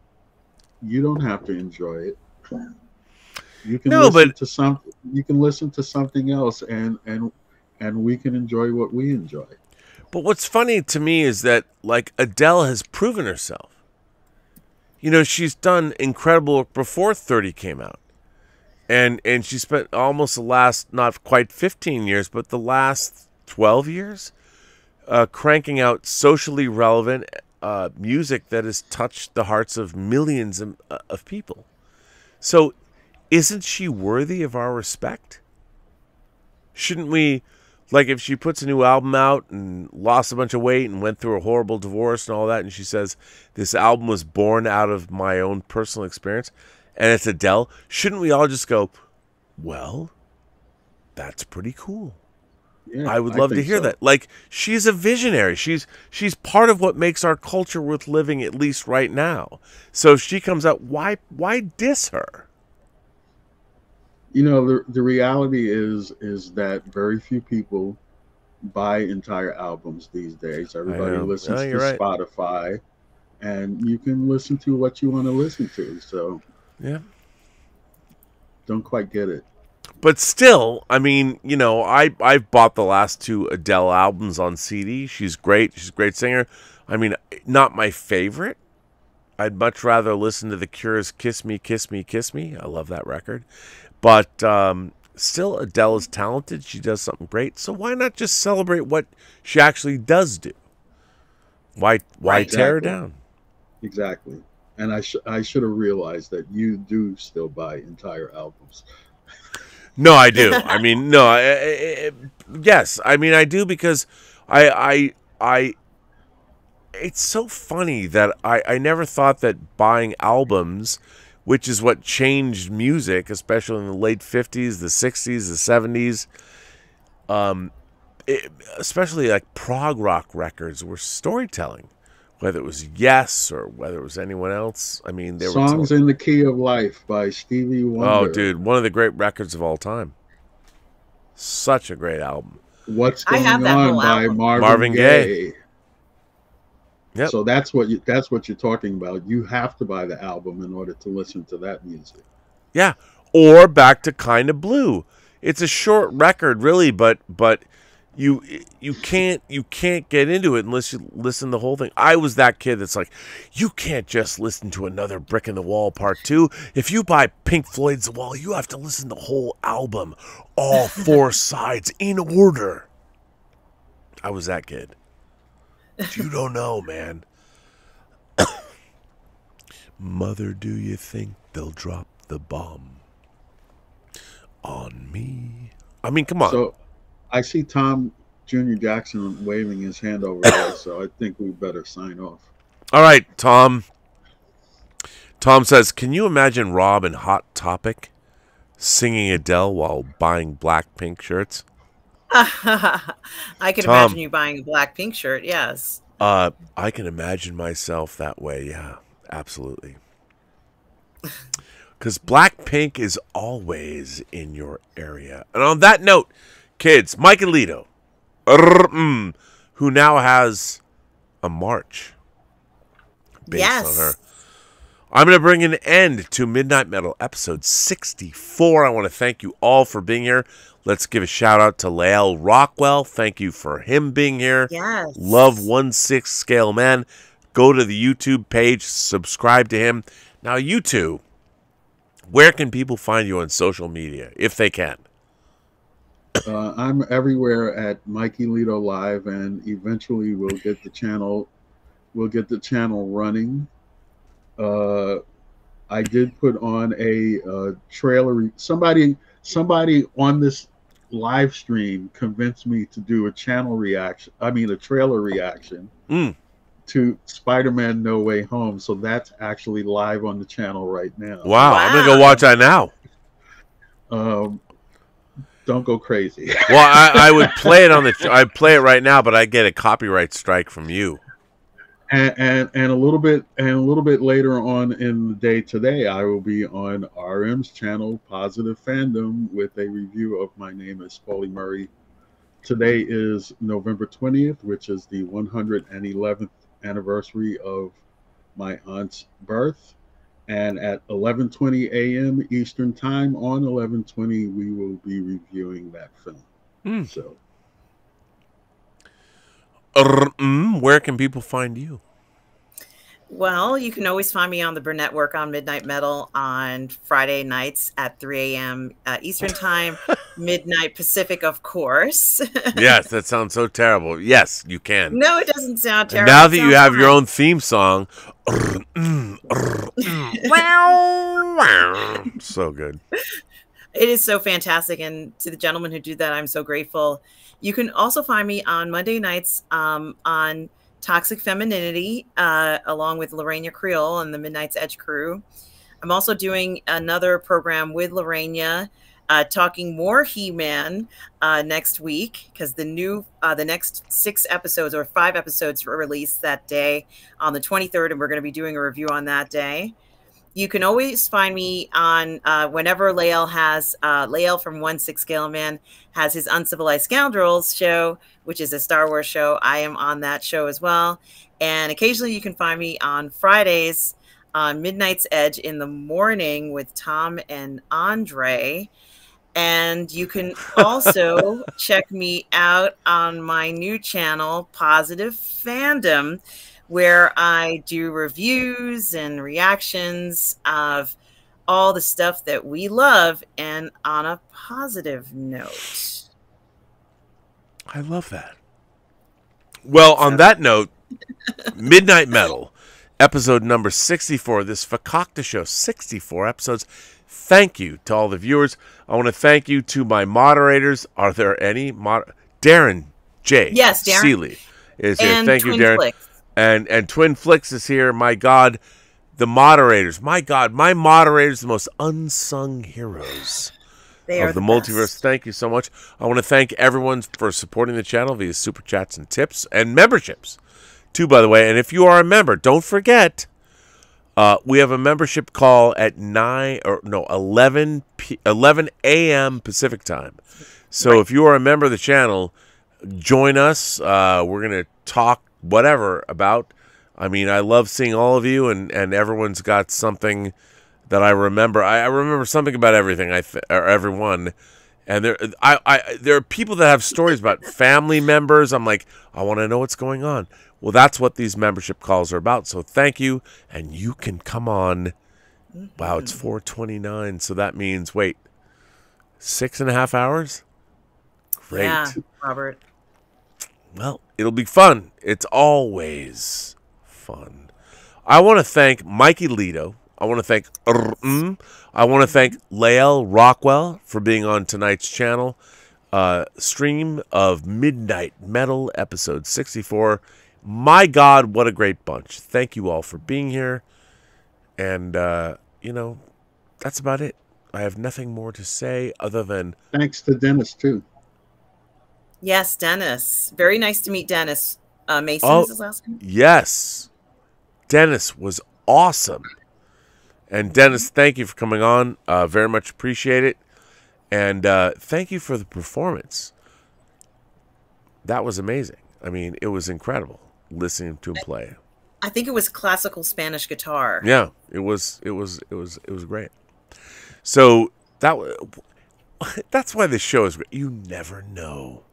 S9: You don't have to enjoy it. You can listen to something else and we can enjoy what we enjoy.
S1: But what's funny to me is that like Adele has proven herself. She's done incredible work before 30 came out. And she spent almost the last, not quite 15 years, but the last 12 years cranking out socially relevant music that has touched the hearts of millions of people. So isn't she worthy of our respect? Shouldn't we, like if she puts a new album out and lost a bunch of weight and went through a horrible divorce and all that, and she says, this album was born out of my own personal experience, and it's Adele, shouldn't we all just go, well, that's pretty cool. Yeah, I would love to hear that. Like, she's a visionary. She's part of what makes our culture worth living, at least right now. So if she comes out, why diss her?
S9: The reality is that very few people buy entire albums these days. Everybody listens to Spotify, and you can listen to what you want to listen to. So
S1: yeah,
S9: don't quite get it.
S1: But still, I mean, I've bought the last 2 Adele albums on CD. She's great. She's a great singer. I mean, not my favorite. I'd much rather listen to The Cure's Kiss Me, Kiss Me, Kiss Me. I love that record. But still, Adele is talented. She does something great. So why not just celebrate what she actually does do? Why tear her down?
S9: Exactly. And I should have realized that you do still buy entire albums.
S1: No, I do. I mean, no. Yes, I mean I do because I. It's so funny that I never thought that buying albums, which is what changed music, especially in the late 50s, the 60s, the 70s, especially like prog rock records were storytelling. Whether it was Yes or whether it was anyone else. I mean, there were
S9: Songs in the Key of Life by Stevie Wonder.
S1: Oh, dude, one of the great records of all time. Such a great album.
S9: What's Going On by Marvin Gaye.
S1: Yep.
S9: So that's what you're talking about. You have to buy the album in order to listen to that music.
S1: Yeah, or Back to Kinda Blue. It's a short record, really, but you can't get into it unless you listen to the whole thing. I was that kid that's like, you can't just listen to Another Brick in the Wall Part 2. If you buy Pink Floyd's The Wall, you have to listen to the whole album, all 4 sides in order. I was that kid. But you don't know, man. Mother, do you think they'll drop the bomb on me? I mean, come on.
S9: So I see Tom Jr. Jackson waving his hand over there, so I think we better sign off.
S1: All right, Tom. Tom says, can you imagine Rob and Hot Topic singing Adele while buying Blackpink shirts?
S5: I can
S1: Tom.
S5: imagine you buying a Blackpink shirt. Yes.
S1: I can imagine myself that way. Yeah, absolutely. Because Blackpink is always in your area. And on that note, kids, Mike Alito, who now has a march based on her. I'm going to bring an end to Midnight Metal episode 64. I want to thank you all for being here. Let's give a shout out to Lael Rockwell. Thank you for him being here.
S5: Yes.
S1: Love 1/6 Scale Man. Go to the YouTube page, subscribe to him. Now, you two, where can people find you on social media, if they can?
S9: I'm everywhere at Mikey Lito Live, and eventually we'll get the channel. We'll get the channel running. I did put on a trailer. Somebody on this live stream convinced me to do a channel reaction. I mean, a trailer reaction to Spider-Man No Way Home. So that's actually live on the channel right now.
S1: Wow. I'm gonna go watch that now.
S9: Don't go crazy.
S1: Well, I would play it on the. I'd play it right now, but I get a copyright strike from you.
S9: And a little bit later on in the day today, I will be on RM's channel, Positive Fandom, with a review of My Name is Paulie Murray. Today is November 20th, which is the 111th anniversary of my aunt's birth. And at 11:20 a.m. Eastern Time on 11:20, we will be reviewing that film. So.
S1: Where can people find you?
S5: Well, you can always find me on the Burnettwork on Midnight Metal on Friday nights at 3 a.m. Eastern Time, midnight Pacific, of course.
S1: Yes, that sounds so terrible. Yes, you can.
S5: No, it doesn't sound
S1: And
S5: terrible.
S1: now that you have your own theme song, so good.
S5: It is so fantastic. And to the gentleman who did that, I'm so grateful. You can also find me on Monday nights on Toxic Femininity, along with Lorena Creole and the Midnight's Edge crew. I'm also doing another program with Lorena, talking more He-Man next week, because the next 6 episodes or 5 episodes were released that day on the 23rd, and we're going to be doing a review on that day. You can always find me on whenever Lael from 1/6 Scale Man has his Uncivilized Scoundrels show, which is a Star Wars show. I am on that show as well. And occasionally you can find me on Fridays on Midnight's Edge in the morning with Tom and Andre. And you can also check me out on my new channel, Positive Fandom, where I do reviews and reactions of all the stuff that we love, and on a positive note.
S1: I love that. Well, on that note, Midnight Metal, episode number 64, this Fakakta show, 64 episodes. Thank you to all the viewers. I want to thank you to my moderators. Are there any? Darren J.
S5: Yes, Darren.
S1: Seeley is here.
S5: And
S1: Thank you,
S5: Twin
S1: Darren.
S5: Flicks.
S1: And Twin Flicks is here. My God, the moderators. My God, my moderators, the most unsung heroes of the multiverse.
S5: Best.
S1: Thank you so much. I want to thank everyone for supporting the channel via super chats and tips and memberships, too, by the way. And if you are a member, don't forget, we have a membership call at 11 a.m. Pacific time. So if you are a member of the channel, join us. We're going to talk whatever about. I mean, I love seeing all of you, and everyone's got something that I remember. I remember something about everything, or everyone. And there are people that have stories about family members. I'm like, I want to know what's going on. Well, that's what these membership calls are about. So thank you, and you can come on. Wow, it's 4:29, so that means 6.5 hours. Great,
S5: Yeah, Robert.
S1: Well, it'll be fun. It's always fun. I want to thank Mikey Lito. I want to thank I want to thank Lael Rockwell for being on tonight's channel stream of Midnight Metal episode 64. My God, what a great bunch. Thank you all for being here. And, you know, that's about it. I have nothing more to say other than...
S9: Thanks to Dennis, too.
S5: Yes, Dennis. Very nice to meet Dennis. Mason is his last name?
S1: Yes. Dennis was awesome. And Dennis, thank you for coming on. Very much appreciate it. And thank you for the performance. That was amazing. I mean, it was incredible listening to him play.
S5: I think it was classical Spanish guitar.
S1: Yeah, it was great. So that's why this show is great. You never know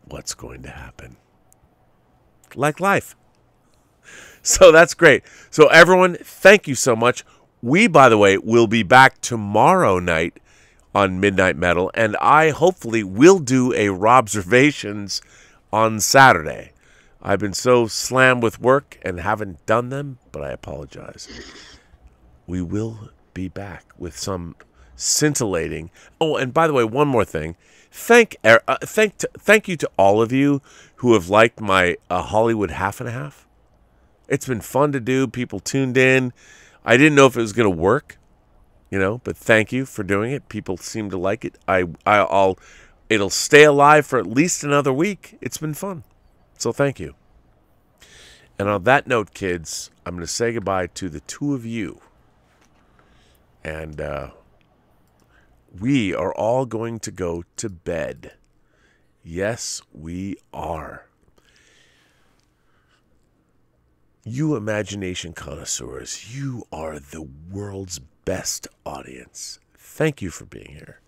S1: what's going to happen. Like life. So that's great. So everyone, thank you so much. We, by the way, will be back tomorrow night on Midnight Metal, and I hopefully will do a Robservations on Saturday. I've been so slammed with work and haven't done them, but I apologize. We will be back with some scintillating. Oh, and by the way, one more thing. Thank you to all of you who have liked my Hollywood Half and a Half. It's been fun to do. People tuned in. I didn't know if it was going to work, you know, but thank you for doing it. People seem to like it. It'll stay alive for at least another week. It's been fun. So thank you. And on that note, kids, I'm going to say goodbye to the two of you. And we are all going to go to bed. Yes, we are. You imagination connoisseurs, you are the world's best audience. Thank you for being here.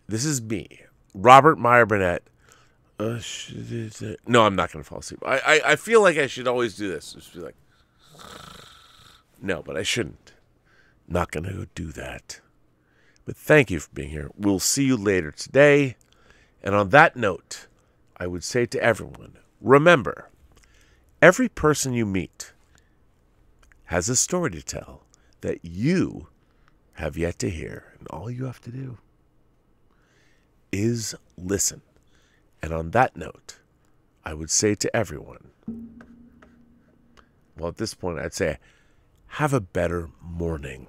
S1: This is me, Robert Meyer Burnett. No, I'm not going to fall asleep. I feel like I should always do this. Just be like, no, but I shouldn't. Not going to go do that. But thank you for being here. We'll see you later today. And on that note, I would say to everyone, remember, every person you meet has a story to tell that you have yet to hear. And all you have to do is listen. And on that note, I would say to everyone, well, at this point, I'd say, have a better morning.